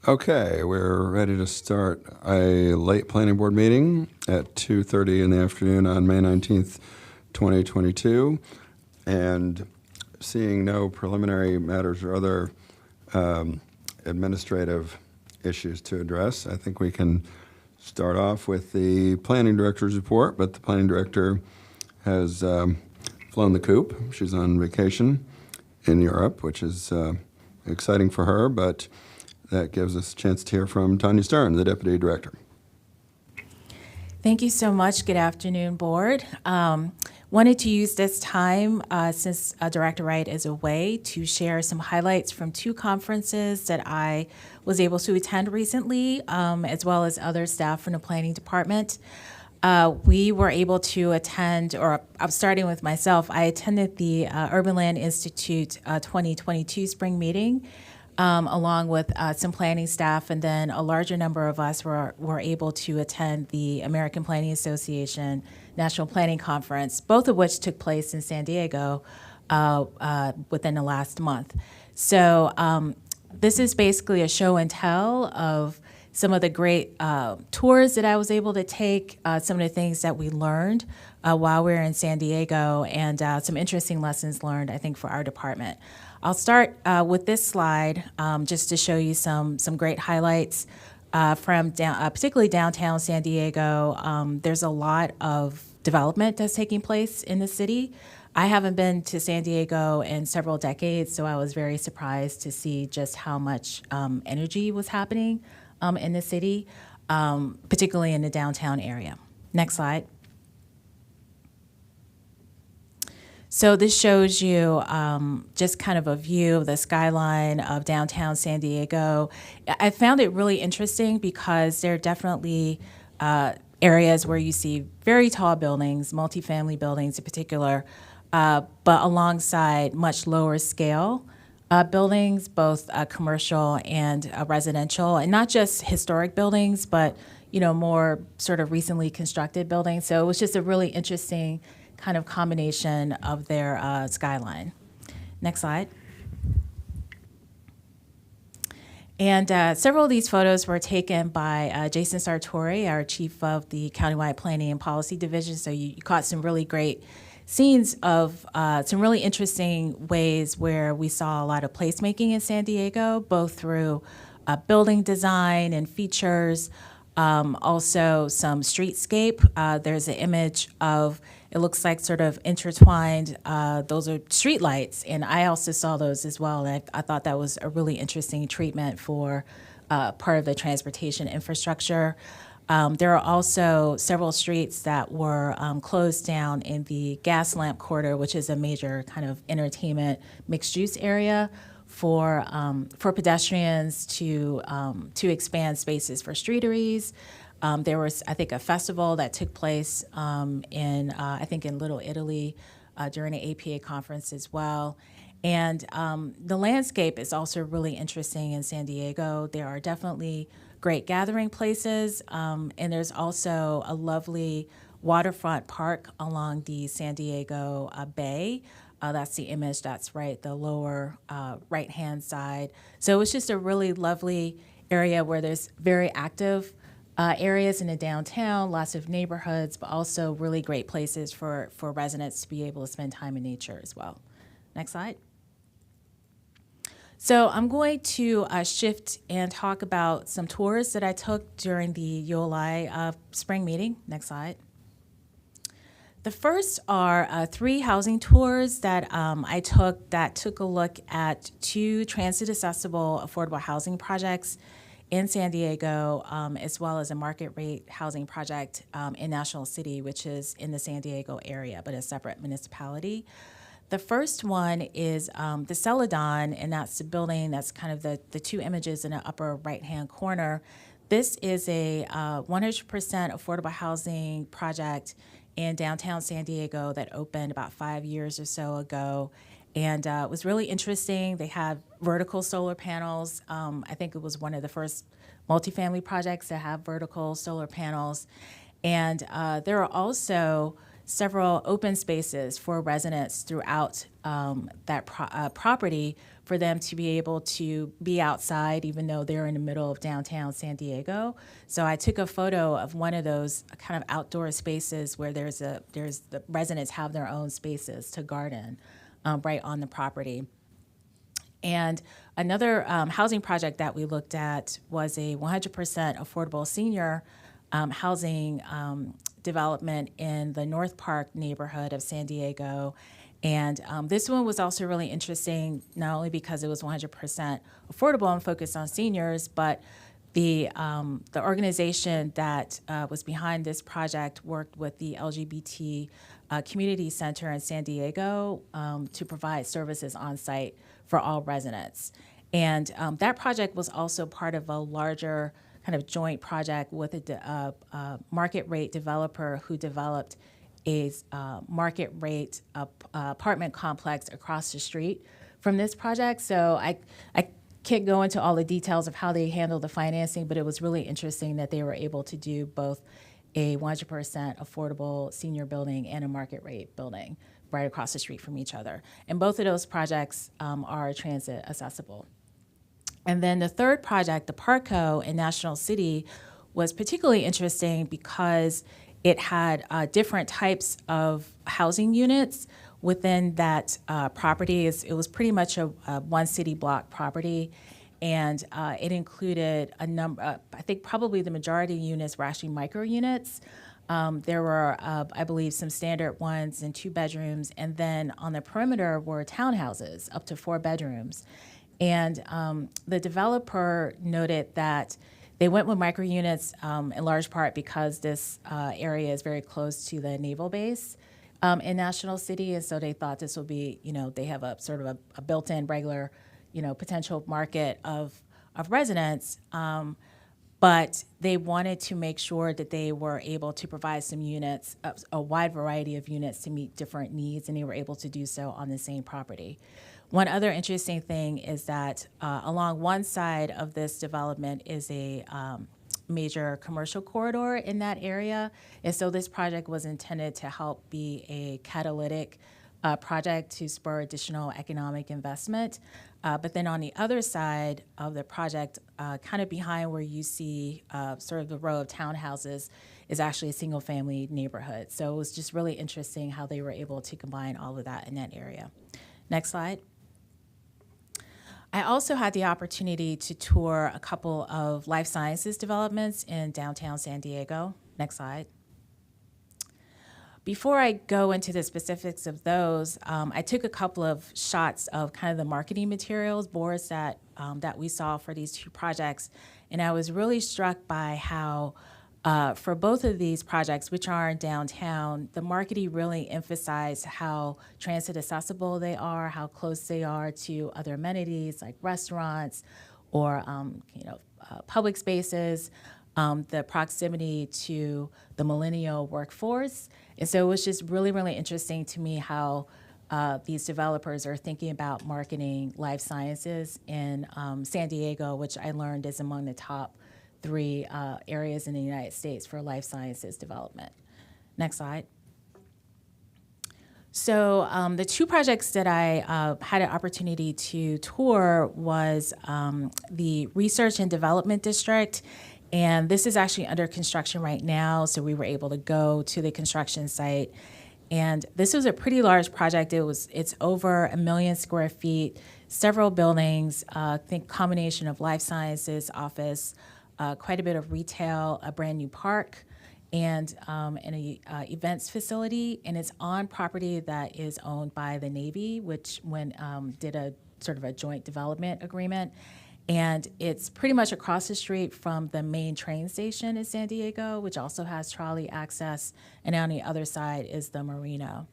Okay, we're ready to start a late planning board meeting at 2:30 in the afternoon on May 19th, 2022. And seeing no preliminary matters or other administrative issues to address, I think we can start off with the planning director's report, but the planning director has flown the coop. She's on vacation in Europe, which is exciting for her, but that gives us a chance to hear from Tanya Stern, the Deputy Director. Thank you so much. Good afternoon, Board. Wanted to use this time, since Director Wright is away, to share some highlights from two conferences that I was able to attend recently, as well as other staff from the Planning Department. We were able to attend, or I'm starting with myself, I attended the Urban Land Institute 2022 spring meeting, along with some planning staff, and then a larger number of us were able to attend the American Planning Association National Planning Conference, both of which took place in San Diego within the last month. So this is basically a show and tell of some of the great tours that I was able to take, some of the things that we learned while we were in San Diego, and some interesting lessons learned, I think, for our department. I'll start with this slide just to show you some great highlights from particularly downtown San Diego. There's a lot of development that's taking place in the city. I haven't been to San Diego in several decades, so I was very surprised to see just how much energy was happening in the city, particularly in the downtown area. Next slide. So this shows you just kind of a view of the skyline of downtown San Diego. I found it really interesting because there are definitely areas where you see very tall buildings, multifamily buildings in particular, but alongside much lower scale buildings, both commercial and residential, and not just historic buildings, but more sort of recently constructed buildings. So it was just a really interesting kind of combination of their skyline. Next slide. And several of these photos were taken by Jason Sartori, our chief of the Countywide Planning and Policy Division. So you caught some really great scenes of some really interesting ways where we saw a lot of placemaking in San Diego, both through building design and features, also some streetscape. There's an image of, it looks like sort of intertwined, those are street lights, and I also saw those as well. And I thought that was a really interesting treatment for part of the transportation infrastructure. There are also several streets that were closed down in the gas lamp corridor, which is a major kind of entertainment mixed-use area for pedestrians to expand spaces for streeteries. There was, I think, a festival that took place in Little Italy during the APA conference as well. And the landscape is also really interesting in San Diego. There are definitely great gathering places, and there's also a lovely waterfront park along the San Diego Bay. That's the image that's right, the lower right-hand side. So it's just a really lovely area where there's very active areas in the downtown, lots of neighborhoods, but also really great places for residents to be able to spend time in nature as well. Next slide. So I'm going to shift and talk about some tours that I took during the ULI spring meeting. Next slide. The first are 3 housing tours that I took a look at 2 transit-accessible affordable housing projects in San Diego, as well as a market rate housing project in National City, which is in the San Diego area, but a separate municipality. The first one is the Celadon, and that's the building that's kind of the 2 images in the upper right-hand corner. This is a 100% affordable housing project in downtown San Diego that opened about 5 years or so ago. And it was really interesting. They had vertical solar panels. I think it was one of the first multifamily projects to have vertical solar panels. And there are also several open spaces for residents throughout that property, for them to be able to be outside, even though they're in the middle of downtown San Diego. So I took a photo of one of those kind of outdoor spaces where there's the residents have their own spaces to garden right on the property. And another housing project that we looked at was a 100% affordable senior housing development in the North Park neighborhood of San Diego. And this one was also really interesting, not only because it was 100% affordable and focused on seniors, but the organization that was behind this project worked with the LGBT Community Center in San Diego to provide services on site for all residents. And that project was also part of a larger kind of joint project with a market rate developer who developed a market rate apartment complex across the street from this project. So I can't go into all the details of how they handled the financing, but it was really interesting that they were able to do both a 100% affordable senior building and a market rate building right across the street from each other. And both of those projects are transit accessible. And then the third project, the Parko in National City, was particularly interesting because it had different types of housing units within that property. It was pretty much a one city block property, and it included a number, I think probably the majority of units were actually micro units. There were, I believe, some standard ones and 2 bedrooms, and then on the perimeter were townhouses up to 4 bedrooms. And the developer noted that they went with micro units in large part because this area is very close to the naval base in National City, and so they thought this would be, they have a sort of a built-in regular, potential market of residents. But they wanted to make sure that they were able to provide some units, a wide variety of units to meet different needs, and they were able to do so on the same property. One other interesting thing is that along one side of this development is a major commercial corridor in that area, and so this project was intended to help be a catalytic project to spur additional economic investment. But then on the other side of the project, kind of behind where you see sort of the row of townhouses, is actually a single-family neighborhood. So it was just really interesting how they were able to combine all of that in that area. Next slide. I also had the opportunity to tour a couple of life sciences developments in downtown San Diego. Next slide. Before I go into the specifics of those, I took a couple of shots of kind of the marketing materials, boards that we saw for these 2 projects, and I was really struck by how for both of these projects, which are in downtown, the marketing really emphasized how transit accessible they are, how close they are to other amenities like restaurants or public spaces, the proximity to the millennial workforce. And so it was just really, really interesting to me how these developers are thinking about marketing life sciences in San Diego, which I learned is among the top 3 areas in the United States for life sciences development. Next slide. So the 2 projects that I had an opportunity to tour was the Research and Development District, and this is actually under construction right now, so we were able to go to the construction site. And this was a pretty large project. It's over 1 million square feet, several buildings, I think combination of life sciences, office, quite a bit of retail, a brand new park, and an events facility. And it's on property that is owned by the Navy, which did a sort of a joint development agreement. And it's pretty much across the street from the main train station in San Diego, which also has trolley access. And on the other side is the marina.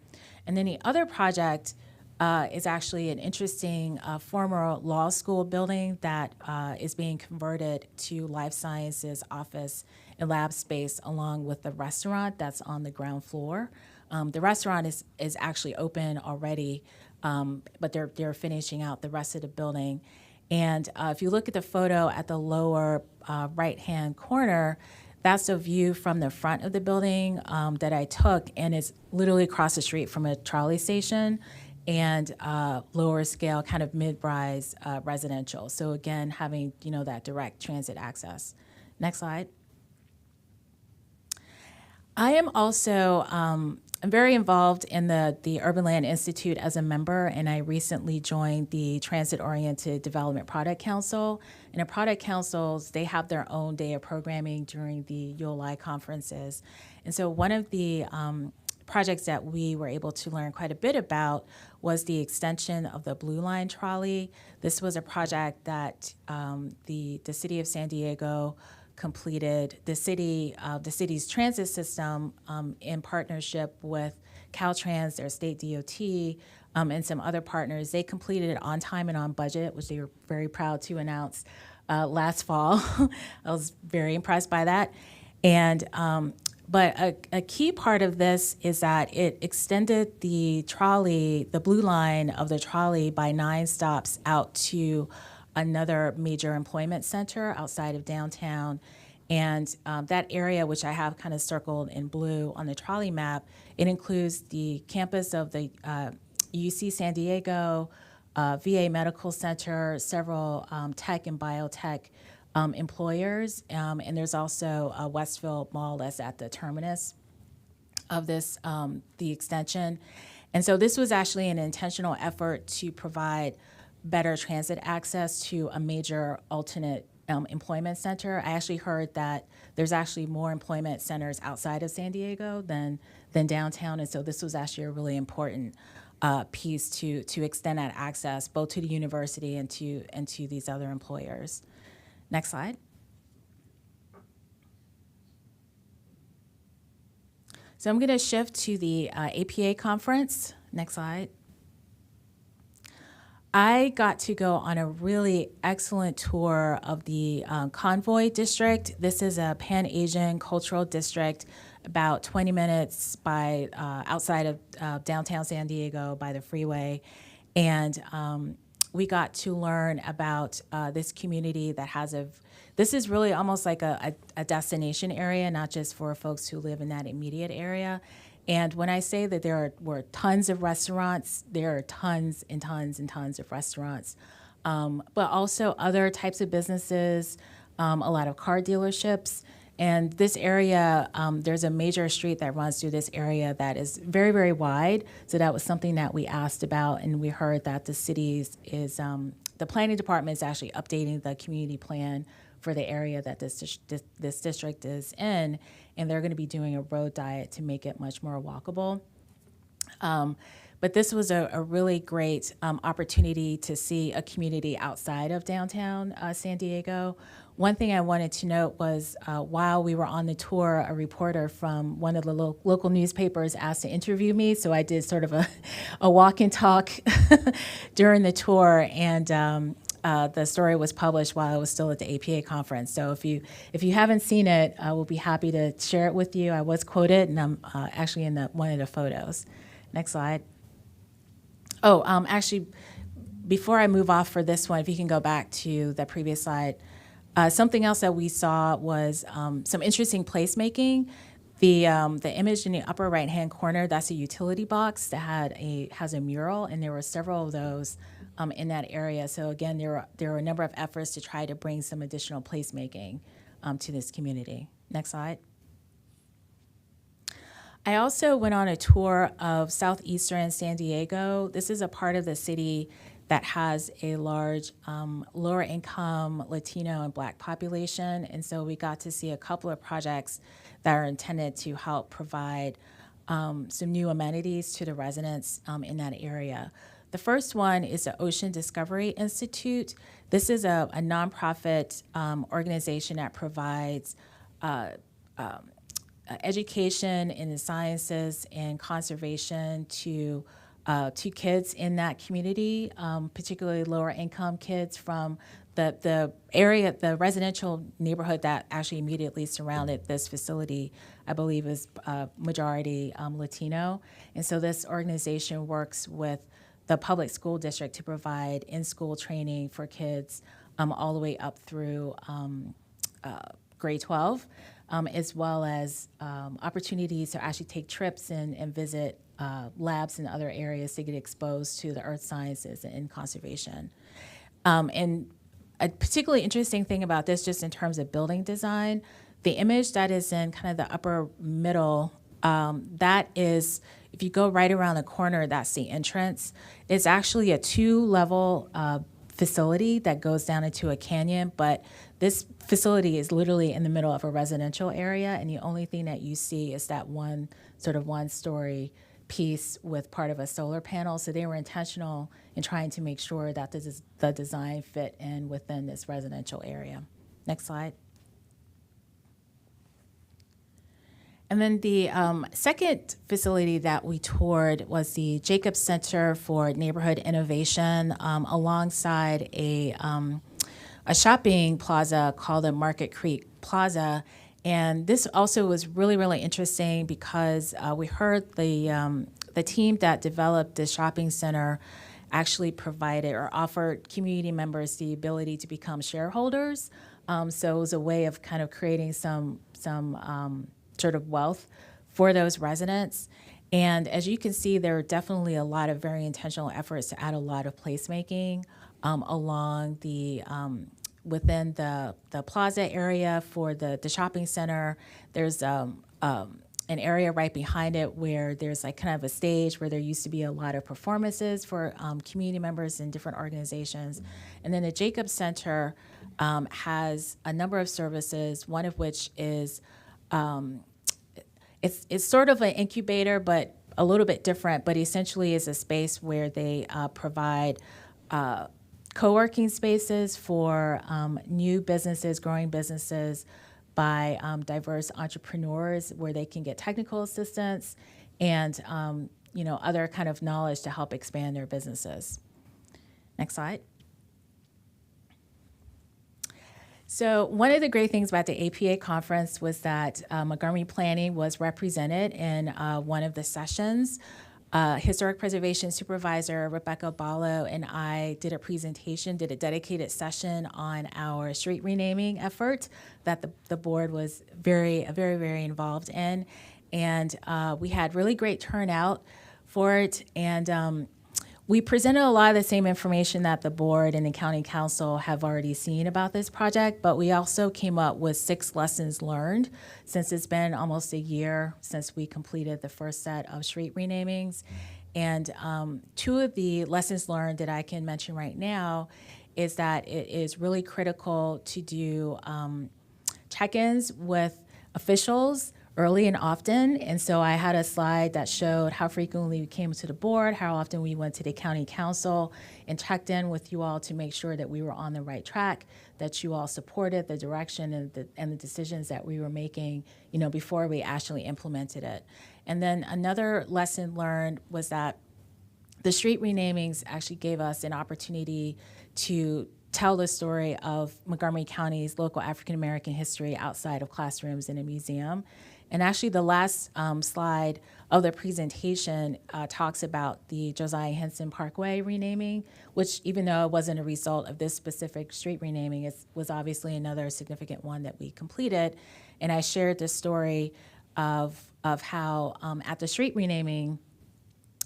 And then the other project is actually an interesting former law school building that is being converted to life sciences office and lab space along with the restaurant that's on the ground floor. The restaurant is actually open already, but they're finishing out the rest of the building. And if you look at the photo at the lower right-hand corner, that's a view from the front of the building that I took, and it's literally across the street from a trolley station. and lower scale kind of mid-rise residential. So again, having, that direct transit access. Next slide. I am also I'm very involved in the Urban Land Institute as a member, and I recently joined the Transit-Oriented Development Product Council. And the product councils, they have their own day of programming during the ULI conferences. And so one of the projects that we were able to learn quite a bit about was the extension of the Blue Line trolley. This was a project that the city of San Diego completed. The city's transit system in partnership with Caltrans, their state DOT, and some other partners. They completed it on time and on budget, which they were very proud to announce last fall. I was very impressed by that. And but a key part of this is that it extended the trolley, the Blue Line of the trolley, by 9 stops out to another major employment center outside of downtown. And that area, which I have kind of circled in blue on the trolley map, it includes the campus of the UC San Diego, VA Medical Center, several tech and biotech employers, and there's also a Westfield Mall that's at the terminus of this, the extension. And so this was actually an intentional effort to provide better transit access to a major alternate employment center. I actually heard that there's actually more employment centers outside of San Diego than downtown, and so this was actually a really important piece to extend that access both to the university and to these other employers. Next slide. So I'm going to shift to the APA conference. Next slide. I got to go on a really excellent tour of the Convoy District. This is a Pan-Asian cultural district about 20 minutes by outside of downtown San Diego by the freeway. And we got to learn about this community that has this is really almost like a destination area, not just for folks who live in that immediate area. And when I say that there were tons of restaurants, there are tons and tons and tons of restaurants, but also other types of businesses, a lot of car dealerships. And this area, there's a major street that runs through this area that is very, very wide. So that was something that we asked about, and we heard that the the planning department is actually updating the community plan for the area that this district is in, and they're going to be doing a road diet to make it much more walkable. But this was a really great opportunity to see a community outside of downtown San Diego. One thing I wanted to note was while we were on the tour, a reporter from one of the local newspapers asked to interview me, so I did sort of a walk and talk during the tour, and the story was published while I was still at the APA conference. So if you haven't seen it, I will be happy to share it with you. I was quoted, and I'm actually in one of the photos. Next slide. Oh, actually, before I move off for this one, if you can go back to the previous slide, something else that we saw was some interesting placemaking. The image in the upper right-hand corner, that's a utility box that has a mural, and there were several of those in that area. So again, there were a number of efforts to try to bring some additional placemaking to this community. Next slide. I also went on a tour of Southeastern San Diego. This is a part of the city that has a large lower income Latino and Black population. And so we got to see a couple of projects that are intended to help provide some new amenities to the residents in that area. The first one is the Ocean Discovery Institute. This is a nonprofit organization that provides education in the sciences and conservation to kids in that community, particularly lower income kids from the area, the residential neighborhood that actually immediately surrounded this facility, I believe is majority Latino. And so this organization works with the public school district to provide in-school training for kids all the way up through grade 12. as well as opportunities to actually take trips and visit labs in other areas to get exposed to the earth sciences and conservation. And a particularly interesting thing about this, just in terms of building design, the image that is in kind of the upper middle, that is, if you go right around the corner, that's the entrance. It's actually a 2-level facility that goes down into a canyon, but this facility is literally in the middle of a residential area, and the only thing that you see is that one sort of one-story piece with part of a solar panel. So they were intentional in trying to make sure that the design fit in within this residential area. Next slide. And then the second facility that we toured was the Jacobs Center for Neighborhood Innovation, alongside a shopping plaza called the Market Creek Plaza. And this also was really, really interesting because we heard the team that developed the shopping center actually provided or offered community members the ability to become shareholders. So it was a way of kind of creating some sort of wealth for those residents. And as you can see, there are definitely a lot of very intentional efforts to add a lot of placemaking along the within the plaza area for the shopping center. There's an area right behind it where there's like kind of a stage where there used to be a lot of performances for community members in different organizations. And then the Jacobs Center has a number of services, one of which is it's sort of an incubator, but a little bit different, but essentially is a space where they provide co-working spaces for new businesses, growing businesses by diverse entrepreneurs, where they can get technical assistance and other kind of knowledge to help expand their businesses. Next slide. So one of the great things about the APA conference was that Montgomery Planning was represented in one of the sessions. Historic Preservation Supervisor Rebecca Ballo and I did a dedicated session on our street renaming effort that the board was very, very involved in. And we had really great turnout for it. And we presented a lot of the same information that the board and the county council have already seen about this project, but we also came up with 6 lessons learned since it's been almost a year since we completed the first set of street renamings. And 2 of the lessons learned that I can mention right now is that it is really critical to do check-ins with officials early and often. And so I had a slide that showed how frequently we came to the board, how often we went to the county council and checked in with you all to make sure that we were on the right track, that you all supported the direction and the decisions that we were making, before we actually implemented it. And then another lesson learned was that the street renamings actually gave us an opportunity to tell the story of Montgomery County's local African American history outside of classrooms in a museum. And actually the last slide of the presentation talks about the Josiah Henson Parkway renaming, which, even though it wasn't a result of this specific street renaming, it was obviously another significant one that we completed. And I shared the story of how at the street renaming,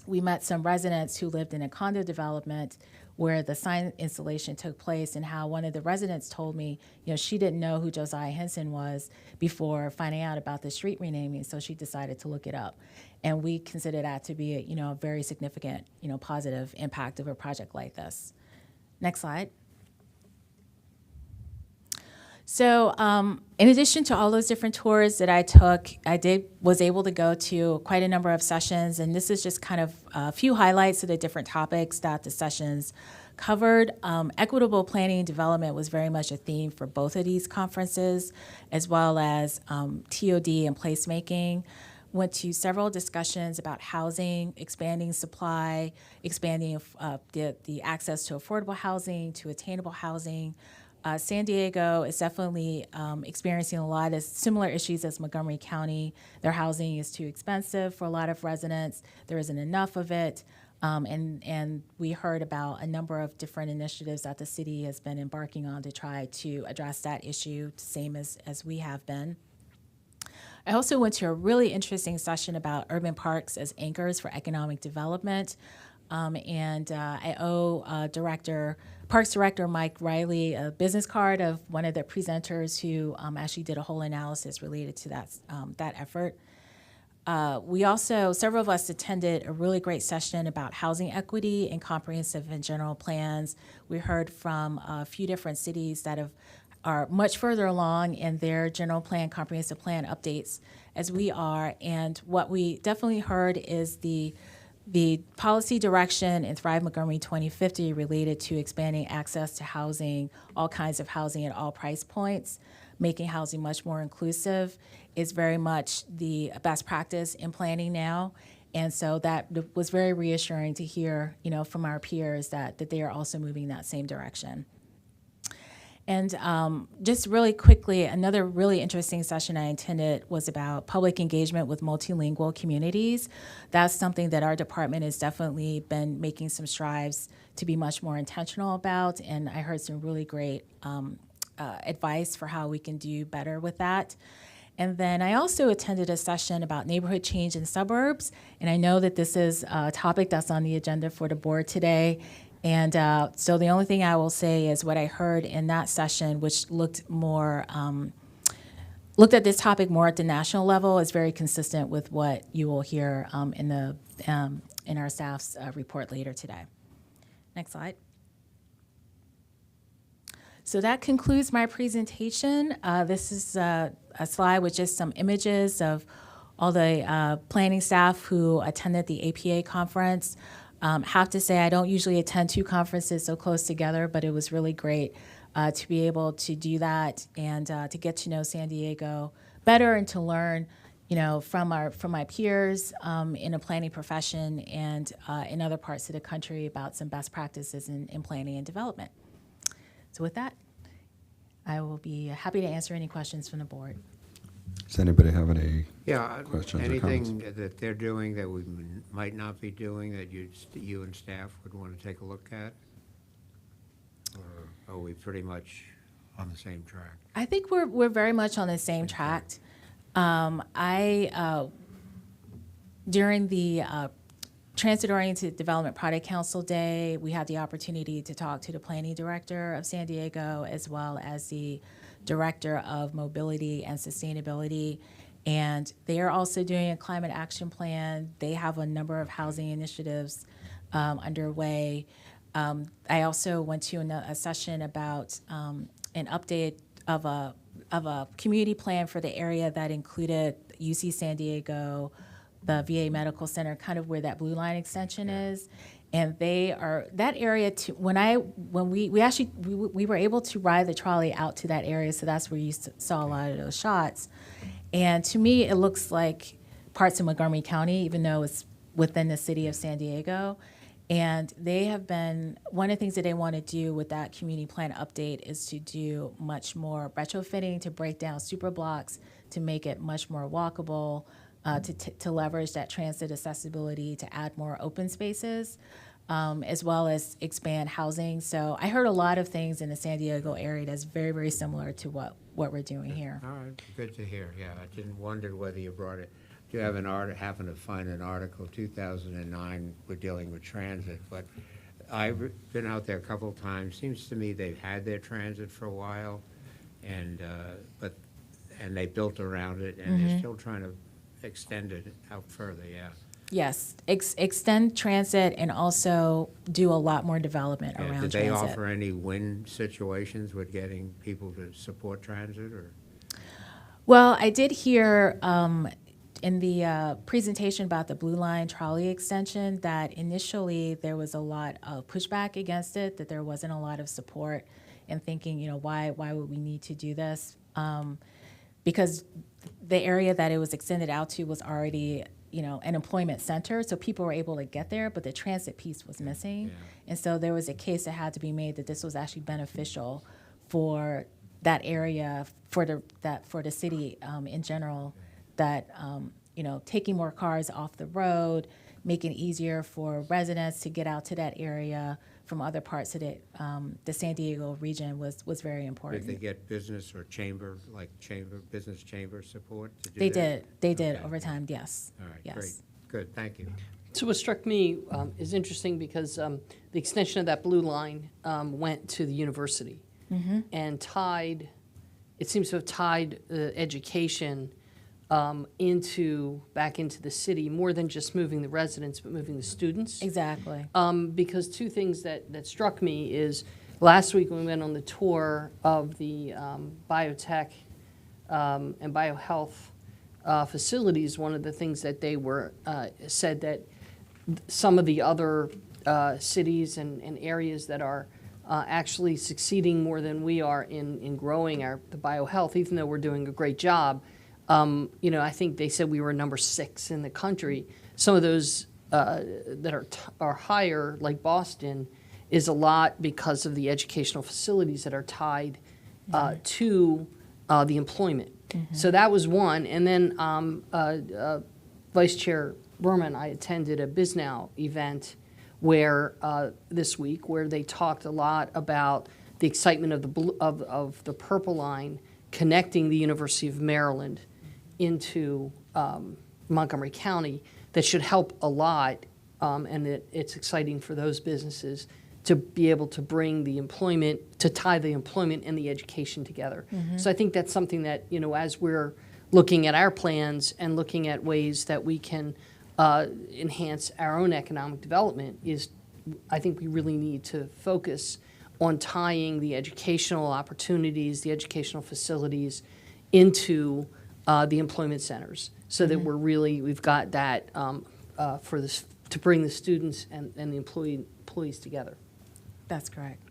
we met some residents who lived in a condo development where the sign installation took place, and how one of the residents told me, she didn't know who Josiah Henson was before finding out about the street renaming, so she decided to look it up. And we consider that to be a very significant, positive impact of a project like this. Next slide. So in addition to all those different tours that I took, was able to go to quite a number of sessions, and this is just kind of a few highlights of the different topics that the sessions covered. Equitable planning and development was very much a theme for both of these conferences, as well as TOD and placemaking. Went to several discussions about housing, expanding supply, expanding the access to affordable housing, to attainable housing. San Diego is definitely experiencing a lot of similar issues as Montgomery County. Their housing is too expensive for a lot of residents. There isn't enough of it. And we heard about a number of different initiatives that the city has been embarking on to try to address that issue, same as we have been. I also went to a really interesting session about urban parks as anchors for economic development. I owe Parks Director Mike Riley a business card of one of the presenters who actually did a whole analysis related to that effort. Several of us attended a really great session about housing equity and comprehensive and general plans. We heard from a few different cities that are much further along in their general plan, comprehensive plan updates as we are. And what we definitely heard is the policy direction in Thrive Montgomery 2050 related to expanding access to housing, all kinds of housing at all price points, making housing much more inclusive is very much the best practice in planning now. And so that was very reassuring to hear, from our peers that they are also moving in that same direction. And just really quickly, another really interesting session I attended was about public engagement with multilingual communities. That's something that our department has definitely been making some strides to be much more intentional about, and I heard some really great advice for how we can do better with that. And then I also attended a session about neighborhood change in suburbs, and I know that this is a topic that's on the agenda for the board today. And so the only thing I will say is what I heard in that session, which looked at this topic more at the national level, is very consistent with what you will hear in our staff's report later today. Next slide. So that concludes my presentation. This is a slide with just some images of all the planning staff who attended the APA conference. Have to say I don't usually attend two conferences so close together, but it was really great to be able to do that and to get to know San Diego better and to learn, from my peers in a planning profession and in other parts of the country about some best practices in planning and development. So with that, I will be happy to answer any questions from the board. Does anybody have any questions or comments? Anything that they're doing that we might not be doing that you and staff would want to take a look at? Or are we pretty much on the same track? I think we're very much on the same track. During the Transit-Oriented Development Product Council Day, we had the opportunity to talk to the planning director of San Diego as well as the director of mobility and sustainability, and they are also doing a climate action plan. They have a number of housing initiatives underway. I also went to a session about an update of a community plan for the area that included UC San Diego, the VA Medical Center, kind of where that Blue Line extension is. And they are that area. When we were able to ride the trolley out to that area, so that's where you saw a lot of those shots. And to me, it looks like parts of Montgomery County, even though it's within the city of San Diego. And they have been, one of the things that they want to do with that community plan update is to do much more retrofitting, to break down super blocks, to make it much more walkable, to leverage that transit accessibility, to add more open spaces, as well as expand housing. So I heard a lot of things in the San Diego area that's very, very similar to what we're doing here. All right, good to hear. Yeah, I didn't wonder whether you brought it. Do you have happen to find an article, 2009, we're dealing with transit, but I've been out there a couple of times. Seems to me they've had their transit for a while, and they built around it, and they're still trying to extend it out further. Yeah. Yes, extend transit and also do a lot more development around transit. Did they offer any win situations with getting people to support transit, or? Well, I did hear in the presentation about the Blue Line trolley extension that initially there was a lot of pushback against it, that there wasn't a lot of support and thinking, why would we need to do this? Because the area that it was extended out to was already, an employment center, so people were able to get there, but the transit piece was missing. Yeah. And so there was a case that had to be made that this was actually beneficial for that area, for the city in general, that taking more cars off the road, making it easier for residents to get out to that area from other parts of the San Diego region was very important. Did they get business or business chamber support to do They that? did Okay. over time, yes. All right, Yes. great, good, thank you. So what struck me is interesting because the extension of that blue line went to the university and it seems to have tied education back into the city, more than just moving the residents, but moving the students. Exactly. Because two things that struck me is last week when we went on the tour of the biotech and biohealth facilities, one of the things that they were said that some of the other cities and areas that are actually succeeding more than we are in growing the biohealth, even though we're doing a great job. I think they said we were number 6 in the country. Some of those that are higher, like Boston, is a lot because of the educational facilities that are tied to the employment. So that was one. And then Vice Chair Berman, I attended a BizNow event this week where they talked a lot about the excitement of the Purple Line connecting the University of Maryland into Montgomery County. That should help a lot, and it's exciting for those businesses to be able to bring the employment, to tie the employment and the education together. So I think that's something that, as we're looking at our plans and looking at ways that we can enhance our own economic development, I think we really need to focus on tying the educational opportunities, the educational facilities into the employment centers, so that we've got that for this to bring the students and the employees together. That's correct.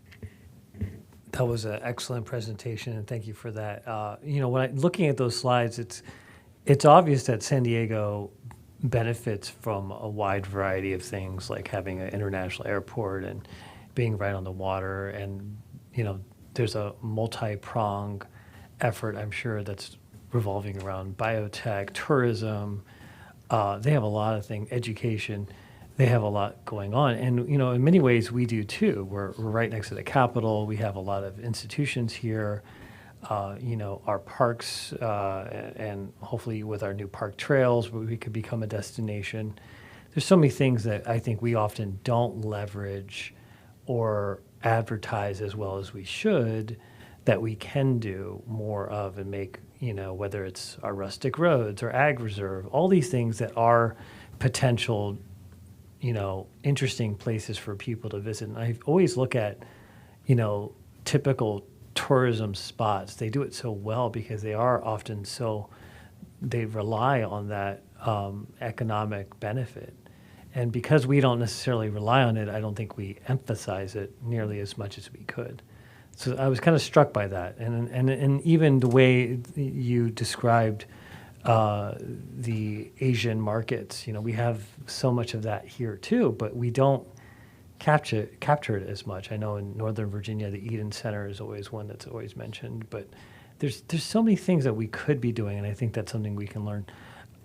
That was an excellent presentation, and thank you for that. Looking at those slides, it's obvious that San Diego benefits from a wide variety of things, like having an international airport and being right on the water, and there's a multi-pronged effort, I'm sure, that's revolving around biotech, tourism. They have a lot of things, education. They have a lot going on, and in many ways we do too. We're right next to the Capitol. We have a lot of institutions here. Our parks, and hopefully with our new park trails, we could become a destination. There's so many things that I think we often don't leverage or advertise as well as we should, that we can do more of and make, whether it's our rustic roads or ag reserve, all these things that are potential, interesting places for people to visit. And I always look at, typical tourism spots. They do it so well because they are often they rely on that economic benefit. And because we don't necessarily rely on it, I don't think we emphasize it nearly as much as we could. So I was kind of struck by that. And even the way you described the Asian markets, we have so much of that here too, but we don't capture it as much. I know in Northern Virginia, the Eden Center is always one that's always mentioned, but there's so many things that we could be doing, and I think that's something we can learn.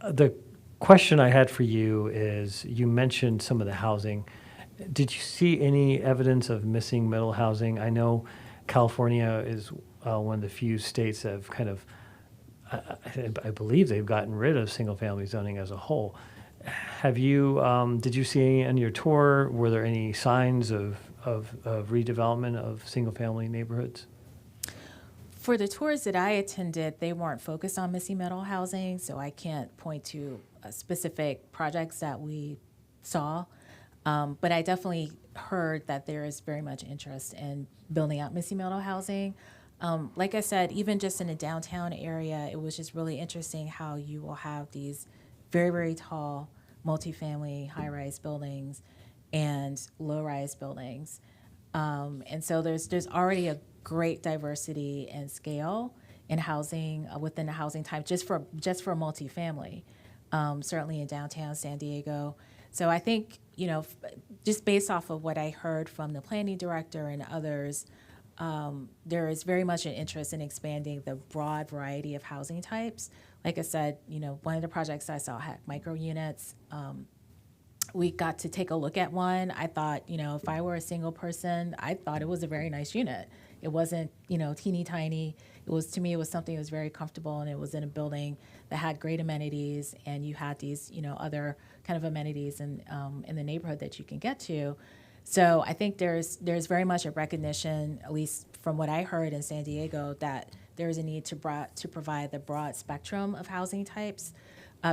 The question I had for you is, you mentioned some of the housing. Did you see any evidence of missing middle housing? I know California is one of the few states that have kind of, I believe they've gotten rid of single-family zoning as a whole. Have you, did you see any on your tour? Were there any signs of redevelopment of single-family neighborhoods? For the tours that I attended, they weren't focused on missing middle housing, so I can't point to specific projects that we saw. But I definitely heard that there is very much interest in building out missing middle housing. Like I said, even just in the downtown area, it was just really interesting how you will have these very, very tall multifamily high-rise buildings and low-rise buildings. And so there's already a great diversity and scale in housing within the housing type just for multifamily, certainly in downtown San Diego. So I think, just based off of what I heard from the planning director and others, there is very much an interest in expanding the broad variety of housing types. Like I said, one of the projects I saw had micro units, we got to take a look at one. I thought, if I were a single person, I thought it was a very nice unit. It wasn't, teeny tiny. To me, it was something that was very comfortable, and it was in a building that had great amenities, and you had these, other kind of amenities in the neighborhood that you can get to. So I think there's very much a recognition, at least from what I heard in San Diego, that there is a need to provide the broad spectrum of housing types.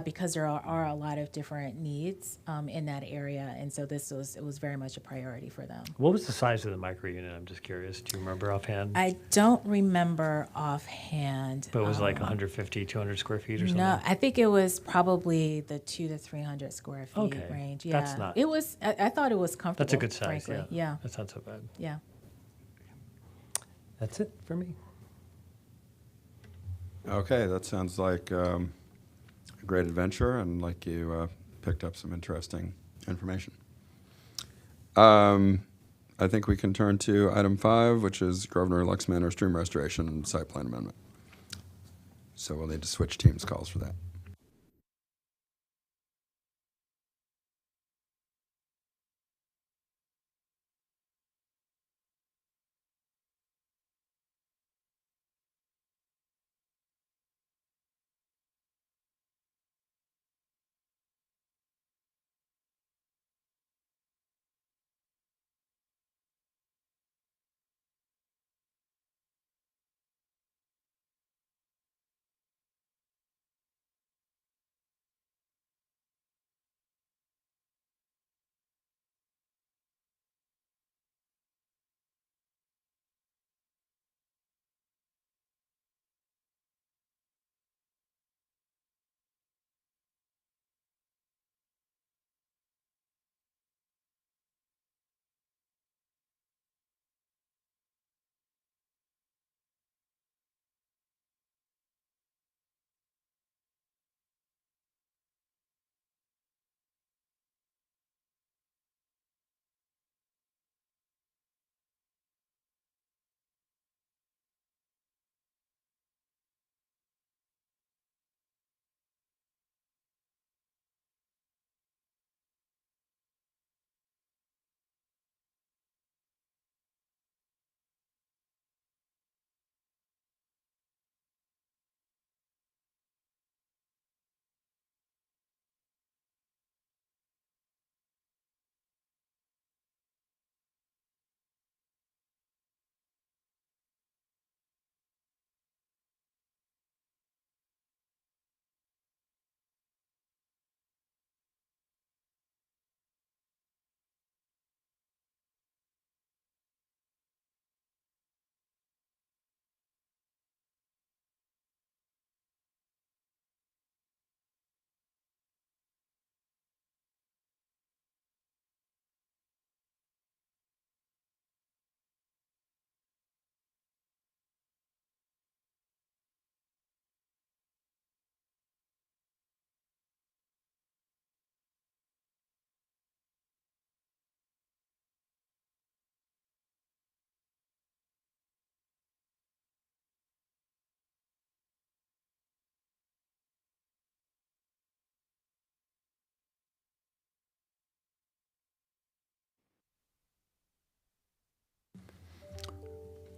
Because there are a lot of different needs in that area, and so it was very much a priority for them. What was the size of the micro unit? I'm just curious. Do you remember offhand? I don't remember offhand. But it was like 150, 200 square feet or something? No, I think it was probably the 200 to 300 square feet Okay. range. Yeah, That's not- It was. I thought it was comfortable. That's a good size, frankly. yeah. That's not so bad. Yeah. That's it for me. Okay, that sounds like a great adventure, and like you picked up some interesting information. I think we can turn to item 5, which is Grosvenor Lux Manor Stream Restoration and Site Plan Amendment. So we'll need to switch teams calls for that.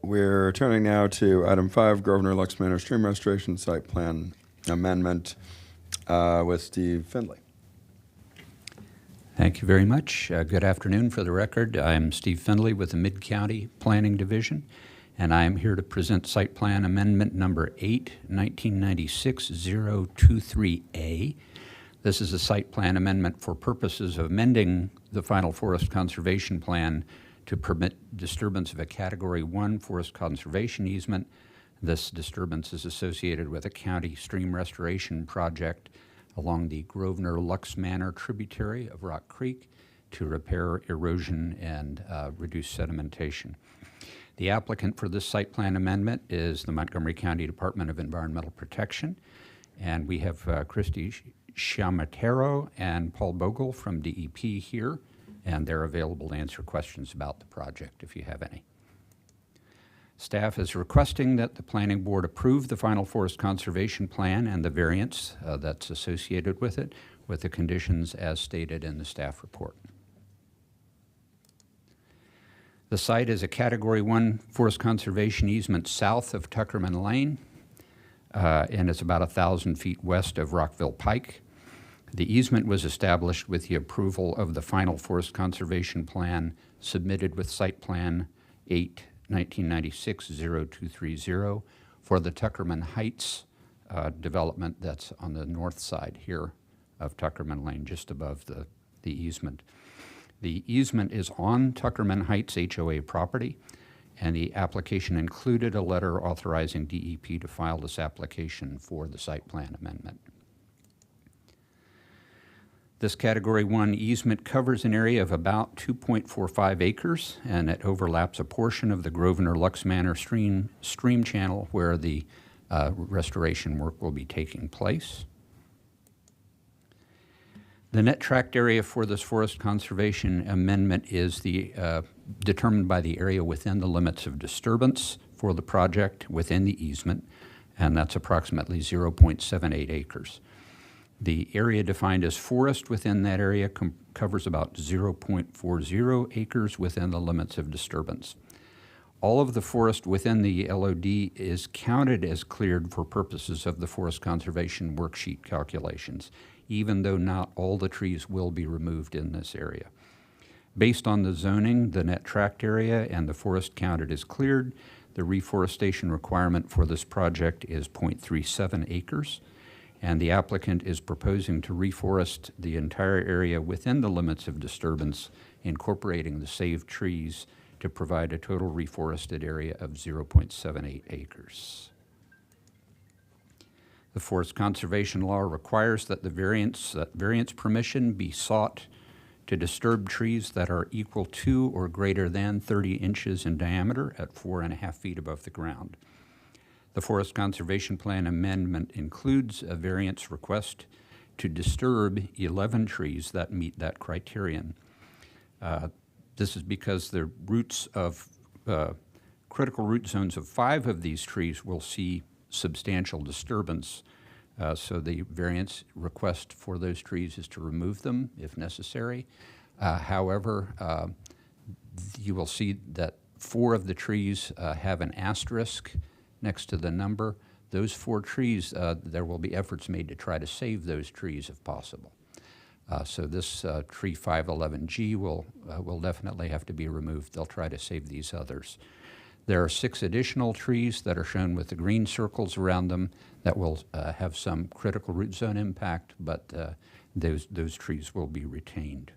We're turning now to item 5, Grosvenor Lux Manor Stream Restoration Site Plan Amendment with Steve Findley. Thank you very much. Good afternoon. For the record, I'm Steve Findley with the Mid-County Planning Division, and I am here to present Site Plan Amendment Number 8, 1996-023A. This is a site plan amendment for purposes of amending the final forest conservation plan to permit disturbance of a Category 1 forest conservation easement. This disturbance is associated with a county stream restoration project along the Grosvenor Lux Manor tributary of Rock Creek to repair erosion and reduce sedimentation. The applicant for this site plan amendment is the Montgomery County Department of Environmental Protection, and we have Christy Shamatero and Paul Bogle from DEP here, and they're available to answer questions about the project if you have any. Staff is requesting that the Planning Board approve the final forest conservation plan and the variance that's associated with it with the conditions as stated in the staff report. The site is a Category 1 forest conservation easement south of Tuckerman Lane, and it's about 1,000 feet west of Rockville Pike. The easement was established with the approval of the final forest conservation plan submitted with Site Plan 8, 1996-0230 for the Tuckerman Heights development that's on the north side here of Tuckerman Lane, just above the easement. The easement is on Tuckerman Heights HOA property, and the application included a letter authorizing DEP to file this application for the site plan amendment. This Category 1 easement covers an area of about 2.45 acres, and it overlaps a portion of the Grosvenor Lux Manor stream channel where the restoration work will be taking place. The net tract area for this forest conservation amendment is determined by the area within the limits of disturbance for the project within the easement, and that's approximately 0.78 acres. The area defined as forest within that area covers about 0.40 acres within the limits of disturbance. All of the forest within the LOD is counted as cleared for purposes of the forest conservation worksheet calculations, even though not all the trees will be removed in this area. Based on the zoning, the net tract area, and the forest counted as cleared, the reforestation requirement for this project is 0.37 acres, and the applicant is proposing to reforest the entire area within the limits of disturbance, incorporating the saved trees to provide a total reforested area of 0.78 acres. The Forest Conservation Law requires that variance permission be sought to disturb trees that are equal to or greater than 30 inches in diameter at 4.5 feet above the ground. The Forest Conservation Plan amendment includes a variance request to disturb 11 trees that meet that criterion. This is because the roots of critical root zones of 5 of these trees will see substantial disturbance. So the variance request for those trees is to remove them if necessary. However, you will see that 4 of the trees have an asterisk next to the number. Those 4 trees, there will be efforts made to try to save those trees if possible. So this tree 511G will definitely have to be removed. They'll try to save these others. There are 6 additional trees that are shown with the green circles around them that will have some critical root zone impact, but those trees will be retained.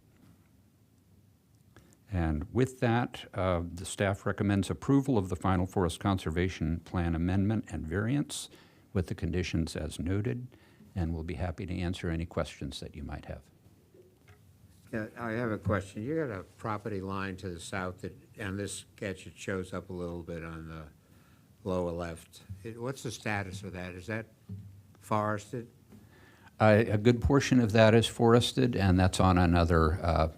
And with that, the staff recommends approval of the final Forest Conservation Plan amendment and variance with the conditions as noted, and we'll be happy to answer any questions that you might have. Yeah, I have a question. You got a property line to the south that, on this sketch, it shows up a little bit on the lower left. What's the status of that? Is that forested? A good portion of that is forested, and that's on another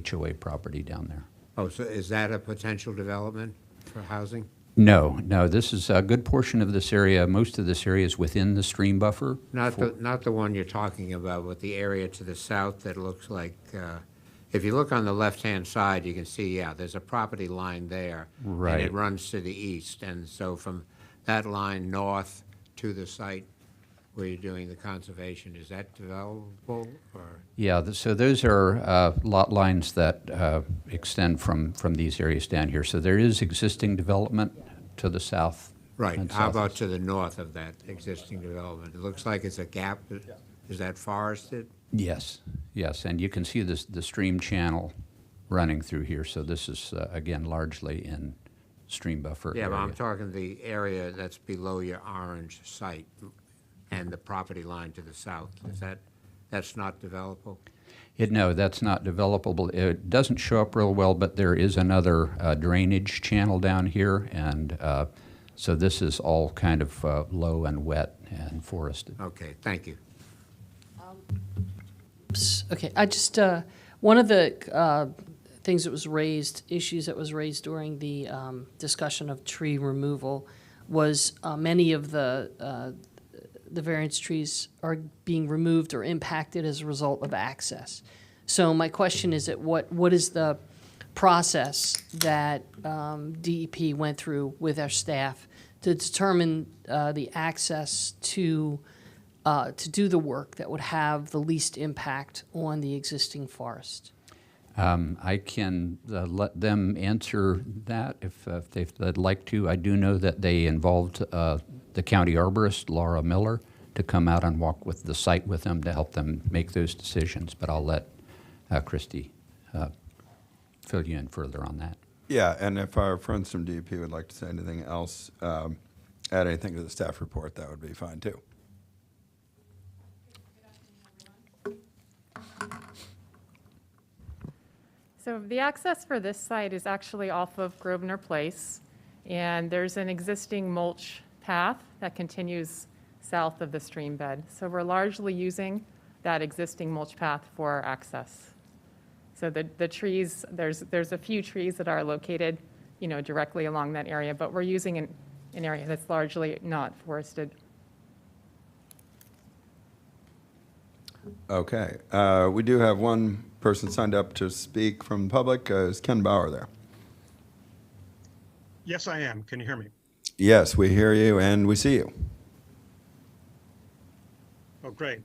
HOA property down there. Oh, so is that a potential development for housing? No, this is a good portion of this area. Most of this area is within the stream buffer. Not the one you're talking about, but the area to the south that looks like, if you look on the left-hand side, you can see, yeah, there's a property line there. Right. And it runs to the east. And so from that line north to the site where you're doing the conservation, is that developable? Or? Yeah, so those are lot lines that extend from these areas down here. So there is existing development to the south. Right. How about to the north of that existing development? It looks like it's a gap. Is that forested? Yes, and you can see the stream channel running through here. So this is, again, largely in stream buffer Yeah, area. but I'm talking the area that's below your orange site and the property line to the south. That's not developable? No, that's not developable. It doesn't show up real well, but there is another drainage channel down here, and so this is all kind of low and wet and forested. Okay, thank you. Okay, I just, one of the things that was raised, issues that was raised during the the variance trees are being removed or impacted as a result of access. So my question is that what is the process that DEP went through with our staff to determine the access to do the work that would have the least impact on the existing forest? I can let them answer that if they'd like to. I do know that they involved the county arborist, Laura Miller, to come out and walk with the site with them to help them make those decisions. But I'll let Christy fill you in further on that. Yeah, and if our friends from DEP would like to say anything else, add anything to the staff report, that would be fine too. So the access for this site is actually off of Grosvenor Place, and there's an existing mulch path that continues south of the stream bed. So we're largely using that existing mulch path for our access. So the trees, there's a few trees that are located, directly along that area, but we're using an area that's largely not forested. Okay, we do have one person signed up to speak from the public. Is Ken Bauer there? Yes, I am. Can you hear me? Yes, we hear you and we see you. Oh, great.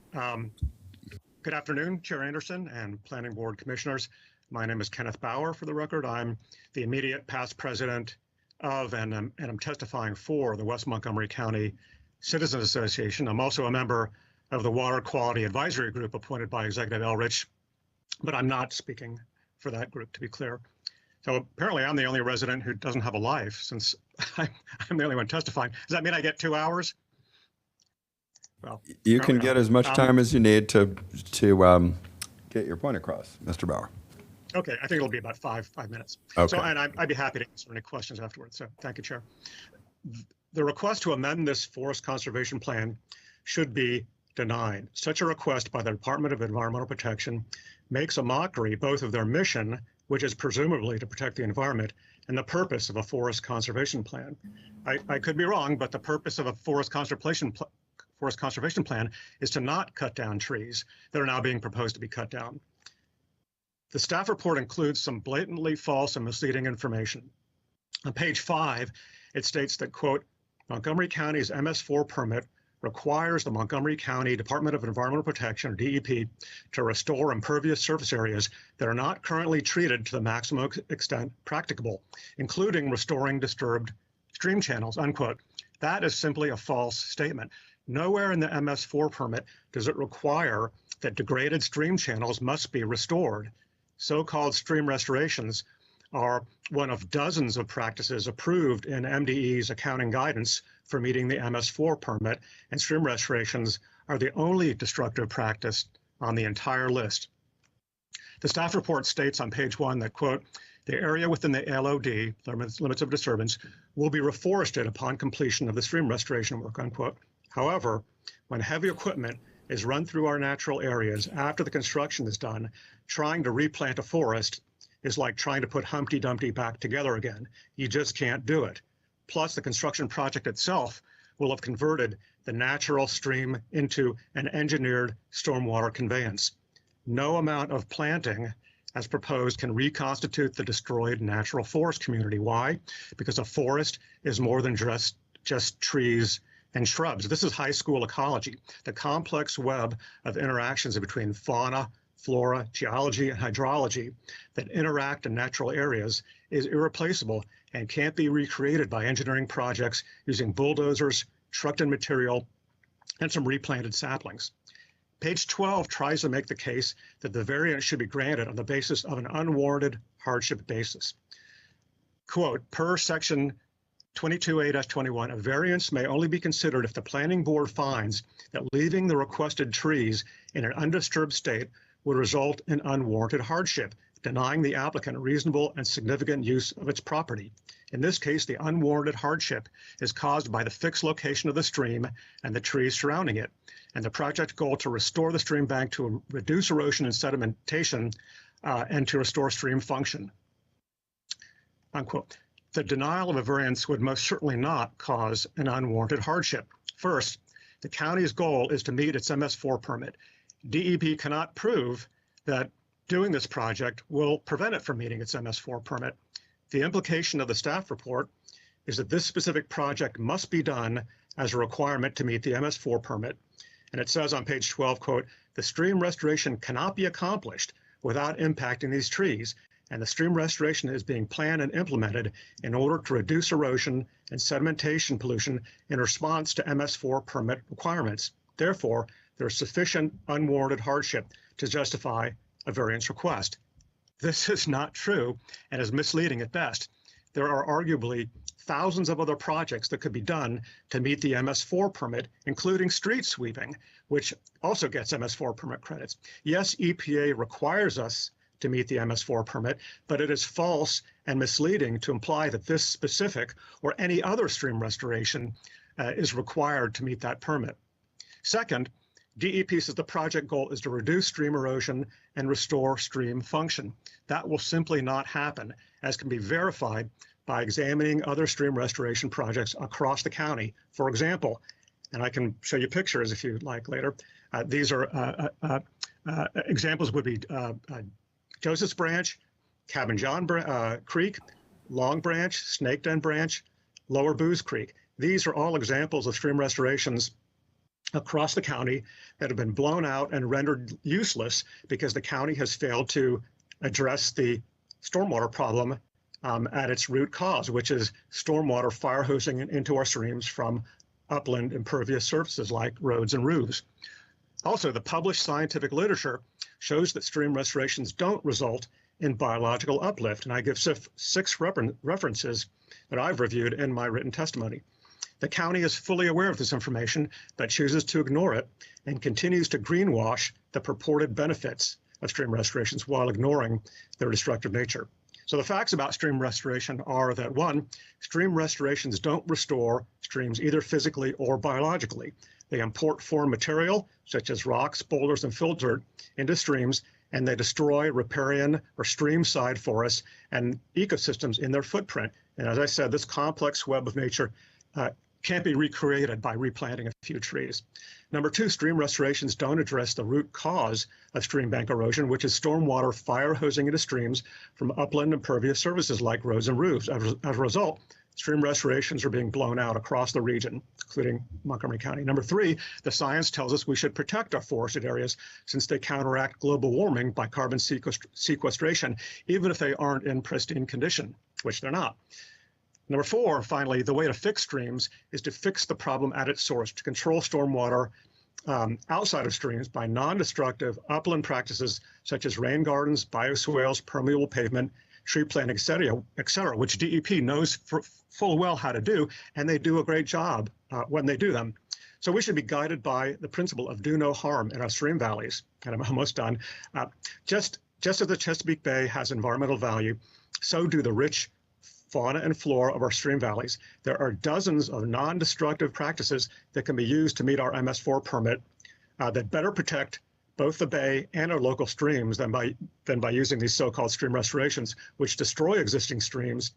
Good afternoon, Chair Anderson and Planning Board Commissioners. My name is Kenneth Bauer, for the record. I'm the immediate past president of and I'm testifying for the West Montgomery County Citizens Association. I'm also a member of the Water Quality Advisory Group appointed by Executive Elrich, but I'm not speaking for that group, to be clear. So apparently I'm the only resident who doesn't have a life, since I'm the only one testifying. Does that mean I get 2 hours? Well, You can get as much time as you need to get your point across, Mr. Bauer. Okay, I think it'll be about five minutes. Okay. So, and I'd be happy to answer any questions afterwards. So thank you, Chair. The request to amend this forest conservation plan should be denied. Such a request by the Department of Environmental Protection makes a mockery both of their mission, which is presumably to protect the environment, and the purpose of a forest conservation plan. I could be wrong, but the purpose of a forest conservation plan is to not cut down trees that are now being proposed to be cut down. The staff report includes some blatantly false and misleading information. On page 5, it states that, quote, Montgomery County's MS4 permit requires the Montgomery County Department of Environmental Protection, or DEP, to restore impervious surface areas that are not currently treated to the maximum extent practicable, including restoring disturbed stream channels, unquote. That is simply a false statement. Nowhere in the MS4 permit does it require that degraded stream channels must be restored. So-called stream restorations are one of dozens of practices approved in MDE's accounting guidance for meeting the MS4 permit, and stream restorations are the only destructive practice on the entire list. The staff report states on page 1 that, quote, the area within the LOD, limits of disturbance, will be reforested upon completion of the stream restoration work, unquote. However, when heavy equipment is run through our natural areas after the construction is done, trying to replant a forest is like trying to put Humpty Dumpty back together again. You just can't do it. Plus, the construction project itself will have converted the natural stream into an engineered stormwater conveyance. No amount of planting, as proposed, can reconstitute the destroyed natural forest community. Why? Because a forest is more than just trees and shrubs. This is high school ecology, the complex web of interactions between fauna, flora, geology, and hydrology that interact in natural areas is irreplaceable and can't be recreated by engineering projects using bulldozers, trucked-in material, and some replanted saplings. Page 12 tries to make the case that the variance should be granted on the basis of an unwarranted hardship basis. Quote, per section 22A-21, a variance may only be considered if the planning board finds that leaving the requested trees in an undisturbed state would result in unwarranted hardship, denying the applicant reasonable and significant use of its property. In this case, the unwarranted hardship is caused by the fixed location of the stream and the trees surrounding it, and the project goal to restore the stream bank to reduce erosion and sedimentation and to restore stream function, unquote. The denial of a variance would most certainly not cause an unwarranted hardship. First, The county's goal is to meet its MS4 permit. DEP cannot prove that doing this project will prevent it from meeting its MS4 permit. The implication of the staff report is that this specific project must be done as a requirement to meet the MS4 permit. And it says on page 12, quote, "The stream restoration cannot be accomplished without impacting these trees, and the stream restoration is being planned and implemented in order to reduce erosion and sedimentation pollution in response to MS4 permit requirements. Therefore, there is sufficient unwarranted hardship to justify a variance request." This is not true and is misleading at best. There are arguably thousands of other projects that could be done to meet the MS4 permit, including street sweeping, which also gets MS4 permit credits. Yes, EPA requires us to meet the MS4 permit, but it is false and misleading to imply that this specific or any other stream restoration is required to meet that permit. Second, DEP says the project goal is to reduce stream erosion and restore stream function. That will simply not happen, as can be verified by examining other stream restoration projects across the county. For example, and I can show you pictures if you'd like later, these are examples would be Joseph's Branch, Cabin John Creek, Long Branch, Snake Den Branch, Lower Booze Creek. These are all examples of stream restorations across the county that have been blown out and rendered useless because the county has failed to address the stormwater problem at its root cause, which is stormwater fire hosing into our streams from upland impervious surfaces like roads and roofs. Also, the published scientific literature shows that stream restorations don't result in biological uplift, and I give 6 references that I've reviewed in my written testimony. The county is fully aware of this information, but chooses to ignore it and continues to greenwash the purported benefits of stream restorations while ignoring their destructive nature. So the facts about stream restoration are that 1, stream restorations don't restore streams either physically or biologically. They import foreign material, such as rocks, boulders, and fill dirt, into streams, and they destroy riparian or stream-side forests and ecosystems in their footprint. And as I said, this complex web of nature can't be recreated by replanting a few trees. Number 2, stream restorations don't address the root cause of stream bank erosion, which is stormwater fire hosing into streams from upland impervious surfaces like roads and roofs. As a result, stream restorations are being blown out across the region, including Montgomery County. Number 3, the science tells us we should protect our forested areas since they counteract global warming by carbon sequestration, even if they aren't in pristine condition, which they're not. Number 4, finally, the way to fix streams is to fix the problem at its source, to control stormwater outside of streams by non-destructive upland practices such as rain gardens, bioswales, permeable pavement, tree planting, et cetera, which DEP knows full well how to do, and they do a great job when they do them. So we should be guided by the principle of do no harm in our stream valleys. And I'm almost done. Just as the Chesapeake Bay has environmental value, so do the rich fauna and flora of our stream valleys. There are dozens of non-destructive practices that can be used to meet our MS4 permit that better protect both the bay and our local streams than by using these so-called stream restorations, which destroy existing streams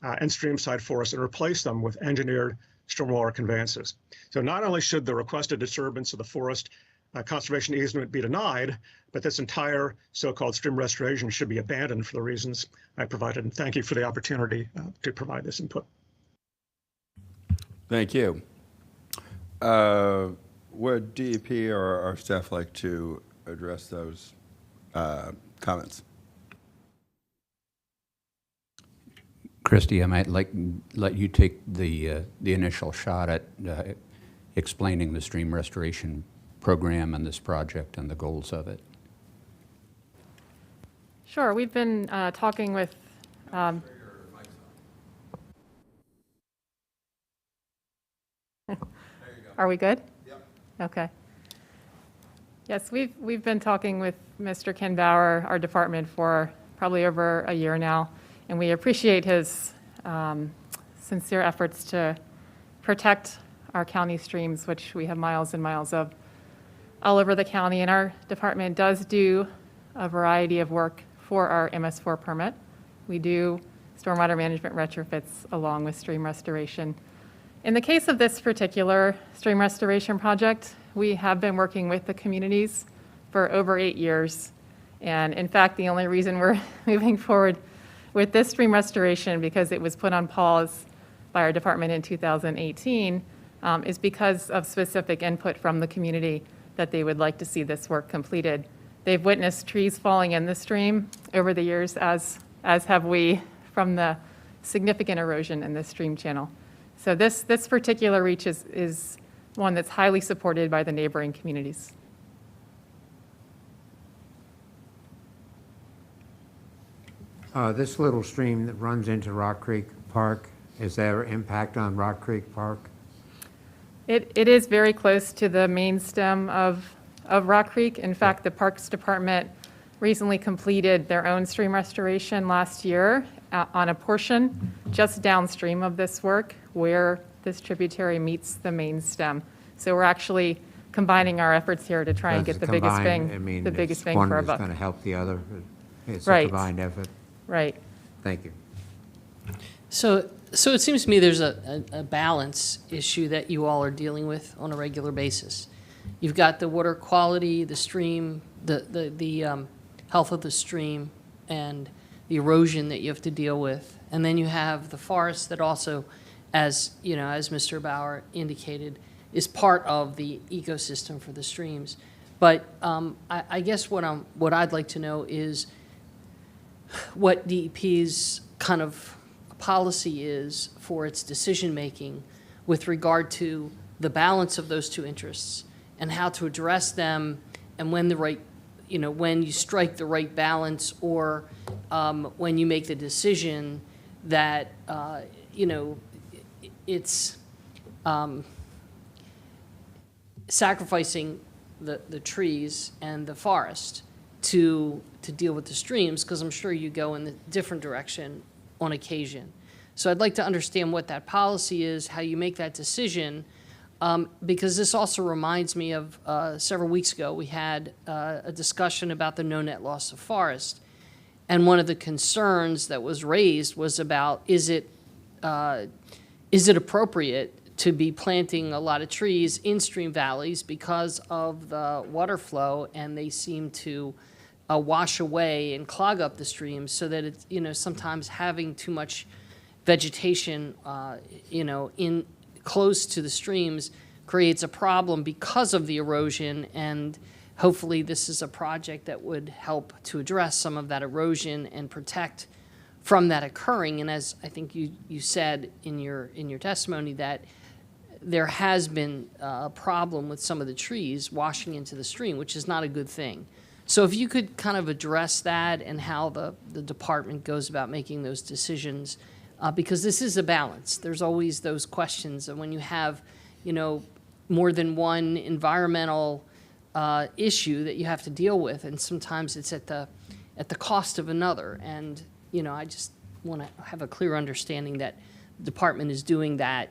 and streamside forests and replace them with engineered stormwater conveyances. So not only should the requested disturbance of the forest conservation easement be denied, but this entire so-called stream restoration should be abandoned for the reasons I provided. And thank you for the opportunity to provide this input. Thank you. Would DEP or our staff like to address those comments? Christy, I might let you take the initial shot at explaining the stream restoration program and this project and the goals of it. Sure, we've been talking with, are we good? Yep. Okay. Yes, we've been talking with Mr. Ken Bauer, our department, for probably over a year now, and we appreciate his sincere efforts to protect our county streams, which we have miles and miles of all over the county. And our department does do a variety of work for our MS4 permit. We do stormwater management retrofits along with stream restoration. In the case of this particular stream restoration project, we have been working with the communities for over 8 years. And in fact, the only reason we're moving forward with this stream restoration, because it was put on pause by our department in 2018, is because of specific input from the community that they would like to see this work completed. They've witnessed trees falling in the stream over the years, as have we, from the significant erosion in this stream channel. So this particular reach is one that's highly supported by the neighboring communities. This little stream that runs into Rock Creek Park, is there impact on Rock Creek Park? It is very close to the main stem of Rock Creek. In fact, the Parks Department recently completed their own stream restoration last year on a portion just downstream of this work where this tributary meets the main stem. So we're actually combining our efforts here to try and get the biggest bang, the biggest bang for our buck. One is going to help the other. It's a Right. combined effort. Right. Thank you. So it seems to me there's a balance issue that you all are dealing with on a regular basis. You've got the water quality, the stream, the health of the stream, and the erosion that you have to deal with. And then you have the forest that also, as Mr. Bauer indicated, is part of the ecosystem for the streams. But I guess what I'd like to know is what DEP's kind of policy is for its decision-making with regard to the balance of those two interests and how to address them, and when when you strike the right balance, or when you make the decision that, it's sacrificing the trees and the forest to deal with the streams, because I'm sure you go in the different direction on occasion. So I'd like to understand what that policy is, how you make that decision, because this also reminds me of several weeks ago, we had a discussion about the no net loss of forest. And one of the concerns that was raised was about, is it appropriate to be planting a lot of trees in stream valleys because of the water flow, and they seem to wash away and clog up the streams, so that it's, sometimes having too much vegetation, in close to the streams creates a problem because of the erosion. And hopefully this is a project that would help to address some of that erosion and protect from that occurring. And as I think you said in your testimony, that there has been a problem with some of the trees washing into the stream, which is not a good thing. So if you could kind of address that and how the department goes about making those decisions, because this is a balance. There's always those questions, and when you have, more than one environmental issue that you have to deal with, and sometimes it's at the cost of another. And I just want to have a clear understanding that the department is doing that,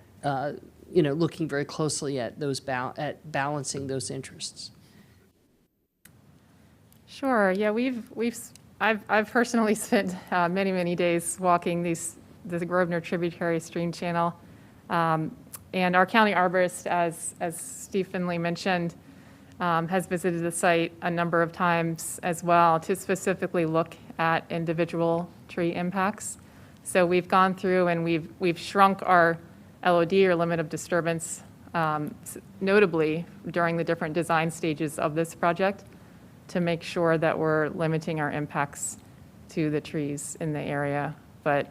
looking very closely at those at balancing those interests. Sure. Yeah, I've personally spent many days walking the Grosvenor tributary stream channel, and our county arborist, as Steve Finley mentioned, has visited the site a number of times as well to specifically look at individual tree impacts. So we've gone through and we've shrunk our LOD, or limit of disturbance, notably during the different design stages of this project, to make sure that we're limiting our impacts to the trees in the area. But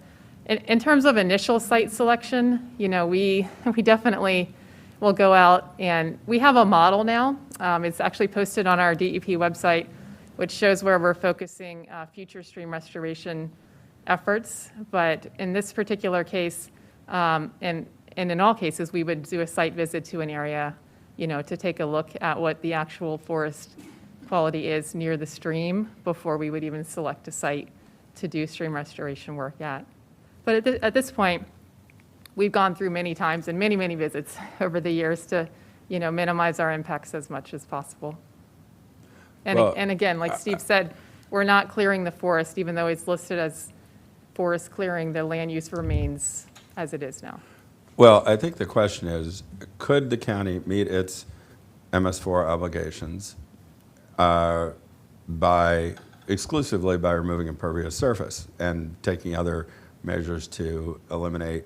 in terms of initial site selection, we definitely will go out, and we have a model now. It's actually posted on our DEP website, which shows where we're focusing future stream restoration efforts. But in this particular case, and in all cases, we would do a site visit to an area, to take a look at what the actual forest quality is near the stream before we would even select a site to do stream restoration work at. But at this point, we've gone through many times and many visits over the years to, minimize our impacts as much as possible. And, and again, like Steve said, we're not clearing the forest, even though it's listed as forest clearing, the land use remains as it is now. Well, I think the question is, could the county meet its MS4 obligations exclusively by removing impervious surface and taking other measures to eliminate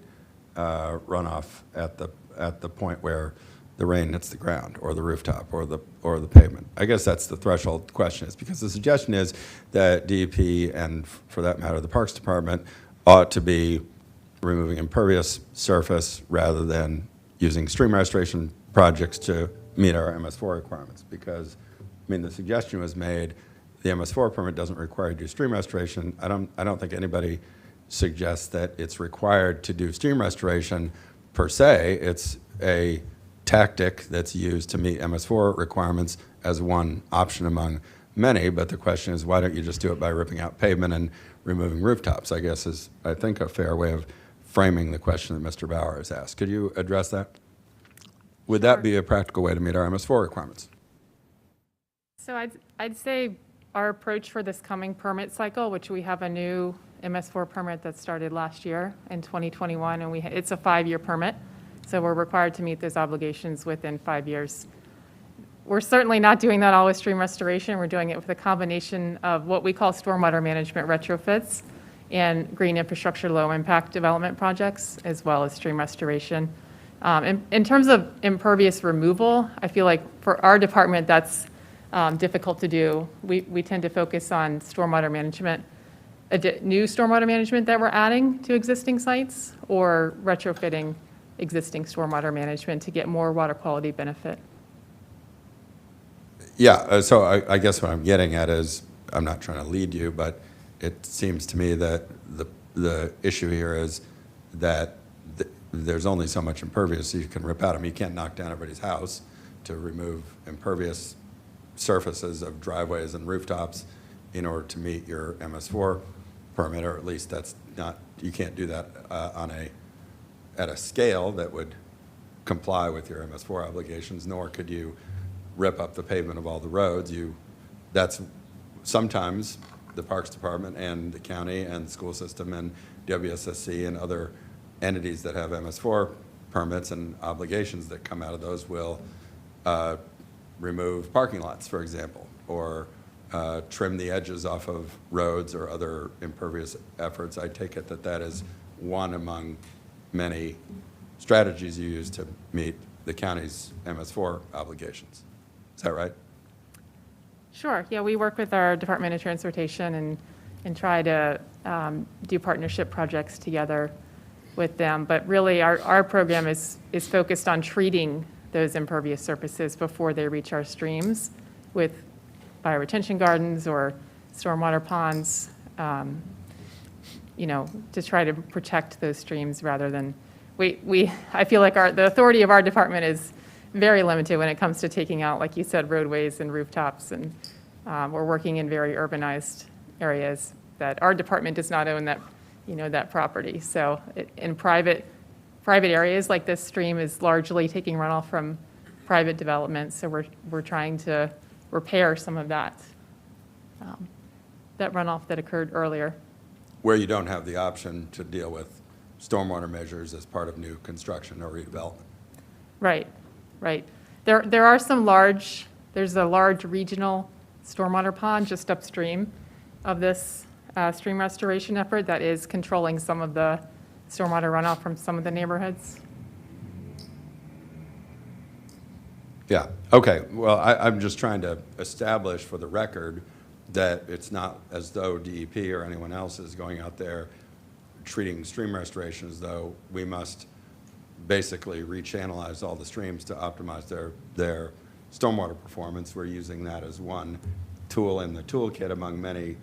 runoff at the point where the rain hits the ground or the rooftop or the pavement? I guess that's the threshold question, is because the suggestion is that DEP and, for that matter, the Parks Department ought to be removing impervious surface rather than using stream restoration projects to meet our MS4 requirements. Because, I mean, the suggestion was made, the MS4 permit doesn't require you to do stream restoration. I don't think anybody suggests that it's required to do stream restoration per se. It's a tactic that's used to meet MS4 requirements as one option among many, but the question is, why don't you just do it by ripping out pavement and removing rooftops, I guess, is, I think, a fair way of framing the question that Mr. Bauer has asked. Could you address that? Would that be a practical way to meet our MS4 requirements? So I'd say our approach for this coming permit cycle, which we have a new MS4 permit that started last year in 2021, and it's a 5-year permit, so we're required to meet those obligations within 5 years. We're certainly not doing that all with stream restoration. We're doing it with a combination of what we call stormwater management retrofits and green infrastructure low-impact development projects, as well as stream restoration. In terms of impervious removal, I feel like for our department, that's difficult to do. We tend to focus on stormwater management, new stormwater management that we're adding to existing sites, or retrofitting existing stormwater management to get more water quality benefit. Yeah, so I guess what I'm getting at is, I'm not trying to lead you, but it seems to me that the issue here is that there's only so much impervious you can rip out. I mean, you can't knock down everybody's house to remove impervious surfaces of driveways and rooftops in order to meet your MS4 permit, or at least that's not, you can't do that at a scale that would comply with your MS4 obligations, nor could you rip up the pavement of all the roads. That's sometimes the Parks Department and the county and the school system and WSSC and other entities that have MS4 permits and obligations that come out of those will remove parking lots, for example, or trim the edges off of roads or other impervious efforts. I take it that that is one among many strategies you use to meet the county's MS4 obligations. Is that right? Sure. Yeah, we work with our Department of Transportation and try to do partnership projects together with them. But really, our program is focused on treating those impervious surfaces before they reach our streams with bioretention gardens or stormwater ponds, to try to protect those streams rather than, I feel like the authority of our department is very limited when it comes to taking out, like you said, roadways and rooftops, and we're working in very urbanized areas that our department does not own that property. So in private areas, like this stream is largely taking runoff from private development, so we're trying to repair some of that runoff that occurred earlier. Where you don't have the option to deal with stormwater measures as part of new construction or redevelopment. Right. There are there's a large regional stormwater pond just upstream of this stream restoration effort that is controlling some of the stormwater runoff from some of the neighborhoods. Yeah, okay. Well, I'm just trying to establish for the record that it's not as though DEP or anyone else is going out there treating stream restoration as though we must basically rechannelize all the streams to optimize their stormwater performance. We're using that as one tool in the toolkit among many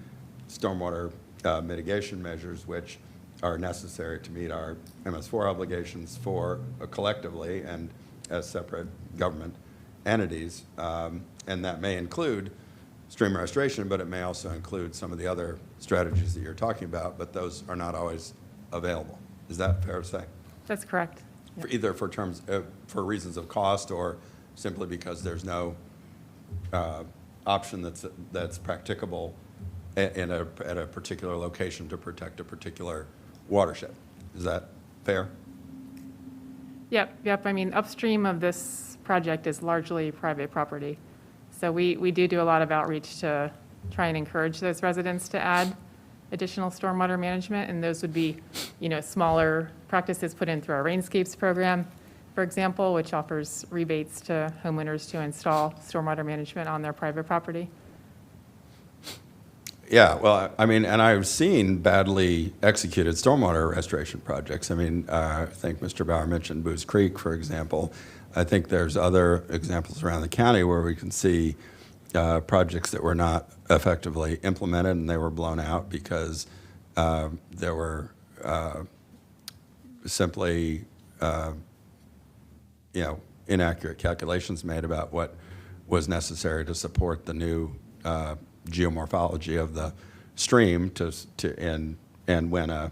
stormwater mitigation measures which are necessary to meet our MS4 obligations for collectively and as separate government entities. And that may include stream restoration, but it may also include some of the other strategies that you're talking about, but those are not always available. Is that fair to say? That's correct. For either for reasons of cost or simply because there's no option that's practicable at a particular location to protect a particular watershed. Is that fair? Yep. I mean, upstream of this project is largely private property. So we do a lot of outreach to try and encourage those residents to add additional stormwater management, and those would be, smaller practices put in through our Rainscapes program, for example, which offers rebates to homeowners to install stormwater management on their private property. Yeah, well, I mean, and I've seen badly executed stormwater restoration projects. I mean, I think Mr. Bauer mentioned Booze Creek, for example. I think there's other examples around the county where we can see projects that were not effectively implemented and they were blown out because there were simply, inaccurate calculations made about what was necessary to support the new geomorphology of the stream and when a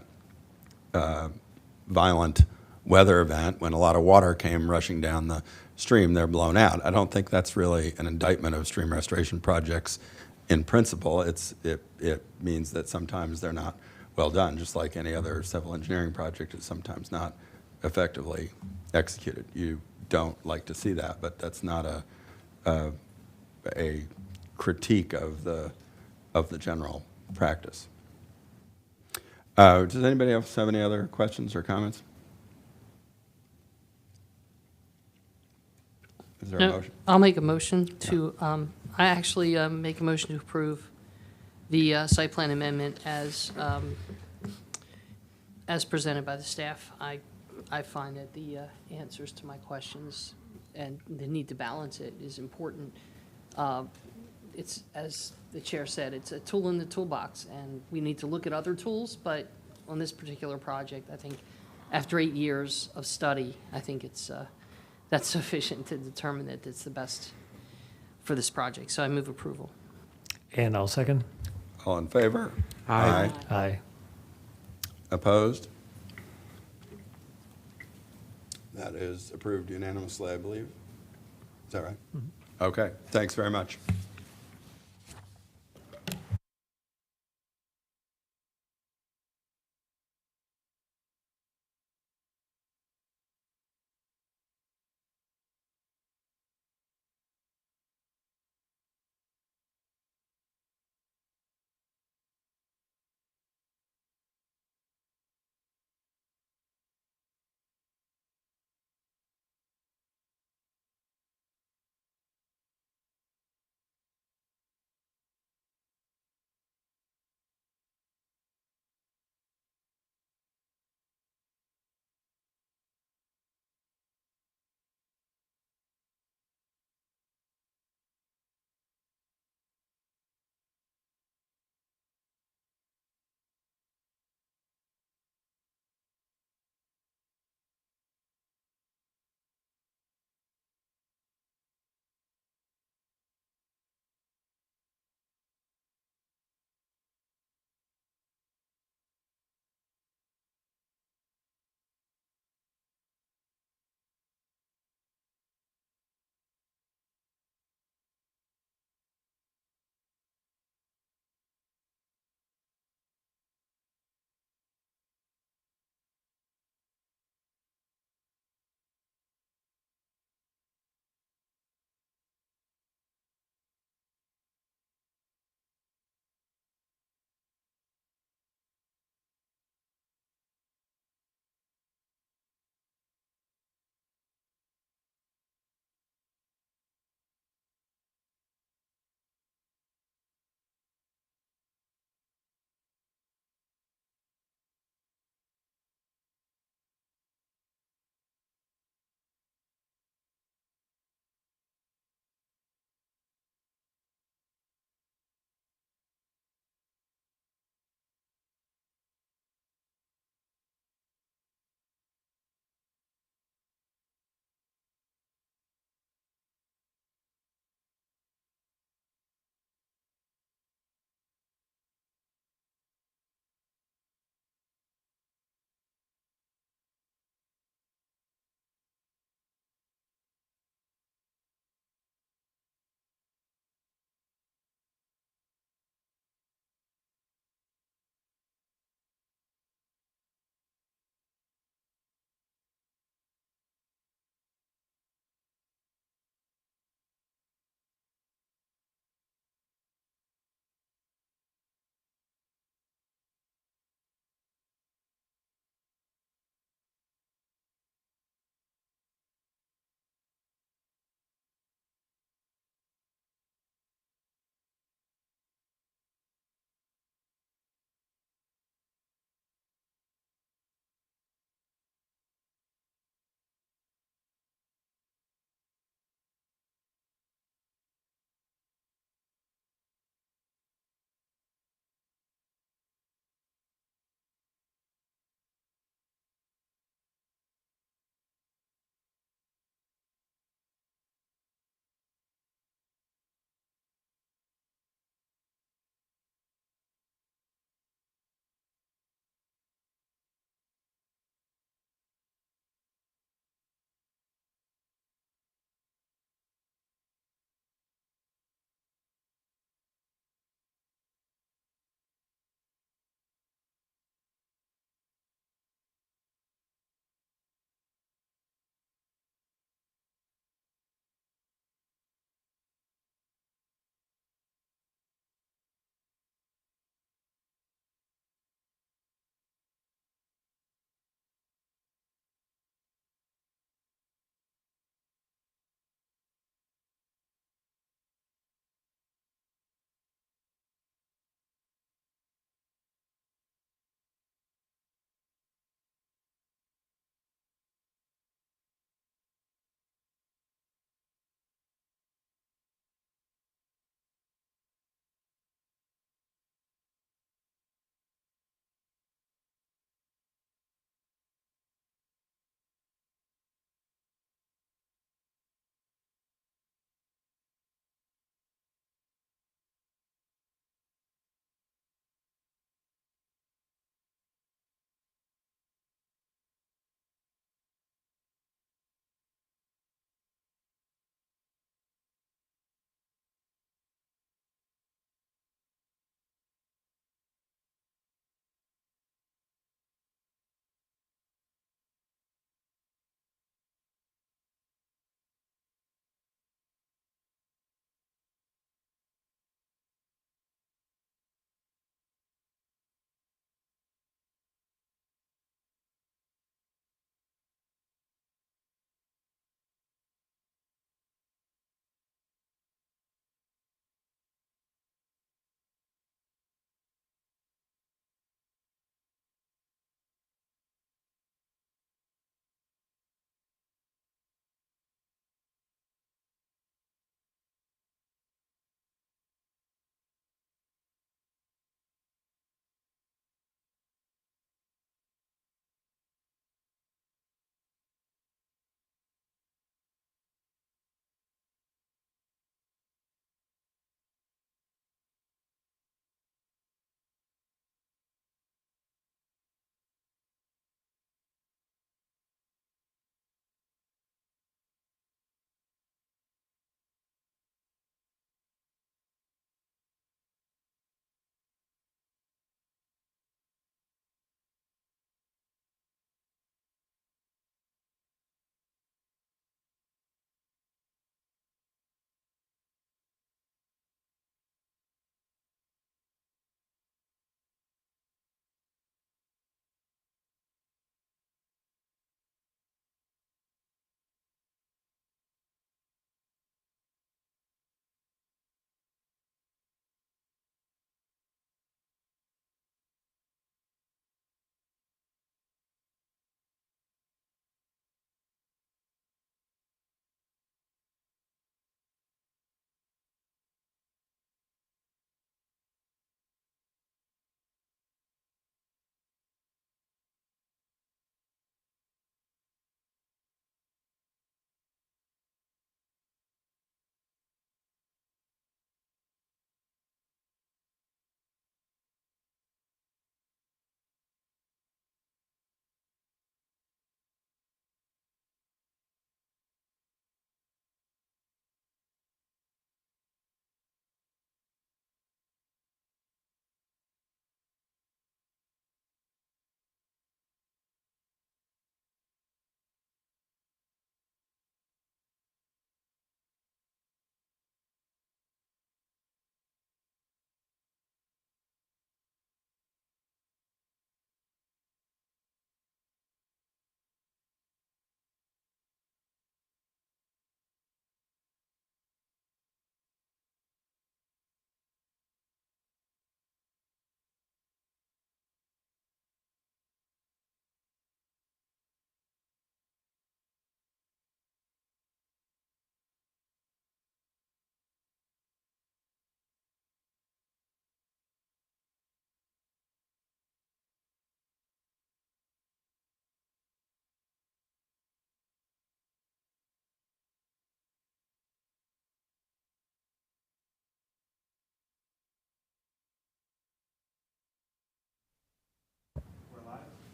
violent weather event, when a lot of water came rushing down the stream, they're blown out. I don't think that's really an indictment of stream restoration projects in principle. It means that sometimes they're not well done, just like any other civil engineering project is sometimes not effectively executed. You don't like to see that, but that's not a critique of the general practice. Does anybody else have any other questions or comments? Is there a motion? I'll make a motion to, I actually make a motion to approve the site plan amendment as presented by the staff. I find that the answers to my questions and the need to balance it is important. It's, as the chair said, it's a tool in the toolbox, and we need to look at other tools, but on this particular project, I think after 8 years of study, I think it's that's sufficient to determine that it's the best for this project. So I move approval. And I'll second. All in favor? Aye. Aye. Opposed? That is approved unanimously, I believe. Is that right? Okay, thanks very much.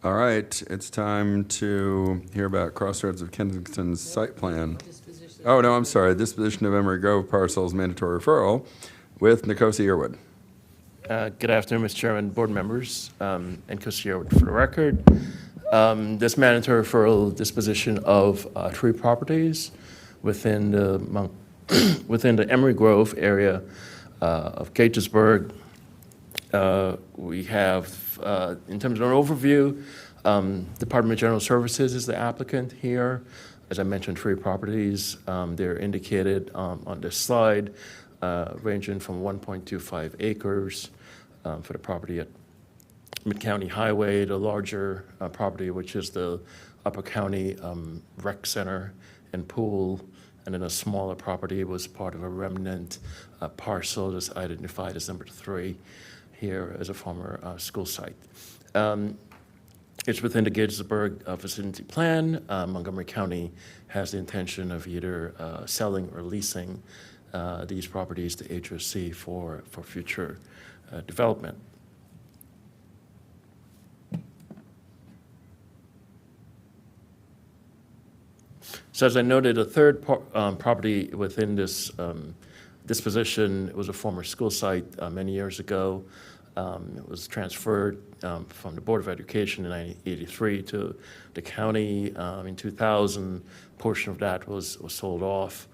All right, it's time to hear about Crossroads of Kensington's site plan. Oh, no, I'm sorry, disposition of Emery Grove parcels mandatory referral with Nkosi Yearwood. Good afternoon, Mr. Chairman, board members, and Nkosi for the record. This mandatory referral disposition of 3 properties within the Emery Grove area of Gaithersburg. We have, in terms of an overview, Department of General Services is the applicant here. As I mentioned, 3 properties. They're indicated on this slide, ranging from 1.25 acres for the property at Mid-County Highway, the larger property, which is the Upper County Rec Center and Pool, and then a smaller property was part of a remnant parcel that's identified as number 3 here as a former school site. It's within the Gaithersburg vicinity plan. Montgomery County has the intention of either selling or leasing these properties to HOC for future development. So as I noted, a third property within this disposition was a former school site many years ago. It was transferred from the Board of Education in 1983 to the county in 2000. A portion of that was sold off.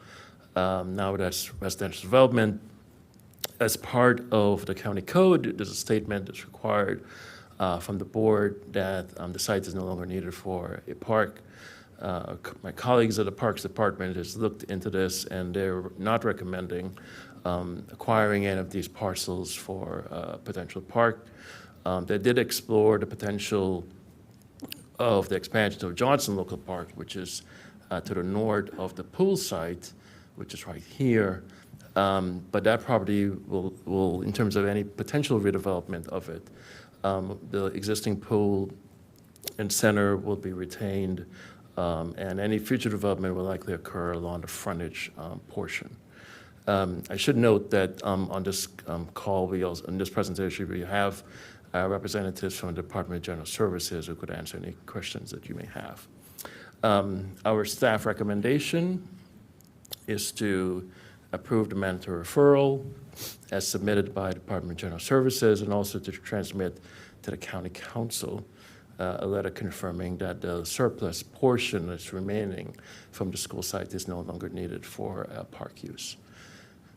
Now that's residential development. As part of the county code, there's a statement that's required from the board that the site is no longer needed for a park. My colleagues at the Parks Department has looked into this, and they're not recommending acquiring any of these parcels for a potential park. They did explore the potential of the expansion of Johnson Local Park, which is to the north of the pool site, which is right here. But that property will, in terms of any potential redevelopment of it, the existing pool and center will be retained, and any future development will likely occur along the frontage portion. I should note that on this call, in this presentation, we have representatives from the Department of General Services who could answer any questions that you may have. Our staff recommendation is to approve the mandatory referral as submitted by the Department of General Services, and also to transmit to the County Council a letter confirming that the surplus portion that's remaining from the school site is no longer needed for park use.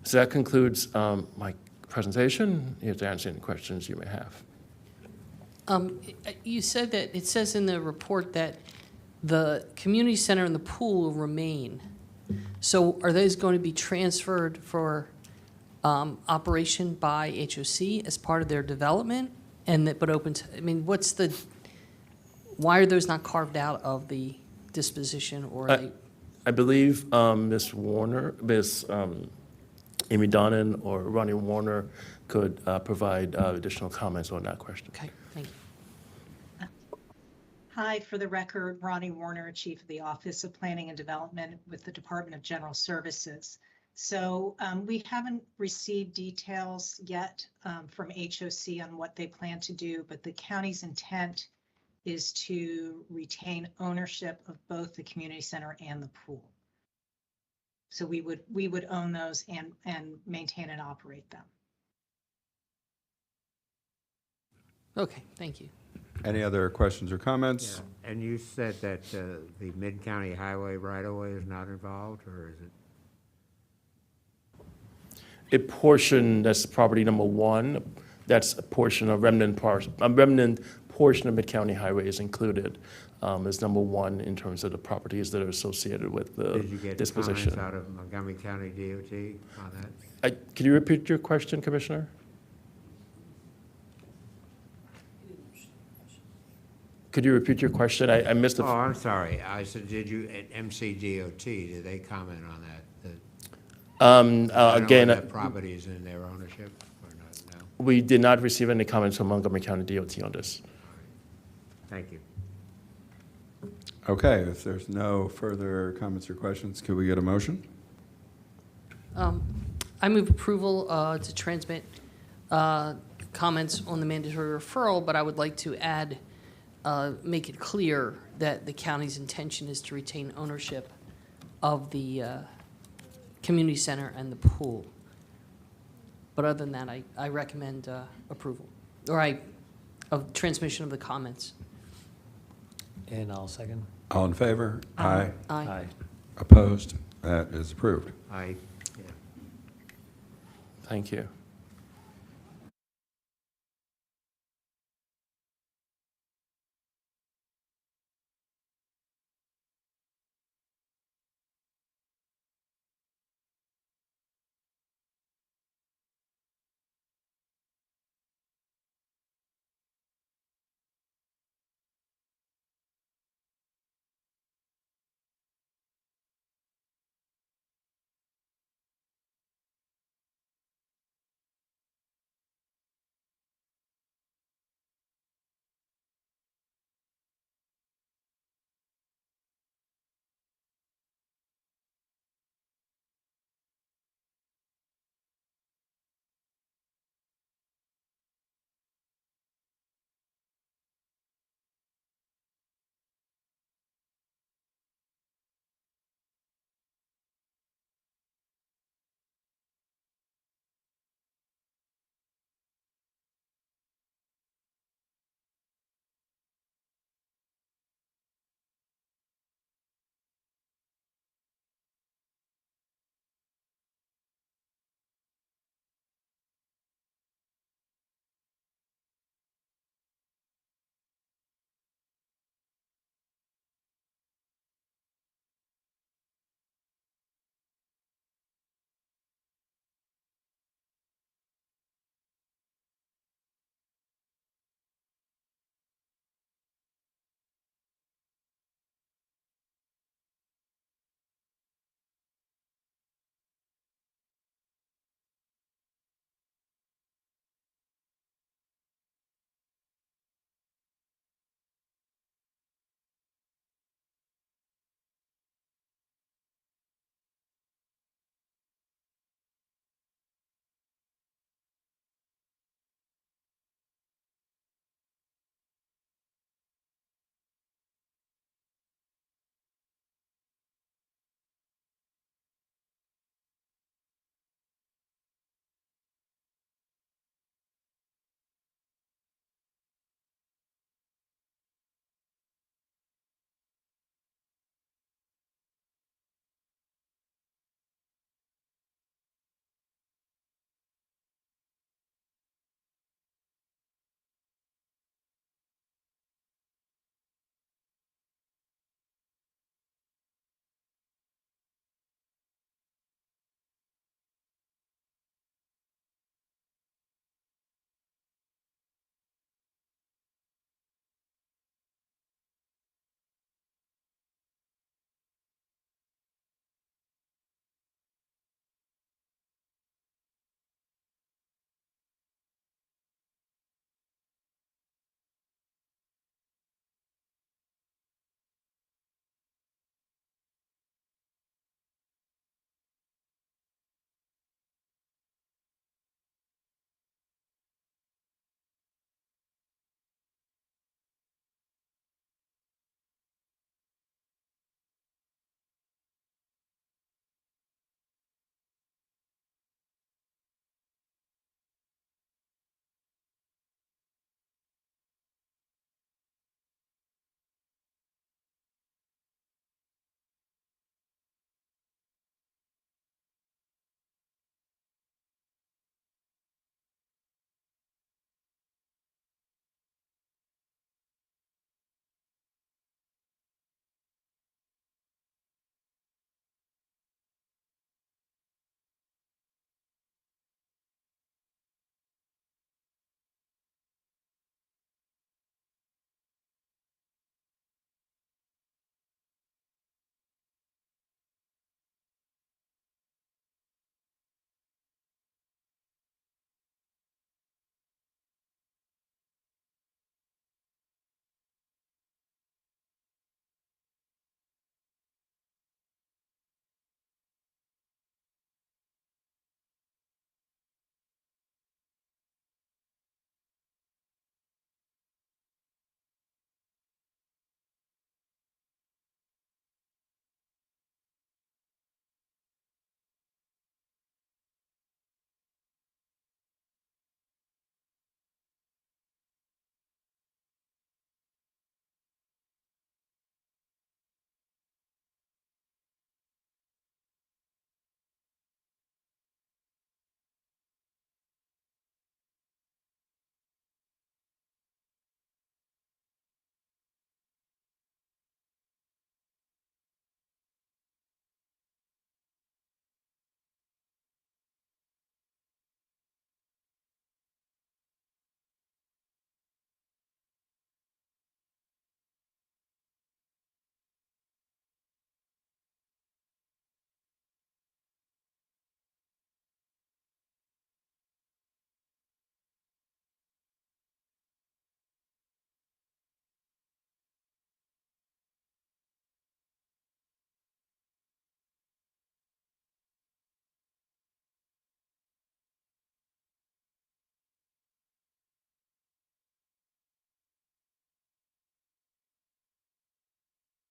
So that concludes my presentation. Here to answer any questions you may have. You said that it says in the report that the community center and the pool will remain. So are those going to be transferred for operation by HOC as part of their development? But open to, I mean, why are those not carved out of the disposition or I believe Ms. Amy Donnan or Ronnie Warner could provide additional comments on that question. Okay, thank you. Hi, for the record, Ronnie Warner, Chief of the Office of Planning and Development with the Department of General Services. So we haven't received details yet from HOC on what they plan to do, but the county's intent is to retain ownership of both the community center and the pool. So we would own those and maintain and operate them. Okay, thank you. Any other questions or comments? Yeah. And you said that the Mid-County Highway right-of-way is not involved, or is it? A portion, that's property number 1, that's a portion of remnant portion of Mid-County Highway is included as number 1 in terms of the properties that are associated with the Did you get disposition. comments out of Montgomery County DOT on that? Can you repeat your question, Commissioner? Could you repeat your question? I missed the. Oh, I'm sorry. I said, did you, at MCDOT, did they comment on that? Again, that properties in their ownership or not? No? we did not receive any comments from Montgomery County DOT on this. Thank you. Okay, if there's no further comments or questions, could we get a motion? I move approval to transmit comments on the mandatory referral, but I would like to add make it clear that the county's intention is to retain ownership of the community center and the pool. But other than that, I recommend approval, or of transmission of the comments. And I'll second. All in favor? Aye. Aye. Opposed? That is approved. Yeah. Thank you.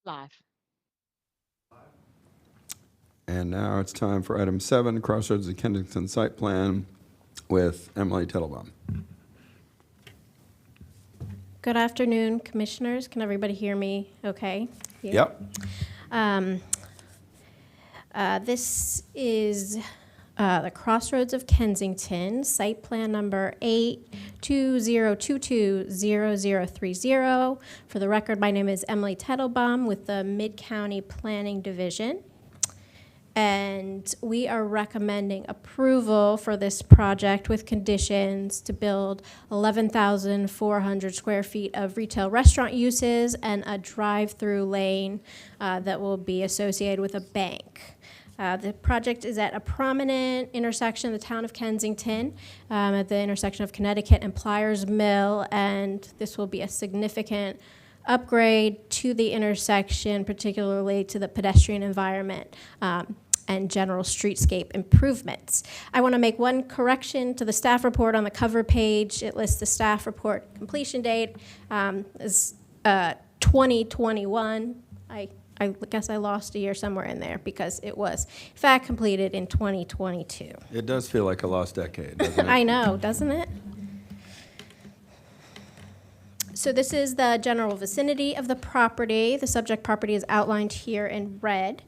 Live. And now it's time for item 7, Crossroads of Kensington site plan with Emily Teitelbaum. Good afternoon, commissioners. Can everybody hear me okay? Here? Yep. This is the Crossroads of Kensington, site plan number 820220030. For the record, my name is Emily Teitelbaum with the Mid-County Planning Division. And we are recommending approval for this project with conditions to build 11,400 square feet of retail restaurant uses and a drive-through lane that will be associated with a bank. The project is at a prominent intersection in the town of Kensington, at the intersection of Connecticut and Pliers Mill, and this will be a significant upgrade to the intersection, particularly to the pedestrian environment and general streetscape improvements. I want to make one correction to the staff report on the cover page. It lists the staff report completion date is 2021. I guess I lost a year somewhere in there because it was, in fact, completed in 2022. It does feel like a lost decade, doesn't it? I know, doesn't it? So this is the general vicinity of the property. The subject property is outlined here in red.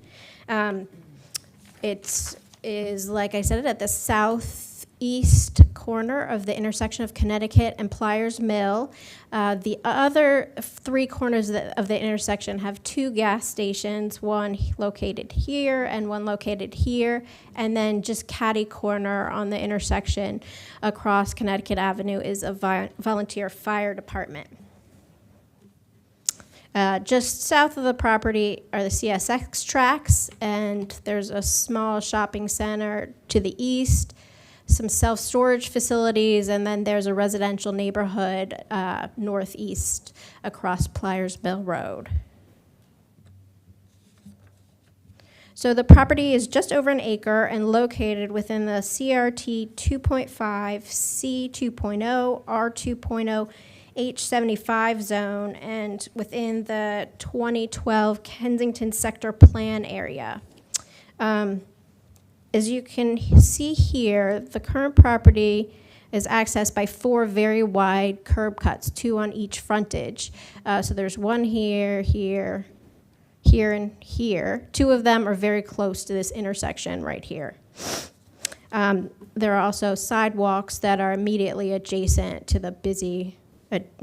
It is, like I said, at the southeast corner of the intersection of Connecticut and Pliers Mill. The other 3 corners of the intersection have 2 gas stations, one located here and one located here, and then just catty corner on the intersection across Connecticut Avenue is a volunteer fire department. Just south of the property are the CSX tracks, and there's a small shopping center to the east, some self-storage facilities, and then there's a residential neighborhood northeast across Pliers Mill Road. So the property is just over an acre and located within the CRT 2.5, C 2.0, R 2.0, H75 zone, and within the 2012 Kensington Sector Plan area. As you can see here, the current property is accessed by 4 very wide curb cuts, 2 on each frontage. So there's one here, here, here, and here. 2 of them are very close to this intersection right here. There are also sidewalks that are immediately adjacent to the busy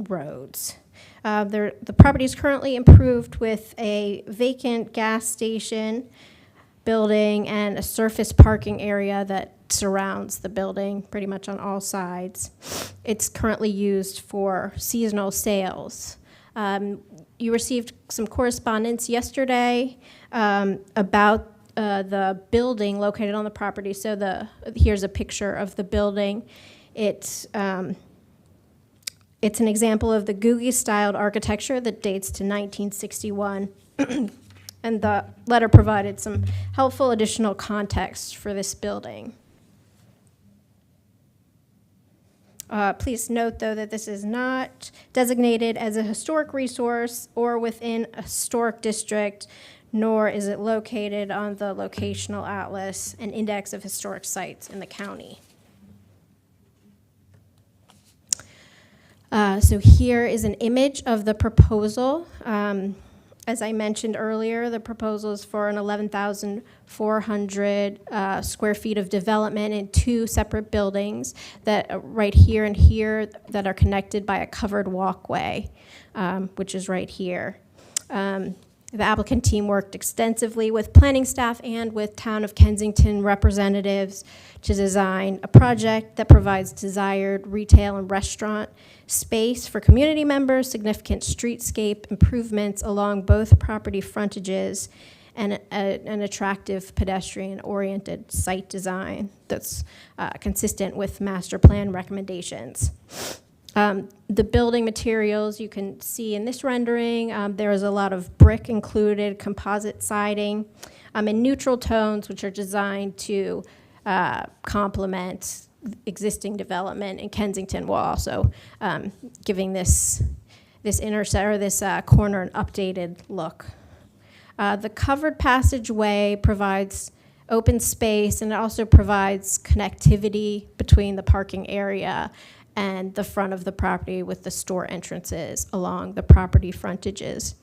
roads. The property is currently improved with a vacant gas station building and a surface parking area that surrounds the building pretty much on all sides. It's currently used for seasonal sales. You received some correspondence yesterday about the building located on the property. So here's a picture of the building. It's an example of the Googie-styled architecture that dates to 1961. And the letter provided some helpful additional context for this building. Please note, though, that this is not designated as a historic resource or within a historic district, nor is it located on the locational atlas and index of historic sites in the county. So here is an image of the proposal. As I mentioned earlier, the proposal is for an 11,400 square feet of development in 2 separate buildings that right here and here that are connected by a covered walkway, which is right here. The applicant team worked extensively with planning staff and with Town of Kensington representatives to design a project that provides desired retail and restaurant space for community members, significant streetscape improvements along both property frontages, and an attractive pedestrian-oriented site design that's consistent with master plan recommendations. The building materials you can see in this rendering, there is a lot of brick included, composite siding, and neutral tones, which are designed to complement existing development in Kensington, while also giving this corner an updated look. The covered passageway provides open space, and it also provides connectivity between the parking area and the front of the property with the store entrances along the property frontages.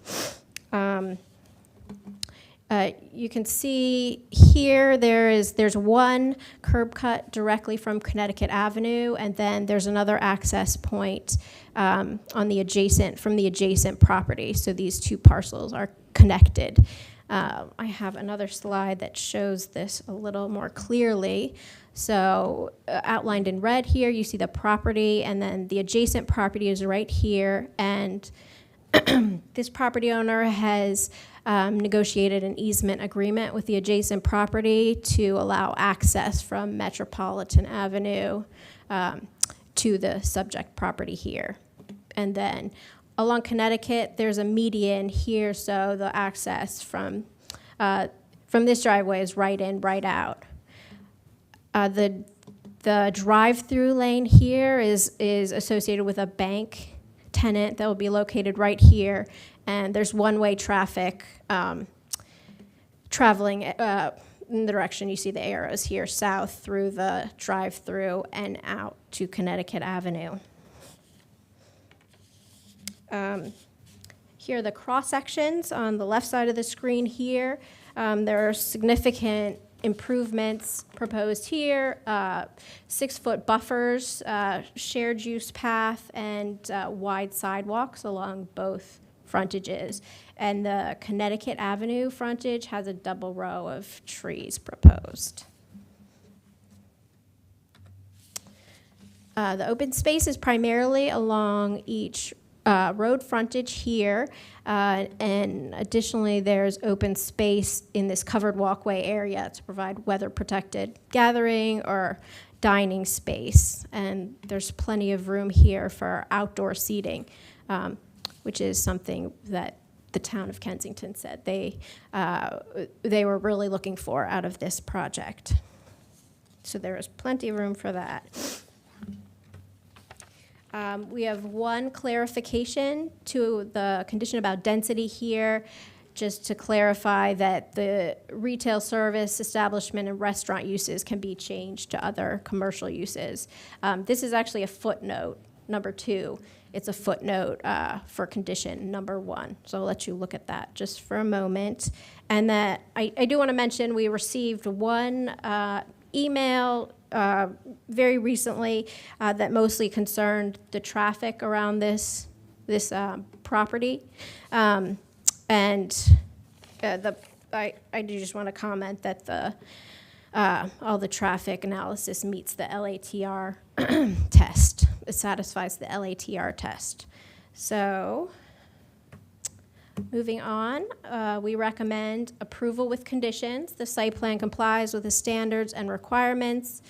You can see here there's one curb cut directly from Connecticut Avenue, and then there's another access point from the adjacent property. So these two parcels are connected. I have another slide that shows this a little more clearly. So outlined in red here, you see the property, and then the adjacent property is right here. And this property owner has negotiated an easement agreement with the adjacent property to allow access from Metropolitan Avenue to the subject property here. And then along Connecticut, there's a median here, so the access from this driveway is right in, right out. The drive-through lane here is associated with a bank tenant that will be located right here, and there's one-way traffic traveling in the direction you see the arrows here, south through the drive-through and out to Connecticut Avenue. Here are the cross sections on the left side of the screen here. There are significant improvements proposed here, 6-foot buffers, shared use path, and wide sidewalks along both frontages. And the Connecticut Avenue frontage has a double row of trees proposed. The open space is primarily along each road frontage here, and additionally there's open space in this covered walkway area to provide weather-protected gathering or dining space. And there's plenty of room here for outdoor seating, which is something that the town of Kensington said they were really looking for out of this project. So there is plenty of room for that. We have one clarification to the condition about density here, just to clarify that the retail service establishment and restaurant uses can be changed to other commercial uses. This is actually a footnote, number 2. It's a footnote for condition number 1. So I'll let you look at that just for a moment. And that I do want to mention we received one email very recently that mostly concerned the traffic around this property. I do just want to comment that all the traffic analysis meets the LATR test. It satisfies the LATR test. So moving on, we recommend approval with conditions. The site plan complies with the standards and requirements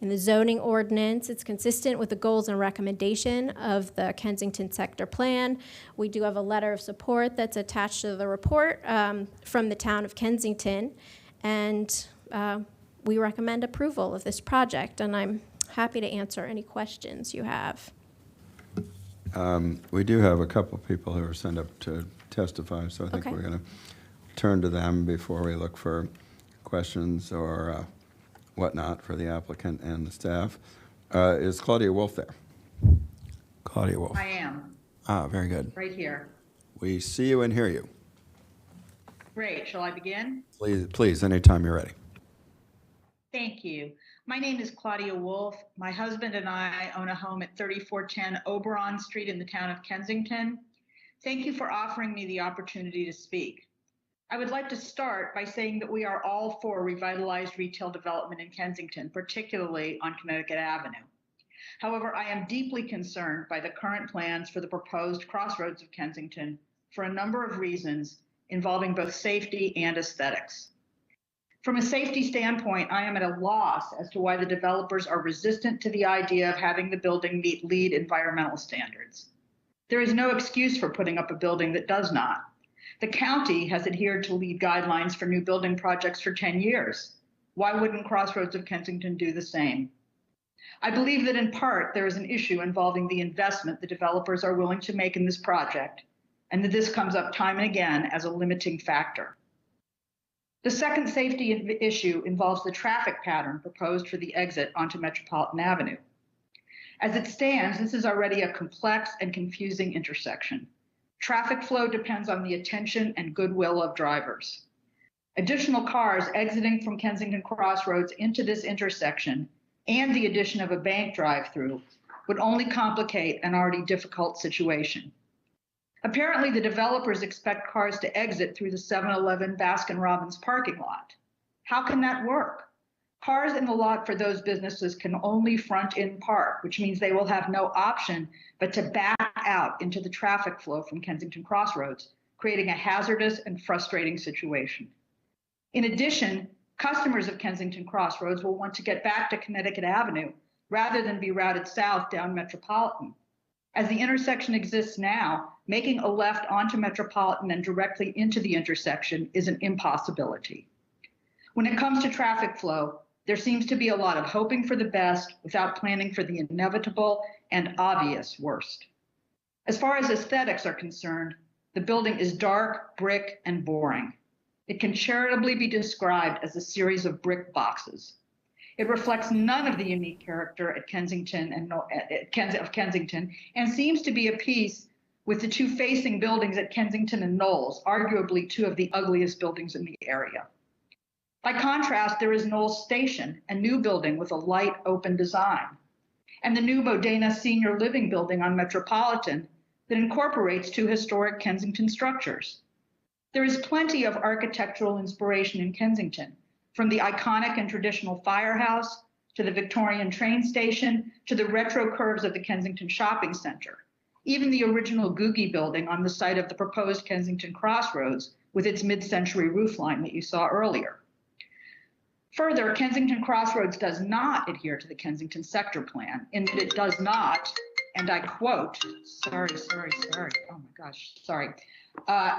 in the zoning ordinance. It's consistent with the goals and recommendation of the Kensington sector plan. We do have a letter of support that's attached to the report from the town of Kensington, and we recommend approval of this project, and I'm happy to answer any questions you have. We do have a couple of people who are signed up to testify, so I think Okay. we're going to turn to them before we look for questions or whatnot for the applicant and the staff. Is Claudia Wolf there? Claudia Wolf. I am, Very good. right here. We see you and hear you. Great, shall I begin? Please, anytime you're ready. Thank you. My name is Claudia Wolf. My husband and I own a home at 3410 Oberon Street in the town of Kensington. Thank you for offering me the opportunity to speak. I would like to start by saying that we are all for revitalized retail development in Kensington, particularly on Connecticut Avenue. However, I am deeply concerned by the current plans for the proposed Crossroads of Kensington for a number of reasons involving both safety and aesthetics. From a safety standpoint, I am at a loss as to why the developers are resistant to the idea of having the building meet LEED environmental standards. There is no excuse for putting up a building that does not. The county has adhered to LEED guidelines for new building projects for 10 years. Why wouldn't Crossroads of Kensington do the same? I believe that in part there is an issue involving the investment the developers are willing to make in this project, and that this comes up time and again as a limiting factor. The second safety issue involves the traffic pattern proposed for the exit onto Metropolitan Avenue. As it stands, this is already a complex and confusing intersection. Traffic flow depends on the attention and goodwill of drivers. Additional cars exiting from Kensington Crossroads into this intersection and the addition of a bank drive-through would only complicate an already difficult situation. Apparently, the developers expect cars to exit through the 7-Eleven Baskin-Robbins parking lot. How can that work? Cars in the lot for those businesses can only front in park, which means they will have no option but to back out into the traffic flow from Kensington Crossroads, creating a hazardous and frustrating situation. In addition, customers of Kensington Crossroads will want to get back to Connecticut Avenue rather than be routed south down Metropolitan. As the intersection exists now, making a left onto Metropolitan and directly into the intersection is an impossibility. When it comes to traffic flow, there seems to be a lot of hoping for the best without planning for the inevitable and obvious worst. As far as aesthetics are concerned, the building is dark, brick, and boring. It can charitably be described as a series of brick boxes. It reflects none of the unique character at Kensington and seems to be a piece with the two facing buildings at Kensington and Knowles, arguably two of the ugliest buildings in the area. By contrast, there is Knowles Station, a new building with a light, open design, and the new Modena Senior Living Building on Metropolitan that incorporates two historic Kensington structures. There is plenty of architectural inspiration in Kensington, from the iconic and traditional firehouse, to the Victorian train station, to the retro curves of the Kensington Shopping Center. Even the original Googie building on the site of the proposed Kensington Crossroads with its mid-century roofline that you saw earlier. Further, Kensington Crossroads does not adhere to the Kensington Sector Plan in that it does not, and I quote,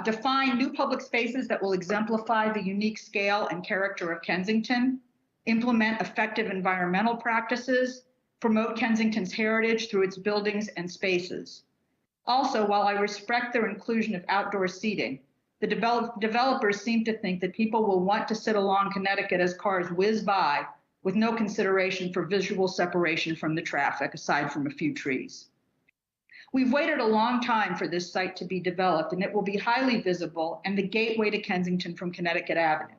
define new public spaces that will exemplify the unique scale and character of Kensington, implement effective environmental practices, promote Kensington's heritage through its buildings and spaces. Also, while I respect their inclusion of outdoor seating, the developers seem to think that people will want to sit along Connecticut as cars whiz by with no consideration for visual separation from the traffic, aside from a few trees. We've waited a long time for this site to be developed, and it will be highly visible and the gateway to Kensington from Connecticut Avenue.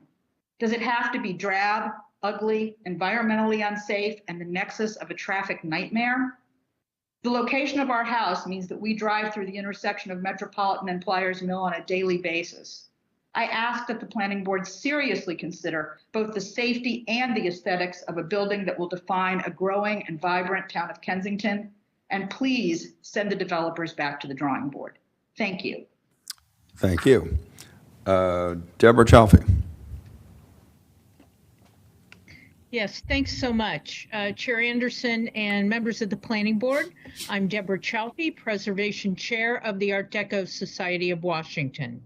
Does it have to be drab, ugly, environmentally unsafe, and the nexus of a traffic nightmare? The location of our house means that we drive through the intersection of Metropolitan and Pliers Mill on a daily basis. I ask that the planning board seriously consider both the safety and the aesthetics of a building that will define a growing and vibrant town of Kensington, and please send the developers back to the drawing board. Thank you. Thank you. Deborah Chalfie. Yes, thanks so much. Chair Anderson and members of the Planning Board, I'm Deborah Chalfie, Preservation Chair of the Art Deco Society of Washington.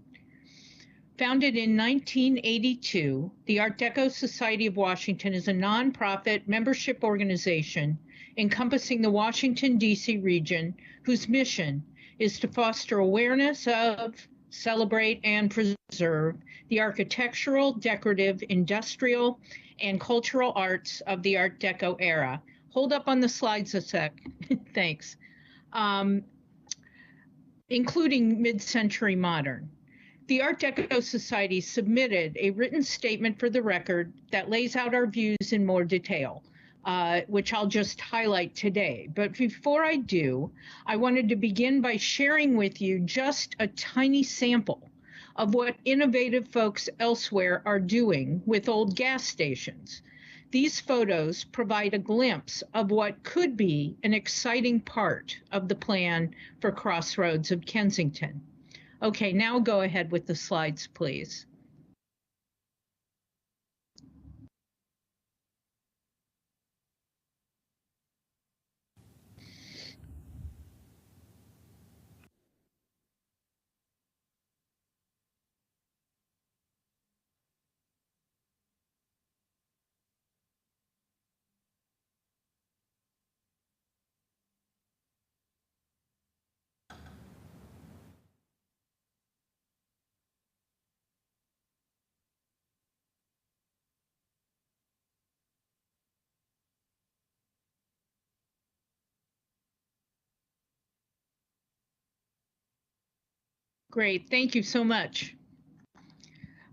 Founded in 1982, the Art Deco Society of Washington is a nonprofit membership organization encompassing the Washington, D.C. region, whose mission is to foster awareness of, celebrate, and preserve the architectural, decorative, industrial, and cultural arts of the Art Deco era. Hold up on the slides a sec, thanks. Including mid-century modern. The Art Deco Society submitted a written statement for the record that lays out our views in more detail, which I'll just highlight today. But before I do, I wanted to begin by sharing with you just a tiny sample of what innovative folks elsewhere are doing with old gas stations. These photos provide a glimpse of what could be an exciting part of the plan for Crossroads of Kensington. Okay, now go ahead with the slides, please. Great, thank you so much.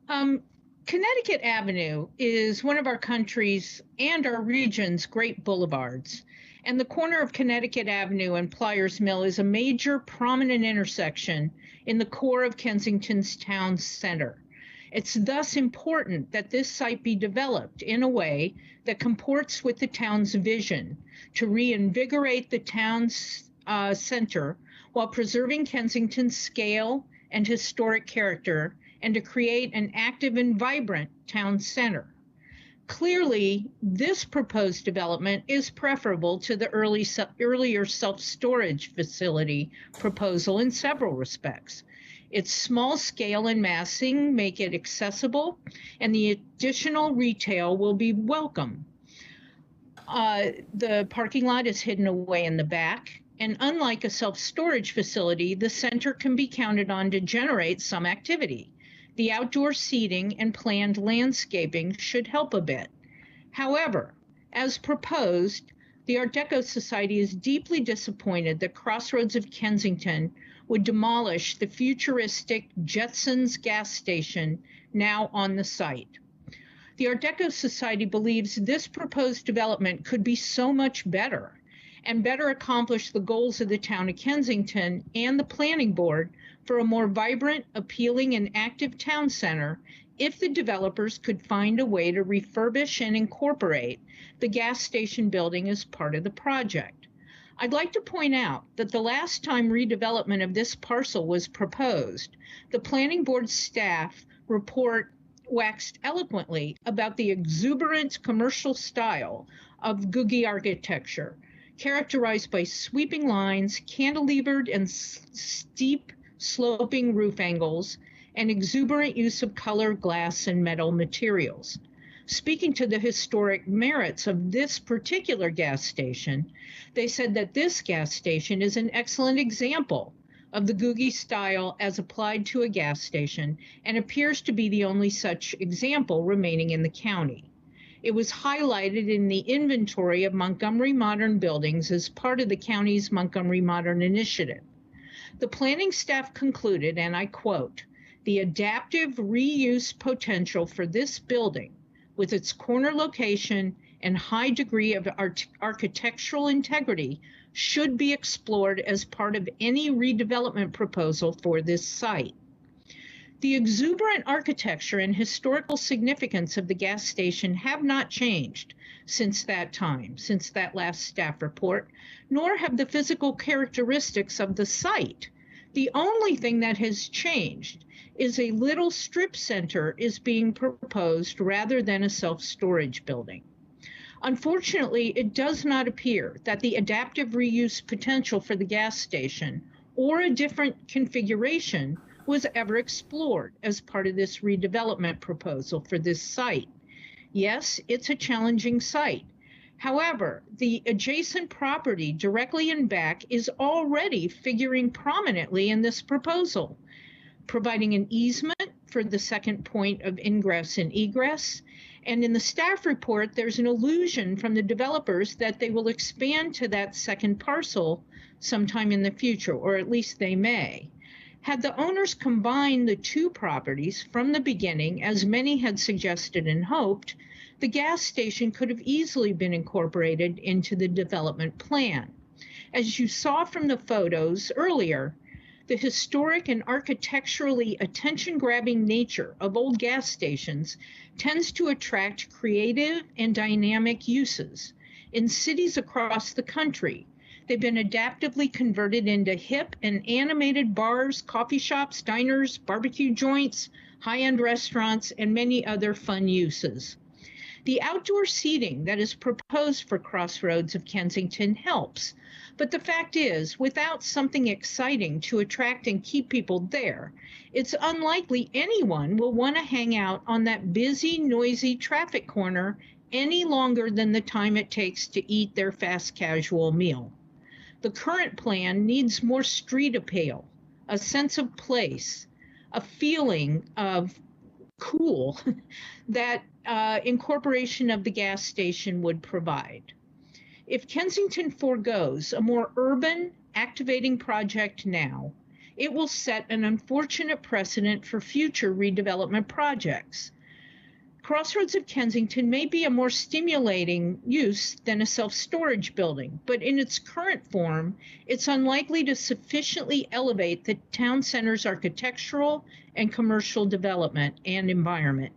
Connecticut Avenue is one of our country's and our region's great boulevards. And the corner of Connecticut Avenue and Pliers Mill is a major prominent intersection in the core of Kensington's town center. It's thus important that this site be developed in a way that comports with the town's vision to reinvigorate the town's center while preserving Kensington's scale and historic character, and to create an active and vibrant town center. Clearly, this proposed development is preferable to the earlier self-storage facility proposal in several respects. Its small scale and massing make it accessible, and the additional retail will be welcome. The parking lot is hidden away in the back, and unlike a self-storage facility, the center can be counted on to generate some activity. The outdoor seating and planned landscaping should help a bit. However, as proposed, the Art Deco Society is deeply disappointed that Crossroads of Kensington would demolish the futuristic Jetsons gas station now on the site. The Art Deco Society believes this proposed development could be so much better and better accomplish the goals of the town of Kensington and the planning board for a more vibrant, appealing, and active town center if the developers could find a way to refurbish and incorporate the gas station building as part of the project. I'd like to point out that the last time redevelopment of this parcel was proposed, the planning board staff report waxed eloquently about the exuberant commercial style of Googie architecture, characterized by sweeping lines, cantilevered and steep sloping roof angles, and exuberant use of color, glass, and metal materials. Speaking to the historic merits of this particular gas station, they said that this gas station is an excellent example of the Googie style as applied to a gas station and appears to be the only such example remaining in the county. It was highlighted in the inventory of Montgomery modern buildings as part of the county's Montgomery Modern Initiative. The planning staff concluded, and I quote, "The adaptive reuse potential for this building, with its corner location and high degree of architectural integrity, should be explored as part of any redevelopment proposal for this site." The exuberant architecture and historical significance of the gas station have not changed since that time, since that last staff report, nor have the physical characteristics of the site. The only thing that has changed is a little strip center is being proposed rather than a self-storage building. Unfortunately, it does not appear that the adaptive reuse potential for the gas station or a different configuration was ever explored as part of this redevelopment proposal for this site. Yes, it's a challenging site. However, the adjacent property directly in back is already figuring prominently in this proposal, providing an easement for the second point of ingress and egress. And in the staff report, there's an allusion from the developers that they will expand to that second parcel sometime in the future, or at least they may. Had the owners combined the two properties from the beginning, as many had suggested and hoped, the gas station could have easily been incorporated into the development plan. As you saw from the photos earlier, the historic and architecturally attention-grabbing nature of old gas stations tends to attract creative and dynamic uses. In cities across the country, they've been adaptively converted into hip and animated bars, coffee shops, diners, barbecue joints, high-end restaurants, and many other fun uses. The outdoor seating that is proposed for Crossroads of Kensington helps, but the fact is, without something exciting to attract and keep people there, it's unlikely anyone will want to hang out on that busy, noisy traffic corner any longer than the time it takes to eat their fast casual meal. The current plan needs more street appeal, a sense of place, a feeling of cool that incorporation of the gas station would provide. If Kensington forgoes a more urban activating project now, It will set an unfortunate precedent for future redevelopment projects. Crossroads of Kensington may be a more stimulating use than a self-storage building, but in its current form, it's unlikely to sufficiently elevate the town center's architectural and commercial development and environment.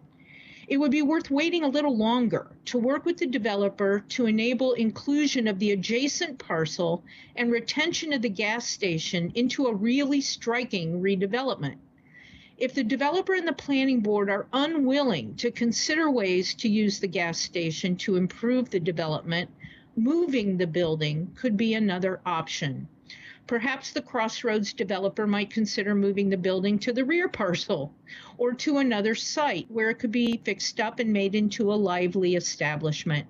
It would be worth waiting a little longer to work with the developer to enable inclusion of the adjacent parcel and retention of the gas station into a really striking redevelopment. If the developer and the planning board are unwilling to consider ways to use the gas station to improve the development, moving the building could be another option. Perhaps the Crossroads developer might consider moving the building to the rear parcel or to another site where it could be fixed up and made into a lively establishment.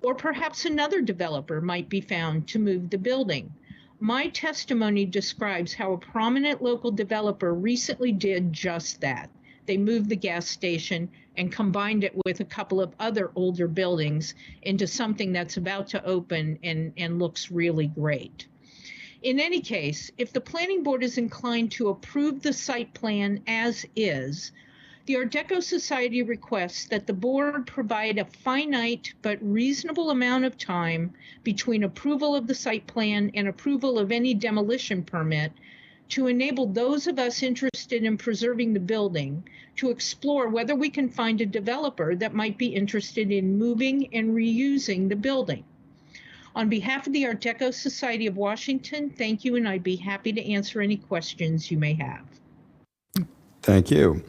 Or perhaps another developer might be found to move the building. My testimony describes how a prominent local developer recently did just that. They moved the gas station and combined it with a couple of other older buildings into something that's about to open and looks really great. In any case, if the planning board is inclined to approve the site plan as is, the Art Deco Society requests that the board provide a finite but reasonable amount of time between approval of the site plan and approval of any demolition permit to enable those of us interested in preserving the building to explore whether we can find a developer that might be interested in moving and reusing the building. On behalf of the Art Deco Society of Washington, thank you, and I'd be happy to answer any questions you may have. Thank you.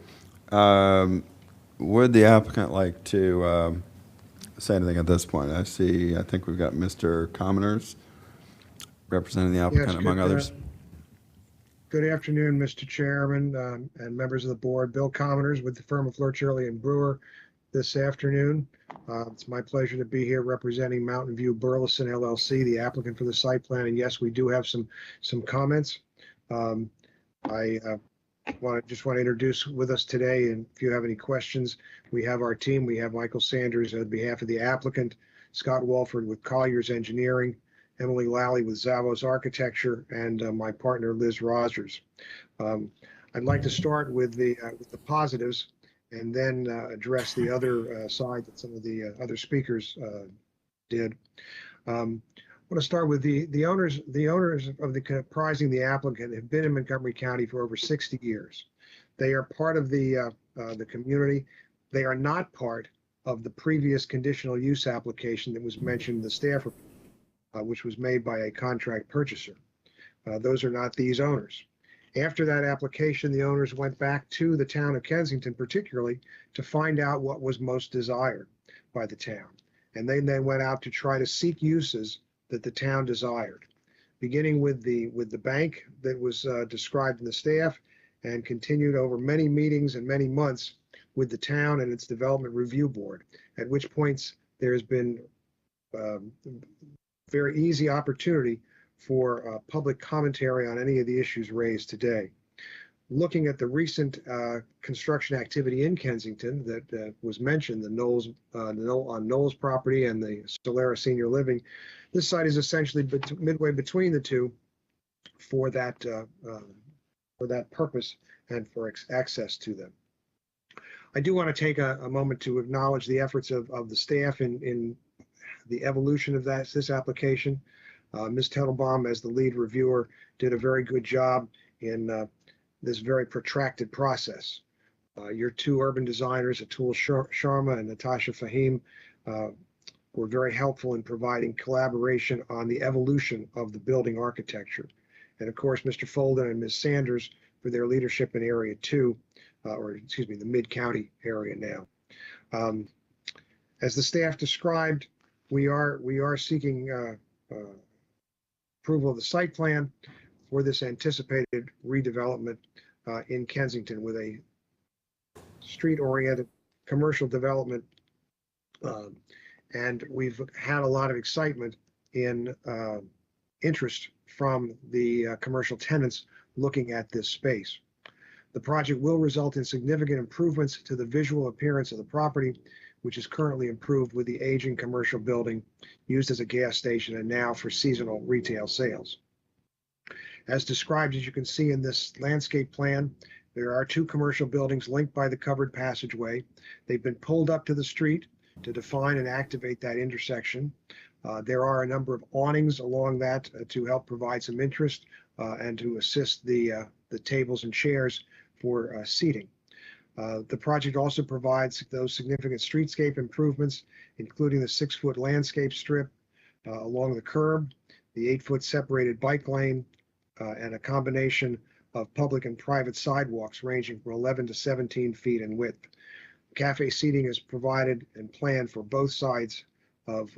Would the applicant like to say anything at this point? I think we've got Mr. Commoners representing the applicant, Yes, among others. Good afternoon, Mr. Chairman and members of the board. Bill Commoners with the firm of Lurch, Early and Brewer this afternoon. It's my pleasure to be here representing Mountain View Burleson LLC, the applicant for the site plan. And yes, we do have some comments. I just want to introduce with us today, and if you have any questions, we have our team. We have Michael Sanders on behalf of the applicant, Scott Walford with Collier's Engineering, Emily Lally with Zavos Architecture, and my partner Liz Rogers. I'd like to start with the positives and then address the other side that some of the other speakers did. I want to start with the owners of the comprising the applicant have been in Montgomery County for over 60 years. They are part of the community. They are not part of the previous conditional use application that was mentioned in the staff report, which was made by a contract purchaser. Those are not these owners. After that application, the owners went back to the town of Kensington, particularly to find out what was most desired by the town. And then they went out to try to seek uses that the town desired, beginning with the bank that was described in the staff and continued over many meetings and many months with the town and its development review board, at which points there has been very easy opportunity for public commentary on any of the issues raised today. Looking at the recent construction activity in Kensington that was mentioned, the Knowles on Knowles property and the Solera Senior Living, this site is essentially midway between the two for that purpose and for access to them. I do want to take a moment to acknowledge the efforts of the staff in the evolution of this application. Ms. Tettelbaum, as the lead reviewer, did a very good job in this very protracted process. Your two urban designers, Atul Sharma and Natasha Fahim, were very helpful in providing collaboration on the evolution of the building architecture. And of course, Mr. Folden and Ms. Sanders for their leadership in Area 2, the Mid-County area now. As the staff described, we are seeking approval of the site plan for this anticipated redevelopment in Kensington with a street-oriented commercial development. And we've had a lot of excitement in interest from the commercial tenants looking at this space. The project will result in significant improvements to the visual appearance of the property, which is currently improved with the aging commercial building used as a gas station and now for seasonal retail sales. As described, as you can see in this landscape plan, there are two commercial buildings linked by the covered passageway. They've been pulled up to the street to define and activate that intersection. There are a number of awnings along that to help provide some interest and to assist the tables and chairs for seating. The project also provides those significant streetscape improvements, including the 6-foot landscape strip along the curb, the 8-foot separated bike lane, and a combination of public and private sidewalks ranging from 11 to 17 feet in width. Cafe seating is provided and planned for both sides of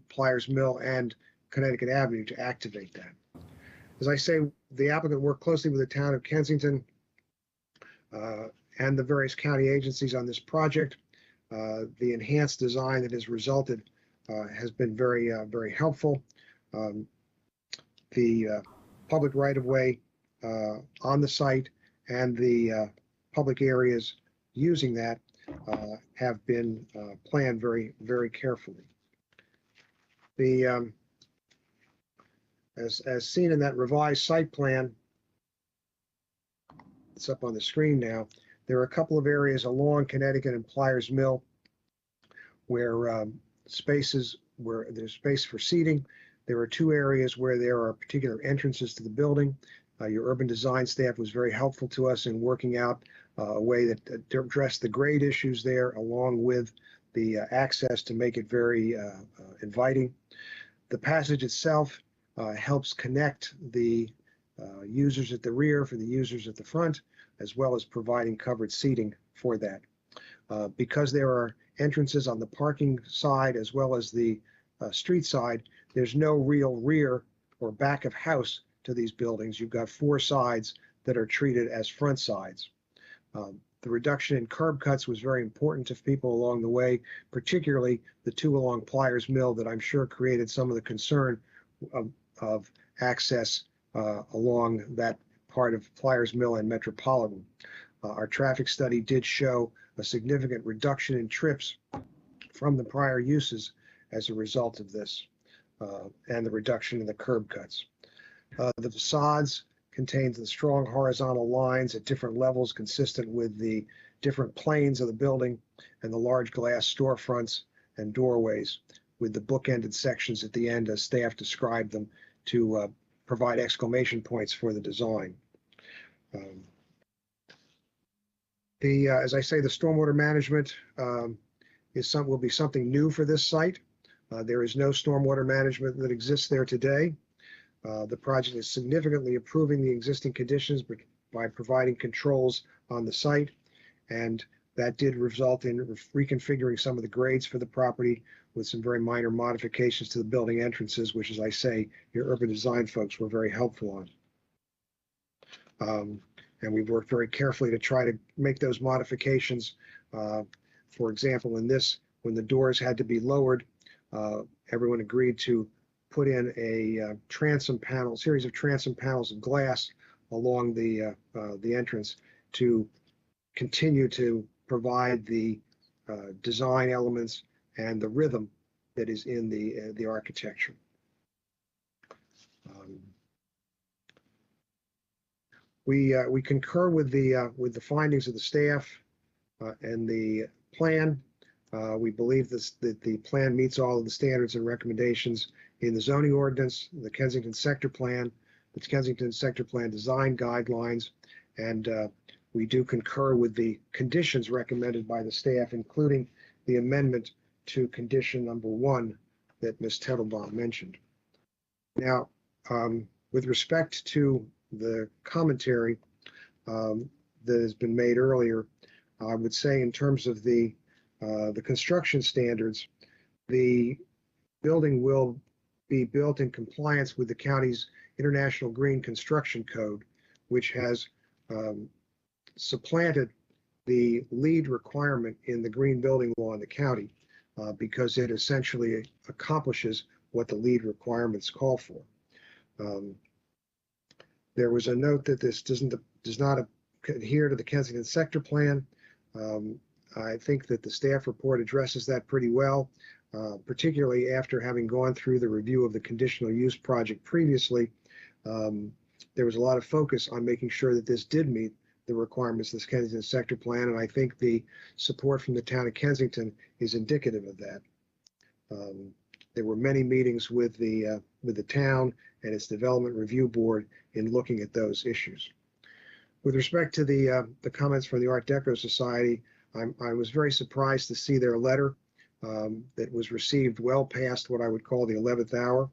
Pliers Mill and Connecticut Avenue to activate that. As I say, the applicant worked closely with the town of Kensington and the various county agencies on this project. The enhanced design that has resulted has been very helpful. The public right-of-way on the site and the public areas using that have been planned very carefully. As seen in that revised site plan, it's up on the screen now, there are a couple of areas along Connecticut and Pliers Mill where there's space for seating. There are two areas where there are particular entrances to the building. Your urban design staff was very helpful to us in working out a way that addressed the grade issues there, along with the access to make it very inviting. The passage itself helps connect the users at the rear for the users at the front, as well as providing covered seating for that. Because there are entrances on the parking side as well as the street side, there's no real rear or back of house to these buildings. You've got 4 sides that are treated as front sides. The reduction in curb cuts was very important to people along the way, particularly the 2 along Pliers Mill that I'm sure created some of the concern of access along that part of Pliers Mill and Metropolitan. Our traffic study did show a significant reduction in trips from the prior uses as a result of this and the reduction in the curb cuts. The facades contains the strong horizontal lines at different levels consistent with the different planes of the building and the large glass storefronts and doorways with the bookended sections at the end as staff described them to provide exclamation points for the design. As I say, the stormwater management will be something new for this site. There is no stormwater management that exists there today. The project is significantly improving the existing conditions by providing controls on the site, and that did result in reconfiguring some of the grades for the property with some very minor modifications to the building entrances, which, as I say, your urban design folks were very helpful on. And we've worked very carefully to try to make those modifications. For example, in this, when the doors had to be lowered, everyone agreed to put in a transom panel, series of transom panels of glass along the entrance to continue to provide the design elements and the rhythm that is in the architecture. We concur with the findings of the staff and the plan. We believe that the plan meets all of the standards and recommendations in the zoning ordinance, the Kensington Sector Plan, the Kensington Sector Plan design guidelines, and we do concur with the conditions recommended by the staff, including the amendment to condition number 1 that Ms. Tettelbaum mentioned. Now, with respect to the commentary that has been made earlier, I would say in terms of the construction standards, the building will be built in compliance with the county's International Green Construction Code, which has supplanted the LEED requirement in the green building law in the county because it essentially accomplishes what the LEED requirements call for. There was a note that this does not adhere to the Kensington Sector Plan. I think that the staff report addresses that pretty well, particularly after having gone through the review of the conditional use project previously. there was a lot of focus on making sure that this did meet the requirements of this Kensington sector plan, and I think the support from the town of Kensington is indicative of that. There were many meetings with the town and its development review board in looking at those issues. With respect to the comments from the Art Deco Society, I was very surprised to see their letter that was received well past what I would call the 11th hour.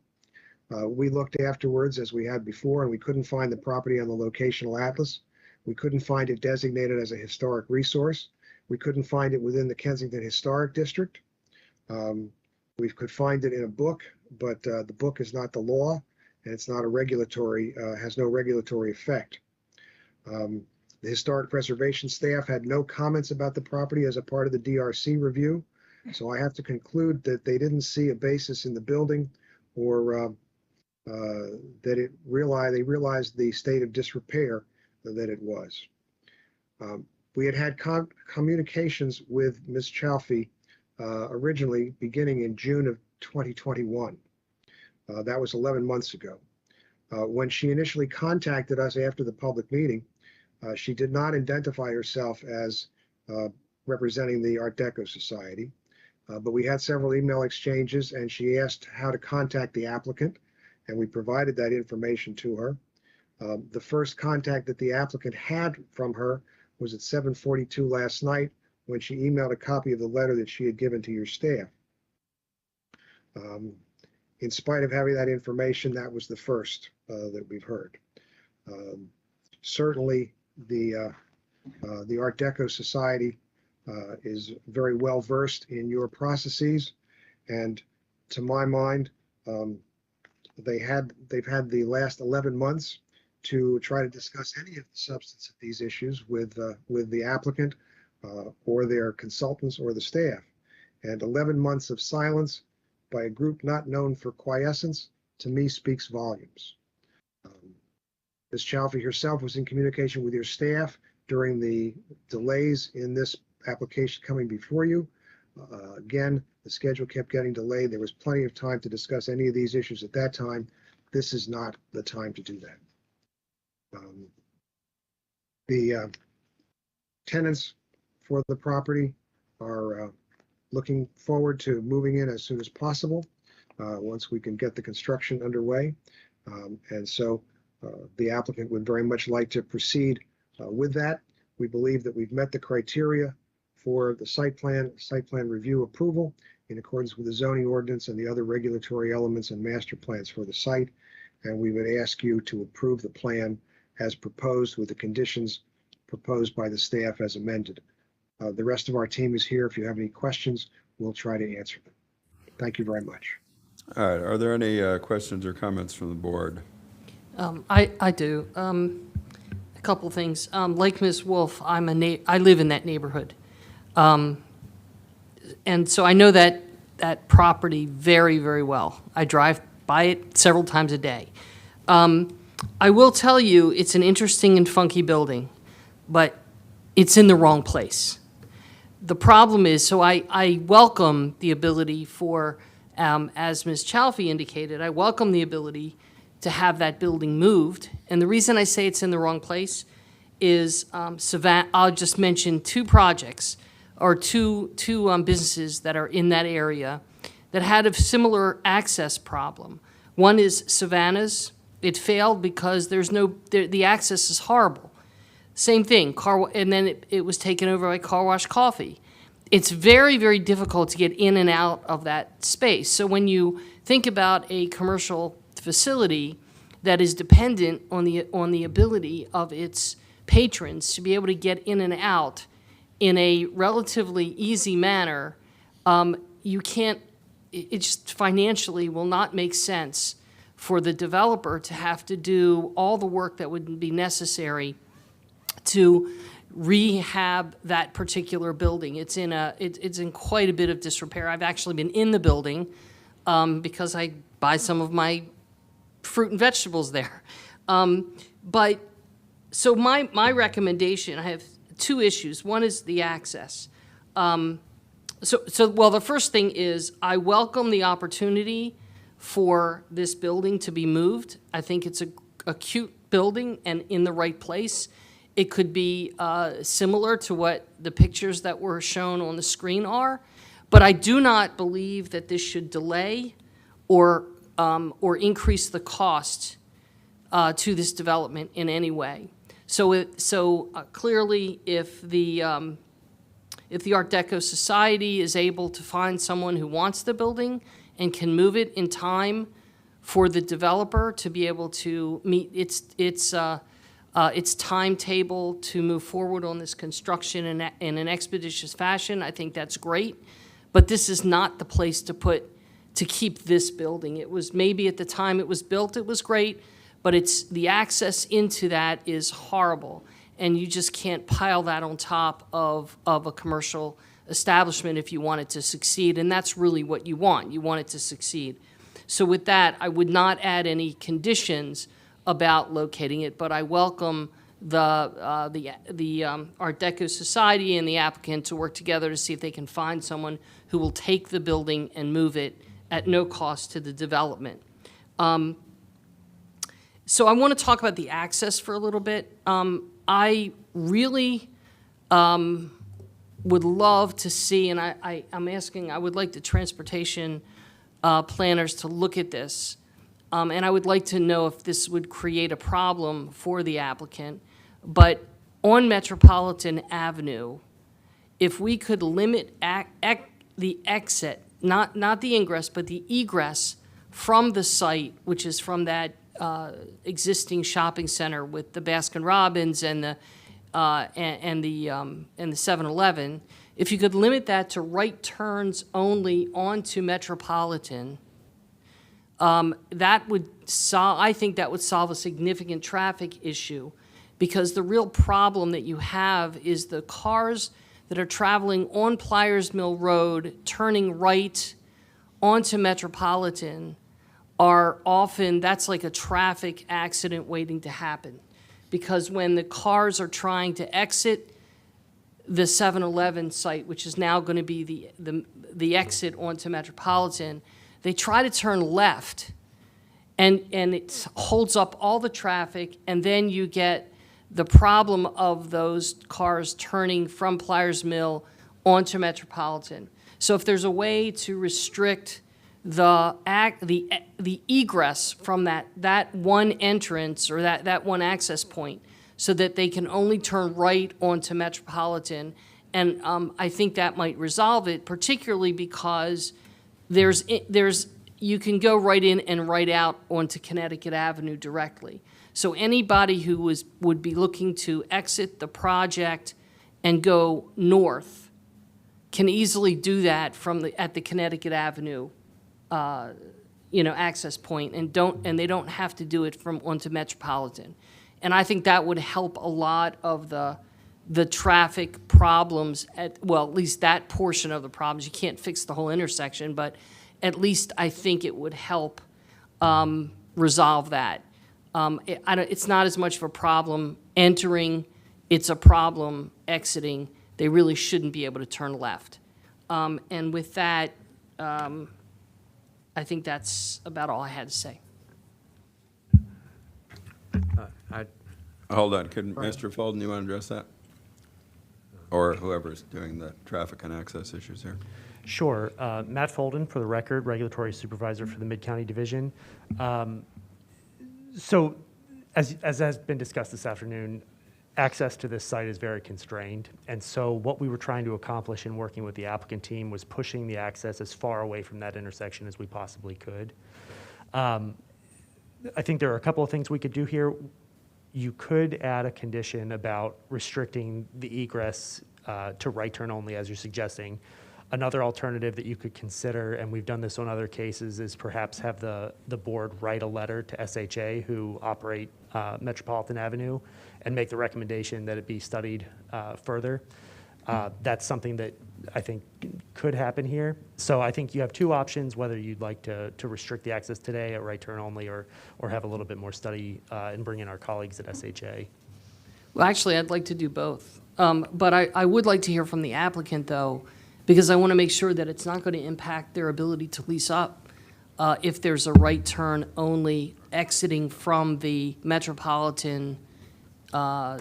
We looked afterwards, as we had before, and we couldn't find the property on the locational atlas. We couldn't find it designated as a historic resource. We couldn't find it within the Kensington Historic District. We could find it in a book, but the book is not the law, and it's not a regulatory, has no regulatory effect. The historic preservation staff had no comments about the property as a part of the DRC review, so I have to conclude that they didn't see a basis in the building, or that they realized the state of disrepair that it was. We had communications with Ms. Chalfie originally beginning in June of 2021. That was 11 months ago. When she initially contacted us after the public meeting, she did not identify herself as representing the Art Deco Society, but we had several email exchanges, and she asked how to contact the applicant, and we provided that information to her. The first contact that the applicant had from her was at 7:42 last night, when she emailed a copy of the letter that she had given to your staff. In spite of having that information, that was the first that we've heard. Certainly, the Art Deco Society is very well versed in your processes, and to my mind, they've had the last 11 months to try to discuss any of the substance of these issues with the applicant or their consultants or the staff. And 11 months of silence by a group not known for quiescence, to me, speaks volumes. Ms. Chalfie herself was in communication with your staff during the delays in this application coming before you. Again, the schedule kept getting delayed. There was plenty of time to discuss any of these issues at that time. This is not the time to do that. The tenants for the property are looking forward to moving in as soon as possible once we can get the construction underway. And so the applicant would very much like to proceed with that. We believe that we've met the criteria for the site plan review approval in accordance with the zoning ordinance and the other regulatory elements and master plans for the site. And we would ask you to approve the plan as proposed with the conditions proposed by the staff as amended. The rest of our team is here. If you have any questions, we'll try to answer them. Thank you very much. All right, are there any questions or comments from the board? I do. A couple things. Like Ms. Wolf, I live in that neighborhood. And so I know that property very, very well. I drive by it several times a day. I will tell you, it's an interesting and funky building, but it's in the wrong place. The problem is, so I welcome the ability for, as Ms. Chalfie indicated, I welcome the ability to have that building moved. And the reason I say it's in the wrong place is Savannah. I'll just mention two projects or two businesses that are in that area that had a similar access problem. One is Savannah's. It failed because the access is horrible. Same thing, and then it was taken over by Car Wash Coffee. It's very, very difficult to get in and out of that space. So when you think about a commercial facility that is dependent on the ability of its patrons to be able to get in and out in a relatively easy manner, you can't, it just financially will not make sense for the developer to have to do all the work that would be necessary to rehab that particular building. It's in quite a bit of disrepair. I've actually been in the building because I buy some of my fruit and vegetables there. But so my recommendation, I have two issues. One is the access. Well, the first thing is I welcome the opportunity for this building to be moved. I think it's a cute building and in the right place. It could be similar to what the pictures that were shown on the screen are, but I do not believe that this should delay or increase the cost to this development in any way. So clearly, if the Art Deco Society is able to find someone who wants the building and can move it in time for the developer to be able to meet its timetable to move forward on this construction in an expeditious fashion, I think that's great. But this is not the place to keep this building. It was maybe at the time it was built, it was great, but the access into that is horrible. And you just can't pile that on top of a commercial establishment if you want it to succeed. And that's really what you want. You want it to succeed. So with that, I would not add any conditions about locating it, but I welcome the Art Deco Society and the applicant to work together to see if they can find someone who will take the building and move it at no cost to the development. So I want to talk about the access for a little bit. I really would love to see, and I'm asking, I would like the transportation planners to look at this. And I would like to know if this would create a problem for the applicant. But on Metropolitan Avenue, if we could limit the exit, not the ingress, but the egress from the site, which is from that existing shopping center with the Baskin-Robbins and the 7-Eleven, if you could limit that to right turns only onto Metropolitan, that would I think that would solve a significant traffic issue, because the real problem that you have is the cars that are traveling on Pliers Mill Road, turning right onto Metropolitan, are often, that's like a traffic accident waiting to happen. Because when the cars are trying to exit the 7-Eleven site, which is now going to be the exit onto Metropolitan, they try to turn left, and it holds up all the traffic, and then you get the problem of those cars turning from Pliers Mill onto Metropolitan. So if there's a way to restrict the egress from that one entrance or that one access point, so that they can only turn right onto Metropolitan, and I think that might resolve it, particularly because you can go right in and right out onto Connecticut Avenue directly. So anybody who would be looking to exit the project and go north can easily do that at the Connecticut Avenue access point, and they don't have to do it from onto Metropolitan. And I think that would help a lot of the traffic problems at least that portion of the problems. You can't fix the whole intersection, but at least I think it would help resolve that. It's not as much of a problem entering, it's a problem exiting. They really shouldn't be able to turn left. And with that, I think that's about all I had to say. Hold on, could Mr. Folden, you want to address that? Or whoever's doing the traffic and access issues here? Sure. Matt Folden, for the record, Regulatory Supervisor for the Mid-County Division. So, as has been discussed this afternoon, access to this site is very constrained. And so what we were trying to accomplish in working with the applicant team was pushing the access as far away from that intersection as we possibly could. I think there are a couple of things we could do here. You could add a condition about restricting the egress to right turn only, as you're suggesting. Another alternative that you could consider, and we've done this on other cases, is perhaps have the board write a letter to SHA, who operate Metropolitan Avenue, and make the recommendation that it be studied further. That's something that I think could happen here. So I think you have two options, whether you'd like to restrict the access today at right turn only, or have a little bit more study and bring in our colleagues at SHA. Well, actually, I'd like to do both. But I would like to hear from the applicant, though, because I want to make sure that it's not going to impact their ability to lease up if there's a right turn only exiting from the Metropolitan, Well,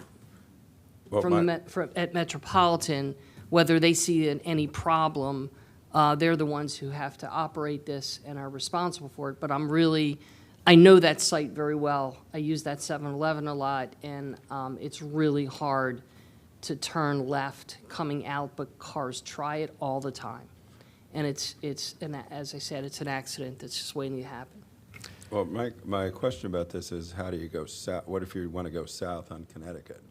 at Metropolitan, whether they see any problem, they're the ones who have to operate this and are responsible for it. But I know that site very well. I use that 7-Eleven a lot, and it's really hard to turn left coming out, but cars try it all the time. And as I said, it's an accident that's just waiting to happen. Well, my question about this is, how do you go south? What if you want to go south on Connecticut?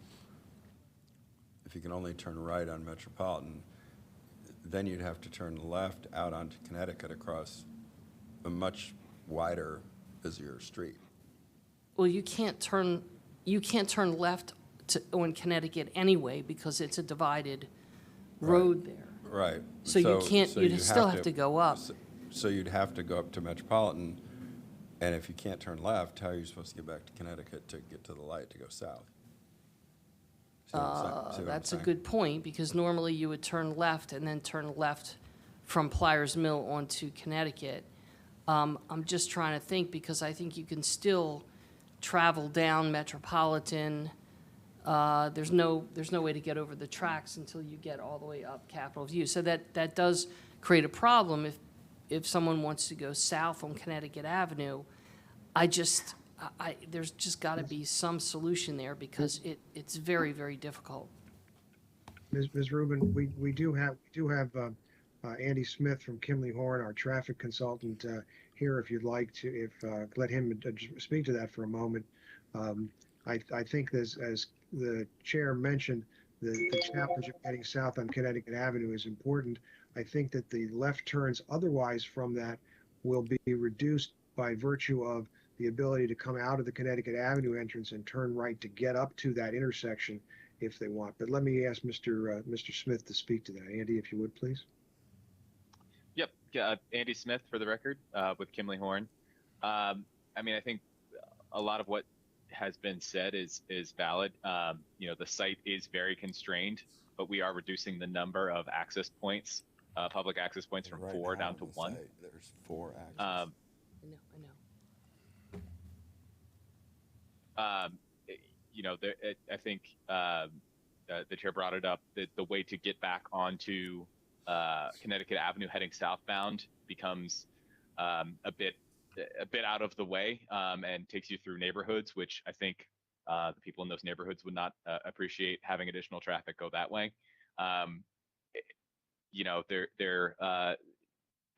If you can only turn right on Metropolitan, then you'd have to turn left out onto Connecticut across a much wider, busier street. Well, you can't turn left on Connecticut anyway because it's a divided road there. Right. So you can't, you'd still have to go up. So you'd have to go up to Metropolitan, and if you can't turn left, how are you supposed to get back to Connecticut to get to the light to go south? See what I'm saying? That's a good point, because normally you would turn left and then turn left from Pliers Mill onto Connecticut. I'm just trying to think, because I think you can still travel down Metropolitan. There's no way to get over the tracks until you get all the way up Capitol View. So that does create a problem if someone wants to go south on Connecticut Avenue. There's just got to be some solution there, because it's very, very difficult. Ms. Rubin, we do have Andy Smith from Kimley Horn, our traffic consultant, here if you'd like to, let him speak to that for a moment. I think as the chair mentioned, the chapters of heading south on Connecticut Avenue is important. I think that the left turns otherwise from that will be reduced by virtue of the ability to come out of the Connecticut Avenue entrance and turn right to get up to that intersection if they want. But let me ask Mr. Smith to speak to that. Andy, if you would, please. Yep, Andy Smith for the record, with Kimley Horn. I think a lot of what has been said is valid. The site is very constrained, but we are reducing the number of access points, public access points, from 4 down to 1. There's 4 access. I know. I think the chair brought it up, that the way to get back onto Connecticut Avenue heading southbound becomes a bit out of the way, and takes you through neighborhoods, which I think the people in those neighborhoods would not appreciate having additional traffic go that way.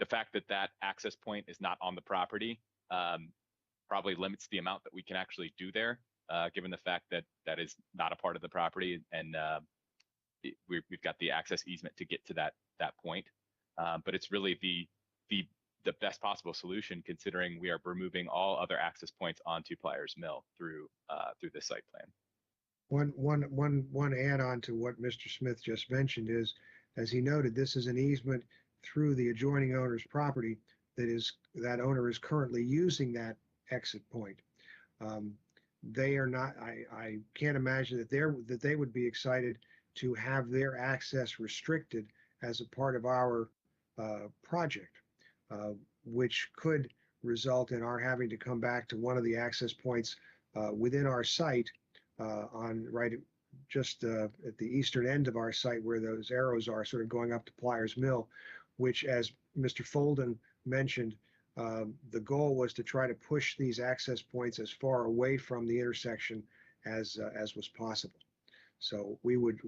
The fact that access point is not on the property probably limits the amount that we can actually do there, given the fact that is not a part of the property, and we've got the access easement to get to that point. But it's really the best possible solution, considering we are removing all other access points onto Pliers Mill through this site plan. One add-on to what Mr. Smith just mentioned is, as he noted, this is an easement through the adjoining owner's property that owner is currently using that exit point. They are not. I can't imagine that they would be excited to have their access restricted as a part of our project, which could result in our having to come back to one of the access points within our site, just at the eastern end of our site, where those arrows are sort of going up to Pliers Mill, which, as Mr. Folden mentioned, the goal was to try to push these access points as far away from the intersection as was possible. So we would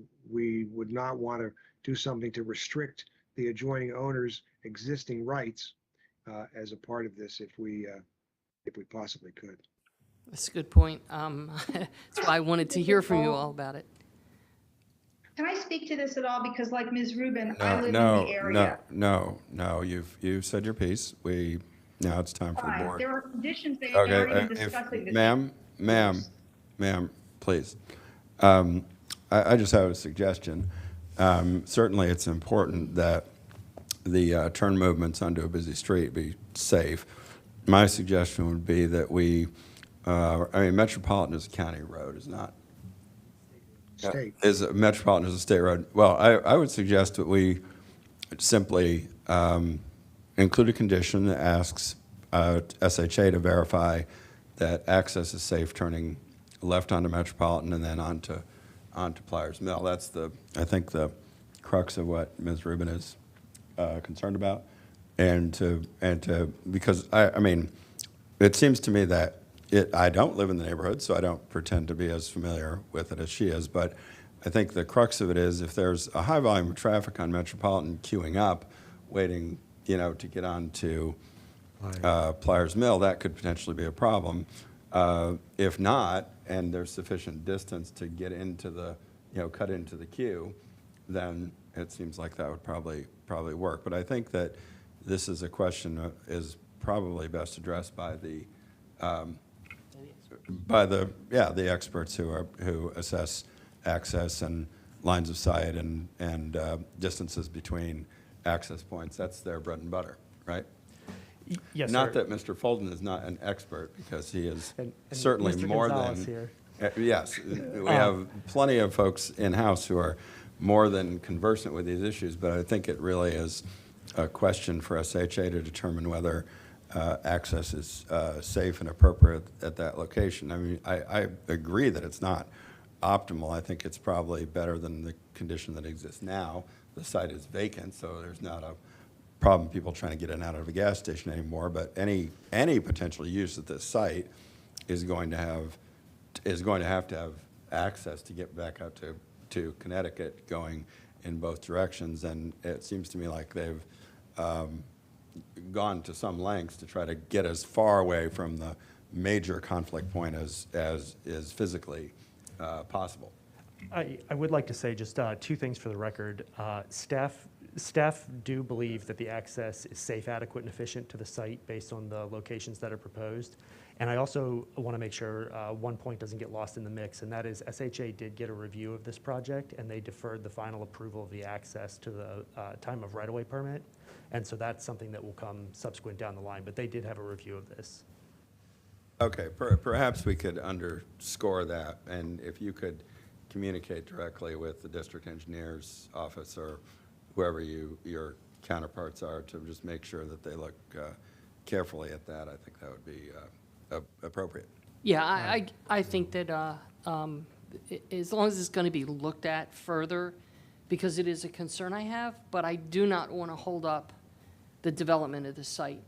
not want to do something to restrict the adjoining owner's existing rights as a part of this, if we possibly could. That's a good point. That's why I wanted to hear from you all about it. Can I speak to this at all? Because like Ms. Rubin, I live in the area. No. You've said your piece. Now it's time for the board. There are conditions they are even discussing this. Ma'am, please. I just have a suggestion. Certainly, it's important that the turn movements onto a busy street be safe. My suggestion would be that Metropolitan is a county road, is not. State. Metropolitan is a state road. Well, I would suggest that we simply include a condition that asks SHA to verify that access is safe turning left onto Metropolitan and then onto Pliers Mill. That's I think the crux of what Ms. Rubin is concerned about. Because I mean, it seems to me that I don't live in the neighborhood, so I don't pretend to be as familiar with it as she is, but I think the crux of it is if there's a high volume of traffic on Metropolitan queuing up, waiting, to get on to Pliers Mill, that could potentially be a problem. If not, and there's sufficient distance to get into the, cut into the queue, then it seems like that would probably work. But I think that this is a question is probably best addressed by the experts who assess access and lines of sight and distances between access points. That's their bread and butter, right? Yes, Not sir. that Mr. Folden is not an expert, because he is And certainly Mr. more Gonzalez than. here. Yes, we have plenty of folks in-house who are more than conversant with these issues, but I think it really is a question for SHA to determine whether access is safe and appropriate at that location. I mean, I agree that it's not optimal. I think it's probably better than the condition that exists now. The site is vacant, so there's not a problem people trying to get in and out of a gas station anymore, but any potential use at this site is going to have access to get back out to Connecticut going in both directions. And it seems to me like they've gone to some lengths to try to get as far away from the major conflict point as is physically possible. I would like to say just two things for the record. Staff do believe that the access is safe, adequate, and efficient to the site based on the locations that are proposed. And I also want to make sure one point doesn't get lost in the mix, and that is SHA did get a review of this project, and they deferred the final approval of the access to the time of right-of-way permit. And so that's something that will come subsequent down the line, but they did have a review of this. Okay, perhaps we could underscore that, and if you could communicate directly with the district engineer's office or whoever your counterparts are to just make sure that they look carefully at that, I think that would be appropriate. Yeah, I think that as long as it's going to be looked at further, because it is a concern I have, but I do not want to hold up the development of the site.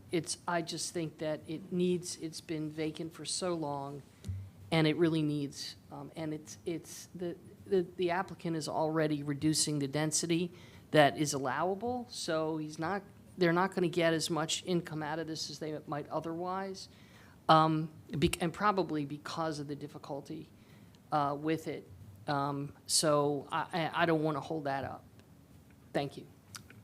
I just think that it's been vacant for so long, and it really needs, and the applicant is already reducing the density that is allowable, so they're not going to get as much income out of this as they might otherwise, and probably because of the difficulty with it. So I don't want to hold that up. Thank you.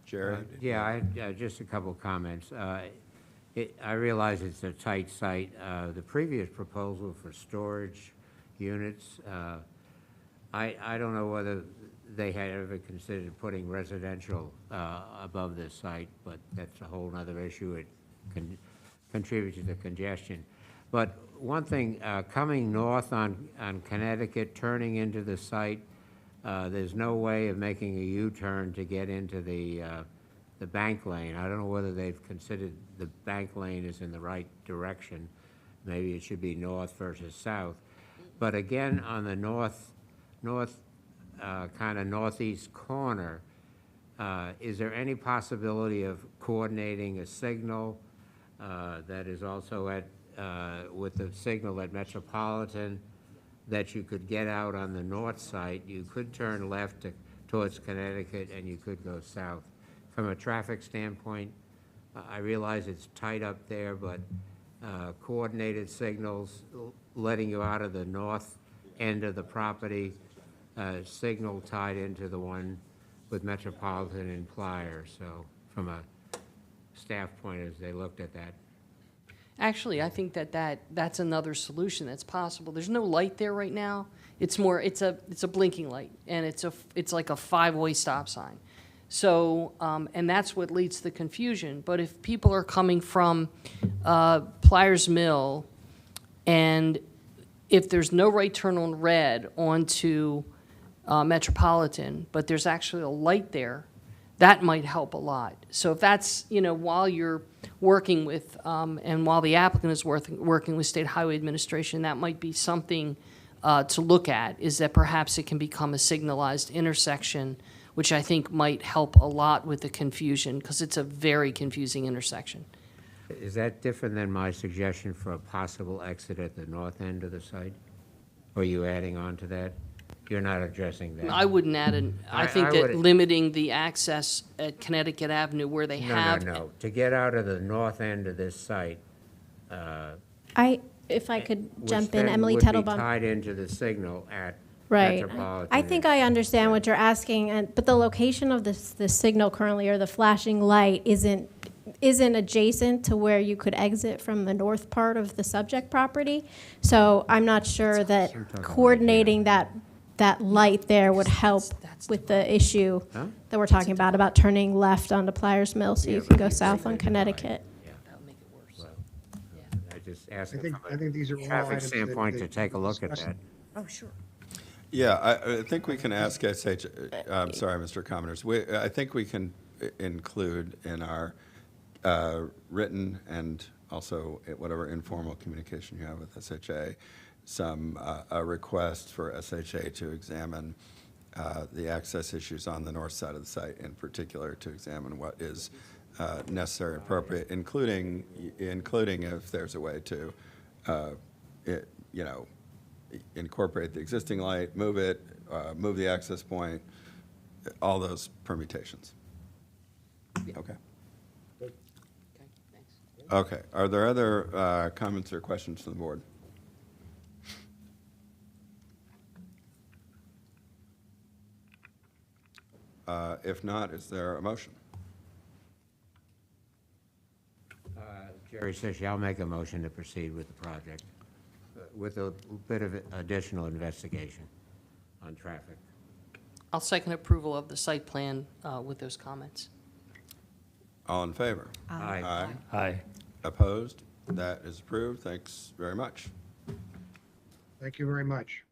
Jerry? Yeah, just a couple of comments. I realize it's a tight site. The previous proposal for storage units, I don't know whether they had ever considered putting residential above this site, but that's a whole other issue. It can contribute to the congestion. But one thing, coming north on Connecticut, turning into the site, there's no way of making a U-turn to get into the bank lane. I don't know whether they've considered the bank lane is in the right direction. Maybe it should be north versus south. But again, on the kind of northeast corner, is there any possibility of coordinating a signal that is also with the signal at Metropolitan, that you could get out on the north side? You could turn left towards Connecticut, and you could go south. From a traffic standpoint, I realize it's tight up there, but coordinated signals letting you out of the north end of the property, signal tied into the one with Metropolitan and Pliers. So from a staff point, as they looked at that. Actually, I think that's another solution that's possible. There's no light there right now. It's a blinking light, and it's like a 5-way stop sign. So, and that's what leads to the confusion. But if people are coming from Pliers Mill, and if there's no right turn on red onto Metropolitan, but there's actually a light there, that might help a lot. So if that's, while you're working with, and while the applicant is working with State Highway Administration, that might be something to look at, is that perhaps it can become a signalized intersection, which I think might help a lot with the confusion, because it's a very confusing intersection. Is that different than my suggestion for a possible exit at the north end of the site? Or are you adding on to that? You're not addressing that? I wouldn't add I think that would- limiting the access at Connecticut Avenue where they have. No. To get out of the north end of this site, If I could which jump in, then Emily would be Tettelbaum. tied into the signal at Right. Metropolitan. I think I understand what you're asking, but the location of the signal currently, or the flashing light, isn't adjacent to where you could exit from the north part of the subject property. So I'm not sure that coordinating that light there would help with the issue that we're talking about turning left onto Pliers Mill so you can go south on Connecticut. That'll make it worse. I just asked I from think these are a all traffic items that- standpoint to that take a look at discuss- that. Oh, sure. Yeah, I think we can ask SH, I'm sorry, Mr. Commoners. I think we can include in our written and also whatever informal communication you have with SHA, a request for SHA to examine the access issues on the north side of the site, in particular to examine what is necessary and appropriate, including if there's a way to, incorporate the existing light, move it, move the access point, all those permutations. Okay. Okay, thanks. Okay. Are there other comments or questions from the board? If not, is there a motion? Jerry says, I'll make a motion to proceed with the project with a bit of additional investigation on traffic. I'll second approval of the site plan with those comments. All in favor? Aye. Aye. Opposed? That is approved. Thanks very much. Thank you very much.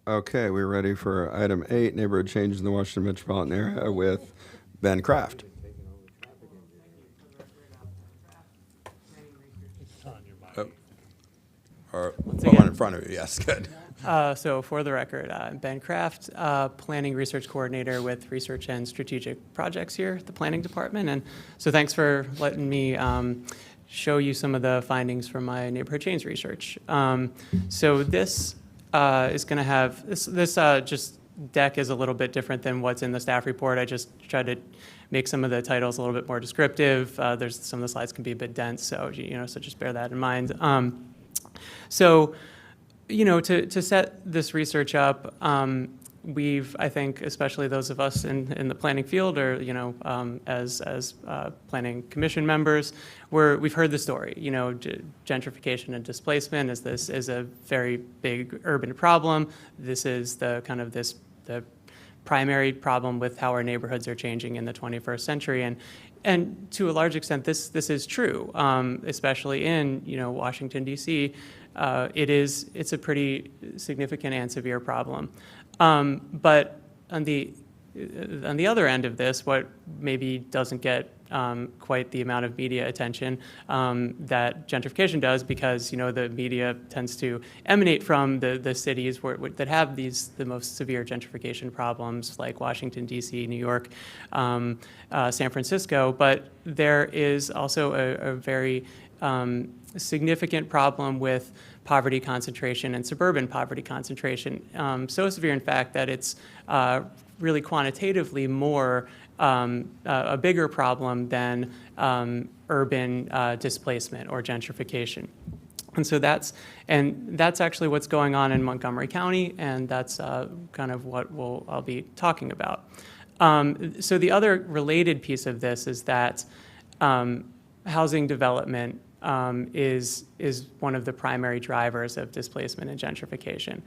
Okay, we're ready for item 8, neighborhood changes in the Washington metropolitan area with Ben Kraft. Or one in front of you, yes, good. So for the record, I'm Ben Kraft, Planning Research Coordinator with Research and Strategic Projects here at the Planning Department. And so thanks for letting me show you some of the findings from my neighborhood change research. So this is going to have, this just deck is a little bit different than what's in the staff report. I just tried to make some of the titles a little bit more descriptive. There's some of the slides can be a bit dense, so so just bear that in mind. So, to set this research up, we've, I think, especially those of us in the planning field, or as planning commission members, we've heard the story. Gentrification and displacement is a very big urban problem. This is the primary problem with how our neighborhoods are changing in the 21st century, and to a large extent, this is true, especially in Washington D.C. It's a pretty significant and severe problem. But on the other end of this, what maybe doesn't get quite the amount of media attention that gentrification does, because the media tends to emanate from the cities that have the most severe gentrification problems, like Washington D.C., New York, San Francisco. But there is also a very significant problem with poverty concentration and suburban poverty concentration. So severe, in fact, that it's really quantitatively more a bigger problem than urban displacement or gentrification. And so that's actually what's going on in Montgomery County, and that's kind of what I'll be talking about. So the other related piece of this is that housing development is one of the primary drivers of displacement and gentrification.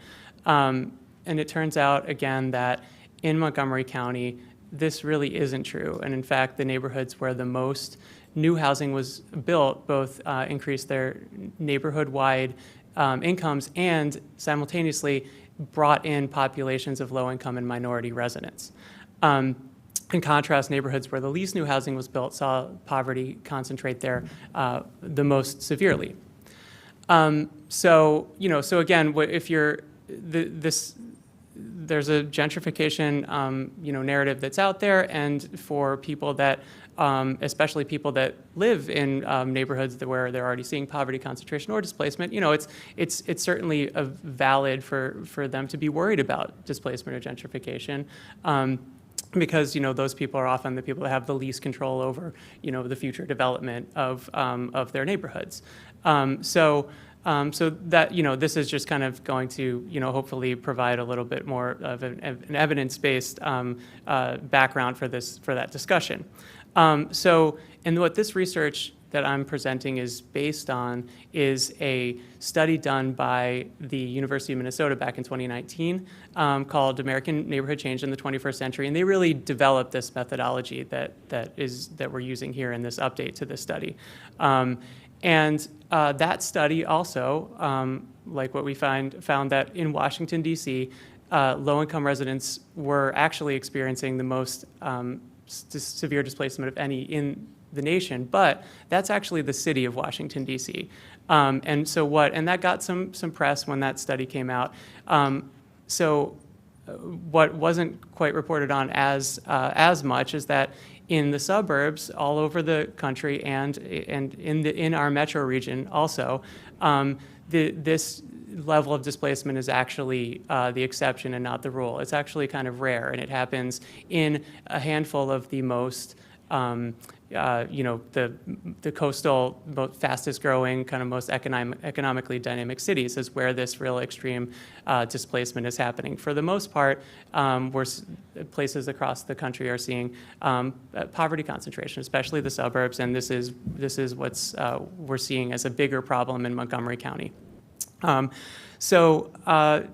And it turns out, again, that in Montgomery County, this really isn't true. And in fact, the neighborhoods where the most new housing was built both increased their neighborhood-wide incomes and simultaneously brought in populations of low-income and minority residents. In contrast, neighborhoods where the least new housing was built saw poverty concentrate there the most severely. So again, if you're there's a gentrification, narrative that's out there, and for people that, especially people that live in neighborhoods where they're already seeing poverty concentration or displacement, it's certainly valid for them to be worried about displacement or gentrification. Because those people are often the people that have the least control over the future development of their neighborhoods. So that this is just kind of going to hopefully provide a little bit more of an evidence-based background for that discussion. And what this research that I'm presenting is based on is a study done by the University of Minnesota back in 2019 called American Neighborhood Change in the 21st Century. And they really developed this methodology that we're using here in this update to this study. And that study also, like what we found that in Washington, D.C., low-income residents were actually experiencing the most severe displacement of any in the nation, but that's actually the city of Washington, D.C. And that got some press when that study came out. So what wasn't quite reported on as much is that in the suburbs all over the country and in our metro region also, this level of displacement is actually the exception and not the rule. It's actually kind of rare, and it happens in a handful of the most the coastal, fastest growing, kind of most economically dynamic cities is where this real extreme displacement is happening. For the most part, places across the country are seeing poverty concentration, especially the suburbs, and this is what's we're seeing as a bigger problem in Montgomery County. So I'm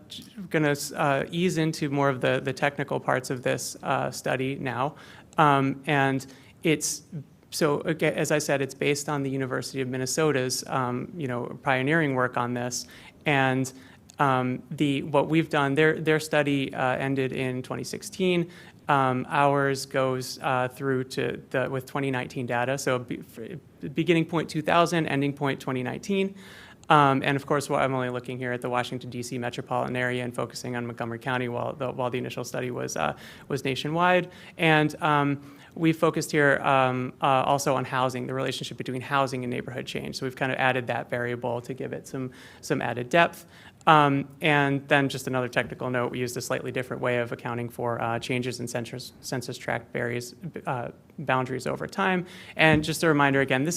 going to ease into more of the technical parts of this study now. And as I said, it's based on the University of Minnesota's, pioneering work on this. And What we've done, their study ended in 2016. Ours goes through to with 2019 data, so beginning point 2000, ending point 2019. And of course, I'm only looking here at the Washington, D.C. metropolitan area and focusing on Montgomery County while the initial study was nationwide. And we focused here also on housing, the relationship between housing and neighborhood change. So we've kind of added that variable to give it some added depth. And then just another technical note, we used a slightly different way of accounting for changes in census tract boundaries over time. And just a reminder again,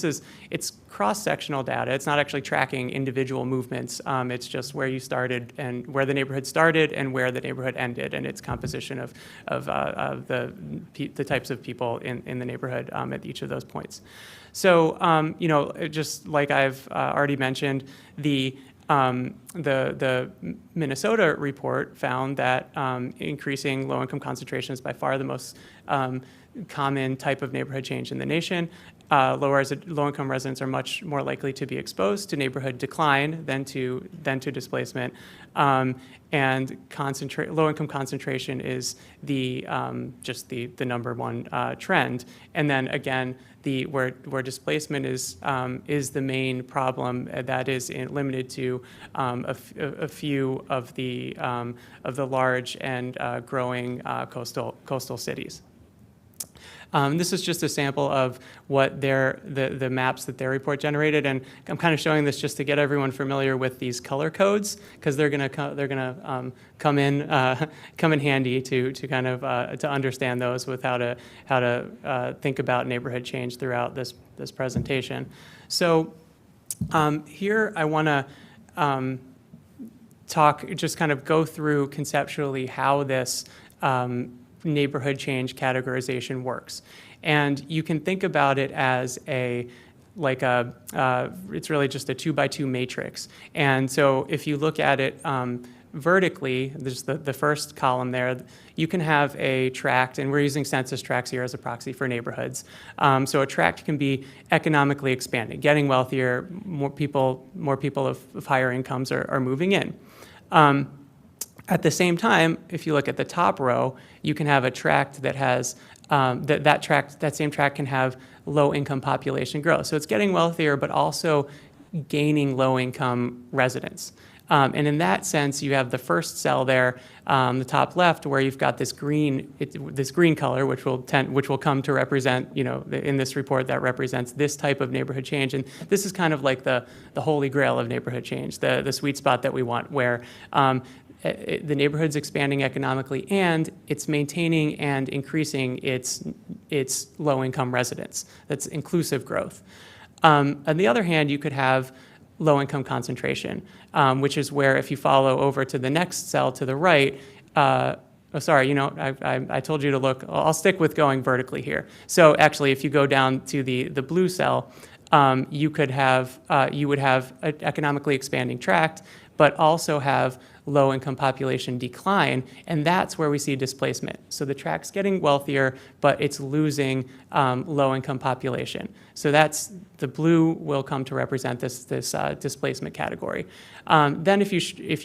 it's cross-sectional data. It's not actually tracking individual movements. It's just where you started and where the neighborhood started and where the neighborhood ended, and its composition of the types of people in the neighborhood at each of those points. So, just like I've already mentioned, the Minnesota report found that increasing low-income concentration is by far the most common type of neighborhood change in the nation. Low-income residents are much more likely to be exposed to neighborhood decline than to displacement. And low-income concentration is just the number one trend. And then again, where displacement is the main problem, that is limited to a few of the large and growing coastal cities. This is just a sample of what the maps that their report generated, and I'm kind of showing this just to get everyone familiar with these color codes, because they're gonna come in handy to kind of to understand those with how to think about neighborhood change throughout this presentation. So here I want to just kind of go through conceptually how this neighborhood change categorization works. And you can think about it as it's really just a 2x2 matrix. And so if you look at it vertically, there's the first column there, you can have a tract, and we're using census tracts here as a proxy for neighborhoods. So a tract can be economically expanding, getting wealthier, more people of higher incomes are moving in. At the same time, if you look at the top row, you can have a tract that has that same tract can have low-income population growth. So it's getting wealthier, but also gaining low-income residents. And in that sense, you have the first cell there, the top left, where you've got this green color, which will come to represent, in this report, that represents this type of neighborhood change. And this is kind of like the holy grail of neighborhood change, the sweet spot that we want, where the neighborhood's expanding economically and it's maintaining and increasing its low-income residents. That's inclusive growth. On the other hand, you could have low-income concentration, which is where, if you follow over to the next cell to the right, I told you to look. I'll stick with going vertically here. So actually, if you go down to the blue cell, you would have an economically expanding tract, but also have low-income population decline, and that's where we see displacement. So the tract's getting wealthier, but it's losing low-income population. So that's the blue will come to represent this displacement category. Then if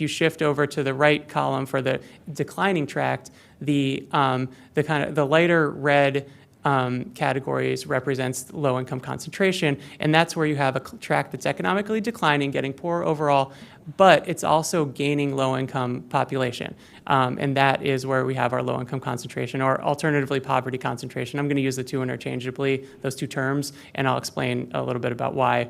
you shift over to the right column for the declining tract, the lighter red categories represents low-income concentration, and that's where you have a tract that's economically declining, getting poorer overall, but it's also gaining low-income population, and that is where we have our low-income concentration, or alternatively poverty concentration. I'm going to use the two interchangeably, those two terms, and I'll explain a little bit about why.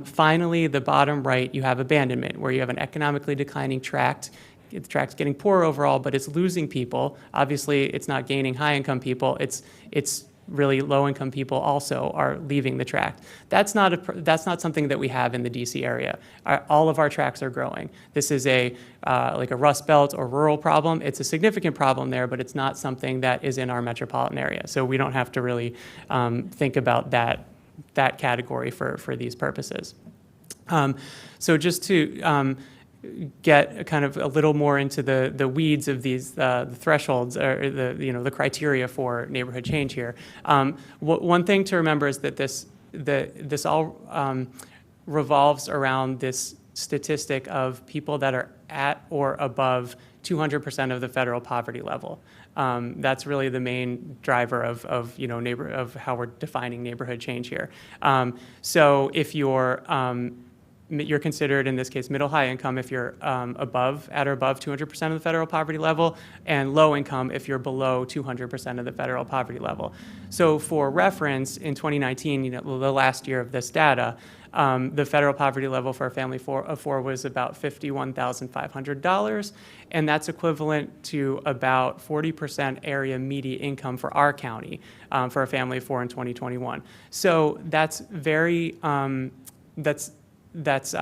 Finally, the bottom right, you have abandonment, where you have an economically declining tract. The tract's getting poorer overall, but it's losing people. Obviously, it's not gaining high-income people. It's really low-income people also are leaving the tract. That's not something that we have in the DC area. All of our tracts are growing. This is like a Rust Belt or rural problem. It's a significant problem there, but it's not something that is in our metropolitan area. So we don't have to really think about that category for these purposes. So just to get kind of a little more into the weeds of these the thresholds or the criteria for neighborhood change here. One thing to remember is that this all revolves around this statistic of people that are at or above 200% of the federal poverty level. That's really the main driver of how we're defining neighborhood change here. So if you're considered, in this case, middle high income if you're at or above 200% of the federal poverty level, and low income if you're below 200% of the federal poverty level. So for reference, in 2019, the last year of this data, the federal poverty level for a family of four was about $51,500, and that's equivalent to about 40% area median income for our county for a family of four in 2021. So that's very that's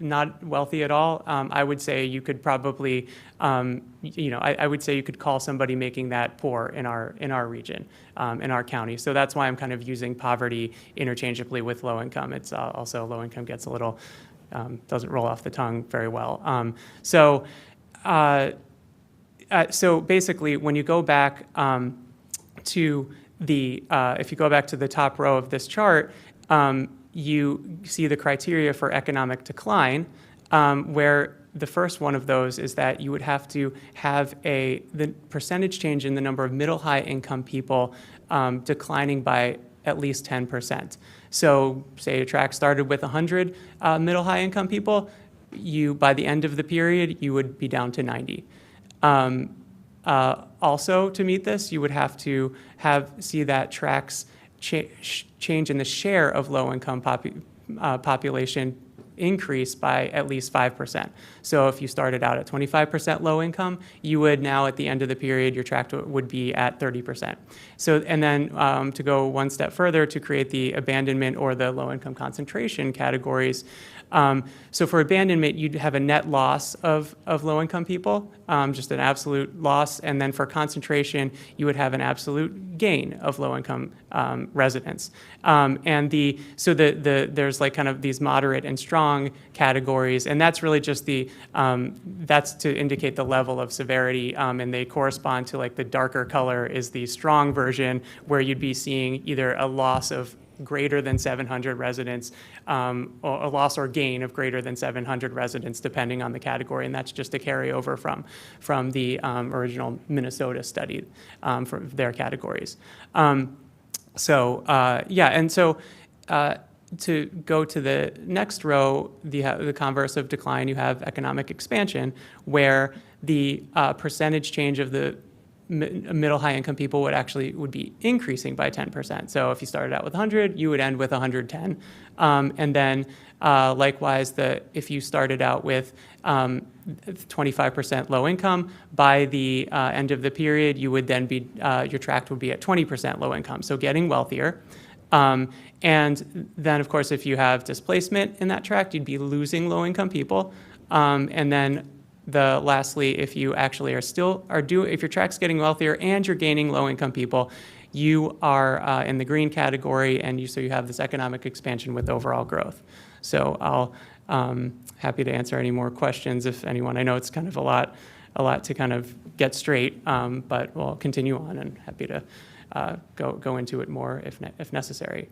not wealthy at all. I would say you could probably, I would say you could call somebody making that poor in our region, in our county. So that's why I'm kind of using poverty interchangeably with low income. It's also low income gets a little, doesn't roll off the tongue very well. So basically, when you go back to if you go back to the top row of this chart, you see the criteria for economic decline, where the first one of those is that you would have to have the percentage change in the number of middle-high income people declining by at least 10%. So say a tract started with 100 middle-high income people, by the end of the period, you would be down to 90. Also, to meet this, you would have to see that tracts change in the share of low-income population increase by at least 5%. So if you started out at 25% low income, you would now at the end of the period, your tract would be at 30%. So, and then to go one step further to create the abandonment or the low income concentration categories. So for abandonment, you'd have a net loss of low income people, just an absolute loss. And then for concentration, you would have an absolute gain of low income residents. There's like kind of these moderate and strong categories, and that's really just that's to indicate the level of severity, and they correspond to like the darker color is the strong version, where you'd be seeing either a loss of greater than 700 residents, or a loss or gain of greater than 700 residents, depending on the category, and that's just a carryover from the original Minnesota study for their categories. To go to the next row, the converse of decline, you have economic expansion, where the percentage change of the middle high income people would be increasing by 10%. So if you started out with 100, you would end with 110. And then likewise, if you started out with 25% low income, by the end of the period, you would then be, your tract would be at 20% low income, so getting wealthier. And then, of course, if you have displacement in that tract, you'd be losing low income people. And then lastly, if you actually if your tract's getting wealthier and you're gaining low-income people, you are in the green category, and so you have this economic expansion with overall growth. So I'll happy to answer any more questions if anyone. I know it's kind of a lot to kind of get straight, but we'll continue on, and happy to go into it more if necessary.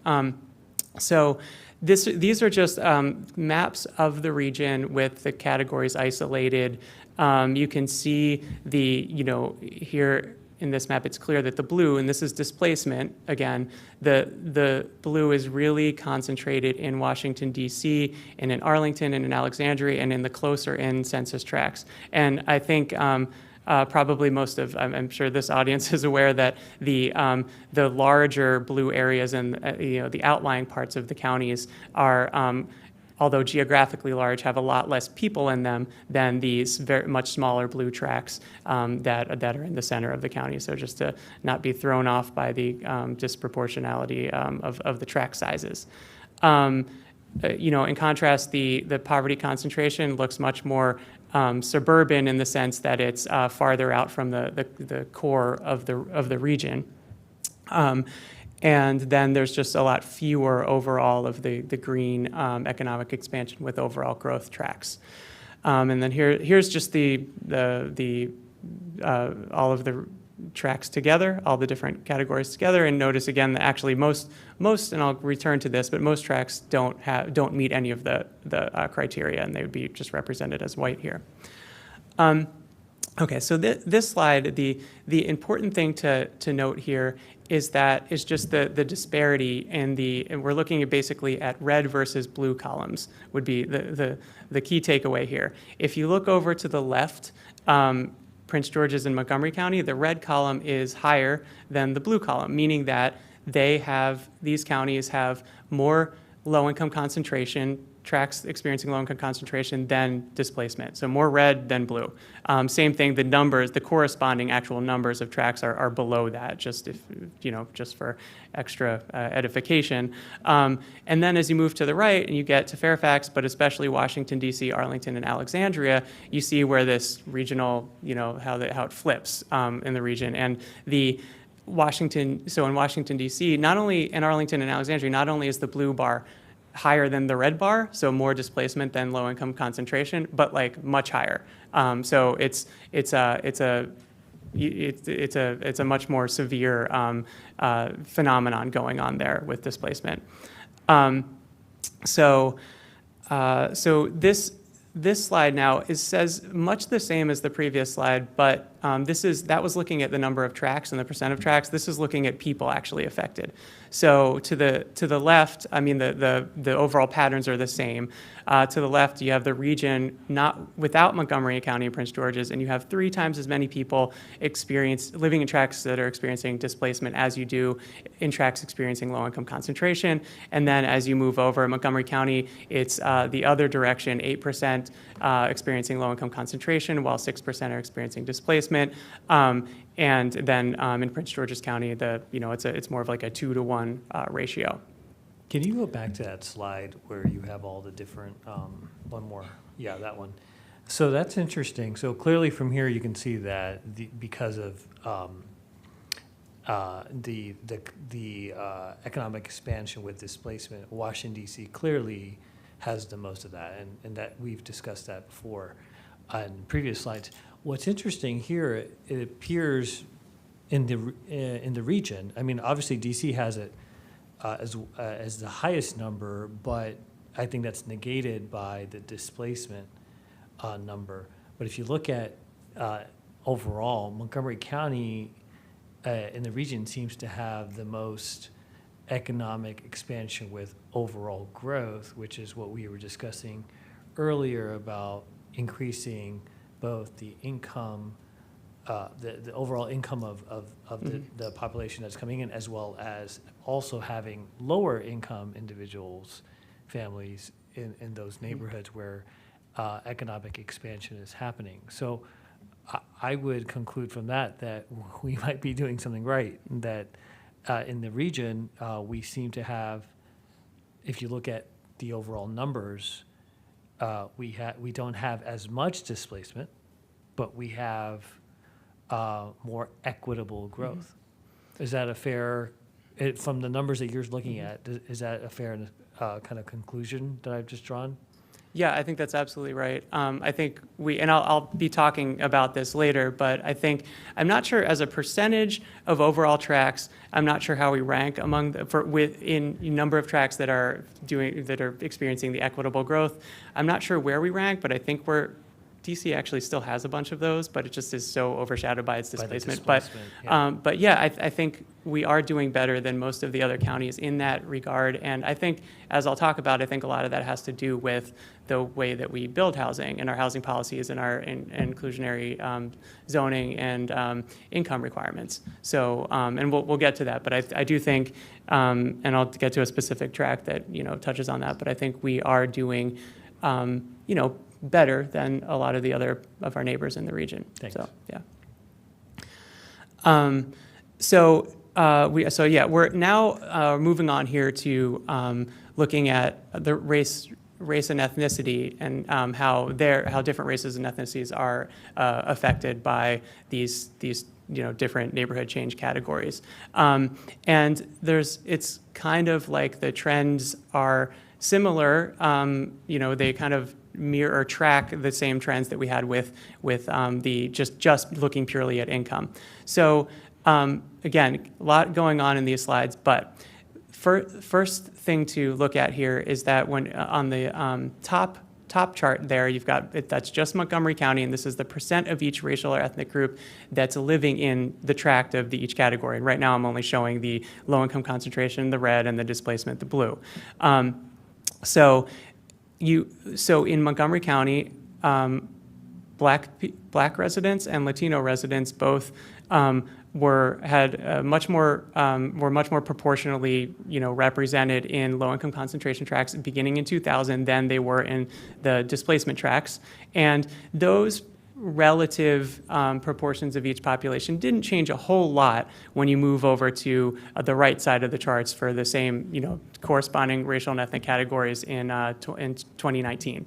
So these are just maps of the region with the categories isolated. You can see here in this map, it's clear that the blue, and this is displacement, again, the blue is really concentrated in Washington, D.C., and in Arlington, and in Alexandria, and in the closer in census tracts. And I think probably I'm sure this audience is aware that the larger blue areas and the outlying parts of the counties are, although geographically large, have a lot less people in them than these very much smaller blue tracts that are in the center of the county. So just to not be thrown off by the disproportionality of the tract sizes. In contrast, the poverty concentration looks much more suburban in the sense that it's farther out from the core of the region. And then there's just a lot fewer overall of the green economic expansion with overall growth tracts. And then here's just all of the tracks together, all the different categories together, and notice again that actually most, and I'll return to this, but most tracks don't meet any of the criteria, and they would be just represented as white here. Okay, so this slide, the important thing to note here is just the disparity and we're looking at basically at red versus blue columns would be the key takeaway here. If you look over to the left, Prince George's and Montgomery County, the red column is higher than the blue column, meaning that these counties have more low-income concentration, tracts experiencing low-income concentration than displacement. So more red than blue. Same thing, the corresponding actual numbers of tracts are below that, just for extra edification. And then as you move to the right and you get to Fairfax, but especially Washington, D.C., Arlington, and Alexandria, you see where this regional, how it flips in the region. And in Washington, D.C., not only in Arlington and Alexandria, not only is the blue bar higher than the red bar, so more displacement than low-income concentration, but like much higher. So it's a much more severe phenomenon going on there with displacement. So this slide now says much the same as the previous slide, but that was looking at the number of tracks and the percent of tracks. This is looking at people actually affected. So to the left, I mean the overall patterns are the same. To the left, you have the region without Montgomery County and Prince George's, and you have 3 times as many people living in tracts that are experiencing displacement as you do in tracts experiencing low-income concentration. And then as you move over Montgomery County, it's the other direction, 8% experiencing low-income concentration, while 6% are experiencing displacement. And then in Prince George's County, it's more of like a 2-to-1 ratio. Can you go back to that slide where you have all the different, one more, yeah, that one. So that's interesting. So clearly from here you can see that because of the economic expansion with displacement, Washington, D.C. clearly has the most of that, and that we've discussed that before on previous slides. What's interesting here, it appears in the region. I mean, obviously D.C. has it as the highest number, but I think that's negated by the displacement number. But if you look at overall, Montgomery County in the region seems to have the most economic expansion with overall growth, which is what we were discussing earlier about increasing both the income, the overall income of the population that's coming in, as well as also having lower income individuals, families in those neighborhoods where economic expansion is happening. So I would conclude from that we might be doing something right, that in the region we seem to have, if you look at the overall numbers, we don't have as much displacement, but we have more equitable growth. Is that a fair, from the numbers that you're looking at, is that a fair kind of conclusion that I've just drawn? Yeah, I think that's absolutely right. I think and I'll be talking about this later, but I'm not sure as a percentage of overall tracts, I'm not sure how we rank in number of tracts that are experiencing the equitable growth. I'm not sure where we rank, but I think DC actually still has a bunch of those, but it just is so overshadowed by its displacement. But I think we are doing better than most of the other counties in that regard. And I think, as I'll talk about, I think a lot of that has to do with the way that we build housing and our housing policies and our inclusionary zoning and income requirements. So, and we'll get to that. But I do think, and I'll get to a specific tract that touches on that. But I think we are doing, better than a lot of the other of our neighbors in the region. Thanks. So, yeah. We're now moving on here to looking at the race and ethnicity and how different races and ethnicities are affected by these different neighborhood change categories. And it's kind of like the trends are similar, they kind of mirror or track the same trends that we had with the just looking purely at income. So again, a lot going on in these slides, but first thing to look at here is that when on the top chart there, you've got that's just Montgomery County, and this is the percent of each racial or ethnic group that's living in the tract of each category. And right now, I'm only showing the low-income concentration, the red, and the displacement, the blue. So in Montgomery County, Black residents and Latino residents both were much more proportionally, represented in low-income concentration tracts beginning in 2000 than they were in the displacement tracts, and those relative proportions of each population didn't change a whole lot when you move over to the right side of the charts for the same, corresponding racial and ethnic categories in 2019.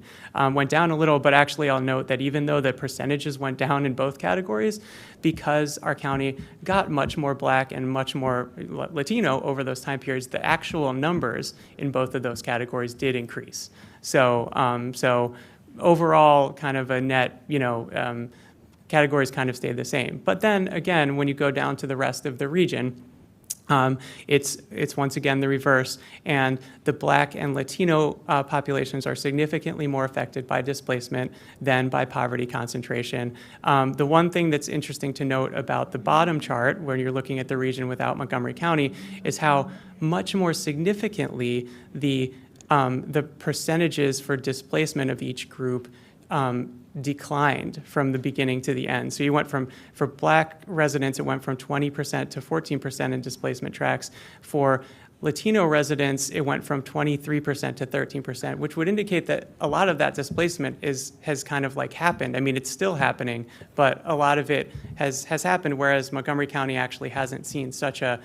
Went down a little, but actually I'll note that even though the percentages went down in both categories, because our county got much more Black and much more Latino over those time periods, the actual numbers in both of those categories did increase. So overall, kind of a net, categories kind of stayed the same. But then again, when you go down to the rest of the region, it's once again the reverse, and the Black and Latino populations are significantly more affected by displacement than by poverty concentration. The one thing that's interesting to note about the bottom chart, when you're looking at the region without Montgomery County, is how much more significantly the percentages for displacement of each group declined from the beginning to the end. So you went for Black residents, it went from 20% to 14% in displacement tracts. For Latino residents, it went from 23% to 13%, which would indicate that a lot of that displacement has kind of like happened. I mean, it's still happening, but a lot of it has happened, whereas Montgomery County actually hasn't seen such a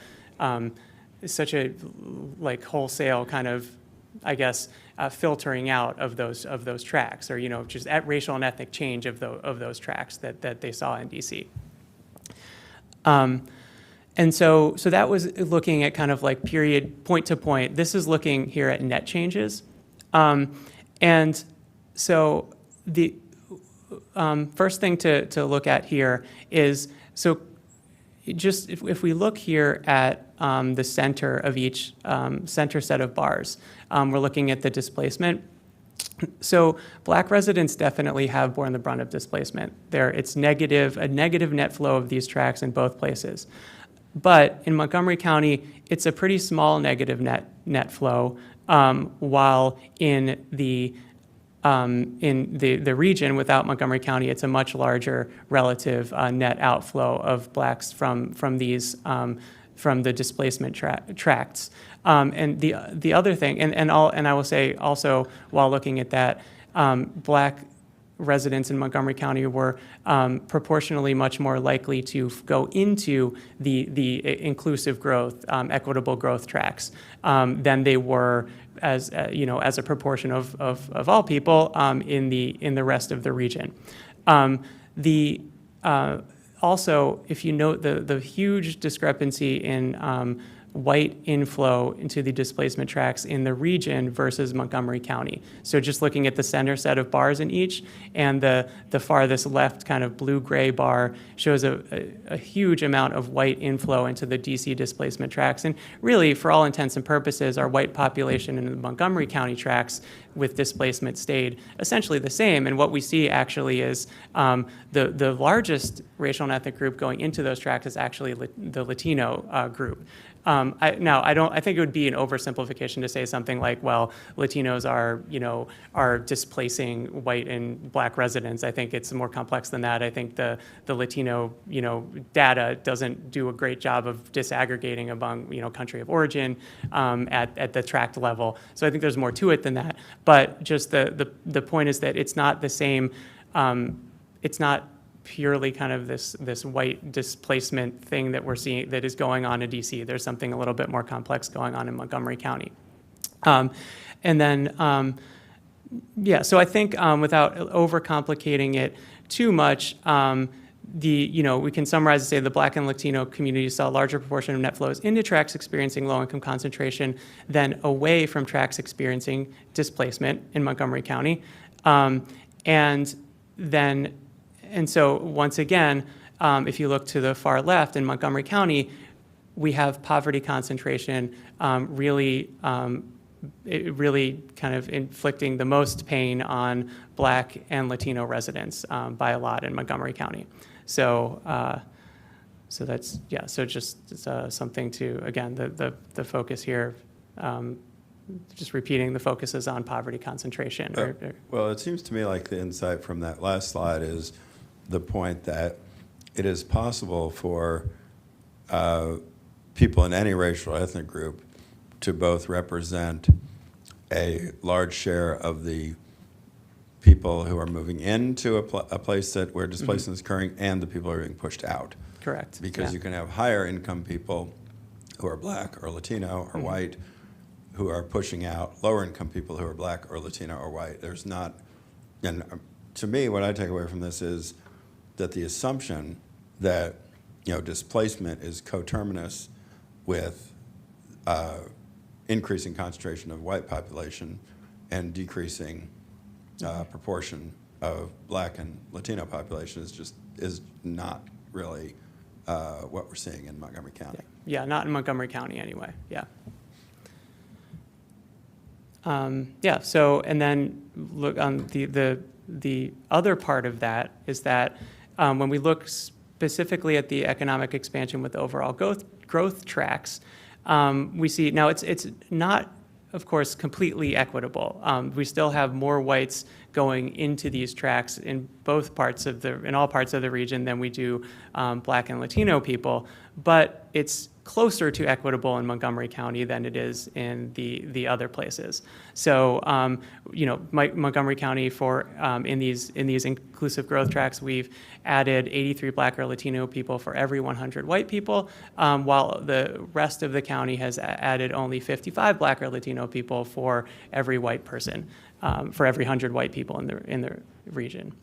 like wholesale kind of, I guess, filtering out of those tracts, or just at racial and ethnic change of those tracts that they saw in DC. And so that was looking at kind of like period point to point. This is looking here at net changes, and so the first thing to look at here is just if we look here at the center of each center set of bars, we're looking at the displacement. So Black residents definitely have borne the brunt of displacement. It's a negative net flow of these tracts in both places. But in Montgomery County, it's a pretty small negative net flow, while in the region without Montgomery County, it's a much larger relative net outflow of Blacks from the displacement tracts. And the other thing, and I will say also, while looking at that, Black residents in Montgomery County were proportionally much more likely to go into the inclusive growth, equitable growth tracts than they were as a proportion of all people in the rest of the region. Also, if you note the huge discrepancy in white inflow into the displacement tracts in the region versus Montgomery County. So just looking at the center set of bars in each, and the farthest left kind of blue-gray bar shows a huge amount of white inflow into the DC displacement tracts. And really, for all intents and purposes, our white population in the Montgomery County tracts with displacement stayed essentially the same. And what we see actually is the largest racial and ethnic group going into those tracts is actually the Latino group. I think it would be an oversimplification to say something like, well, Latinos are displacing white and Black residents. I think it's more complex than that. I think the Latino, data doesn't do a great job of disaggregating among, country of origin at the tract level. So I think there's more to it than that. But just the point is that it's not the same. It's not purely kind of this white displacement thing that we're seeing that is going on in DC. There's something a little bit more complex going on in Montgomery County. So I think without overcomplicating it too much, we can summarize and say the Black and Latino communities saw a larger proportion of net flows into tracts experiencing low-income concentration than away from tracts experiencing displacement in Montgomery County. And so once again, if you look to the far left in Montgomery County, we have poverty concentration really kind of inflicting the most pain on Black and Latino residents by a lot in Montgomery County. So, so that's, yeah, so just something to, again, the focus here, just repeating the focus is on poverty concentration. Well, it seems to me like the insight from that last slide is the point that it is possible for people in any racial or ethnic group to both represent a large share of the people who are moving into a place where displacement is occurring and the people who are being pushed out. Correct. Because you can have higher income people who are Black or Latino or white who are pushing out lower income people who are Black or Latino or white. There's not, and to me, what I take away from this is that the assumption that displacement is coterminous with increasing concentration of white population and decreasing proportion of Black and Latino population is not really what we're seeing in Montgomery County. Yeah, not in Montgomery County anyway. Yeah. Yeah. So, and then look on the other part of that is that when we look specifically at the economic expansion with overall growth tracts, we see now it's not, of course, completely equitable. We still have more whites going into these tracts in all parts of the region than we do Black and Latino people, but it's closer to equitable in Montgomery County than it is in the other places. So, Montgomery County in these inclusive growth tracts, we've added 83 Black or Latino people for every 100 white people, while the rest of the county has added only 55 Black or Latino people for every white person, for every 100 white people in the region.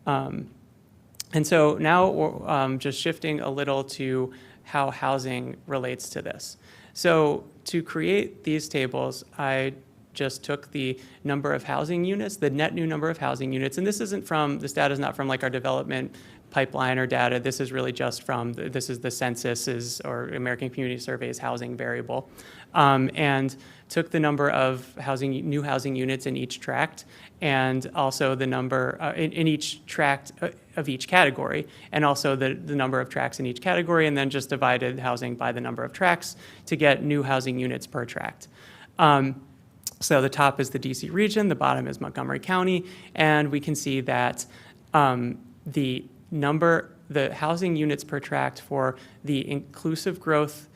And so now just shifting a little to how housing relates to this. So to create these tables, I just took the number of housing units, the net new number of housing units, and this data is not from like our development pipeline or data. This is really just from, this is the census or American Community Survey's housing variable. And took the number of new housing units in each tract, and also the number in each tract of each category, and also the number of tracts in each category, and then just divided housing by the number of tracts to get new housing units per tract. So the top is the DC region, the bottom is Montgomery County, and we can see that the housing units per tract for the inclusive growth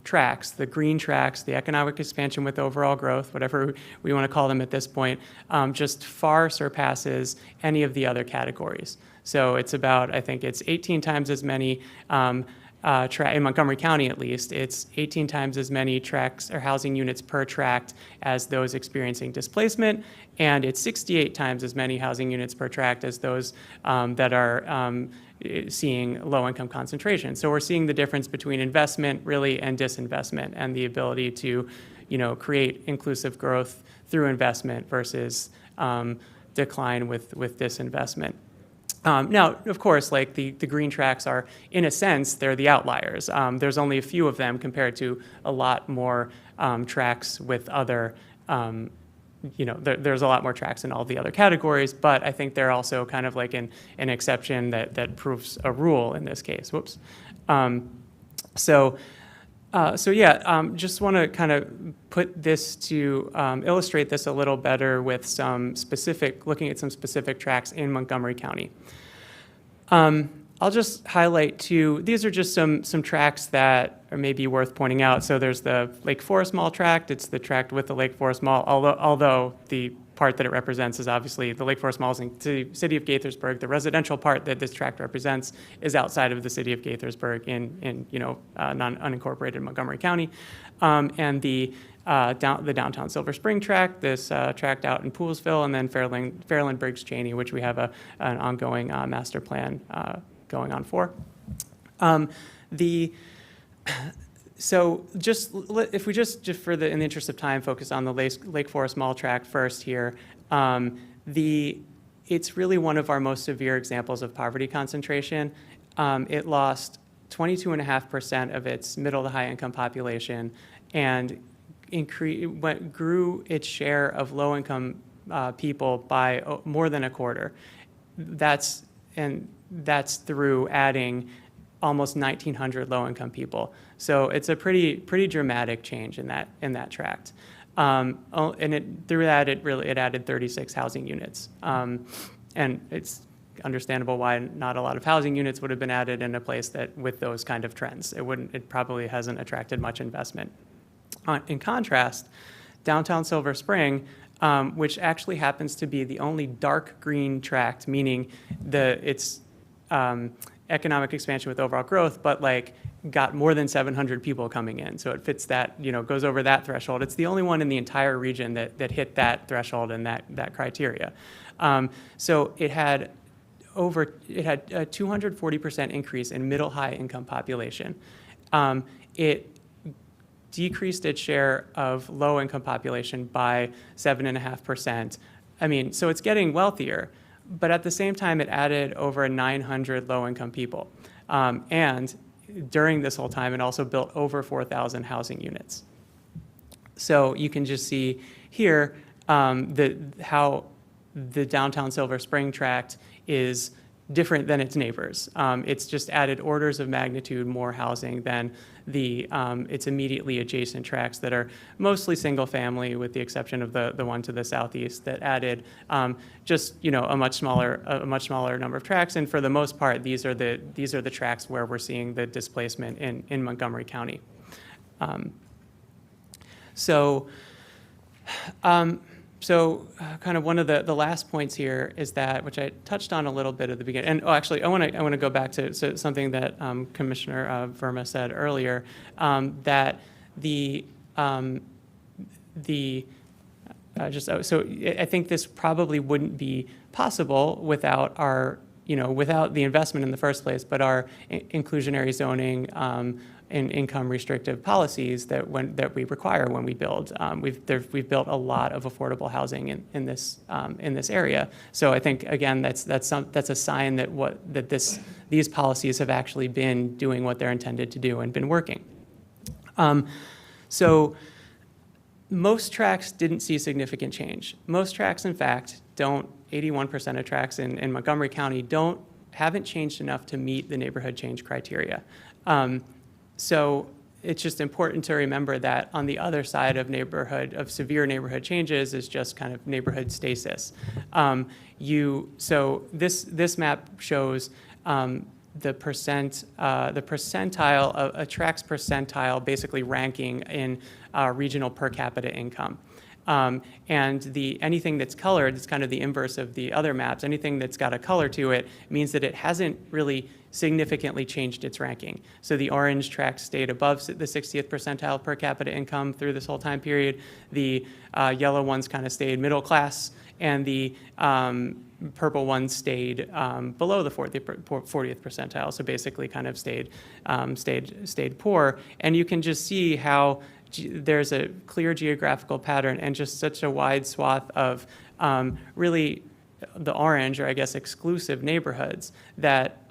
tracts, the green tracts, the economic expansion with overall growth, whatever we want to call them at this point, just far surpasses any of the other categories. So it's about, I think it's 18 times as many, in Montgomery County at least, it's 18 times as many tracts or housing units per tract as those experiencing displacement, and it's 68 times as many housing units per tract as those that are seeing low-income concentration. So we're seeing the difference between investment really and disinvestment, and the ability to, create inclusive growth through investment versus decline with disinvestment. Now, of course, like the green tracts are, in a sense, they're the outliers. There's only a few of them compared to a lot more tracts with other there's a lot more tracts in all the other categories, but I think they're also kind of like an exception that proves a rule in this case. Whoops. Just want to kind of put this to illustrate this a little better with looking at some specific tracts in Montgomery County. I'll just highlight two. These are just some tracts that are maybe worth pointing out. So there's the Lake Forest Mall tract. It's the tract with the Lake Forest Mall, although the part that it represents is obviously the Lake Forest Mall is in the city of Gaithersburg. The residential part that this tract represents is outside of the city of Gaithersburg in unincorporated Montgomery County. And the downtown Silver Spring tract, this tract out in Poolsville, and then Fairland Briggs Cheney, which we have an ongoing master plan going on 4. So if we just in the interest of time, focus on the Lake Forest Mall tract first here, it's really one of our most severe examples of poverty concentration. It lost 22.5% of its middle to high income population and grew its share of low income people by more than a quarter. That's through adding almost 1,900 low-income people. So it's a pretty dramatic change in that tract. Through that, it added 36 housing units. And it's understandable why not a lot of housing units would have been added in a place that with those kind of trends. It probably hasn't attracted much investment. In contrast, downtown Silver Spring, which actually happens to be the only dark green tract, meaning it's economic expansion with overall growth, but got more than 700 people coming in. So it fits that, goes over that threshold. It's the only one in the entire region that hit that threshold and that criteria. So it had a 240% increase in middle high income population. It decreased its share of low income population by 7.5%. So it's getting wealthier. But at the same time, it added over 900 low-income people. And during this whole time, it also built over 4,000 housing units. So you can just see here how the downtown Silver Spring tract is different than its neighbors. It's just added orders of magnitude more housing than its immediately adjacent tracts that are mostly single family, with the exception of the one to the southeast that added just a much smaller number of tracts. And for the most part, these are the tracts where we're seeing the displacement in Montgomery County. So kind of one of the last points here is that, which I touched on a little bit at the beginning, and actually I want to go back to something that Commissioner Verma said earlier, that I think this probably wouldn't be possible without without the investment in the first place, but our inclusionary zoning and income restrictive policies that we require when we build. We've built a lot of affordable housing in this area. So I think again that's a sign that these policies have actually been doing what they're intended to do and been working. So most tracts didn't see significant change. Most tracts, in fact, 81% of tracts in Montgomery County haven't changed enough to meet the neighborhood change criteria. So it's just important to remember that on the other side of severe neighborhood changes is just kind of neighborhood stasis. So this map shows the percentile of a tract's percentile, basically ranking in regional per capita income. And anything that's colored is kind of the inverse of the other maps. Anything that's got a color to it means that it hasn't really significantly changed its ranking. So the orange tract stayed above the 60th percentile per capita income through this whole time period. The yellow ones kind of stayed middle class, and the purple ones stayed below the 40th percentile. So basically kind of stayed poor. And you can just see how there's a clear geographical pattern and just such a wide swath of really the orange, or I guess exclusive neighborhoods that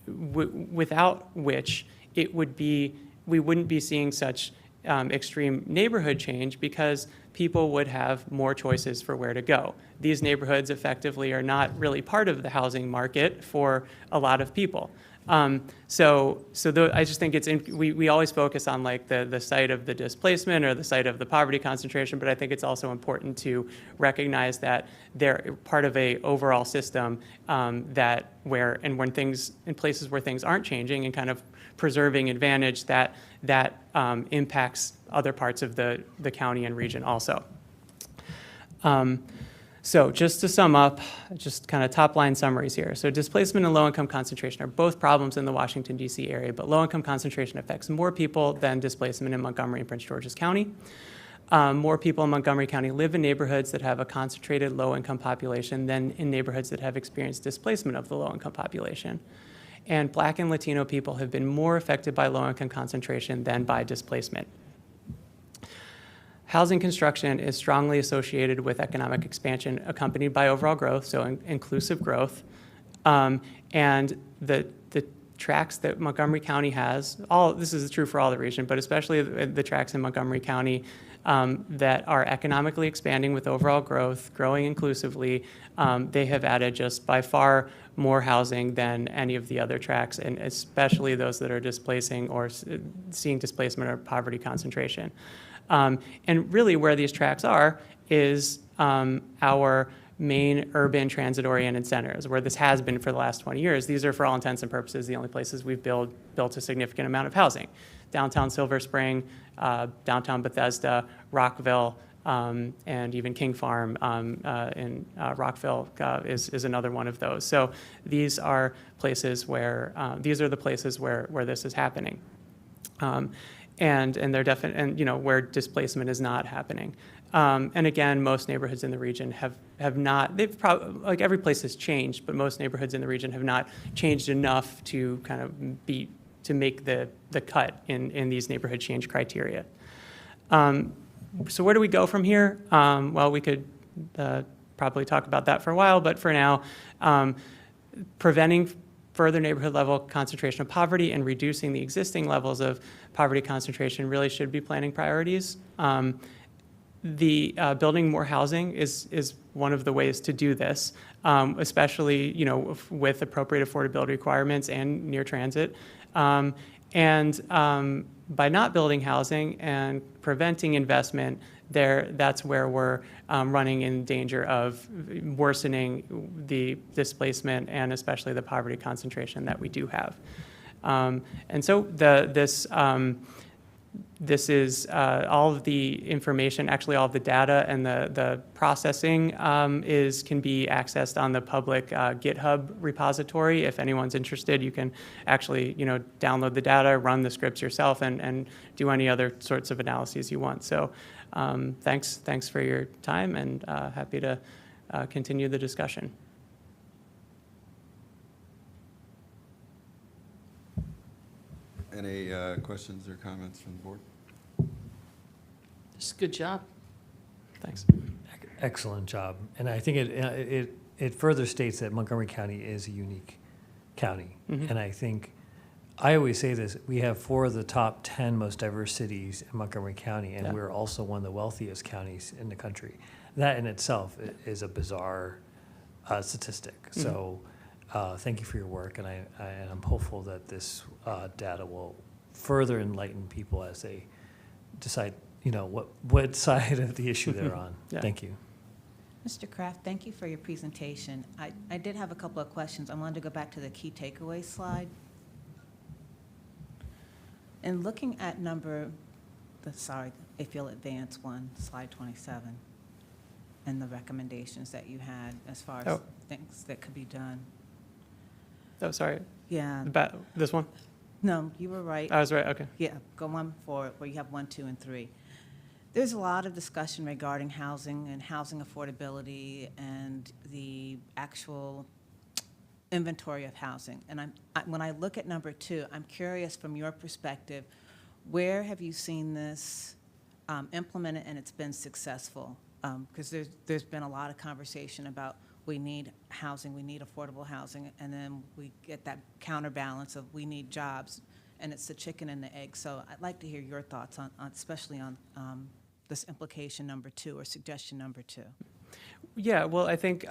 without which we wouldn't be seeing such extreme neighborhood change, because people would have more choices for where to go. These neighborhoods effectively are not really part of the housing market for a lot of people. I just think we always focus on the site of the displacement or the site of the poverty concentration, but I think it's also important to recognize that they're part of a overall system when things in places where things aren't changing and kind of preserving advantage that impacts other parts of the county and region also. So just to sum up, just kind of top line summaries here. So displacement and low income concentration are both problems in the Washington, D.C. area, but low income concentration affects more people than displacement in Montgomery and Prince George's County. more people in Montgomery County live in neighborhoods that have a concentrated low-income population than in neighborhoods that have experienced displacement of the low-income population. And Black and Latino people have been more affected by low-income concentration than by displacement. Housing construction is strongly associated with economic expansion accompanied by overall growth, so inclusive growth. And the tracts that Montgomery County has, this is true for all the region, but especially the tracts in Montgomery County that are economically expanding with overall growth, growing inclusively, they have added just by far more housing than any of the other tracts, and especially those that are displacing or seeing displacement or poverty concentration. And really where these tracts are is our main urban transit-oriented centers, where this has been for the last 20 years. These are, for all intents and purposes, the only places we've built a significant amount of housing. Downtown Silver Spring, downtown Bethesda, Rockville, and even King Farm in Rockville is another one of those. So these are places where these are the places where this is happening, and they're definitely, and where displacement is not happening. And again, most neighborhoods in the region have not. They've probably, like, every place has changed, but most neighborhoods in the region have not changed enough to kind of to make the cut in these neighborhood change criteria. So where do we go from here? Well, we could probably talk about that for a while, but for now, preventing further neighborhood level concentration of poverty and reducing the existing levels of poverty concentration really should be planning priorities. Building more housing is one of the ways to do this, especially with appropriate affordability requirements and near transit. By not building housing and preventing investment that's where we're running in danger of worsening the displacement and especially the poverty concentration that we do have. And so this is all of the information, actually all of the data and the processing can be accessed on the public GitHub repository. If anyone's interested, you can actually download the data, run the scripts yourself, and do any other sorts of analyses you want. So thanks for your time, and happy to continue the discussion. Any questions or comments from the board? Just good job. Thanks. Excellent job. And I think it further states that Montgomery County is a unique county. Mm-hmm. And I think, I always say this, we have 4 of the top 10 most diverse cities in Montgomery County, and we're also one of the wealthiest counties in the country. That in itself is a bizarre statistic. Mm-hmm. So thank you for your work, and I'm hopeful that this data will further enlighten people as they decide, what side of the issue they're on. Yeah. Thank you. Mr. Kraft, thank you for your presentation. I did have a couple of questions. I wanted to go back to the key takeaway slide. And looking at if you'll advance one, slide 27, and the recommendations that you had as far as things that could be done. Oh, sorry. Yeah. This one? No, you were right. I was right, okay. Yeah, go one forward where you have 1, 2, and 3. There's a lot of discussion regarding housing and housing affordability and the actual inventory of housing. And when I look at number 2, I'm curious from your perspective, where have you seen this implemented and it's been successful? Because there's been a lot of conversation about we need housing, we need affordable housing, and then we get that counterbalance of we need jobs, and it's the chicken and the egg. So I'd like to hear your thoughts on especially on this implication number 2 or suggestion number 2. Yeah, well, I think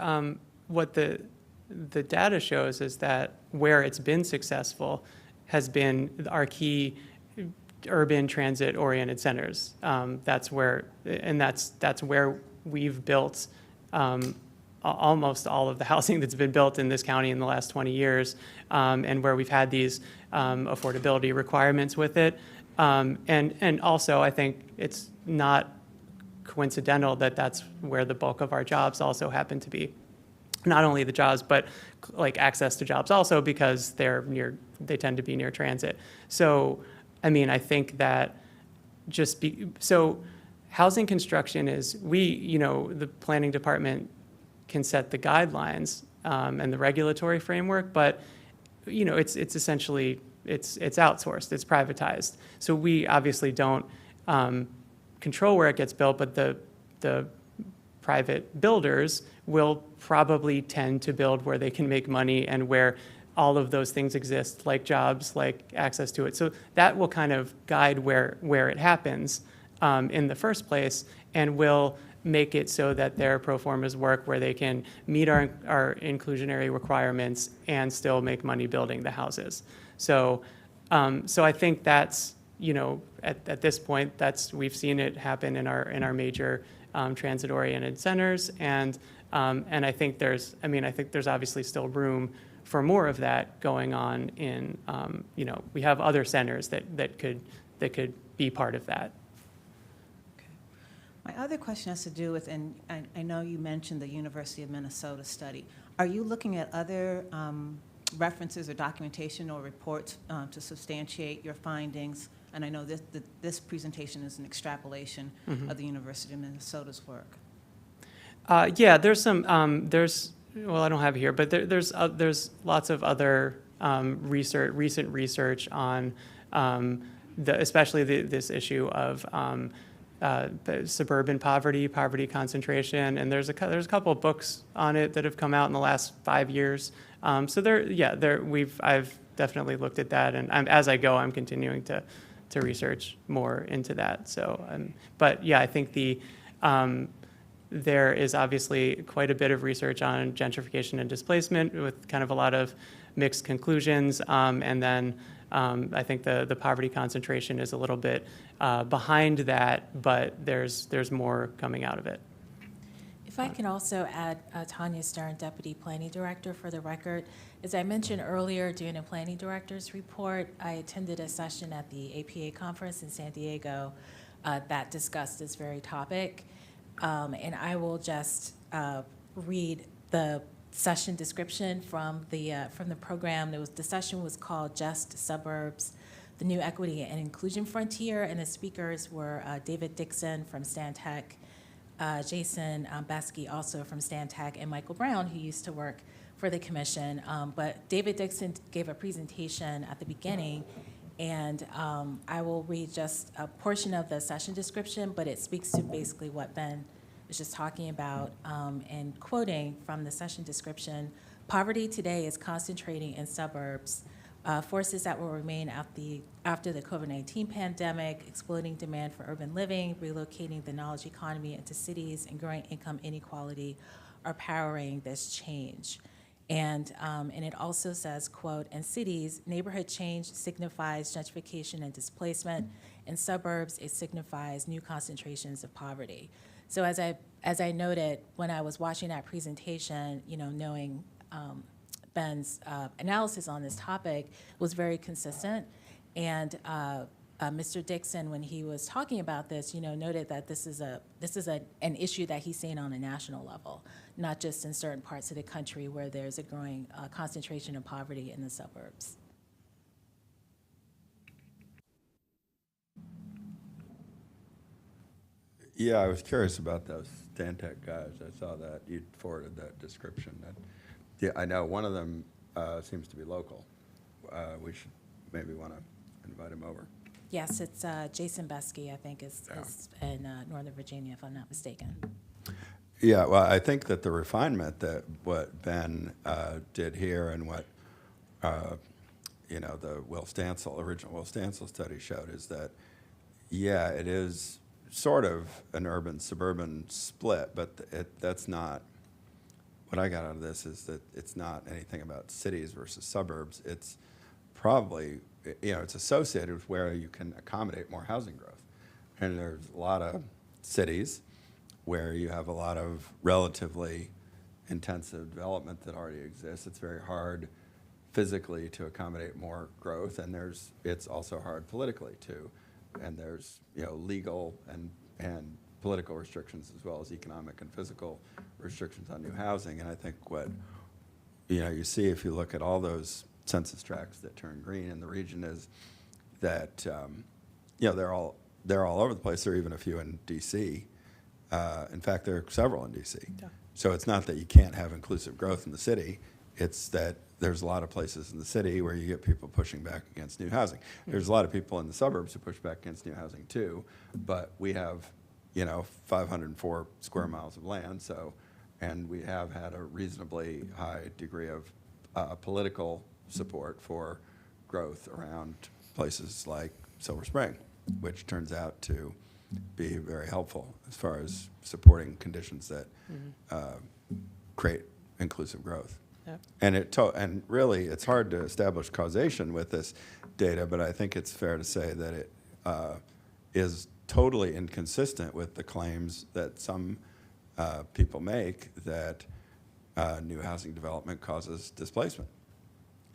what the data shows is that where it's been successful has been our key urban transit-oriented centers. That's where we've built almost all of the housing that's been built in this county in the last 20 years, and where we've had these affordability requirements with it. And also, I think it's not coincidental that that's where the bulk of our jobs also happen to be. Not only the jobs, but like access to jobs also, because they tend to be near transit. So, I mean, I think that housing construction is, the planning department can set the guidelines and the regulatory framework, but it's essentially it's outsourced, it's privatized. So we obviously don't control where it gets built, but the private builders will probably tend to build where they can make money and where all of those things exist, like jobs, like access to it. So that will kind of guide where it happens in the first place, and will make it so that their pro formas work where they can meet our inclusionary requirements and still make money building the houses. So I think that's, at this point, we've seen it happen in our major transit-oriented centers, and I think there's obviously still room for more of that going on in, we have other centers that could be part of that. My other question has to do with, and I know you mentioned the University of Minnesota study. Are you looking at other references or documentation or reports to substantiate your findings? And I know this presentation is an extrapolation of the University of Minnesota's work. Yeah, there's some, well, I don't have it here, but there's lots of other recent research on especially this issue of suburban poverty concentration, and there's a couple of books on it that have come out in the last 5 years. So I've definitely looked at that, and as I go, I'm continuing to research more into that. So, but yeah, I think there is obviously quite a bit of research on gentrification and displacement with kind of a lot of mixed conclusions, and then I think the poverty concentration is a little bit behind that, but there's more coming out of it. If I can also add Tanya Stern, Deputy Planning Director, for the record. As I mentioned earlier during the Planning Director's report, I attended a session at the APA conference in San Diego that discussed this very topic. And I will just read the session description from the program. The session was called Just Suburbs, the New Equity and Inclusion Frontier, and the speakers were David Dixon from Stantec, Jason Besky, also from Stantec, and Michael Brown, who used to work for the commission. But David Dixon gave a presentation at the beginning, and I will read just a portion of the session description, but it speaks to basically what Ben was just talking about, and quoting from the session description: poverty today is concentrating in suburbs, forces that will remain after the COVID-19 pandemic, exploding demand for urban living, relocating the knowledge economy into cities, and growing income inequality are powering this change. And it also says, quote, in cities, neighborhood change signifies gentrification and displacement. In suburbs, it signifies new concentrations of poverty. So as I noted when I was watching that presentation, knowing Ben's analysis on this topic was very consistent. And Mr. Dixon, when he was talking about this, noted that this is an issue that he's seeing on a national level, not just in certain parts of the country where there's a growing concentration of poverty in the suburbs. Yeah, I was curious about those Stantec guys. I saw that you forwarded that description. Yeah, I know one of them seems to be local. We should maybe want to invite him over. Yes, it's Jason Besky, I think, is in Northern Virginia, if I'm not mistaken. Yeah, well, I think that the refinement that what Ben did here and what the original Will Stansel study showed is that, yeah, it is sort of an urban-suburban split, but that's not, what I got out of this is that it's not anything about cities versus suburbs. It's probably, it's associated with where you can accommodate more housing growth. And there's a lot of cities where you have a lot of relatively intensive development that already exists. It's very hard physically to accommodate more growth, and it's also hard politically too. And there's legal and political restrictions as well as economic and physical restrictions on new housing. And I think what you see if you look at all those census tracts that turn green in the region is that they're all they're all over the place. There are even a few in D.C. In fact, there are several in D.C. Yeah. So it's not that you can't have inclusive growth in the city. It's that there's a lot of places in the city where you get people pushing back against new housing. There's a lot of people in the suburbs who push back against new housing too, but we have, 504 square miles of land, and we have had a reasonably high degree of political support for growth around places like Silver Spring, which turns out to be very helpful as far as supporting conditions that create inclusive growth. Yep. And really, it's hard to establish causation with this data, but I think it's fair to say that it is totally inconsistent with the claims that some people make that new housing development causes displacement.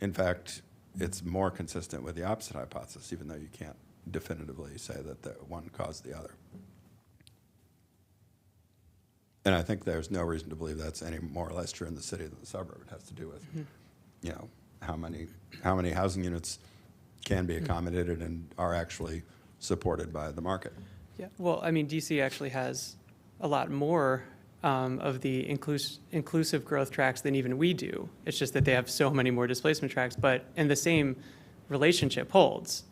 In fact, it's more consistent with the opposite hypothesis, even though you can't definitively say that the one caused the other. And I think there's no reason to believe that's any more or less true in the city than the suburb. It has to do with, how many housing units can be accommodated and are actually supported by the market. Yeah, well, I mean, DC actually has a lot more of the inclusive growth tracts than even we do. It's just that they have so many more displacement tracts, and the same relationship holds.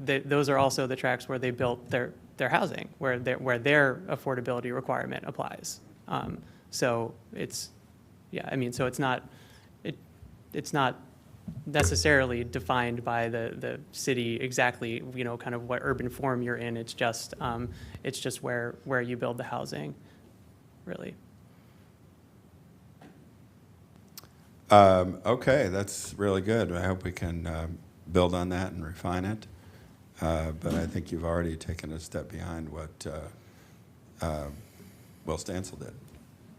Those are also the tracts where they built their housing, where their affordability requirement applies. So it's not necessarily defined by the city exactly, kind of what urban form you're in. It's just where you build the housing, really. Okay, that's really good. I hope we can build on that and refine it. But I think you've already taken a step behind what Will Stansel did.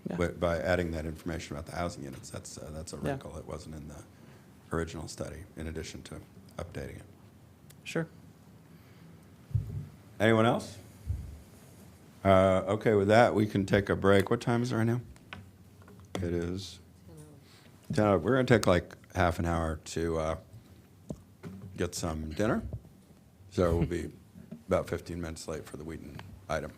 Yeah. By adding that information about the housing units. That's a wrinkle that wasn't in the original study, in addition to updating it. Sure. Anyone else? Okay, with that, we can take a break. What time is it right now? It is 10. We're going to take like half an hour to get some dinner. So we'll be about 15 minutes late for the Wheaton item.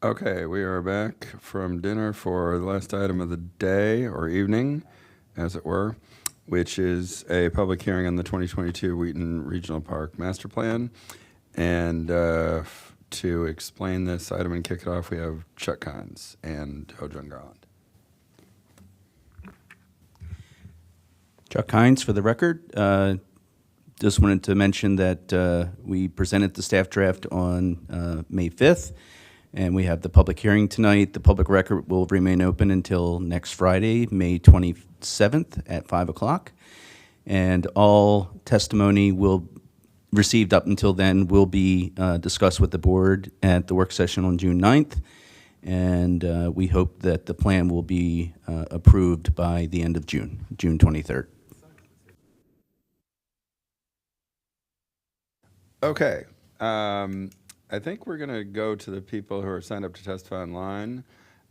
Okay, we are back from dinner for the last item of the day or evening, as it were, which is a public hearing on the 2022 Wheaton Regional Park Master Plan. And to explain this item and kick it off, we have Chuck Hines and Ho-Jun Garland. Chuck Hines for the record. Just wanted to mention that we presented the staff draft on May 5th, and we have the public hearing tonight. The public record will remain open until next Friday, May 27th at 5 o'clock. And all testimony will received up until then will be discussed with the board at the work session on June 9th. And we hope that the plan will be approved by the end of June, June 23rd. Okay. I think we're going to go to the people who are signed up to testify online,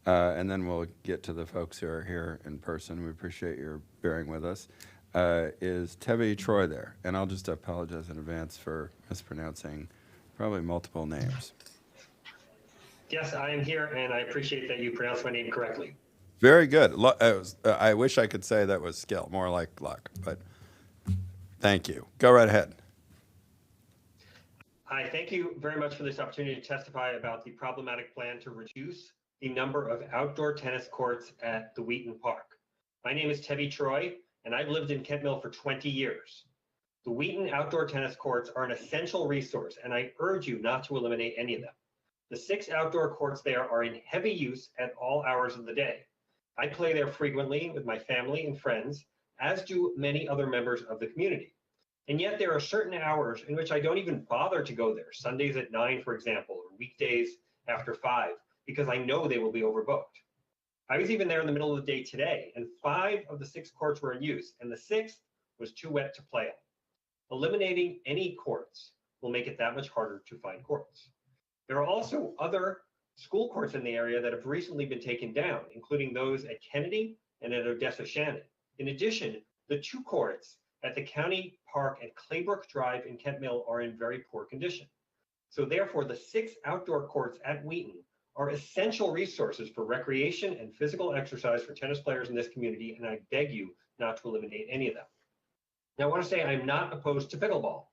and then we'll get to the folks who are here in person. We appreciate your bearing with us. Is Tevi Troy there? And I'll just apologize in advance for mispronouncing probably multiple names. Yes, I am here, and I appreciate that you pronounced my name correctly. Very good. I wish I could say that was skill, more like luck, but thank you. Go right ahead. Hi, thank you very much for this opportunity to testify about the problematic plan to reduce the number of outdoor tennis courts at the Wheaton Park. My name is Tevi Troy, and I've lived in Kent Mill for 20 years. The Wheaton outdoor tennis courts are an essential resource, and I urge you not to eliminate any of them. The 6 outdoor courts there are in heavy use at all hours of the day. I play there frequently with my family and friends, as do many other members of the community. And yet there are certain hours in which I don't even bother to go there, Sundays at 9, for example, or weekdays after 5, because I know they will be overbooked. I was even there in the middle of the day today, and 5 of the 6 courts were in use, and the 6th was too wet to play on. Eliminating any courts will make it that much harder to find courts. There are also other school courts in the area that have recently been taken down, including those at Kennedy and at Odessa Shannon. In addition, the 2 courts at the County Park at Claybrook Drive in Kent Mill are in very poor condition. So therefore, the 6 outdoor courts at Wheaton are essential resources for recreation and physical exercise for tennis players in this community, and I beg you not to eliminate any of them. Now, I want to say I'm not opposed to pickleball.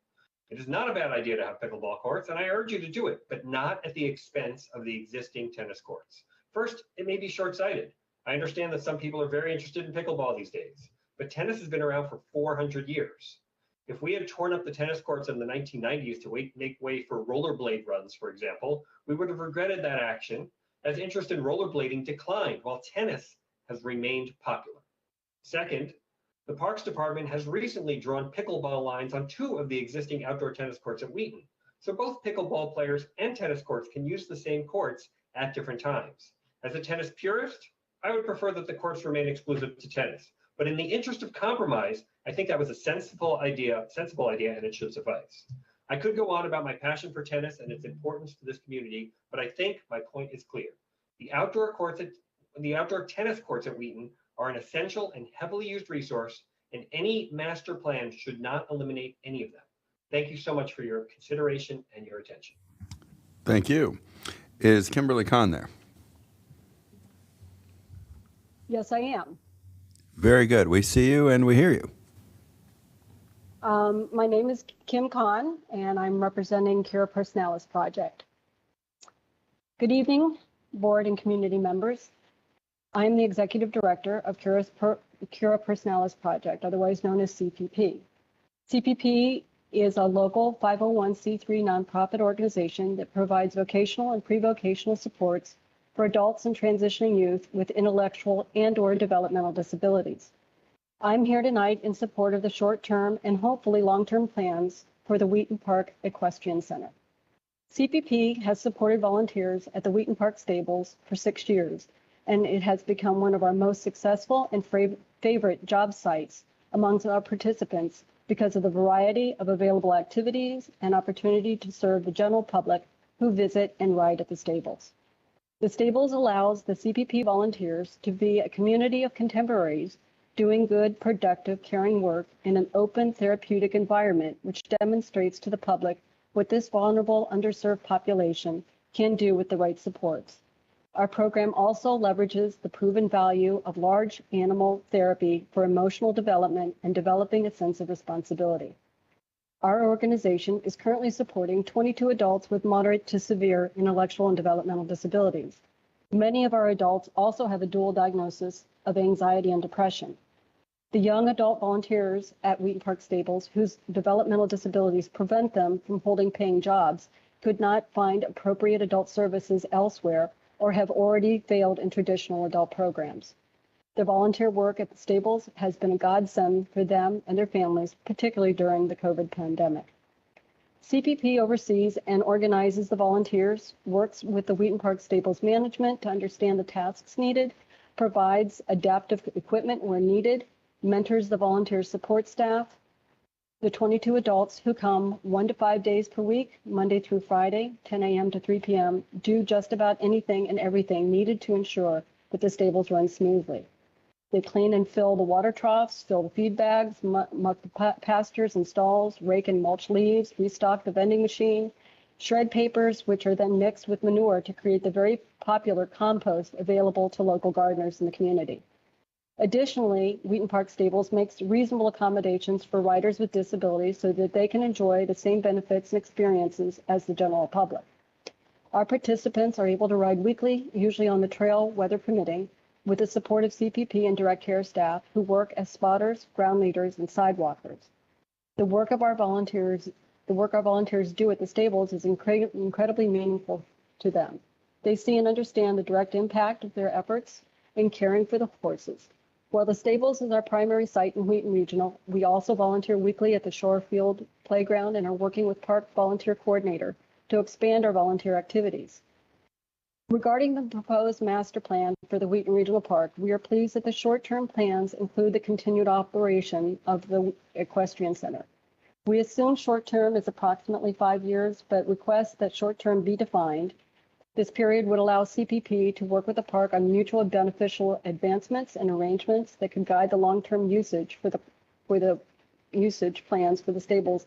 It is not a bad idea to have pickleball courts, and I urge you to do it, but not at the expense of the existing tennis courts. First, it may be short-sighted. I understand that some people are very interested in pickleball these days, but tennis has been around for 400 years. If we had torn up the tennis courts in the 1990s to make way for rollerblade runs, for example, we would have regretted that action, as interest in rollerblading declined while tennis has remained popular. Second, the Parks Department has recently drawn pickleball lines on 2 of the existing outdoor tennis courts at Wheaton. So both pickleball players and tennis courts can use the same courts at different times. As a tennis purist, I would prefer that the courts remain exclusive to tennis. But in the interest of compromise, I think that was a sensible idea, and it should suffice. I could go on about my passion for tennis and its importance to this community, but I think my point is clear. The outdoor tennis courts at Wheaton are an essential and heavily used resource, and any master plan should not eliminate any of them. Thank you so much for your consideration and your attention. Thank you. Is Kimberly Kahn there? Yes, I am. Very good. We see you and we hear you. My name is Kim Kahn, and I'm representing Cura Personalis Project. Good evening, board and community members. I am the executive director of Cura Personalis Project, otherwise known as CPP. CPP is a local 501c3 nonprofit organization that provides vocational and pre-vocational supports for adults and transitioning youth with intellectual and/or developmental disabilities. I'm here tonight in support of the short-term and hopefully long-term plans for the Wheaton Park Equestrian Center. CPP has supported volunteers at the Wheaton Park Stables for 6 years, and it has become one of our most successful and favorite job sites amongst our participants because of the variety of available activities and opportunity to serve the general public who visit and ride at the stables. The stables allows the CPP volunteers to be a community of contemporaries doing good, productive, caring work in an open, therapeutic environment, which demonstrates to the public what this vulnerable, underserved population can do with the right supports. Our program also leverages the proven value of large animal therapy for emotional development and developing a sense of responsibility. Our organization is currently supporting 22 adults with moderate to severe intellectual and developmental disabilities. Many of our adults also have a dual diagnosis of anxiety and depression. The young adult volunteers at Wheaton Park Stables whose developmental disabilities prevent them from holding paying jobs could not find appropriate adult services elsewhere or have already failed in traditional adult programs. The volunteer work at the stables has been a godsend for them and their families, particularly during the COVID pandemic. CPP oversees and organizes the volunteers, works with the Wheaton Park Stables management to understand the tasks needed, provides adaptive equipment where needed, mentors the volunteer support staff. The 22 adults who come 1 to 5 days per week, Monday through Friday, 10 a.m. to 3 p.m., do just about anything and everything needed to ensure that the stables run smoothly. They clean and fill the water troughs, fill the feed bags, muck the pastures and stalls, rake and mulch leaves, restock the vending machine, shred papers, which are then mixed with manure to create the very popular compost available to local gardeners in the community. Additionally, Wheaton Park Stables makes reasonable accommodations for riders with disabilities so that they can enjoy the same benefits and experiences as the general public. Our participants are able to ride weekly, usually on the trail, weather permitting, with the support of CPP and direct care staff who work as spotters, ground leaders, and sidewalkers. The work our volunteers do at the stables is incredibly meaningful to them. They see and understand the direct impact of their efforts in caring for the horses. While the stables is our primary site in Wheaton Regional, we also volunteer weekly at the Shorefield Playground and are working with Park Volunteer Coordinator to expand our volunteer activities. Regarding the proposed master plan for the Wheaton Regional Park, we are pleased that the short-term plans include the continued operation of the Equestrian Center. We assume short-term is approximately 5 years, but request that short-term be defined. This period would allow CPP to work with the park on mutual beneficial advancements and arrangements that could guide the long-term usage for the usage plans for the stables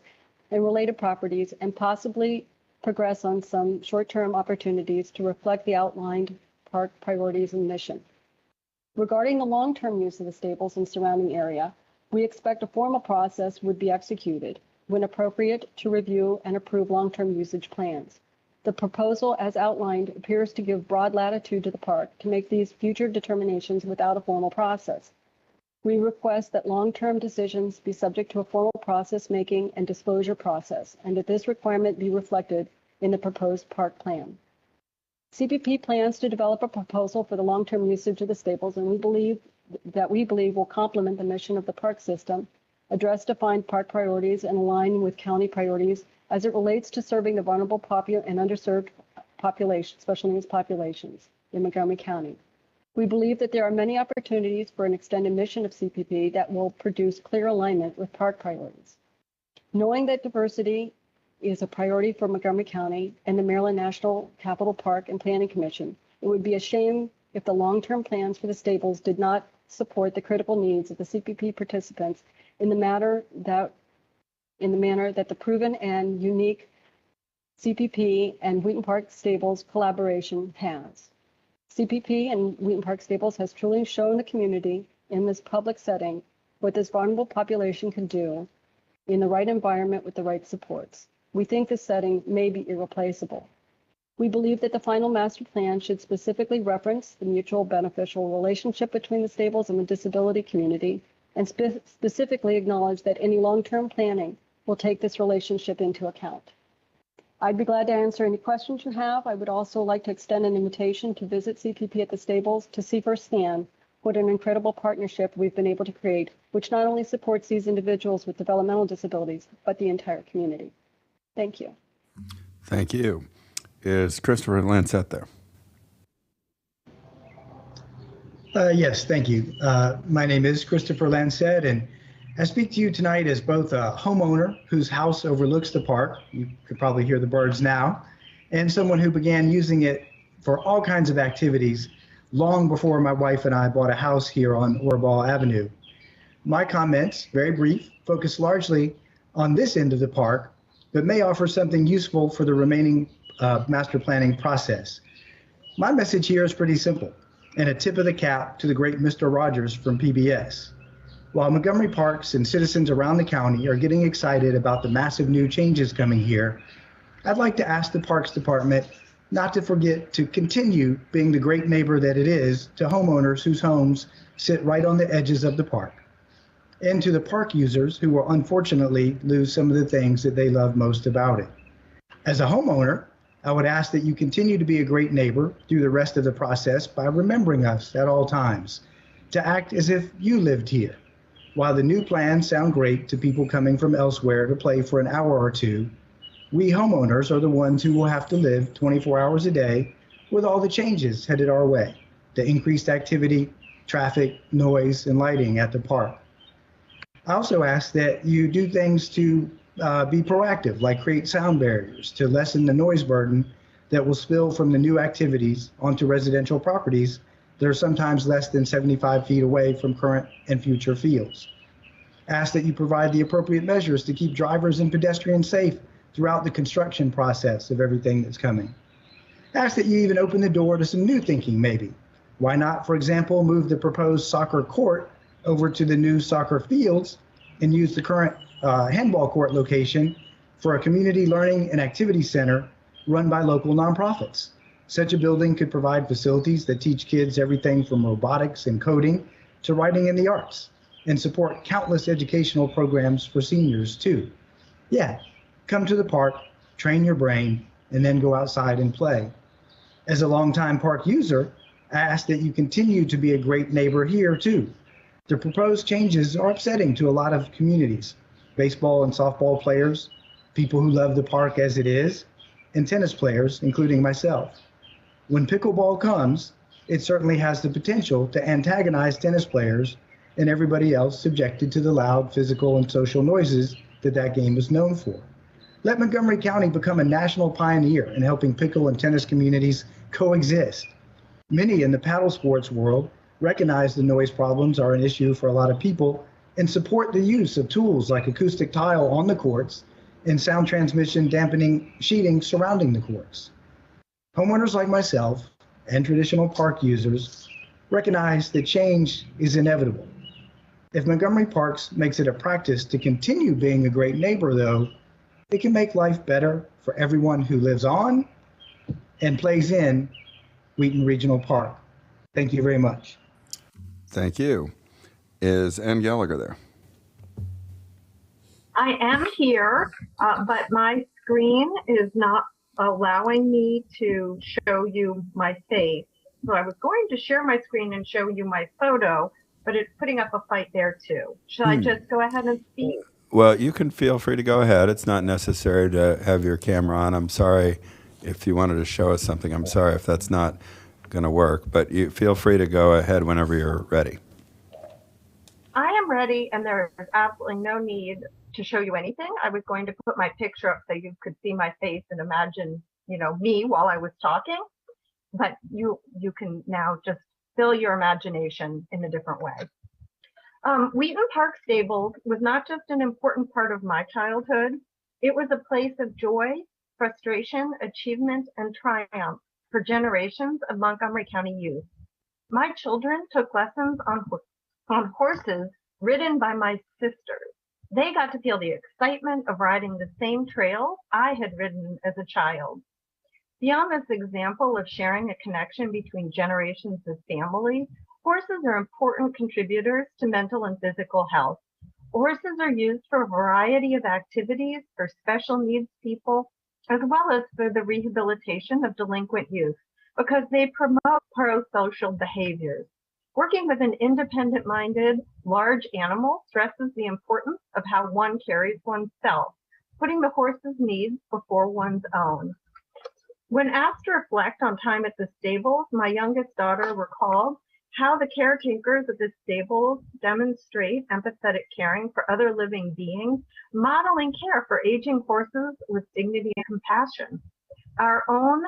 and related properties, and possibly progress on some short-term opportunities to reflect the outlined park priorities and mission. Regarding the long-term use of the stables and surrounding area, we expect a formal process would be executed when appropriate to review and approve long-term usage plans. The proposal as outlined appears to give broad latitude to the park to make these future determinations without a formal process. We request that long-term decisions be subject to a formal process-making and disclosure process, and that this requirement be reflected in the proposed park plan. CPP plans to develop a proposal for the long-term usage of the stables, and we believe will complement the mission of the park system, address defined park priorities, and align with county priorities as it relates to serving the vulnerable and underserved population, special needs populations in Montgomery County. We believe that there are many opportunities for an extended mission of CPP that will produce clear alignment with park priorities. Knowing that diversity is a priority for Montgomery County and the Maryland National Capital Park and Planning Commission, it would be a shame if the long-term plans for the stables did not support the critical needs of the CPP participants in the manner that the proven and unique CPP and Wheaton Park Stables collaboration has. CPP and Wheaton Park Stables has truly shown the community in this public setting what this vulnerable population can do in the right environment with the right supports. We think this setting may be irreplaceable. We believe that the final master plan should specifically reference the mutual beneficial relationship between the stables and the disability community, and specifically acknowledge that any long-term planning will take this relationship into account. I'd be glad to answer any questions you have. I would also like to extend an invitation to visit CPP at the stables to see firsthand what an incredible partnership we've been able to create, which not only supports these individuals with developmental disabilities, but the entire community. Thank you. Thank you. Is Christopher Lancette there? Yes, thank you. My name is Christopher Lancette, and I speak to you tonight as both a homeowner whose house overlooks the park, you could probably hear the birds now, and someone who began using it for all kinds of activities long before my wife and I bought a house here on Orball Avenue. My comments, very brief, focus largely on this end of the park, but may offer something useful for the remaining master planning process. My message here is pretty simple and a tip of the cap to the great Mr. Rogers from PBS. While Montgomery Parks and citizens around the county are getting excited about the massive new changes coming here, I'd like to ask the Parks Department not to forget to continue being the great neighbor that it is to homeowners whose homes sit right on the edges of the park, and to the park users who will unfortunately lose some of the things that they love most about it. As a homeowner, I would ask that you continue to be a great neighbor through the rest of the process by remembering us at all times, to act as if you lived here. While the new plans sound great to people coming from elsewhere to play for an hour or two, we homeowners are the ones who will have to live 24 hours a day with all the changes headed our way, the increased activity, traffic, noise, and lighting at the park. I also ask that you do things to be proactive, like create sound barriers to lessen the noise burden that will spill from the new activities onto residential properties that are sometimes less than 75 feet away from current and future fields. Ask that you provide the appropriate measures to keep drivers and pedestrians safe throughout the construction process of everything that's coming. Ask that you even open the door to some new thinking, maybe. Why not, for example, move the proposed soccer court over to the new soccer fields and use the current handball court location for a community learning and activity center run by local nonprofits. Such a building could provide facilities that teach kids everything from robotics and coding to writing and the arts, and support countless educational programs for seniors too. Yeah, come to the park, train your brain, and then go outside and play. As a longtime park user, I ask that you continue to be a great neighbor here too. The proposed changes are upsetting to a lot of communities, baseball and softball players, people who love the park as it is, and tennis players, including myself. When pickleball comes, it certainly has the potential to antagonize tennis players and everybody else subjected to the loud physical and social noises that that game is known for. Let Montgomery County become a national pioneer in helping pickle and tennis communities coexist. Many in the paddle sports world recognize the noise problems are an issue for a lot of people and support the use of tools like acoustic tile on the courts and sound transmission dampening sheeting surrounding the courts. Homeowners like myself and traditional park users recognize that change is inevitable. If Montgomery Parks makes it a practice to continue being a great neighbor, though, it can make life better for everyone who lives on and plays in Wheaton Regional Park. Thank you very much. Thank you. Is Ann Gallagher there? I am here, but my screen is not allowing me to show you my face. So I was going to share my screen and show you my photo, but it's putting up a fight there too. Should I just go ahead and speak? Well, you can feel free to go ahead. It's not necessary to have your camera on. I'm sorry if you wanted to show us something. I'm sorry if that's not going to work, but you feel free to go ahead whenever you're ready. I am ready, and there is absolutely no need to show you anything. I was going to put my picture up so you could see my face and imagine, me while I was talking, but you can now just fill your imagination in a different way. Wheaton Park Stables was not just an important part of my childhood, it was a place of joy, frustration, achievement, and triumph for generations of Montgomery County youth. My children took lessons on horses ridden by my sisters. They got to feel the excitement of riding the same trails I had ridden as a child. Beyond this example of sharing a connection between generations of family, horses are important contributors to mental and physical health. Horses are used for a variety of activities for special needs people, as well as for the rehabilitation of delinquent youth, because they promote pro-social behaviors. Working with an independent-minded, large animal stresses the importance of how one carries oneself, putting the horse's needs before one's own. When asked to reflect on time at the stables, my youngest daughter recalled how the caretakers of the stables demonstrate empathetic caring for other living beings, modeling care for aging horses with dignity and compassion. Our own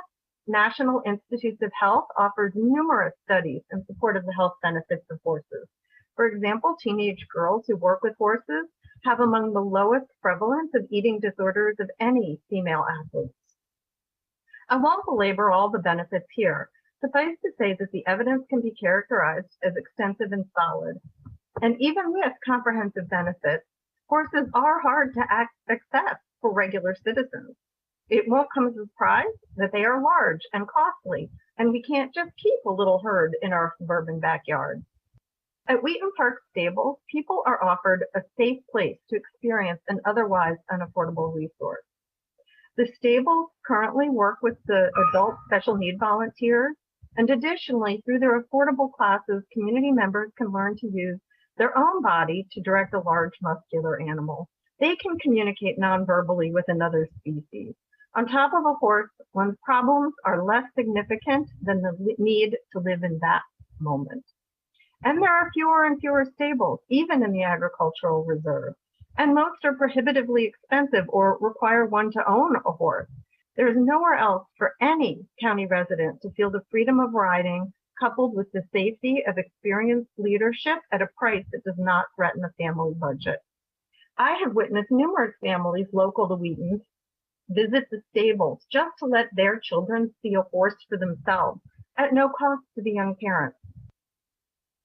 National Institutes of Health offers numerous studies in support of the health benefits of horses. For example, teenage girls who work with horses have among the lowest prevalence of eating disorders of any female athletes. I won't belabor all the benefits here, Suffice to say that the evidence can be characterized as extensive and solid. And even with comprehensive benefits, horses are hard to access for regular citizens. It won't come as a surprise that they are large and costly, and we can't just keep a little herd in our suburban backyard. At Wheaton Park Stables, people are offered a safe place to experience an otherwise unaffordable resource. The stables currently work with the adult special need volunteers, and additionally, through their affordable classes, community members can learn to use their own body to direct a large muscular animal. They can communicate non-verbally with another species. On top of a horse, one's problems are less significant than the need to live in that moment. And there are fewer and fewer stables, even in the agricultural reserve. And most are prohibitively expensive or require one to own a horse. There is nowhere else for any county resident to feel the freedom of riding, coupled with the safety of experienced leadership at a price that does not threaten the family budget. I have witnessed numerous families local to Wheaton visit the stables just to let their children see a horse for themselves at no cost to the young parents.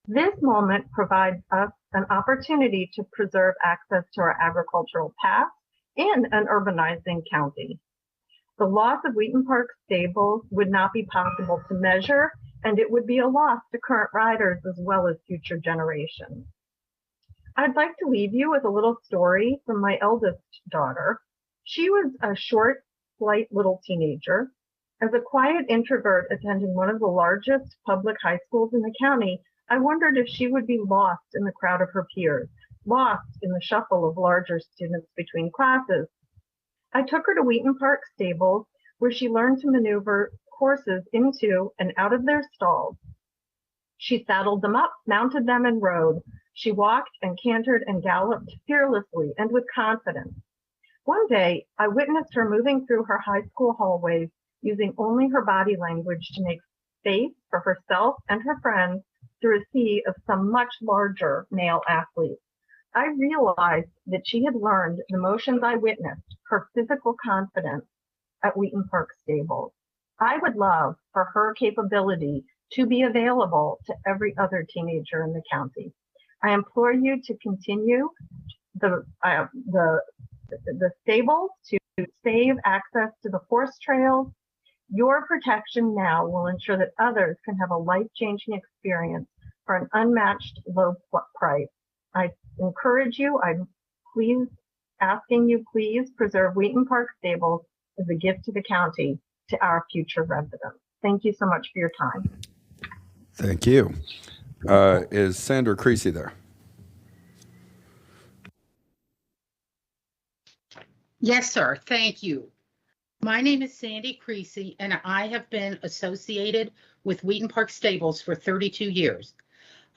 This moment provides us an opportunity to preserve access to our agricultural past in an urbanizing county. The loss of Wheaton Park Stables would not be possible to measure, and it would be a loss to current riders as well as future generations. I'd like to leave you with a little story from my eldest daughter. She was a short, slight little teenager. As a quiet introvert attending one of the largest public high schools in the county, I wondered if she would be lost in the crowd of her peers, lost in the shuffle of larger students between classes. I took her to Wheaton Park Stables, where she learned to maneuver horses into and out of their stalls. She saddled them up, mounted them, and rode. She walked and cantered and galloped fearlessly and with confidence. One day, I witnessed her moving through her high school hallways, using only her body language to make space for herself and her friends through a sea of some much larger male athletes. I realized that she had learned the motions I witnessed, her physical confidence, at Wheaton Park Stables. I would love for her capability to be available to every other teenager in the county. I implore you to continue the stables to save access to the horse trails. Your protection now will ensure that others can have a life-changing experience for an unmatched low price. I encourage you, I'm asking you, please preserve Wheaton Park Stables as a gift to the county, to our future residents. Thank you so much for your time. Thank you. Is Sandra Creasy there? Yes, sir. Thank you. My name is Sandy Creasy, and I have been associated with Wheaton Park Stables for 32 years.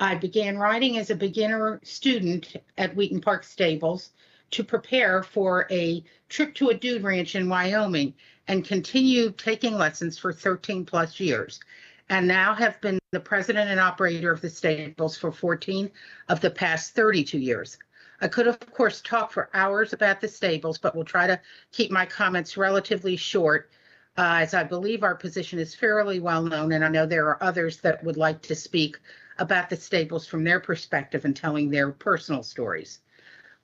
I began riding as a beginner student at Wheaton Park Stables to prepare for a trip to a dude ranch in Wyoming, and continued taking lessons for 13 plus years, and now have been the president and operator of the stables for 14 of the past 32 years. I could, of course, talk for hours about the stables, but will try to keep my comments relatively short, as I believe our position is fairly well known, and I know there are others that would like to speak about the stables from their perspective and telling their personal stories.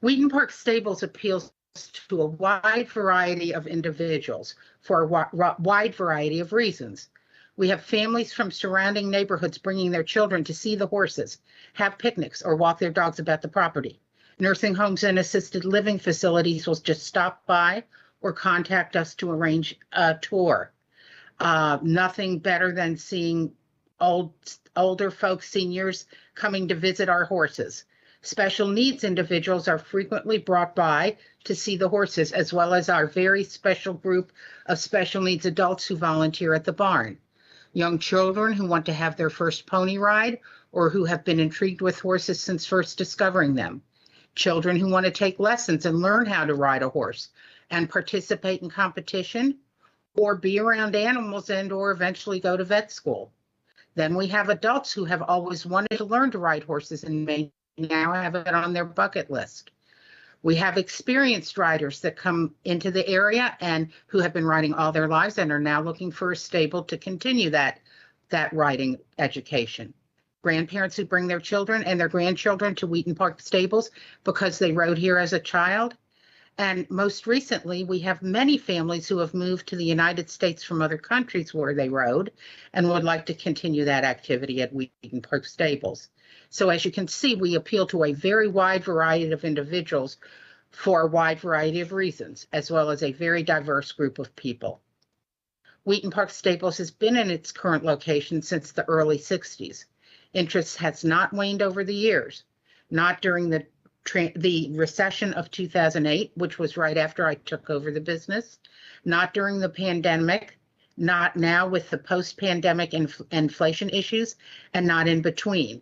Wheaton Park Stables appeals to a wide variety of individuals for a wide variety of reasons. We have families from surrounding neighborhoods bringing their children to see the horses, have picnics, or walk their dogs about the property. Nursing homes and assisted living facilities will just stop by or contact us to arrange a tour. Nothing better than seeing older folks, seniors, coming to visit our horses. Special needs individuals are frequently brought by to see the horses, as well as our very special group of special needs adults who volunteer at the barn. Young children who want to have their first pony ride or who have been intrigued with horses since first discovering them. Children who want to take lessons and learn how to ride a horse and participate in competition or be around animals and or eventually go to vet school. Then we have adults who have always wanted to learn to ride horses and may now have it on their bucket list. We have experienced riders that come into the area and who have been riding all their lives and are now looking for a stable to continue that that riding education. Grandparents who bring their children and their grandchildren to Wheaton Park Stables because they rode here as a child. And most recently, we have many families who have moved to the United States from other countries where they rode and would like to continue that activity at Wheaton Park Stables. So as you can see, we appeal to a very wide variety of individuals for a wide variety of reasons, as well as a very diverse group of people. Wheaton Park Stables has been in its current location since the early 60s. Interest has not waned over the years, not during the recession of 2008, which was right after I took over the business, not during the pandemic, not now with the post-pandemic inflation issues, and not in between.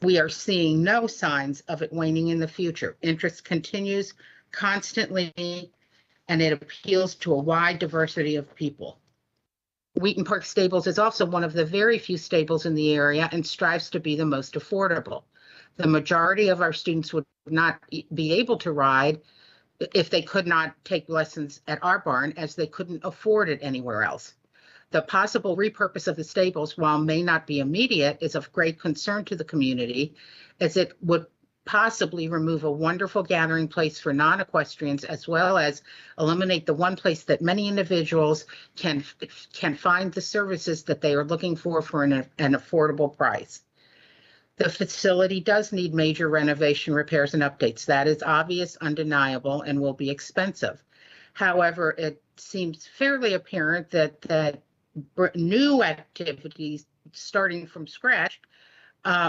We are seeing no signs of it waning in the future. Interest continues constantly, and it appeals to a wide diversity of people. Wheaton Park Stables is also one of the very few stables in the area and strives to be the most affordable. The majority of our students would not be able to ride if they could not take lessons at our barn, as they couldn't afford it anywhere else. The possible repurpose of the stables, while may not be immediate, is of great concern to the community, as it would possibly remove a wonderful gathering place for non-equestrians, as well as eliminate the one place that many individuals can find the services that they are looking for an affordable price. The facility does need major renovation, repairs, and updates. That is obvious, undeniable, and will be expensive. However, it seems fairly apparent that new activities starting from scratch,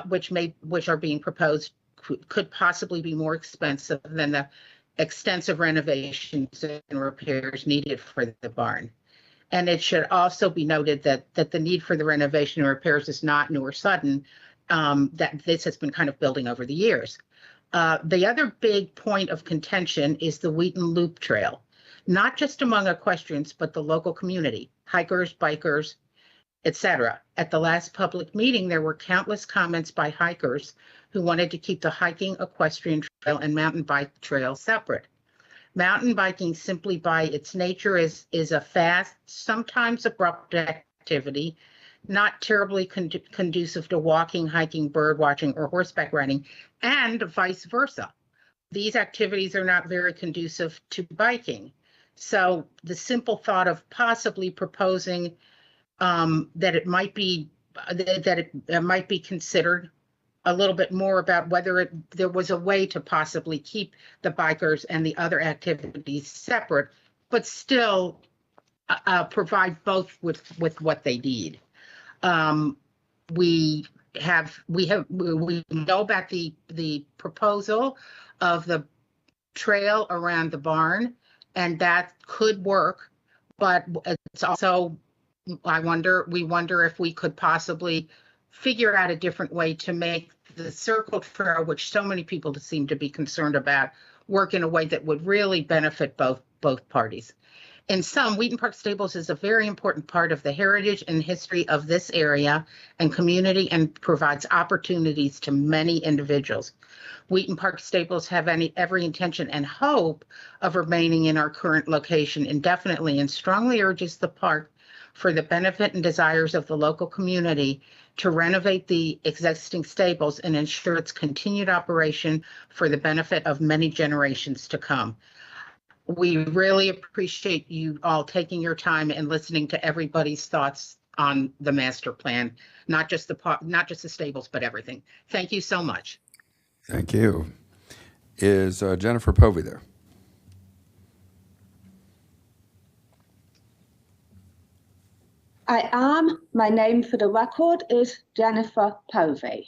which are being proposed, could possibly be more expensive than the extensive renovations and repairs needed for the barn. And it should also be noted that the need for the renovation and repairs is not new or sudden. That this has been kind of building over the years. The other big point of contention is the Wheaton Loop Trail, not just among equestrians, but the local community, hikers, bikers, etc. At the last public meeting, there were countless comments by hikers who wanted to keep the hiking, equestrian trail, and mountain bike trail separate. Mountain biking, simply by its nature, is a fast, sometimes abrupt activity, not terribly conducive to walking, hiking, bird watching, or horseback riding, and vice versa. These activities are not very conducive to biking. So the simple thought of possibly proposing that it might be considered a little bit more about whether there was a way to possibly keep the bikers and the other activities separate, but still provide both with what they need. We know about the proposal of the trail around the barn, and that could work, but it's also, we wonder if we could possibly figure out a different way to make the circle trail, which so many people seem to be concerned about, work in a way that would really benefit both parties. In sum, Wheaton Park Stables is a very important part of the heritage and history of this area and community, and provides opportunities to many individuals. Wheaton Park Stables have every intention and hope of remaining in our current location indefinitely, and strongly urges the park, for the benefit and desires of the local community, to renovate the existing stables and ensure its continued operation for the benefit of many generations to come. We really appreciate you all taking your time and listening to everybody's thoughts on the master plan, not just the stables, but everything. Thank you so much. Thank you. Is Jennifer Povey there? I am. My name for the record is Jennifer Povey.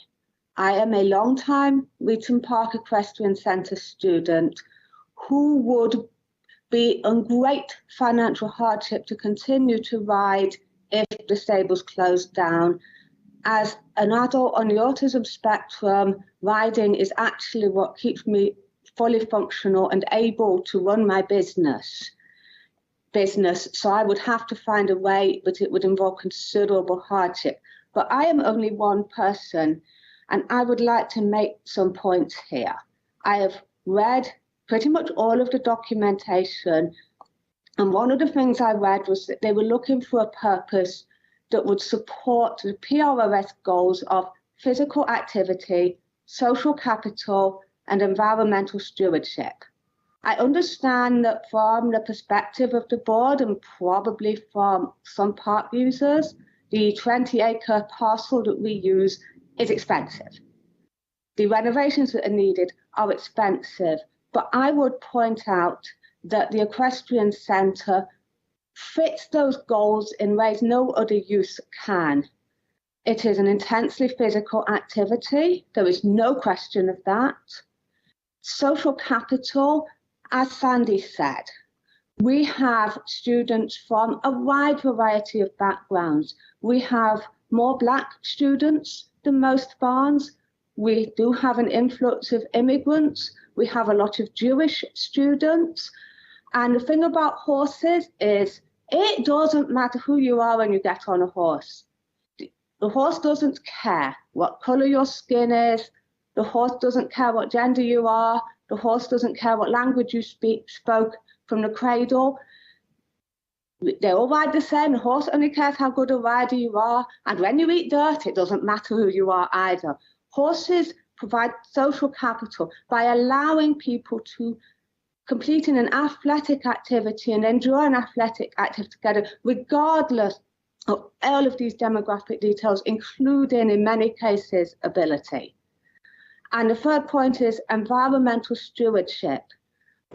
I am a long-time Wheaton Park Equestrian Centre student who would be in great financial hardship to continue to ride if the stables closed down. As an adult on the autism spectrum, riding is actually what keeps me fully functional and able to run my business. So I would have to find a way, but it would involve considerable hardship. But I am only one person, and I would like to make some points here. I have read pretty much all of the documentation, and one of the things I read was that they were looking for a purpose that would support the PROS goals of physical activity, social capital, and environmental stewardship. I understand that from the perspective of the board and probably from some park users, the 20-acre parcel that we use is expensive. The renovations that are needed are expensive, but I would point out that the equestrian centre fits those goals in ways no other use can. It is an intensely physical activity. There is no question of that. Social capital, as Sandy said, we have students from a wide variety of backgrounds. We have more Black students than most barns. We do have an influx of immigrants. We have a lot of Jewish students. And the thing about horses is it doesn't matter who you are when you get on a horse. The horse doesn't care what color your skin is. The horse doesn't care what gender you are. The horse doesn't care what language you spoke from the cradle. They all ride the same. The horse only cares how good a rider you are. And when you eat dirt, it doesn't matter who you are either. Horses provide social capital by allowing people to complete an athletic activity and enjoy an athletic activity together, regardless of all of these demographic details, including, in many cases, ability. And the third point is environmental stewardship.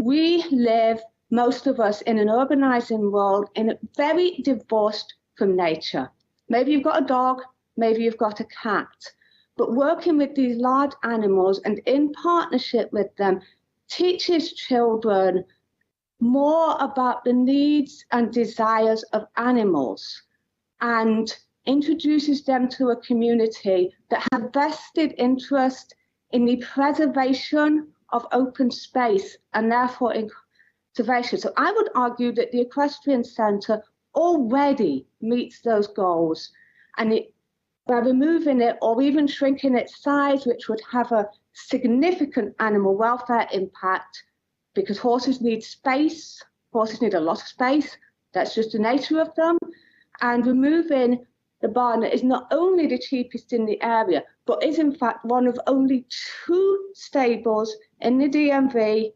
We live, most of us, in an urbanizing world, very divorced from nature. Maybe you've got a dog, maybe you've got a cat, but working with these large animals and in partnership with them teaches children more about the needs and desires of animals and introduces them to a community that has vested interest in the preservation of open space and therefore in conservation. So I would argue that the Equestrian Centre already meets those goals, and by removing it or even shrinking its size, which would have a significant animal welfare impact, because horses need space, horses need a lot of space, that's just the nature of them, and removing the barn that is not only the cheapest in the area, but is in fact one of only 2 stables in the DMV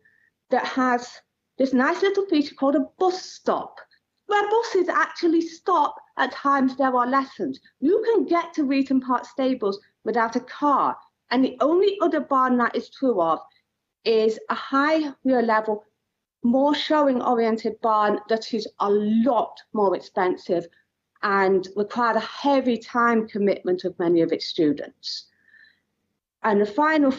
that has this nice little feature called a bus stop, where buses actually stop at times there are lessons. You can get to Regent Park Stables without a car, and the only other barn that is true of is a higher level, more showing-oriented barn that is a lot more expensive and required a heavy time commitment of many of its students. And the final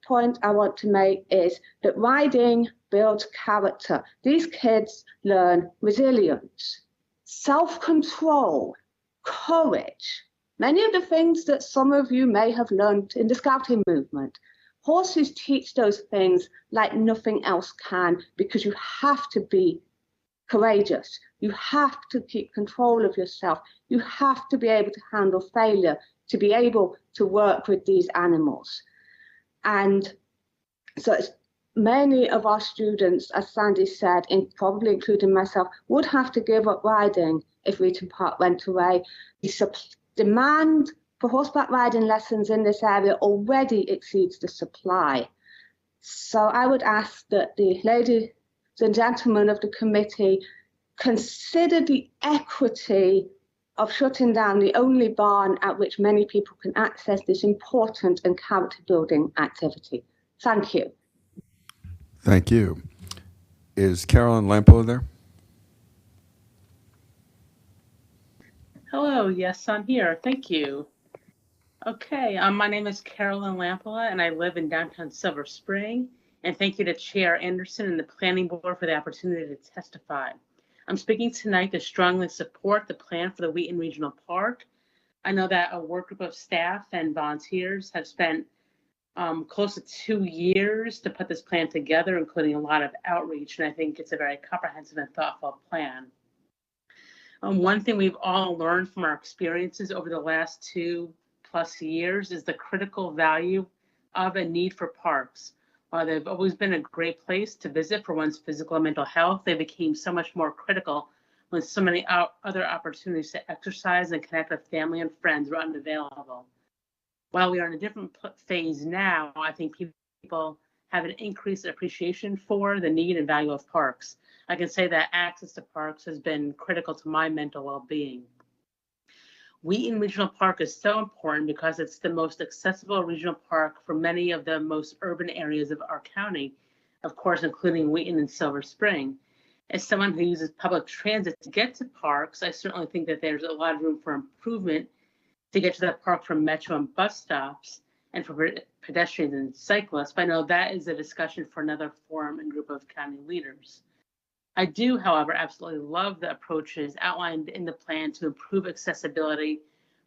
point I want to make is that riding builds character. These kids learn resilience, self-control, courage, many of the things that some of you may have learned in the Scouting movement. Horses teach those things like nothing else can, because you have to be courageous. You have to keep control of yourself. You have to be able to handle failure, to be able to work with these animals. And so many of our students, as Sandy said, probably including myself, would have to give up riding if Regent Park went away. The demand for horseback riding lessons in this area already exceeds the supply. So I would ask that the ladies and gentlemen of the committee consider the equity of shutting down the only barn at which many people can access this important and character-building activity. Thank you. Thank you. Is Carolyn Lampo there? Hello, yes, I'm here. Thank you. Okay, my name is Carolyn Lampola, and I live in downtown Silver Spring. And thank you to Chair Anderson and the Planning Board for the opportunity to testify. I'm speaking tonight to strongly support the plan for the Wheaton Regional Park. I know that a work group of staff and volunteers have spent close to 2 years to put this plan together, including a lot of outreach, and I think it's a very comprehensive and thoughtful plan. One thing we've all learned from our experiences over the last 2+ years is the critical value of a need for parks. While they've always been a great place to visit for one's physical and mental health, they became so much more critical when so many other opportunities to exercise and connect with family and friends were unavailable. While we are in a different phase now, I think people have an increased appreciation for the need and value of parks. I can say that access to parks has been critical to my mental well-being. Wheaton Regional Park is so important because it's the most accessible regional park for many of the most urban areas of our county, of course, including Wheaton and Silver Spring. As someone who uses public transit to get to parks, I certainly think that there's a lot of room for improvement to get to that park from metro and bus stops and for pedestrians and cyclists. But I know that is a discussion for another forum and group of county leaders. I do, however, absolutely love the approaches outlined in the plan to improve accessibility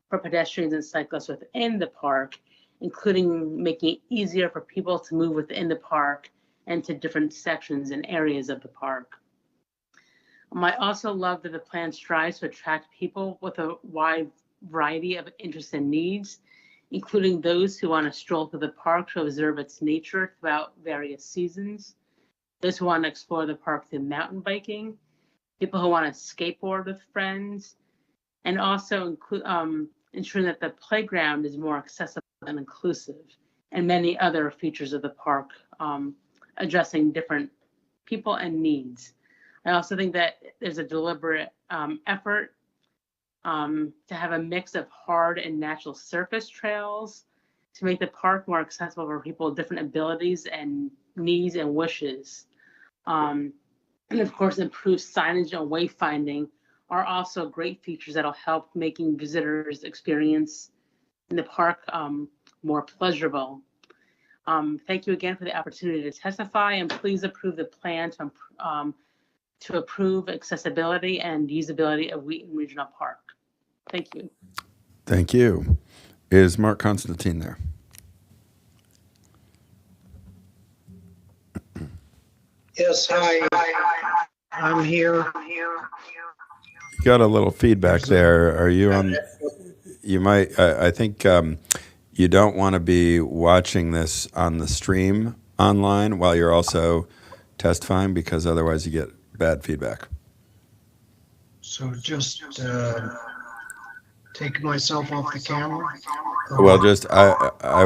for pedestrians and cyclists within the park, including making it easier for people to move within the park and to different sections and areas of the park. I also love that the plan strives to attract people with a wide variety of interests and needs, including those who want to stroll through the park to observe its nature throughout various seasons, those who want to explore the park through mountain biking, people who want to skateboard with friends, and also ensuring that the playground is more accessible and inclusive, and many other features of the park addressing different people and needs. I also think that there's a deliberate effort to have a mix of hard and natural surface trails to make the park more accessible for people with different abilities and needs and wishes. And of course, improved signage and wayfinding are also great features that'll help making visitors' experience in the park more pleasurable. Thank you again for the opportunity to testify, and please approve the plan to approve accessibility and usability of Wheaton Regional Park. Thank you. Thank you. Is Mark Constantine there? Yes, hi. I'm here. You got a little feedback there. Are you on? You might. I think you don't want to be watching this on the stream online while you're also testifying, because otherwise you get bad feedback. So just take myself off the camera? Well, just I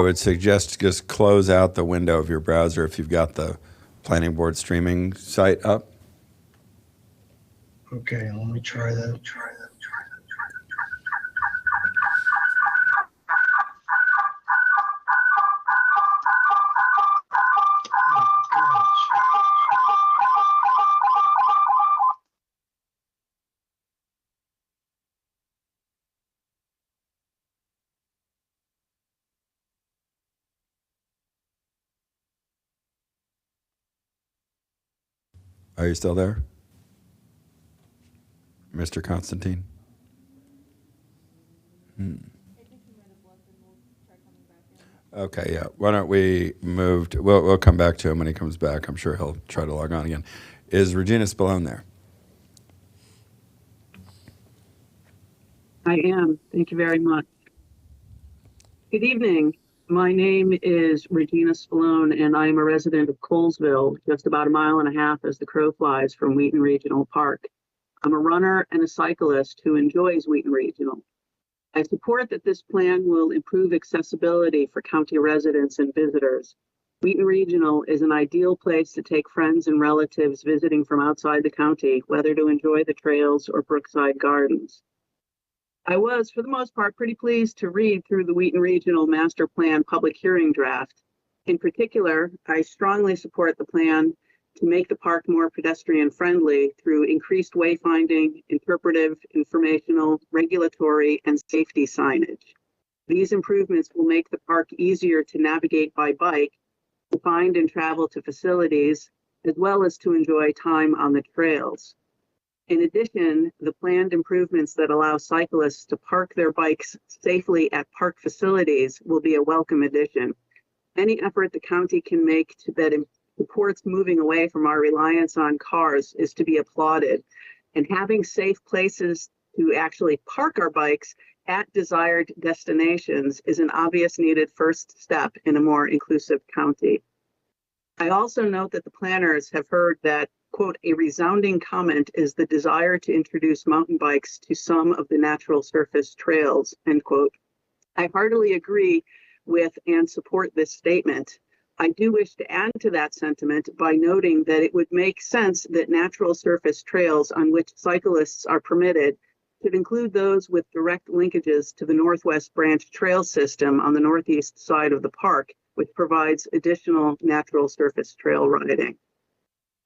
would suggest just close out the window of your browser if you've got the planning board streaming site up. Okay, let me try that. Are you still there, Mr. Constantine? Okay, yeah. Why don't we move to, we'll come back to him when he comes back. I'm sure he'll try to log on again. Is Regina Spallone there? I am. Thank you very much. Good evening. My name is Regina Spallone, and I am a resident of Colesville, just about a mile and a half as the crow flies from Wheaton Regional Park. I'm a runner and a cyclist who enjoys Wheaton Regional. I support that this plan will improve accessibility for county residents and visitors. Wheaton Regional is an ideal place to take friends and relatives visiting from outside the county, whether to enjoy the trails or Brookside Gardens. I was, for the most part, pretty pleased to read through the Wheaton Regional Master Plan public hearing draft. In particular, I strongly support the plan to make the park more pedestrian friendly through increased wayfinding, interpretive, informational, regulatory, and safety signage. These improvements will make the park easier to navigate by bike, to find and travel to facilities, as well as to enjoy time on the trails. In addition, the planned improvements that allow cyclists to park their bikes safely at park facilities will be a welcome addition. Any effort the county can make that supports moving away from our reliance on cars is to be applauded. And having safe places to actually park our bikes at desired destinations is an obvious needed first step in a more inclusive county. I also note that the planners have heard that quote, a resounding comment is the desire to introduce mountain bikes to some of the natural surface trails, end quote. I heartily agree with and support this statement. I do wish to add to that sentiment by noting that it would make sense that natural surface trails on which cyclists are permitted should include those with direct linkages to the Northwest Branch Trail system on the northeast side of the park, which provides additional natural surface trail riding.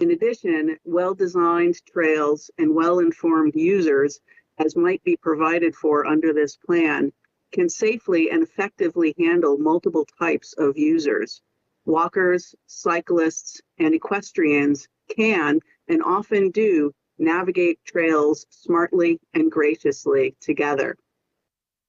In addition, well-designed trails and well-informed users, as might be provided for under this plan, can safely and effectively handle multiple types of users. Walkers, cyclists, and equestrians can, and often do, navigate trails smartly and graciously together.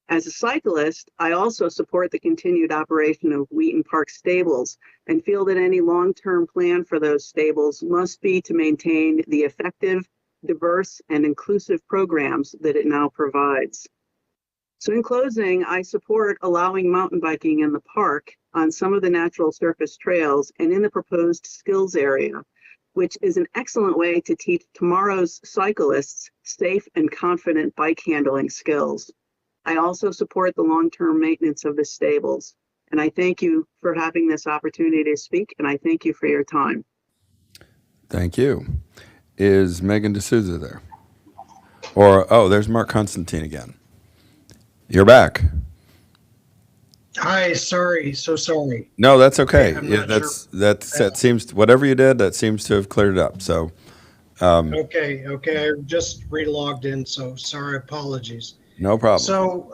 As a cyclist, I also support the continued operation of Wheaton Park stables and feel that any long-term plan for those stables must be to maintain the effective, diverse, and inclusive programs that it now provides. So in closing, I support allowing mountain biking in the park on some of the natural surface trails and in the proposed skills area, which is an excellent way to teach tomorrow's cyclists safe and confident bike handling skills. I also support the long-term maintenance of the stables, and I thank you for having this opportunity to speak, and I thank you for your time. Thank you. Is Megan D'Souza there? Or, oh, there's Mark Constantine again. You're back. Hi, sorry, so sorry. No, that's okay. I'm Yeah, not that seems, whatever you did, that seems to have cleared it up. So, Okay, I just re-logged in, so sorry, apologies. no problem. So,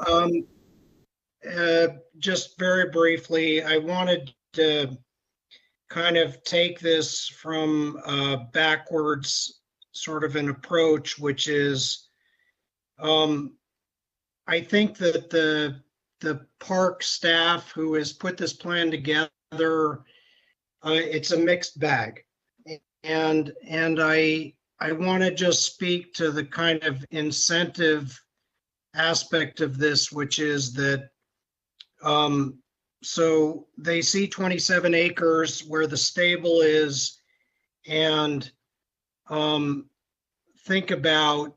just very briefly, I wanted to kind of take this from backwards sort of an approach, which is, I think that the park staff who has put this plan together, it's a mixed bag. And I want to just speak to the kind of incentive aspect of this, which is that, so they see 27 acres where the stable is, and think about,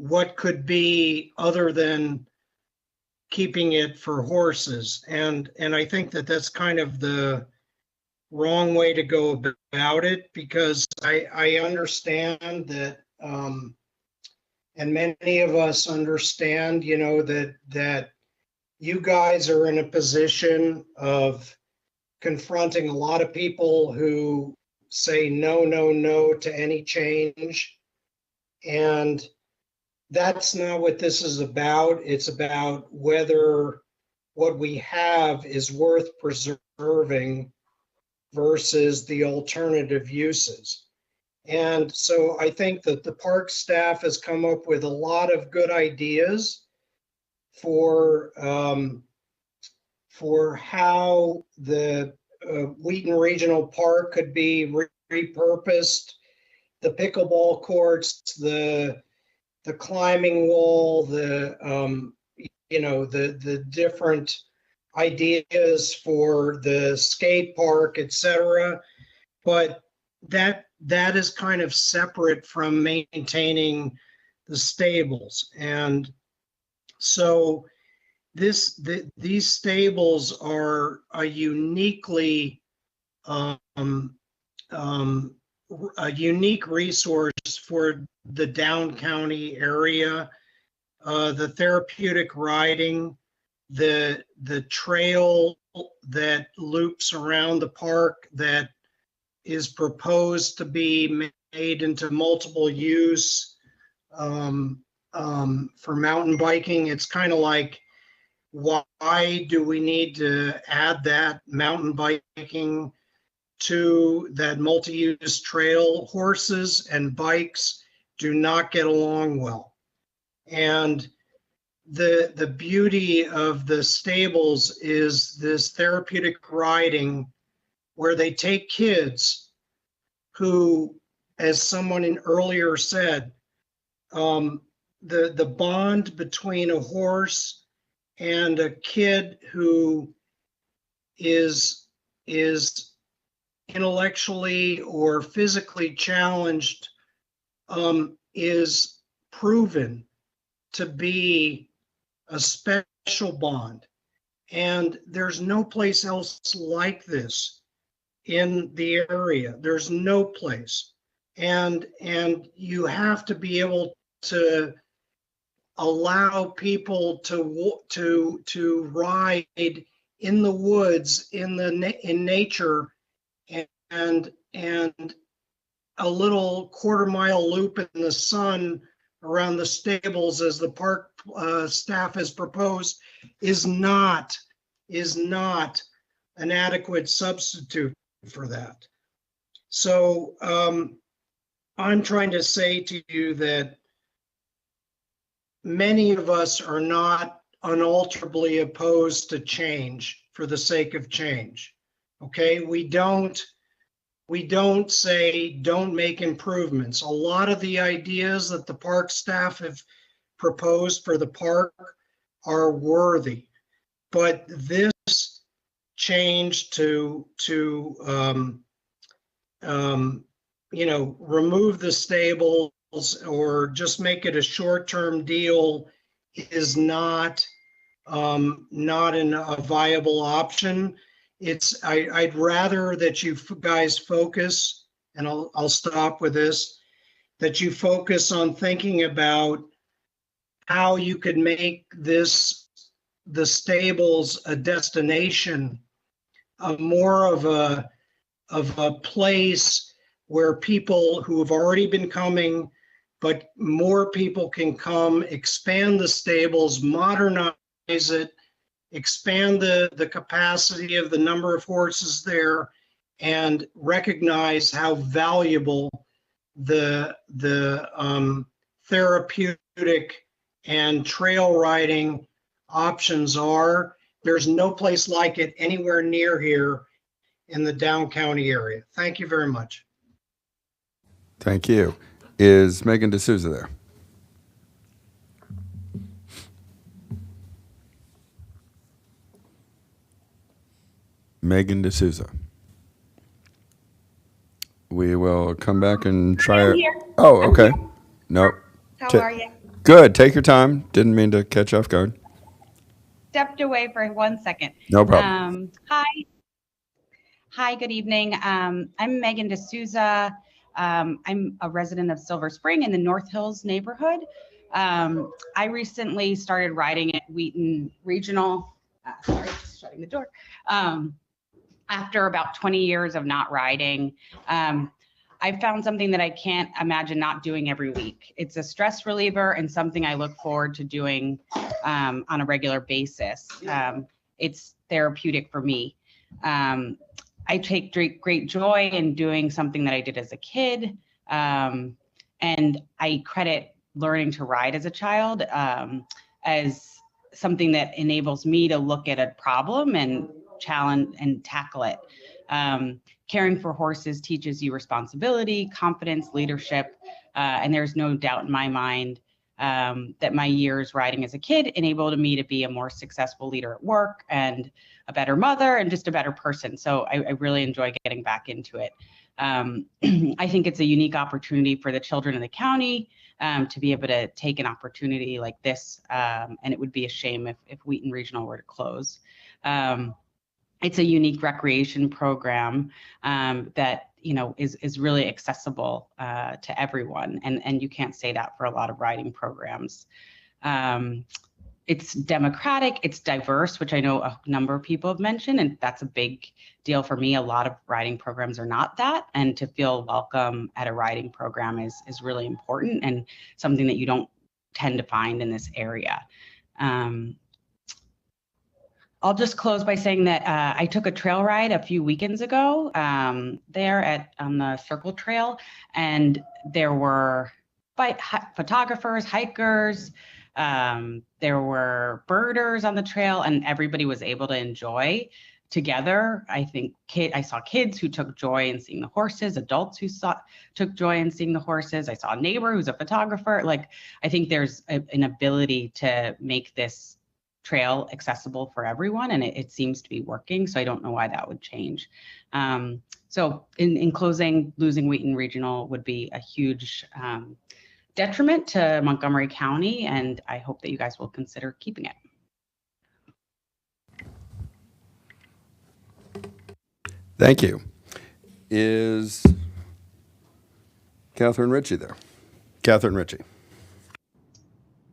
what could be other than keeping it for horses. And I think that that's kind of the wrong way to go about it, because I understand that, and many of us understand, that you guys are in a position of confronting a lot of people who say no, no, no to any change. And that's not what this is about. It's about whether what we have is worth preserving versus the alternative uses. And so I think that the park staff has come up with a lot of good ideas for how the Wheaton Regional Park could be repurposed, the pickleball courts, the climbing wall, the different ideas for the skate park, etc. But that is kind of separate from maintaining the stables. And so these stables are a uniquely a unique resource for the down county area. The therapeutic riding, the trail that loops around the park that is proposed to be made into multiple use for mountain biking. It's kind of like, why do we need to add that mountain biking to that multi-use trail? Horses and bikes do not get along well. And the beauty of the stables is this therapeutic riding where they take kids who, as someone earlier said, the bond between a horse and a kid who is intellectually or physically challenged is proven to be a special bond. And there's no place else like this in the area. There's no place. And you have to be able to allow people to ride in the woods, in nature, and a little quarter-mile loop in the sun around the stables, as the park staff has proposed, is not an adequate substitute for that. So I'm trying to say to you that many of us are not unalterably opposed to change for the sake of change. Okay, we don't say don't make improvements. A lot of the ideas that the park staff have proposed for the park are worthy, but this change to remove the stables or just make it a short-term deal is not a viable option. I'd rather that you guys focus, and I'll stop with this, that you focus on thinking about how you could make the stables a destination, more of a place where people who have already been coming, but more people can come, expand the stables, modernize it, expand the capacity of the number of horses there, and recognize how valuable the therapeutic and trail riding options are. There's no place like it anywhere near here in the Down County area. Thank you very much. Thank you. Is Megan D'Souza there? Megan D'Souza. We will come back and try I'm it. here. Oh, I'm okay. here. Nope. How are you? Good. Take your time. Didn't mean to catch you off guard. Stepped away for 1 second. No problem. Hi, good evening. I'm Megan D'Souza. I'm a resident of Silver Spring in the North Hills neighborhood. I recently started riding at Wheaton Regional. Sorry, just shutting the door. After about 20 years of not riding, I found something that I can't imagine not doing every week. It's a stress reliever and something I look forward to doing on a regular basis. It's therapeutic for me. I take great joy in doing something that I did as a kid. And I credit learning to ride as a child as something that enables me to look at a problem and challenge and tackle it. Caring for horses teaches you responsibility, confidence, leadership, and there's no doubt in my mind that my years riding as a kid enabled me to be a more successful leader at work and a better mother and just a better person. So I really enjoy getting back into it. I think it's a unique opportunity for the children in the county to be able to take an opportunity like this, and it would be a shame if Wheaton Regional were to close. It's a unique recreation program that is really accessible to everyone, and you can't say that for a lot of riding programs. It's democratic, it's diverse, which I know a number of people have mentioned, and that's a big deal for me. A lot of riding programs are not that, and to feel welcome at a riding program is really important and something that you don't tend to find in this area. I'll just close by saying that I took a trail ride a few weekends ago there on the Circle Trail, and there were photographers, hikers, there were birders on the trail, and everybody was able to enjoy together. I think I saw kids who took joy in seeing the horses, adults who took joy in seeing the horses. I saw a neighbor who's a photographer. I think there's an ability to make this trail accessible for everyone, and it seems to be working. So I don't know why that would change. So in closing, losing Wheaton Regional would be a huge detriment to Montgomery County, and I hope that you guys will consider keeping it. Thank you. Is Catherine Ritchie there? Catherine Ritchie.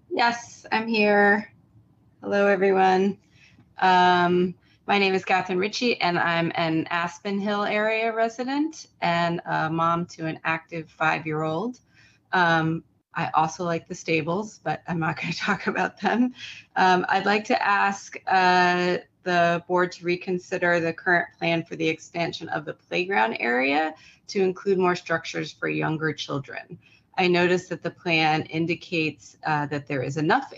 Yes, I'm here. Hello, everyone. My name is Catherine Ritchie, and I'm an Aspen Hill area resident and a mom to an active 5-year-old. I also like the stables, but I'm not going to talk about them. I'd like to ask the board to reconsider the current plan for the expansion of the playground area to include more structures for younger children. I noticed that the plan indicates that there is enough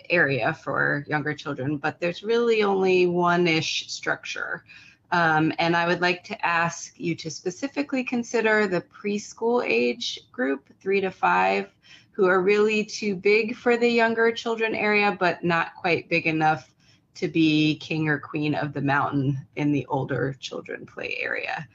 area for younger children, but there's really only one-ish structure. And I would like to ask you to specifically consider the preschool age group, 3 to 5, who are really too big for the younger children area, but not quite big enough to be king or queen of the mountain in the older children play area.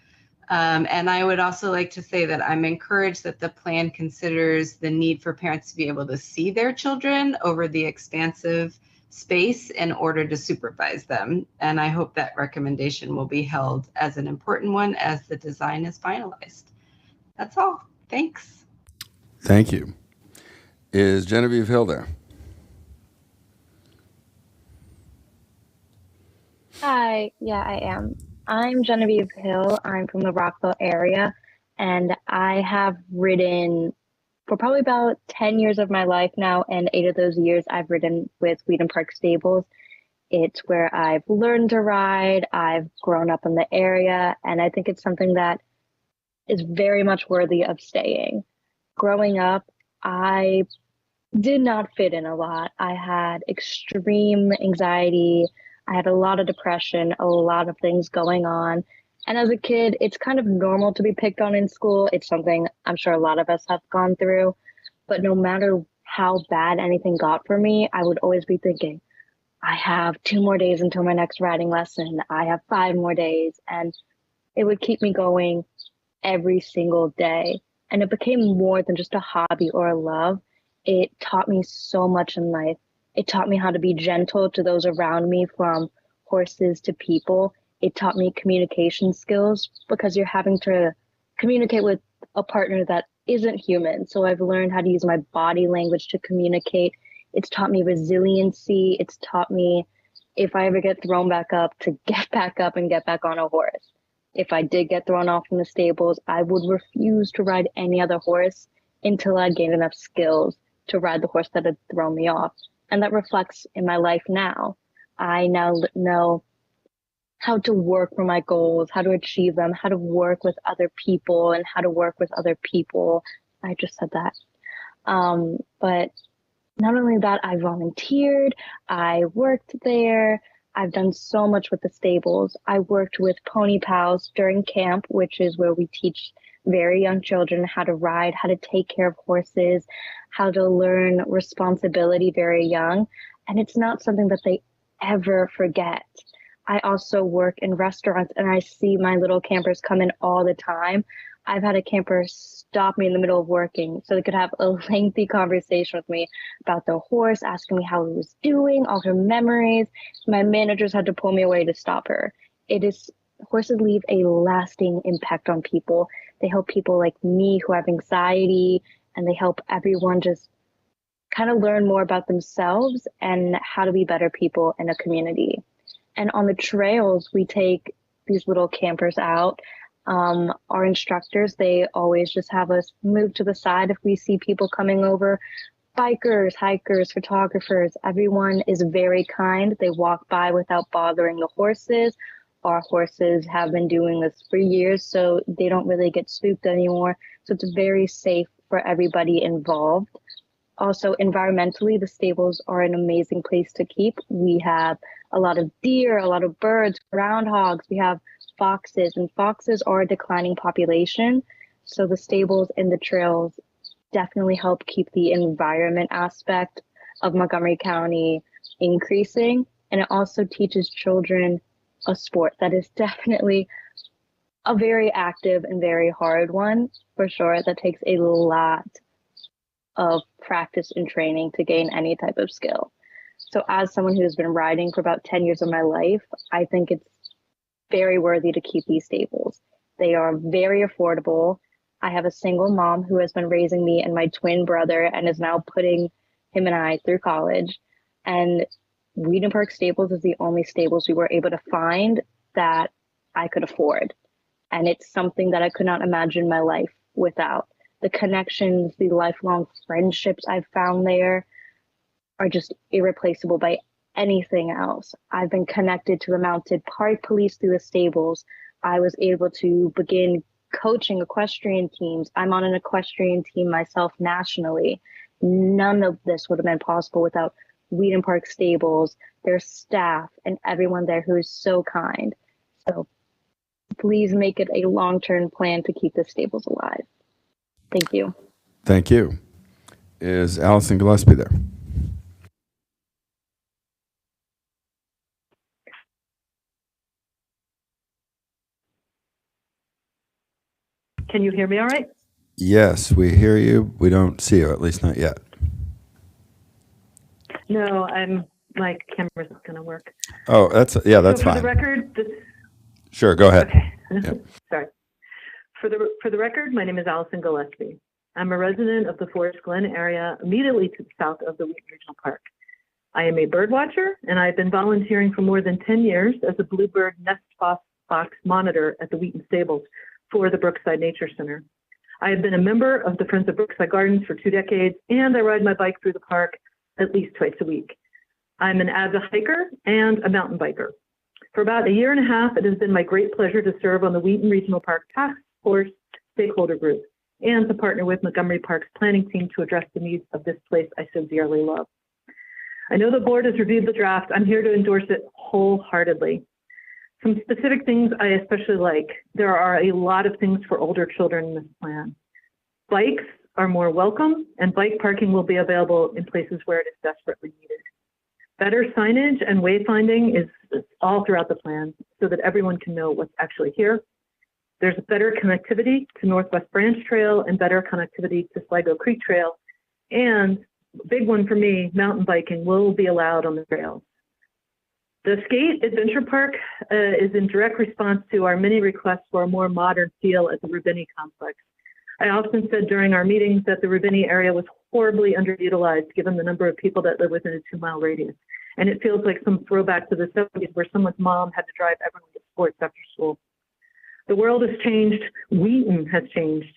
And I would also like to say that I'm encouraged that the plan considers the need for parents to be able to see their children over the expansive space in order to supervise them. And I hope that recommendation will be held as an important one as the design is finalized. That's all. Thanks. Thank you. Is Genevieve Hill there? Hi, yeah, I am. I'm Genevieve Hill. I'm from the Rockville area, and I have ridden for probably about 10 years of my life now, and 8 of those years I've ridden with Wheaton Park Stables. It's where I've learned to ride, I've grown up in the area, and I think it's something that is very much worthy of staying. Growing up, I did not fit in a lot. I had extreme anxiety. I had a lot of depression, a lot of things going on. And as a kid, it's kind of normal to be picked on in school. It's something I'm sure a lot of us have gone through. But no matter how bad anything got for me, I would always be thinking, I have 2 more days until my next riding lesson. I have 5 more days. And it would keep me going every single day. And it became more than just a hobby or a love. It taught me so much in life. It taught me how to be gentle to those around me, from horses to people. It taught me communication skills because you're having to communicate with a partner that isn't human. So I've learned how to use my body language to communicate. It's taught me resiliency. It's taught me, if I ever get thrown back up, to get back up and get back on a horse. If I did get thrown off from the stables, I would refuse to ride any other horse until I gained enough skills to ride the horse that had thrown me off. And that reflects in my life now. I now know how to work for my goals, how to achieve them, how to work with other people, and how to work with other people. I just said that. But not only that, I volunteered, I worked there, I've done so much with the stables. I worked with Pony Pals during camp, which is where we teach very young children how to ride, how to take care of horses, how to learn responsibility very young. And it's not something that they ever forget. I also work in restaurants, and I see my little campers come in all the time. I've had a camper stop me in the middle of working so they could have a lengthy conversation with me about the horse, asking me how it was doing, all her memories. My managers had to pull me away to stop her. Horses leave a lasting impact on people. They help people like me who have anxiety, and they help everyone just kind of learn more about themselves and how to be better people in a community. And on the trails, we take these little campers out. Our instructors, they always just have us move to the side if we see people coming over. Bikers, hikers, photographers, everyone is very kind. They walk by without bothering the horses. Our horses have been doing this for years, so they don't really get spooked anymore. So it's very safe for everybody involved. Also, environmentally, the stables are an amazing place to keep. We have a lot of deer, a lot of birds, groundhogs. We have foxes, and foxes are a declining population. So the stables and the trails definitely help keep the environment aspect of Montgomery County increasing, and it also teaches children a sport that is definitely a very active and very hard one, for sure, that takes a lot of practice and training to gain any type of skill. So as someone who has been riding for about 10 years of my life, I think it's very worthy to keep these stables. They are very affordable. I have a single mom who has been raising me and my twin brother and is now putting him and I through college. And Wheaton Park Stables is the only stables we were able to find that I could afford. And it's something that I could not imagine my life without. The connections, the lifelong friendships I've found there are just irreplaceable by anything else. I've been connected to the mounted park police through the stables. I was able to begin coaching equestrian teams. I'm on an equestrian team myself nationally. None of this would have been possible without Wheaton Park Stables, their staff, and everyone there who is so kind. So please make it a long-term plan to keep the stables alive. Thank you. Thank you. Is Allison Gillespie there? Can you hear me all right? Yes, we hear you. We don't see you, at least not yet. No, my camera's not going to work. Oh, that's So fine. for the record, Sure, go ahead. okay. Yeah. Sorry. For the record, my name is Allison Gillespie. I'm a resident of the Forest Glen area immediately to the south of the Wheaton Regional Park. I am a bird watcher, and I've been volunteering for more than 10 years as a bluebird nest box monitor at the Wheaton Stables for the Brookside Nature Center. I have been a member of the Friends of Brookside Gardens for 2 decades, and I ride my bike through the park at least twice a week. I'm an avid hiker and a mountain biker. For about a year and a half, it has been my great pleasure to serve on the Wheaton Regional Park Task Force Stakeholder Group and to partner with Montgomery Park's planning team to address the needs of this place I so dearly love. I know the board has reviewed the draft. I'm here to endorse it wholeheartedly. Some specific things I especially like. There are a lot of things for older children in this plan. Bikes are more welcome, and bike parking will be available in places where it is desperately needed. Better signage and wayfinding is all throughout the plan so that everyone can know what's actually here. There's better connectivity to Northwest Branch Trail and better connectivity to Sligo Creek Trail. And big one for me, mountain biking will be allowed on the trails. The Skate Adventure Park is in direct response to our many requests for a more modern feel at the Rubini complex. I often said during our meetings that the Rubini area was horribly underutilized given the number of people that live within a 2-mile radius. And it feels like some throwback to the 70s where someone's mom had to drive everyone to sports after school. The world has changed. Wheaton has changed.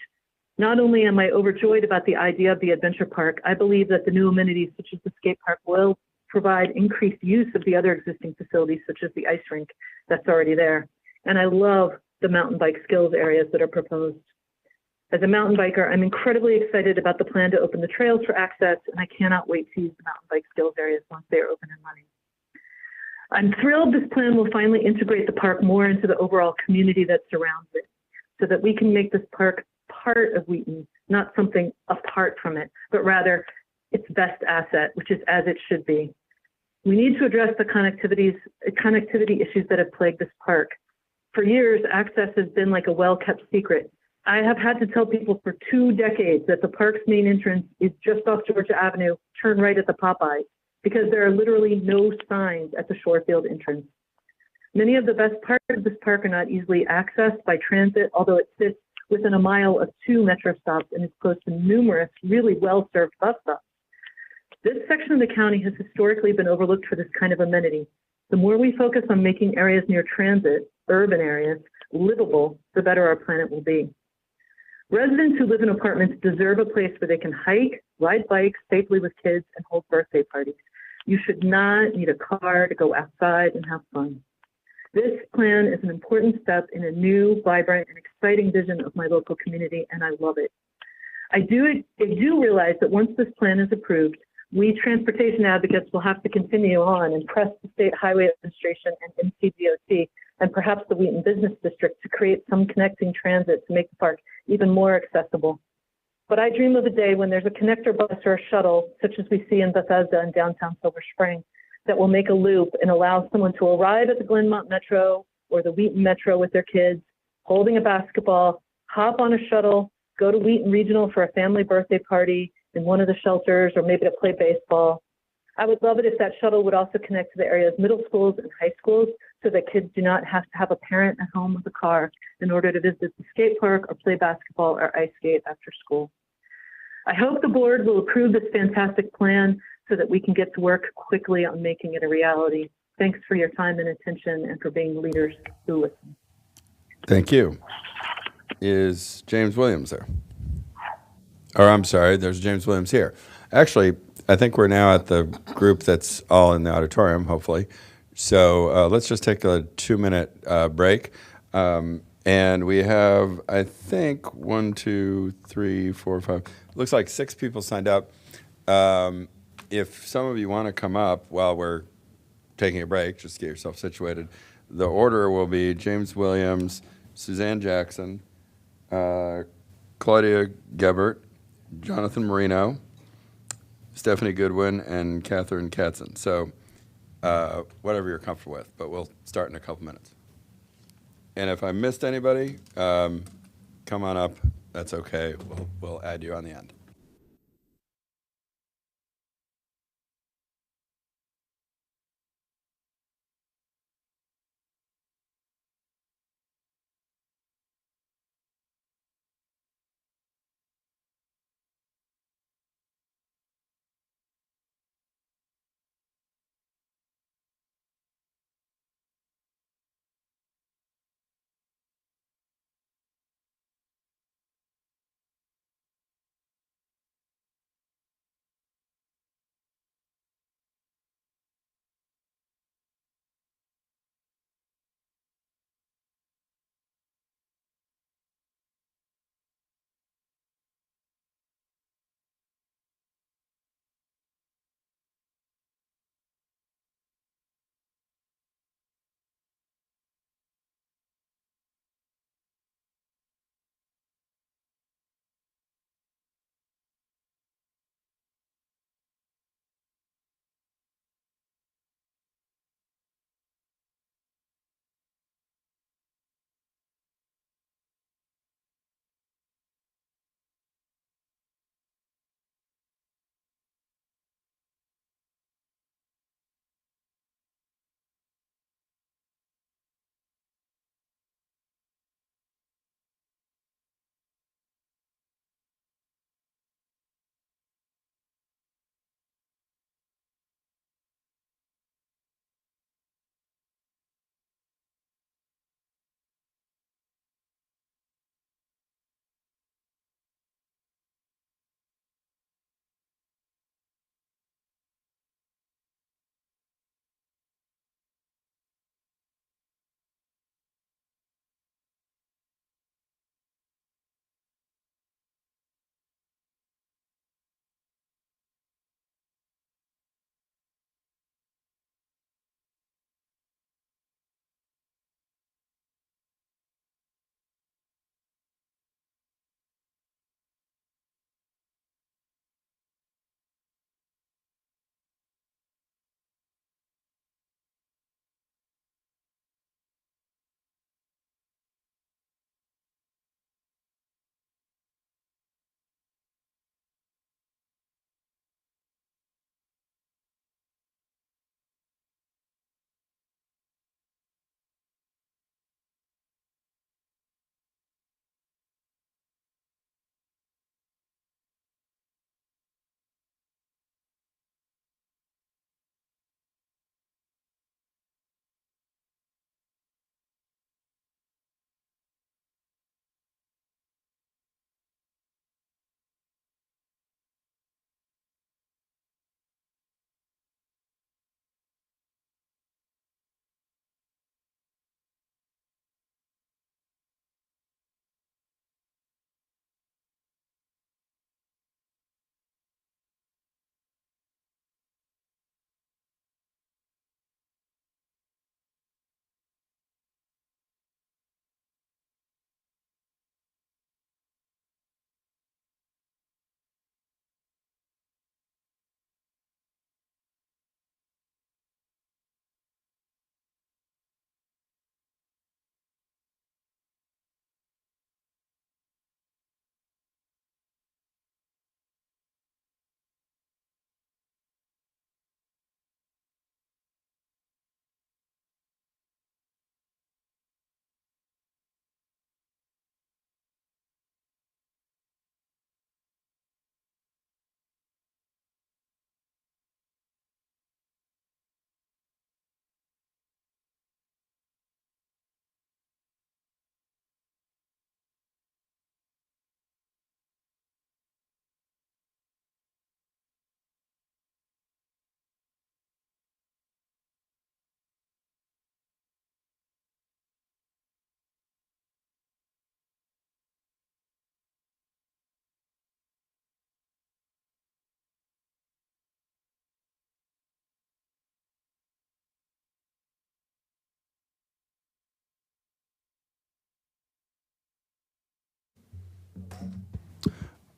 Not only am I overjoyed about the idea of the adventure park, I believe that the new amenities such as the skate park will provide increased use of the other existing facilities such as the ice rink that's already there. And I love the mountain bike skills areas that are proposed. As a mountain biker, I'm incredibly excited about the plan to open the trails for access, and I cannot wait to use the mountain bike skills areas once they are open and running. I'm thrilled this plan will finally integrate the park more into the overall community that surrounds it, so that we can make this park part of Wheaton, not something apart from it, but rather its best asset, which is as it should be. We need to address the connectivity issues that have plagued this park. For years, access has been like a well-kept secret. I have had to tell people for 2 decades that the park's main entrance is just off Georgia Avenue, turn right at the Popeyes, because there are literally no signs at the Shorefield entrance. Many of the best parts of this park are not easily accessed by transit, although it sits within a mile of 2 metro stops and is close to numerous really well-served bus stops. This section of the county has historically been overlooked for this kind of amenity. The more we focus on making areas near transit, urban areas, livable, the better our planet will be. Residents who live in apartments deserve a place where they can hike, ride bikes safely with kids, and hold birthday parties. You should not need a car to go outside and have fun. This plan is an important step in a new, vibrant, and exciting vision of my local community, and I love it. I do realize that once this plan is approved, we transportation advocates will have to continue on and press the State Highway Administration and MCDOT and perhaps the Wheaton Business District to create some connecting transit to make the park even more accessible. But I dream of a day when there's a connector bus or a shuttle, such as we see in Bethesda and downtown Silver Spring, that will make a loop and allow someone to arrive at the Glenmont Metro or the Wheaton Metro with their kids, holding a basketball, hop on a shuttle, go to Wheaton Regional for a family birthday party in one of the shelters, or maybe to play baseball. I would love it if that shuttle would also connect to the area's middle schools and high schools so that kids do not have to have a parent at home with a car in order to visit the skate park or play basketball or ice skate after school. I hope the board will approve this fantastic plan so that we can get to work quickly on making it a reality. Thanks for your time and attention and for being leaders who listen. Thank you. Is James Williams there? Or I'm sorry, there's James Williams here. Actually, I think we're now at the group that's all in the auditorium, hopefully. So let's just take a 2-minute break. And we have, I think, 1, 2, 3, 4, 5. Looks like 6 people signed up. If some of you want to come up while we're taking a break, just get yourself situated. The order will be James Williams, Suzanne Jackson, Claudia Gebert, Jonathan Marino, Stephanie Goodwin, and Catherine Katzen. So whatever you're comfortable with, but we'll start in a couple minutes. And if I missed anybody, come on up. That's okay. We'll add you on the end.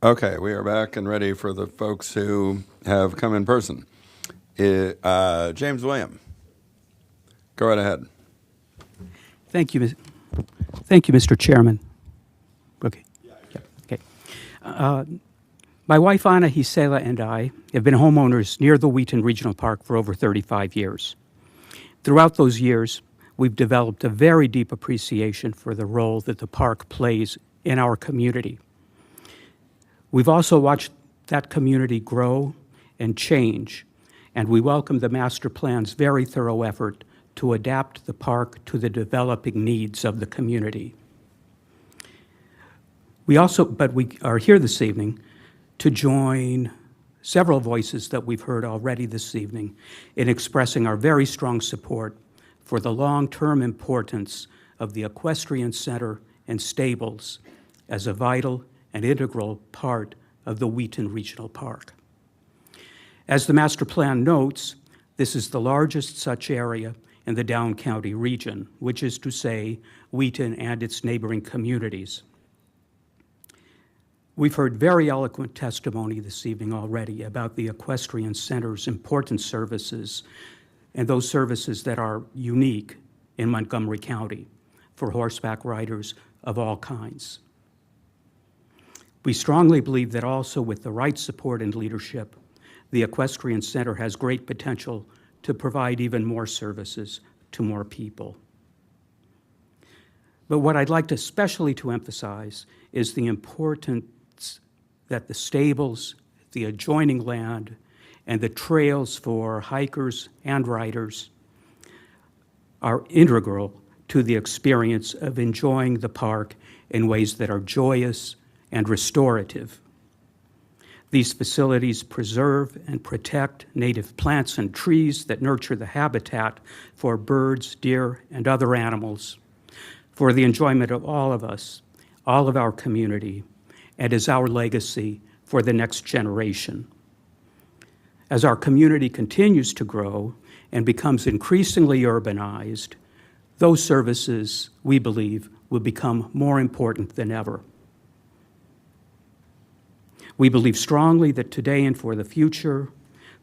Okay, we are back and ready for the folks who have come in person. James William, go right ahead. Thank you, Mr. Chairman. Okay. Okay. My wife Anna Hisela and I have been homeowners near the Wheaton Regional Park for over 35 years. Throughout those years, we've developed a very deep appreciation for the role that the park plays in our community. We've also watched that community grow and change, and we welcome the master plan's very thorough effort to adapt the park to the developing needs of the community. We are here this evening to join several voices that we've heard already this evening in expressing our very strong support for the long-term importance of the equestrian center and stables as a vital and integral part of the Wheaton Regional Park. As the master plan notes, this is the largest such area in the Down County region, which is to say Wheaton and its neighboring communities. We've heard very eloquent testimony this evening already about the equestrian center's important services and those services that are unique in Montgomery County for horseback riders of all kinds. We strongly believe that also with the right support and leadership, the Equestrian Center has great potential to provide even more services to more people. But what I'd like to especially to emphasize is the importance that the stables, the adjoining land, and the trails for hikers and riders are integral to the experience of enjoying the park in ways that are joyous and restorative. These facilities preserve and protect native plants and trees that nurture the habitat for birds, deer, and other animals for the enjoyment of all of us, all of our community, and as our legacy for the next generation. As our community continues to grow and becomes increasingly urbanized, those services, we believe, will become more important than ever. We believe strongly that today and for the future,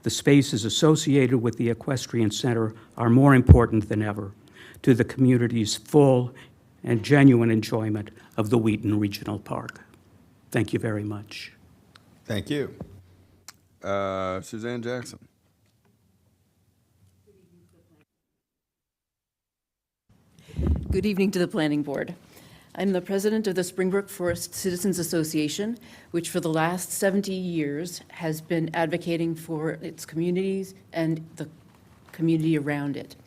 the spaces associated with the Equestrian Center are more important than ever to the community's full and genuine enjoyment of the Wheaton Regional Park. Thank you very much. Thank you. Suzanne Jackson. Good evening to the Planning Board. I'm the president of the Springbrook Forest Citizens Association, which for the last 70 years has been advocating for its communities and the community around it.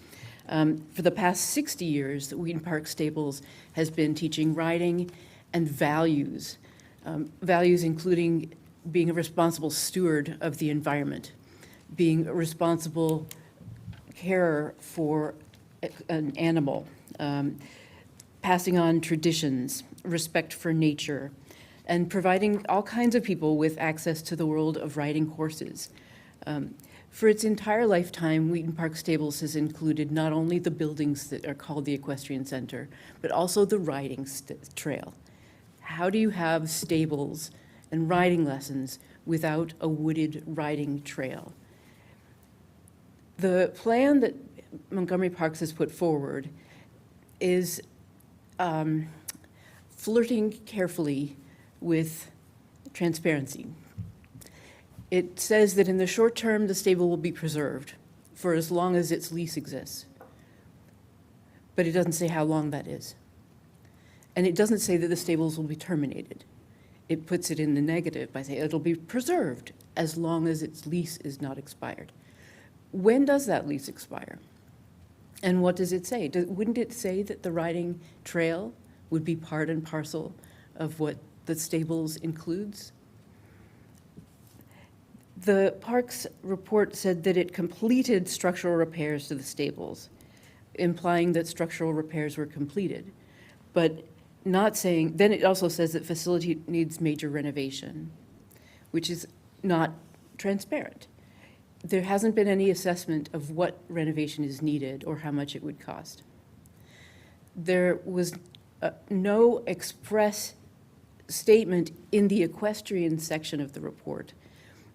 For the past 60 years, the Wheaton Park Stables has been teaching riding and values, values including being a responsible steward of the environment, being a responsible carer for an animal, passing on traditions, respect for nature, and providing all kinds of people with access to the world of riding horses. For its entire lifetime, Wheaton Park Stables has included not only the buildings that are called the Equestrian Center, but also the riding trail. How do you have stables and riding lessons without a wooded riding trail? The plan that Montgomery Parks has put forward is flirting carefully with transparency. It says that in the short term, the stable will be preserved for as long as its lease exists. But it doesn't say how long that is. And it doesn't say that the stables will be terminated. It puts it in the negative by saying it'll be preserved as long as its lease is not expired. When does that lease expire? And what does it say? Wouldn't it say that the riding trail would be part and parcel of what the stables includes? The parks report said that it completed structural repairs to the stables, implying that structural repairs were completed, but not saying, then it also says that facility needs major renovation, which is not transparent. There hasn't been any assessment of what renovation is needed or how much it would cost. There was no express statement in the equestrian section of the report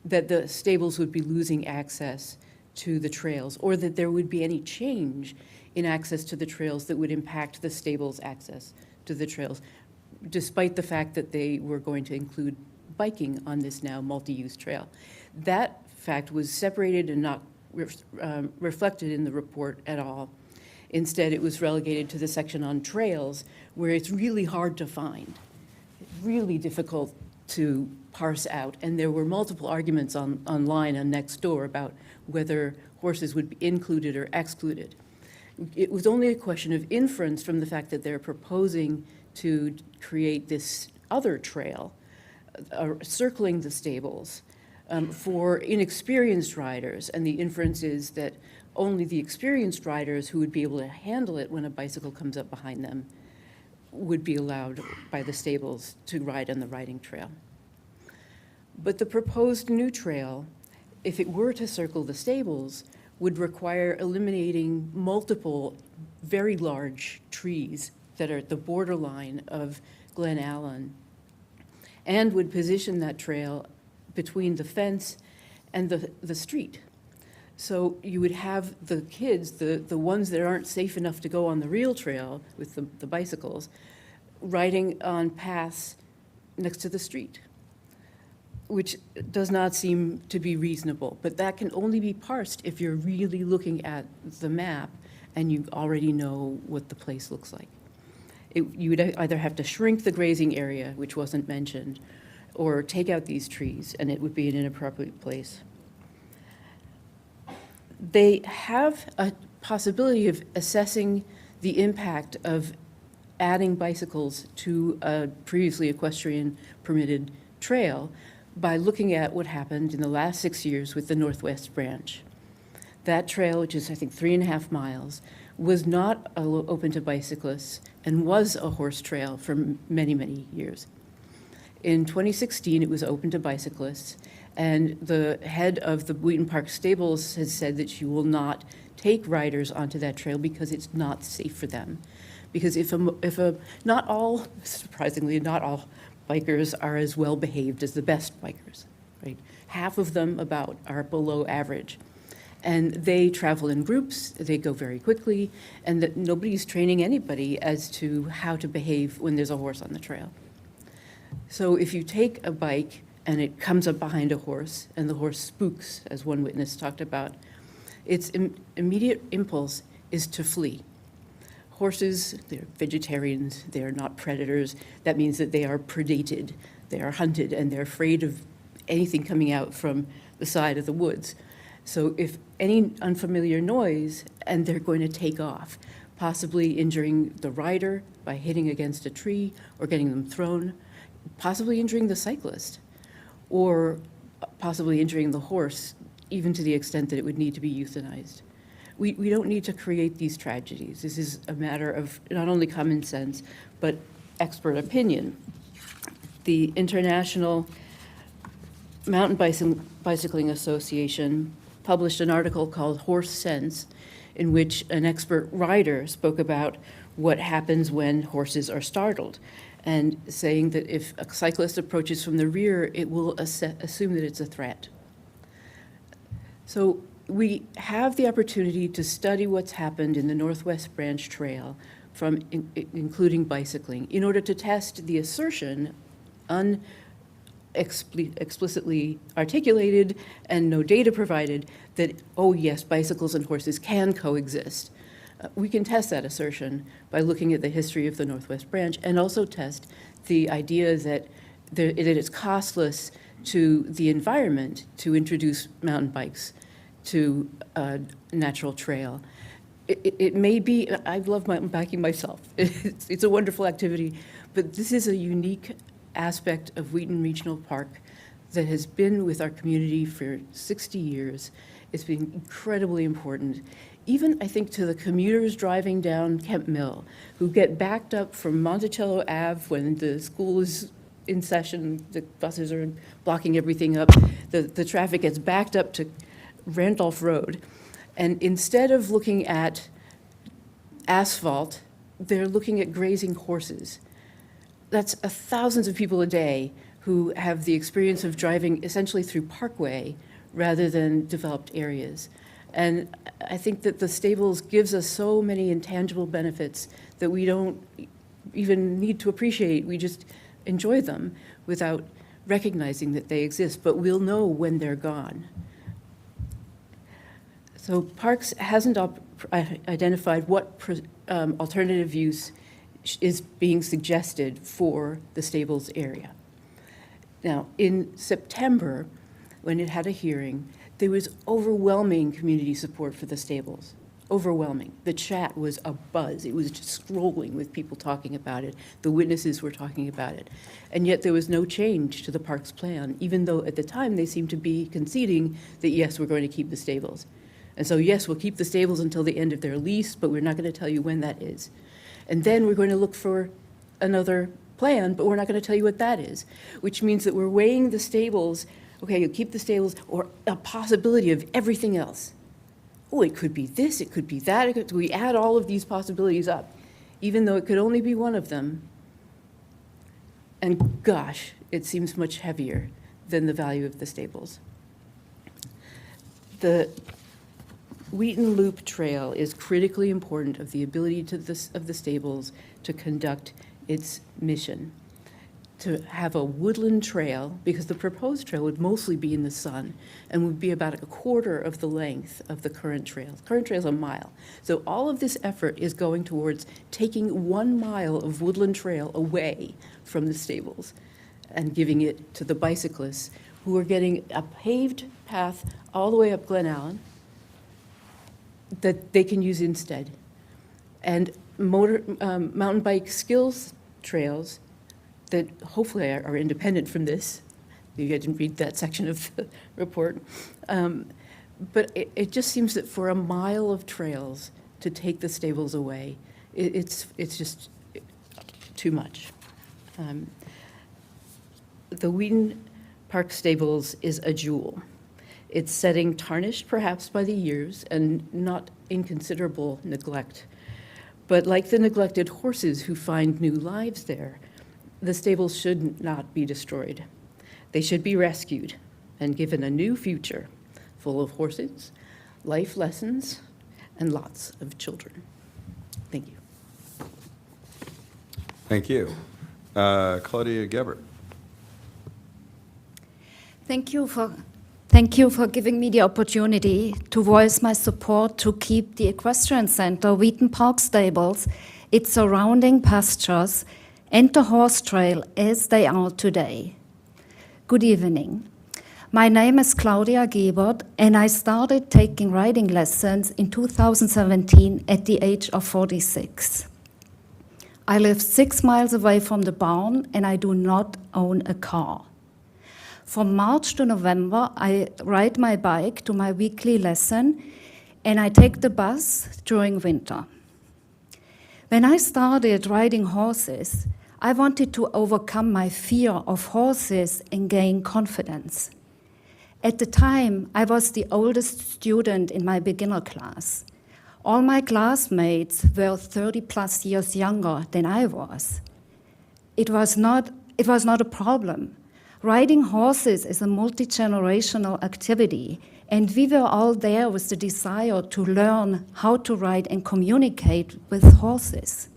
that the stables would be losing access to the trails, or that there would be any change in access to the trails that would impact the stables' access to the trails, despite the fact that they were going to include biking on this now multi-use trail. That fact was separated and not reflected in the report at all. Instead, it was relegated to the section on trails, where it's really hard to find, really difficult to parse out. And there were multiple arguments online on Nextdoor about whether horses would be included or excluded. It was only a question of inference from the fact that they're proposing to create this other trail circling the stables for inexperienced riders. And the inference is that only the experienced riders who would be able to handle it when a bicycle comes up behind them would be allowed by the stables to ride on the riding trail. But the proposed new trail, if it were to circle the stables, would require eliminating multiple very large trees that are at the borderline of Glen Allen, and would position that trail between the fence and the street. So you would have the kids, the ones that aren't safe enough to go on the real trail with the bicycles, riding on paths next to the street, which does not seem to be reasonable. But that can only be parsed if you're really looking at the map and you already know what the place looks like. You would either have to shrink the grazing area, which wasn't mentioned, or take out these trees, and it would be an inappropriate place. They have a possibility of assessing the impact of adding bicycles to a previously equestrian permitted trail by looking at what happened in the last 6 years with the Northwest Branch. That trail, which is I think 3.5 miles, was not open to bicyclists and was a horse trail for many, many years. In 2016, it was open to bicyclists, and the head of the Wheaton Park Stables has said that she will not take riders onto that trail because it's not safe for them. Because not all, surprisingly, not all bikers are as well behaved as the best bikers, right? Half of them about are below average. And they travel in groups, they go very quickly, and that nobody's training anybody as to how to behave when there's a horse on the trail. So if you take a bike and it comes up behind a horse and the horse spooks, as one witness talked about, its immediate impulse is to flee. Horses, they're vegetarians, they're not predators. That means that they are predated, they are hunted, and they're afraid of anything coming out from the side of the woods. So if any unfamiliar noise, and they're going to take off, possibly injuring the rider by hitting against a tree or getting them thrown, possibly injuring the cyclist, or possibly injuring the horse, even to the extent that it would need to be euthanized. We don't need to create these tragedies. This is a matter of not only common sense, but expert opinion. The International Mountain Bicycling Association published an article called Horse Sense, in which an expert rider spoke about what happens when horses are startled, and saying that if a cyclist approaches from the rear, it will assume that it's a threat. So we have the opportunity to study what's happened in the Northwest Branch Trail, including bicycling, in order to test the assertion, explicitly articulated and no data provided, that, oh yes, bicycles and horses can coexist. We can test that assertion by looking at the history of the Northwest Branch, and also test the idea that it's costless to the environment to introduce mountain bikes to a natural trail. It may be, I love mountain biking myself. It's a wonderful activity, but this is a unique aspect of Wheaton Regional Park that has been with our community for 60 years. It's been incredibly important. Even, I think, to the commuters driving down Kemp Mill, who get backed up from Monticello Ave when the school is in session, the buses are blocking everything up, the traffic gets backed up to Randolph Road. And instead of looking at asphalt, they're looking at grazing horses. that's thousands of people a day who have the experience of driving essentially through Parkway rather than developed areas. And I think that the stables gives us so many intangible benefits that we don't even need to appreciate. We just enjoy them without recognizing that they exist, but we'll know when they're gone. So Parks hasn't identified what alternative use is being suggested for the stables area. Now, in September, when it had a hearing, there was overwhelming community support for the stables. Overwhelming. The chat was a buzz. It was just scrolling with people talking about it. The witnesses were talking about it. And yet there was no change to the parks plan, even though at the time they seemed to be conceding that, yes, we're going to keep the stables. And so, yes, we'll keep the stables until the end of their lease, but we're not going to tell you when that is. And then we're going to look for another plan, but we're not going to tell you what that is, which means that we're weighing the stables. Okay, you keep the stables, or a possibility of everything else. Oh, it could be this, it could be that. We add all of these possibilities up, even though it could only be one of them. And gosh, it seems much heavier than the value of the stables. The Wheaton Loop Trail is critically important of the ability of the stables to conduct its mission, to have a woodland trail, because the proposed trail would mostly be in the sun and would be about a quarter of the length of the current trail. The current trail is a mile. So all of this effort is going towards taking 1 mile of woodland trail away from the stables and giving it to the bicyclists, who are getting a paved path all the way up Glen Allen that they can use instead. And mountain bike skills trails that hopefully are independent from this. Maybe I didn't read that section of the report. But it just seems that for a mile of trails to take the stables away, it's just too much. The Wheaton Park Stables is a jewel. It's setting tarnished perhaps by the years and not inconsiderable neglect. But like the neglected horses who find new lives there, the stables should not be destroyed. They should be rescued and given a new future full of horses, life lessons, and lots of children. Thank you. Thank you. Claudia Gebert. Thank you for giving me the opportunity to voice my support to keep the equestrian center, Wheaton Park Stables, its surrounding pastures, and the horse trail as they are today. Good evening. My name is Claudia Gebert, and I started taking riding lessons in 2017 at the age of 46. I live 6 miles away from the barn, and I do not own a car. From March to November, I ride my bike to my weekly lesson, and I take the bus during winter. When I started riding horses, I wanted to overcome my fear of horses and gain confidence. At the time, I was the oldest student in my beginner class. All my classmates were 30 plus years younger than I was. It was not a problem. Riding horses is a multi-generational activity, and we were all there with the desire to learn how to ride and communicate with horses.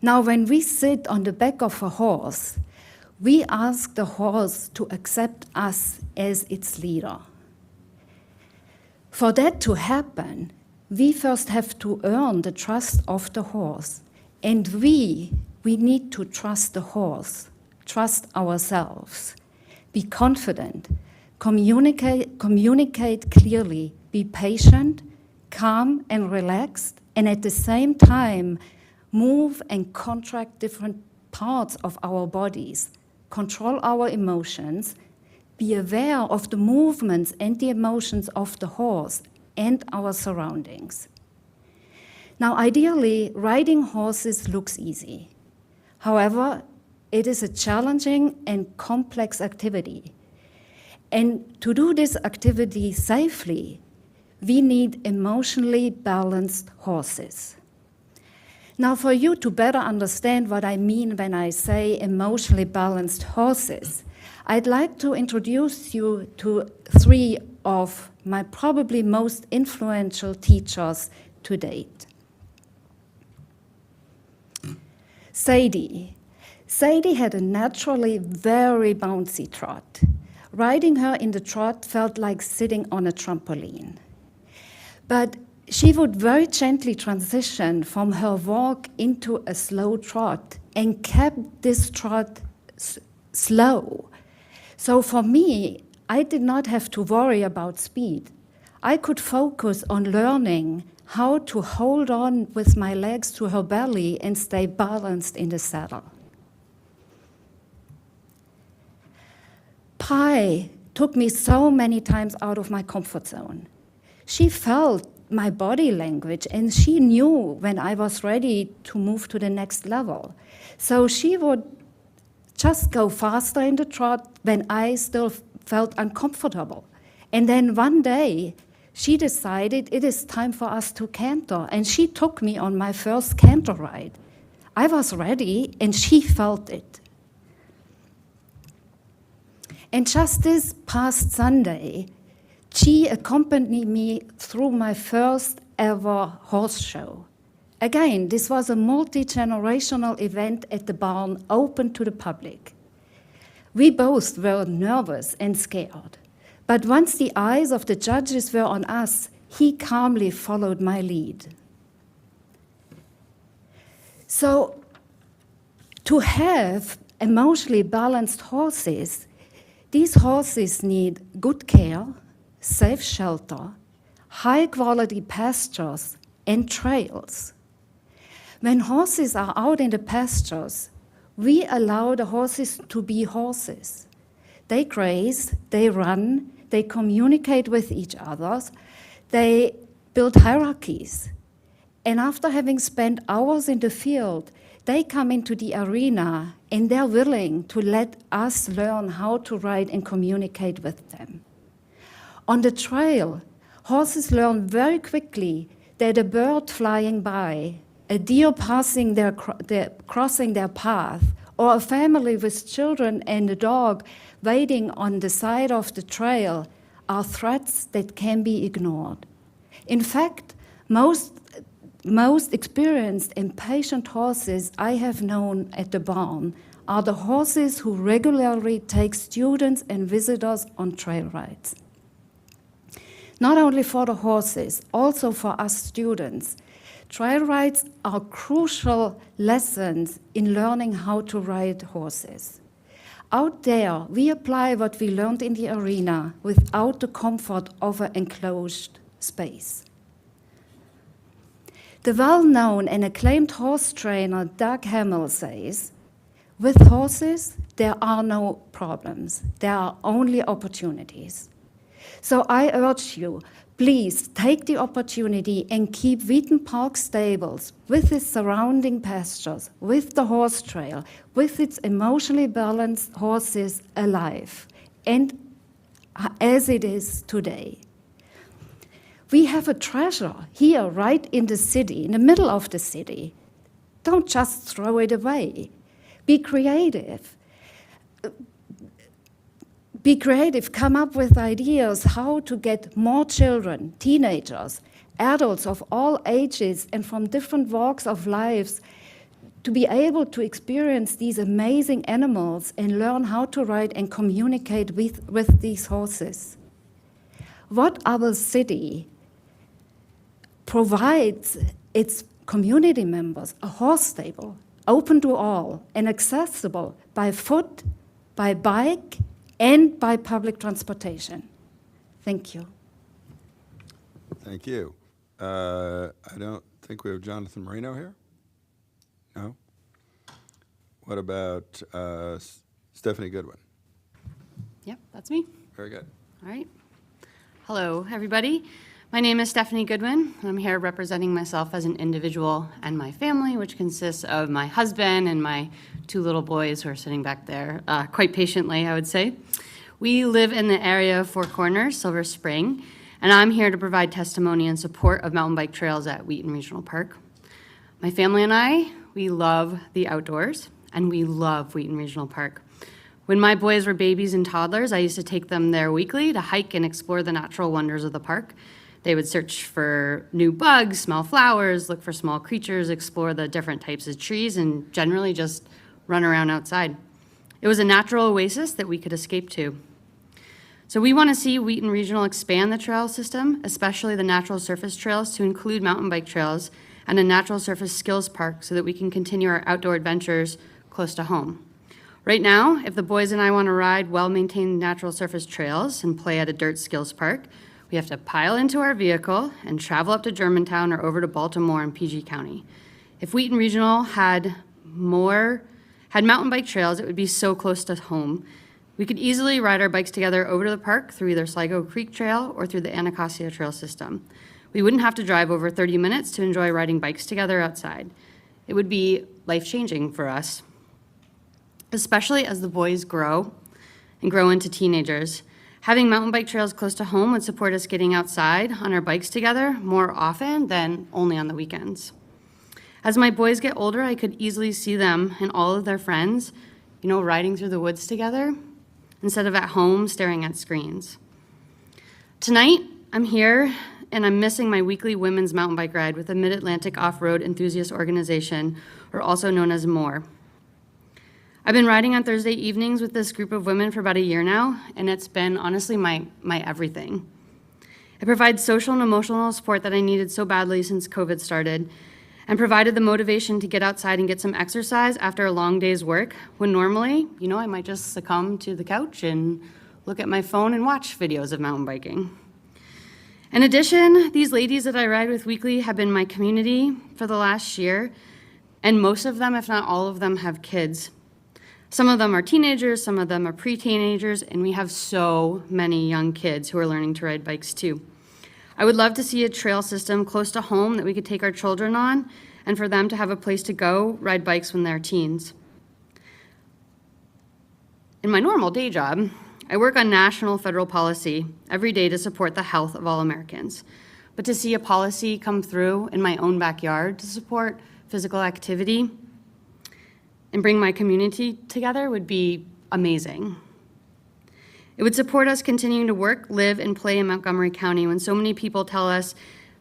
Now, when we sit on the back of a horse, we ask the horse to accept us as its leader. For that to happen, we first have to earn the trust of the horse, and we need to trust the horse, trust ourselves, be confident, communicate clearly, be patient, calm and relaxed, and at the same time, move and contract different parts of our bodies, control our emotions, be aware of the movements and the emotions of the horse and our surroundings. Now, ideally, riding horses looks easy. However, it is a challenging and complex activity. And to do this activity safely, we need emotionally balanced horses. Now, for you to better understand what I mean when I say emotionally balanced horses, I'd like to introduce you to 3 of my probably most influential teachers to date. Sadie. Sadie had a naturally very bouncy trot. Riding her in the trot felt like sitting on a trampoline. But she would very gently transition from her walk into a slow trot and kept this trot slow. So for me, I did not have to worry about speed. I could focus on learning how to hold on with my legs to her belly and stay balanced in the saddle. Pi took me so many times out of my comfort zone. She felt my body language and she knew when I was ready to move to the next level. So she would just go faster in the trot when I still felt uncomfortable. And then one day, she decided it is time for us to canter, and she took me on my first canter ride. I was ready, and she felt it. And just this past Sunday, she accompanied me through my first ever horse show. Again, this was a multi-generational event at the barn, open to the public. We both were nervous and scared. But once the eyes of the judges were on us, he calmly followed my lead. So, to have emotionally balanced horses, these horses need good care, safe shelter, high-quality pastures, and trails. When horses are out in the pastures, we allow the horses to be horses. They graze, they run, they communicate with each other, they build hierarchies. And after having spent hours in the field, they come into the arena and they're willing to let us learn how to ride and communicate with them. On the trail, horses learn very quickly that a bird flying by, a deer crossing their path, or a family with children and a dog waiting on the side of the trail are threats that can be ignored. In fact, most experienced and patient horses I have known at the barn are the horses who regularly take students and visitors on trail rides. Not only for the horses, also for us students, trail rides are crucial lessons in learning how to ride horses. Out there, we apply what we learned in the arena without the comfort of an enclosed space. The well-known and acclaimed horse trainer Doug Hamill says, "With horses, there are no problems. There are only opportunities." So I urge you, please take the opportunity and keep Wheaton Park Stables with its surrounding pastures, with the horse trail, with its emotionally balanced horses alive, and as it is today. We have a treasure here right in the city, in the middle of the city. Don't just throw it away. Be creative. Be creative, come up with ideas how to get more children, teenagers, adults of all ages and from different walks of lives to be able to experience these amazing animals and learn how to ride and communicate with these horses. What other city provides its community members a horse stable, open to all and accessible by foot, by bike, and by public transportation? Thank you. Thank you. I don't think we have Jonathan Marino here. No? What about Stephanie Goodwin? Yep, that's me. Very good. All right. Hello, everybody. My name is Stephanie Goodwin. I'm here representing myself as an individual and my family, which consists of my husband and my 2 little boys who are sitting back there quite patiently, I would say. We live in the area of Four Corners, Silver Spring, and I'm here to provide testimony in support of mountain bike trails at Wheaton Regional Park. My family and I, we love the outdoors, and we love Wheaton Regional Park. When my boys were babies and toddlers, I used to take them there weekly to hike and explore the natural wonders of the park. They would search for new bugs, smell flowers, look for small creatures, explore the different types of trees, and generally just run around outside. It was a natural oasis that we could escape to. So we want to see Wheaton Regional expand the trail system, especially the natural surface trails, to include mountain bike trails and a natural surface skills park so that we can continue our outdoor adventures close to home. Right now, if the boys and I want to ride well-maintained natural surface trails and play at a dirt skills park, we have to pile into our vehicle and travel up to Germantown or over to Baltimore and PG County. If Wheaton Regional had mountain bike trails, it would be so close to home. We could easily ride our bikes together over to the park through either Sligo Creek Trail or through the Anacostia Trail system. We wouldn't have to drive over 30 minutes to enjoy riding bikes together outside. It would be life-changing for us, especially as the boys grow into teenagers. Having mountain bike trails close to home would support us getting outside on our bikes together more often than only on the weekends. As my boys get older, I could easily see them and all of their friends, riding through the woods together instead of at home staring at screens. Tonight, I'm here and I'm missing my weekly women's mountain bike ride with the Mid-Atlantic Off-Road Enthusiast Organization, or also known as MORE. I've been riding on Thursday evenings with this group of women for about a year now, and it's been honestly my everything. It provides social and emotional support that I needed so badly since COVID started, and provided the motivation to get outside and get some exercise after a long day's work, when normally, I might just succumb to the couch and look at my phone and watch videos of mountain biking. In addition, these ladies that I ride with weekly have been my community for the last year, and most of them, if not all of them, have kids. Some of them are teenagers, some of them are pre-teenagers, and we have so many young kids who are learning to ride bikes too. I would love to see a trail system close to home that we could take our children on and for them to have a place to go ride bikes when they're teens. In my normal day job, I work on national federal policy every day to support the health of all Americans. But to see a policy come through in my own backyard to support physical activity and bring my community together would be amazing. It would support us continuing to work, live, and play in Montgomery County when so many people tell us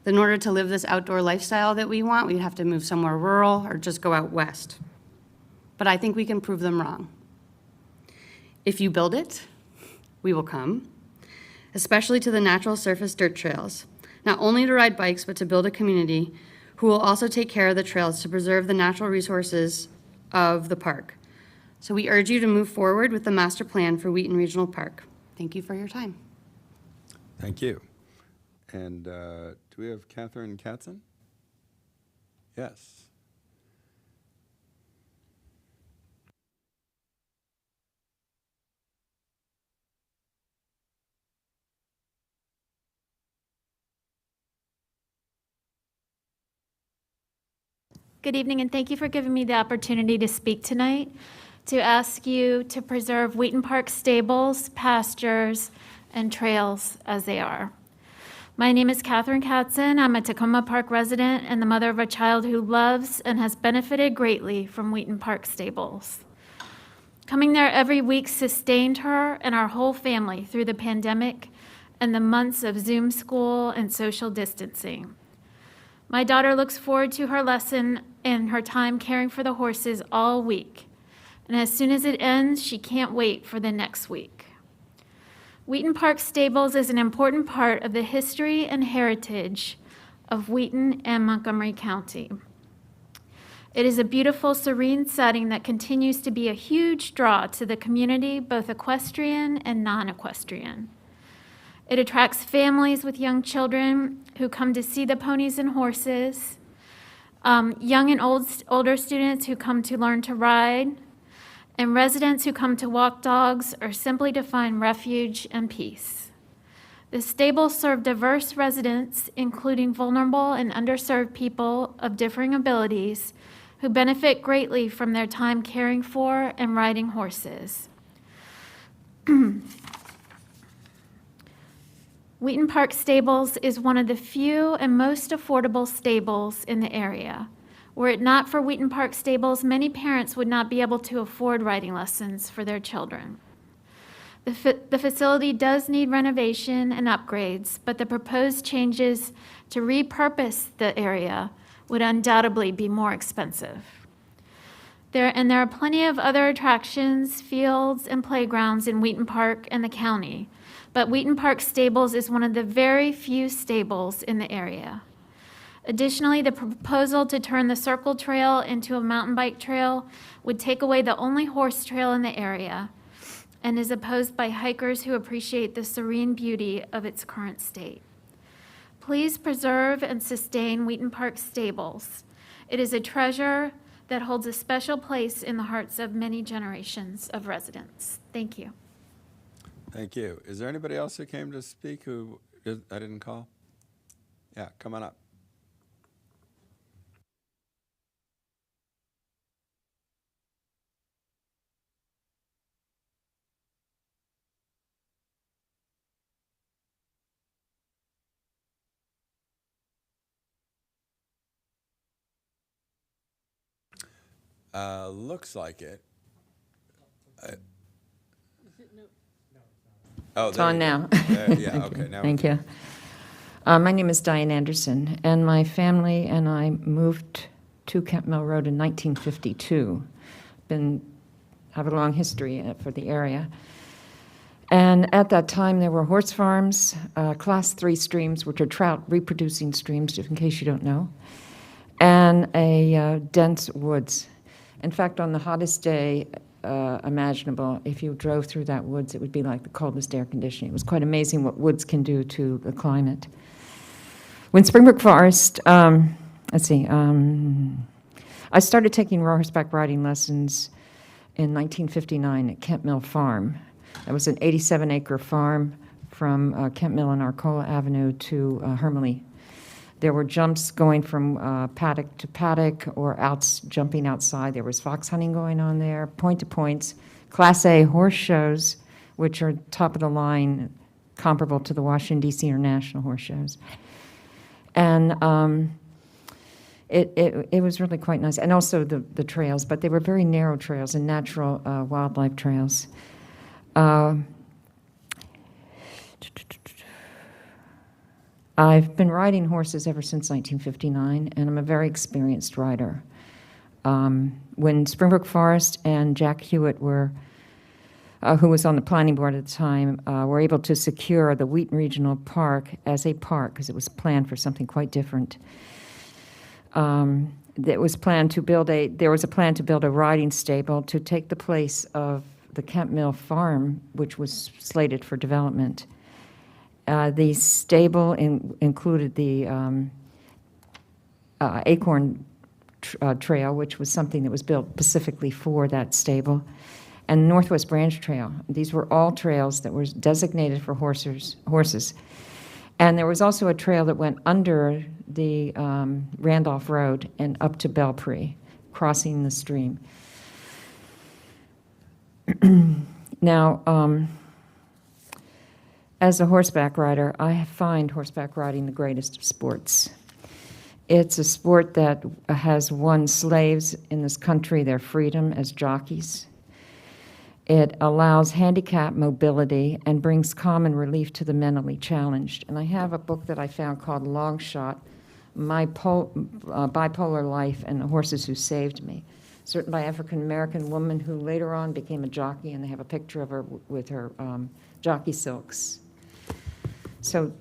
that in order to live this outdoor lifestyle that we want, we'd have to move somewhere rural or just go out west. But I think we can prove them wrong. If you build it, we will come, especially to the natural surface dirt trails, not only to ride bikes, but to build a community who will also take care of the trails to preserve the natural resources of the park. So we urge you to move forward with the master plan for Wheaton Regional Park. Thank you for your time. Thank you. And do we have Catherine Katzen? Yes. Good evening, and thank you for giving me the opportunity to speak tonight, to ask you to preserve Wheaton Park stables, pastures, and trails as they are. My name is Catherine Katzen. I'm a Tacoma Park resident and the mother of a child who loves and has benefited greatly from Wheaton Park stables. Coming there every week sustained her and our whole family through the pandemic and the months of Zoom school and social distancing. My daughter looks forward to her lesson and her time caring for the horses all week. And as soon as it ends, she can't wait for the next week. Wheaton Park Stables is an important part of the history and heritage of Wheaton and Montgomery County. It is a beautiful, serene setting that continues to be a huge draw to the community, both equestrian and non-equestrian. It attracts families with young children who come to see the ponies and horses, young and older students who come to learn to ride, and residents who come to walk dogs or simply to find refuge and peace. The stables serve diverse residents, including vulnerable and underserved people of differing abilities, who benefit greatly from their time caring for and riding horses. Wheaton Park Stables is one of the few and most affordable stables in the area, Were it not for Wheaton Park Stables, many parents would not be able to afford riding lessons for their children. The facility does need renovation and upgrades, but the proposed changes to repurpose the area would undoubtedly be more expensive. There are plenty of other attractions, fields, and playgrounds in Wheaton Park and the county, but Wheaton Park Stables is one of the very few stables in the area. Additionally, the proposal to turn the Circle Trail into a mountain bike trail would take away the only horse trail in the area and is opposed by hikers who appreciate the serene beauty of its current state. Please preserve and sustain Wheaton Park Stables. It is a treasure that holds a special place in the hearts of many generations of residents. Thank you. Thank you. Is there anybody else who came to speak who I didn't call? Yeah, come on up. Looks like it. Oh, It's on now. Yeah, okay. Now Thank you. My name is Diane Anderson, and my family and I moved to Kent Mill Road in 1952. Have a long history for the area. And at that time, there were horse farms, class 3 streams, which are trout reproducing streams, in case you don't know, and a dense woods. In fact, on the hottest day imaginable, if you drove through that woods, it would be like the coldest air conditioning. It was quite amazing what woods can do to the climate. When Springbrook Forest, I started taking horseback riding lessons in 1959 at Kent Mill Farm. That was an 87-acre farm from Kent Mill and Arcola Avenue to Hermely. There were jumps going from paddock to paddock or jumping outside. There was fox hunting going on there, point to points, Class A horse shows, which are top of the line, comparable to the Washington, D.C. International horse shows. And it was really quite nice. And also the trails, but they were very narrow trails and natural wildlife trails. I've been riding horses ever since 1959, and I'm a very experienced rider. When Springbrook Forest and Jack Hewitt were, who was on the planning board at the time, were able to secure the Wheaton Regional Park as a park, because it was planned for something quite different. There was a plan to build a riding stable to take the place of the Kent Mill Farm, which was slated for development. The stable included the Acorn Trail, which was something that was built specifically for that stable, and the Northwest Branch Trail. These were all trails that were designated for horses. And there was also a trail that went under the Randolph Road and up to Belpre, crossing the stream. Now, as a horseback rider, I find horseback riding the greatest of sports. It's a sport that has won slaves in this country their freedom as jockeys. It allows handicap mobility and brings common relief to the mentally challenged. And I have a book that I found called Long Shot, My Bipolar Life and the Horses Who Saved Me. It's written by an African-American woman who later on became a jockey, and they have a picture of her with her jockey silks. So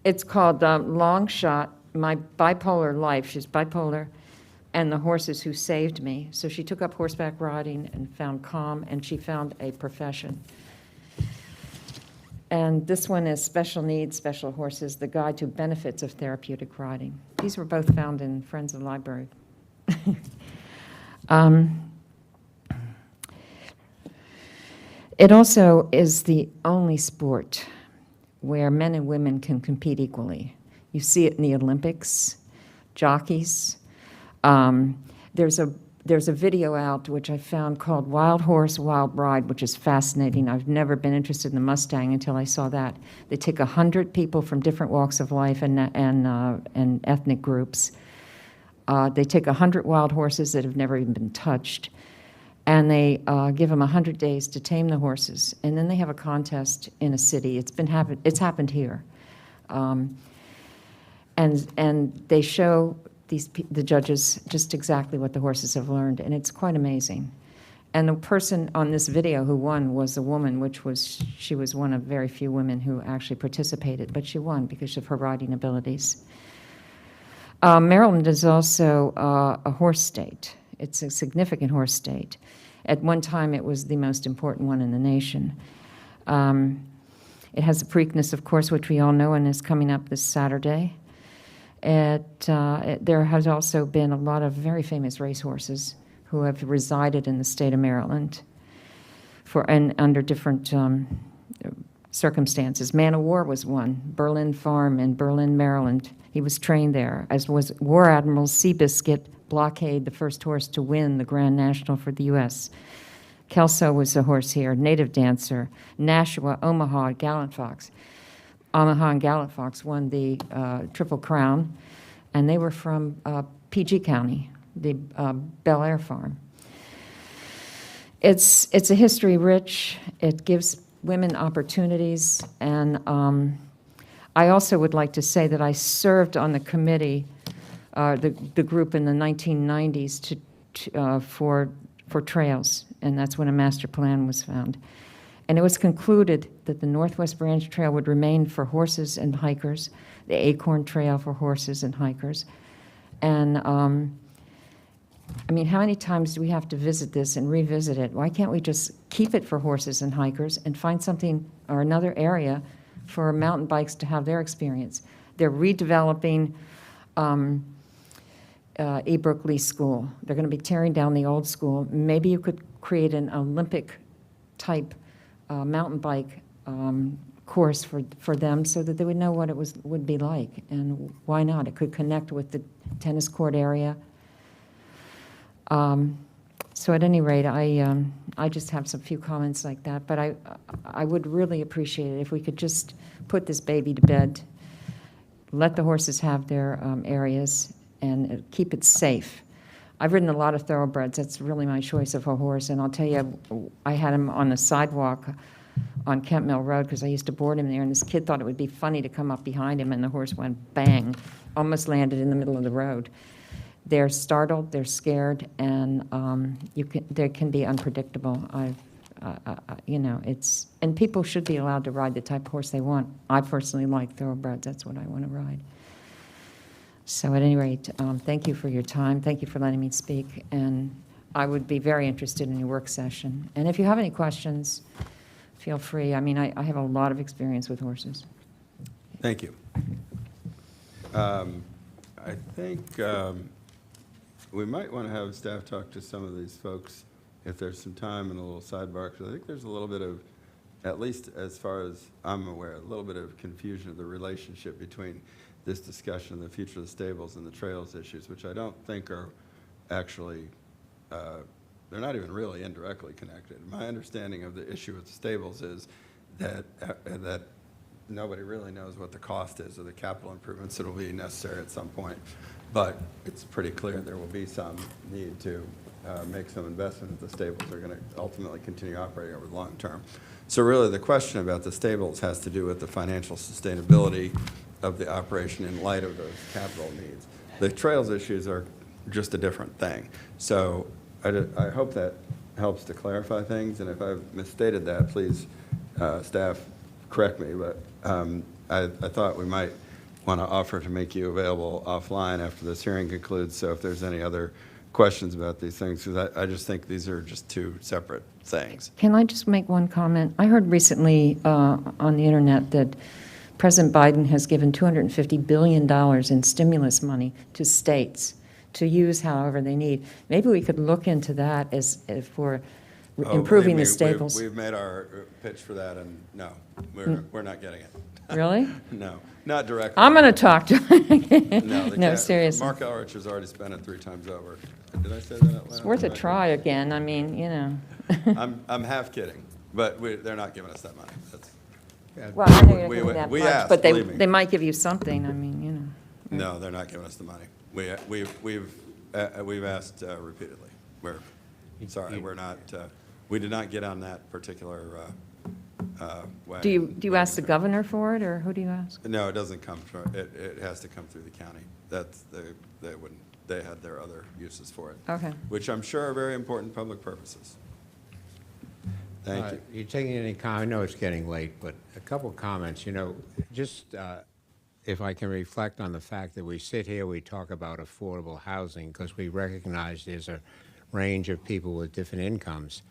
it's called Long Shot, My Bipolar Life. She's bipolar, and the Horses Who Saved Me. So she took up horseback riding and found calm, and she found a profession. And this one is Special Needs, Special Horses, The Guide to Benefits of Therapeutic Riding. These were both found in Friends of the Library. It also is the only sport where men and women can compete equally. You see it in the Olympics, jockeys. There's a video out which I found called Wild Horse, Wild Ride, which is fascinating. I've never been interested in the Mustang until I saw that. They take 100 people from different walks of life and ethnic groups, They take 100 wild horses that have never even been touched, and they give them 100 days to tame the horses, and then they have a contest in a city. It's happened here, and they show the judges just exactly what the horses have learned, and it's quite amazing. And the person on this video who won was a woman, she was one of very few women who actually participated, but she won because of her riding abilities. Maryland is also a horse state. It's a significant horse state. At one time, it was the most important one in the nation. It has the Preakness, of course, which we all know, and is coming up this Saturday. There has also been a lot of very famous racehorses who have resided in the state of Maryland under different circumstances. Man of War was one, Berlin Farm in Berlin, Maryland. He was trained there, as was War Admiral Seabiscuit, Blockade, the first horse to win the Grand National for the U.S. Kelso was a horse here, Native Dancer, Nashua, Omaha, Gallant Fox. Omaha and Gallant Fox won the Triple Crown, and they were from PG County, the Bel Air Farm. It's a history rich. It gives women opportunities, and I also would like to say that I served on the committee, the group in the 1990s for trails, and that's when a master plan was found. And it was concluded that the Northwest Branch Trail would remain for horses and hikers, the Acorn Trail for horses and hikers. And I mean, how many times do we have to visit this and revisit it? Why can't we just keep it for horses and hikers and find something or another area for mountain bikes to have their experience? They're redeveloping E. Brookley School. They're going to be tearing down the old school. Maybe you could create an Olympic-type mountain bike course for them so that they would know what it would be like. And why not? It could connect with the tennis court area. So at any rate, I just have some few comments like that, but I would really appreciate it if we could just put this baby to bed, let the horses have their areas, and keep it safe. I've ridden a lot of thoroughbreds. That's really my choice of a horse, and I'll tell you, I had him on the sidewalk on Kent Mill Road because I used to board him there, and this kid thought it would be funny to come up behind him, and the horse went bang, almost landed in the middle of the road. They're startled, they're scared, and they can be unpredictable. You know, and people should be allowed to ride the type of horse they want. I personally like thoroughbreds. That's what I want to ride. So at any rate, thank you for your time. Thank you for letting me speak, and I would be very interested in your work session. And if you have any questions, feel free. I mean, I have a lot of experience with horses. Thank you. I think we might want to have staff talk to some of these folks if there's some time and a little sidebar, because I think there's a little bit of, at least as far as I'm aware, a little bit of confusion of the relationship between this discussion of the future of the stables and the trails issues, which I don't think are actually, they're not even really indirectly connected. My understanding of the issue with the stables is that nobody really knows what the cost is of the capital improvements that will be necessary at some point. But it's pretty clear there will be some need to make some investment if the stables are going to ultimately continue operating over the long term. So really the question about the stables has to do with the financial sustainability of the operation in light of those capital needs. The trails issues are just a different thing. So I hope that helps to clarify things, and if I've misstated that, please, staff, correct me, but I thought we might want to offer to make you available offline after this hearing concludes, so if there's any other questions about these things, because I just think these are just two separate things. Can I just make one comment? I heard recently on the internet that President Biden has given $250 billion in stimulus money to states to use however they need. Maybe we could look into that as for improving the stables. We've made our pitch for that, and no, we're not getting it. Really? No, not directly. I'm going to talk to him. No, seriously. Mark Elrich has already spent it 3 times over. Did I say that out loud? It's worth a try again. I mean, you know. I'm half kidding, but they're not giving us that money. Well, I know you're not giving that much, asked, but they might give you something. I mean, you know. No, they're not giving us the money. We've asked repeatedly. We're not, we did not get on that particular way. Do you ask the governor for it, or who do you ask? No, it doesn't come from, it has to come through the county. They had their other uses for it. Okay. Which I'm sure are very important public purposes. Thank you. You taking any comment? I know it's getting late, but a couple comments. Just if I can reflect on the fact that we sit here, we talk about affordable housing because we recognize there's a range of people with different incomes.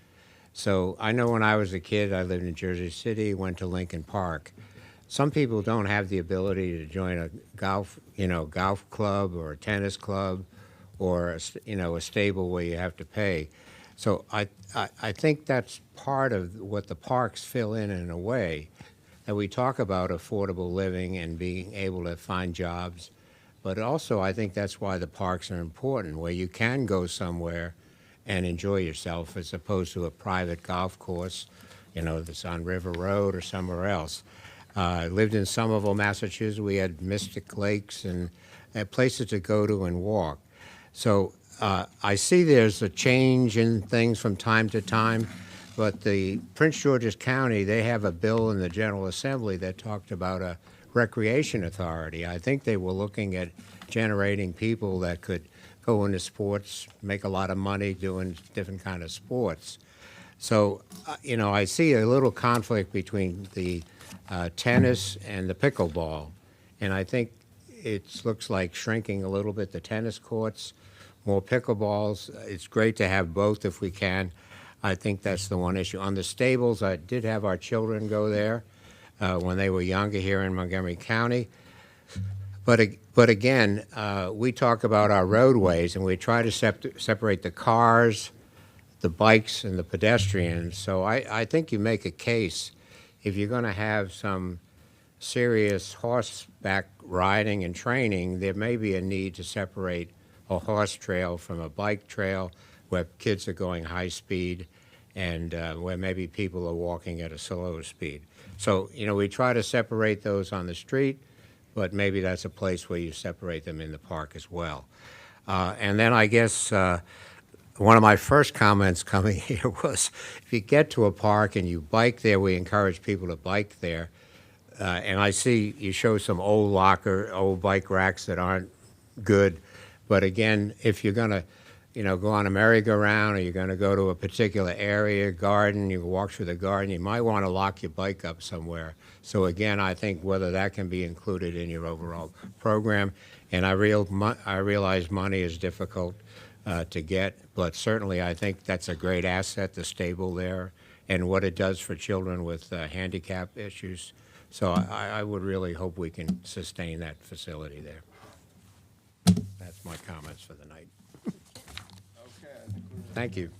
So I know when I was a kid, I lived in Jersey City, went to Lincoln Park. Some people don't have the ability to join a golf club or a tennis club or a stable where you have to pay. So I think that's part of what the parks fill in a way, that we talk about affordable living and being able to find jobs. But also I think that's why the parks are important, where you can go somewhere and enjoy yourself as opposed to a private golf course, that's on River Road or somewhere else. I lived in Somerville, Massachusetts. We had Mystic Lakes and places to go to and walk. So I see there's a change in things from time to time, but the Prince George's County, they have a bill in the General Assembly that talked about a recreation authority. I think they were looking at generating people that could go into sports, make a lot of money doing different kind of sports. So, I see a little conflict between the tennis and the pickleball. And I think it looks like shrinking a little bit, the tennis courts, more pickleballs. It's great to have both if we can. I think that's the one issue. On the stables, I did have our children go there when they were younger here in Montgomery County. But again, we talk about our roadways, and we try to separate the cars, the bikes, and the pedestrians. So I think you make a case, if you're going to have some serious horseback riding and training, there may be a need to separate a horse trail from a bike trail where kids are going high speed and where maybe people are walking at a slower speed. So, we try to separate those on the street, but maybe that's a place where you separate them in the park as well. And then I guess one of my first comments coming here was, if you get to a park and you bike there, we encourage people to bike there. And I see you show some old bike racks that aren't good. But again, if you're going to, go on a merry-go-round, or you're going to go to a particular area, garden, you walk through the garden, you might want to lock your bike up somewhere. So again, I think whether that can be included in your overall program. And I realize money is difficult to get, but certainly I think that's a great asset, the stable there, and what it does for children with handicap issues. So I would really hope we can sustain that facility there. That's my comments for the night. Okay. Thank you.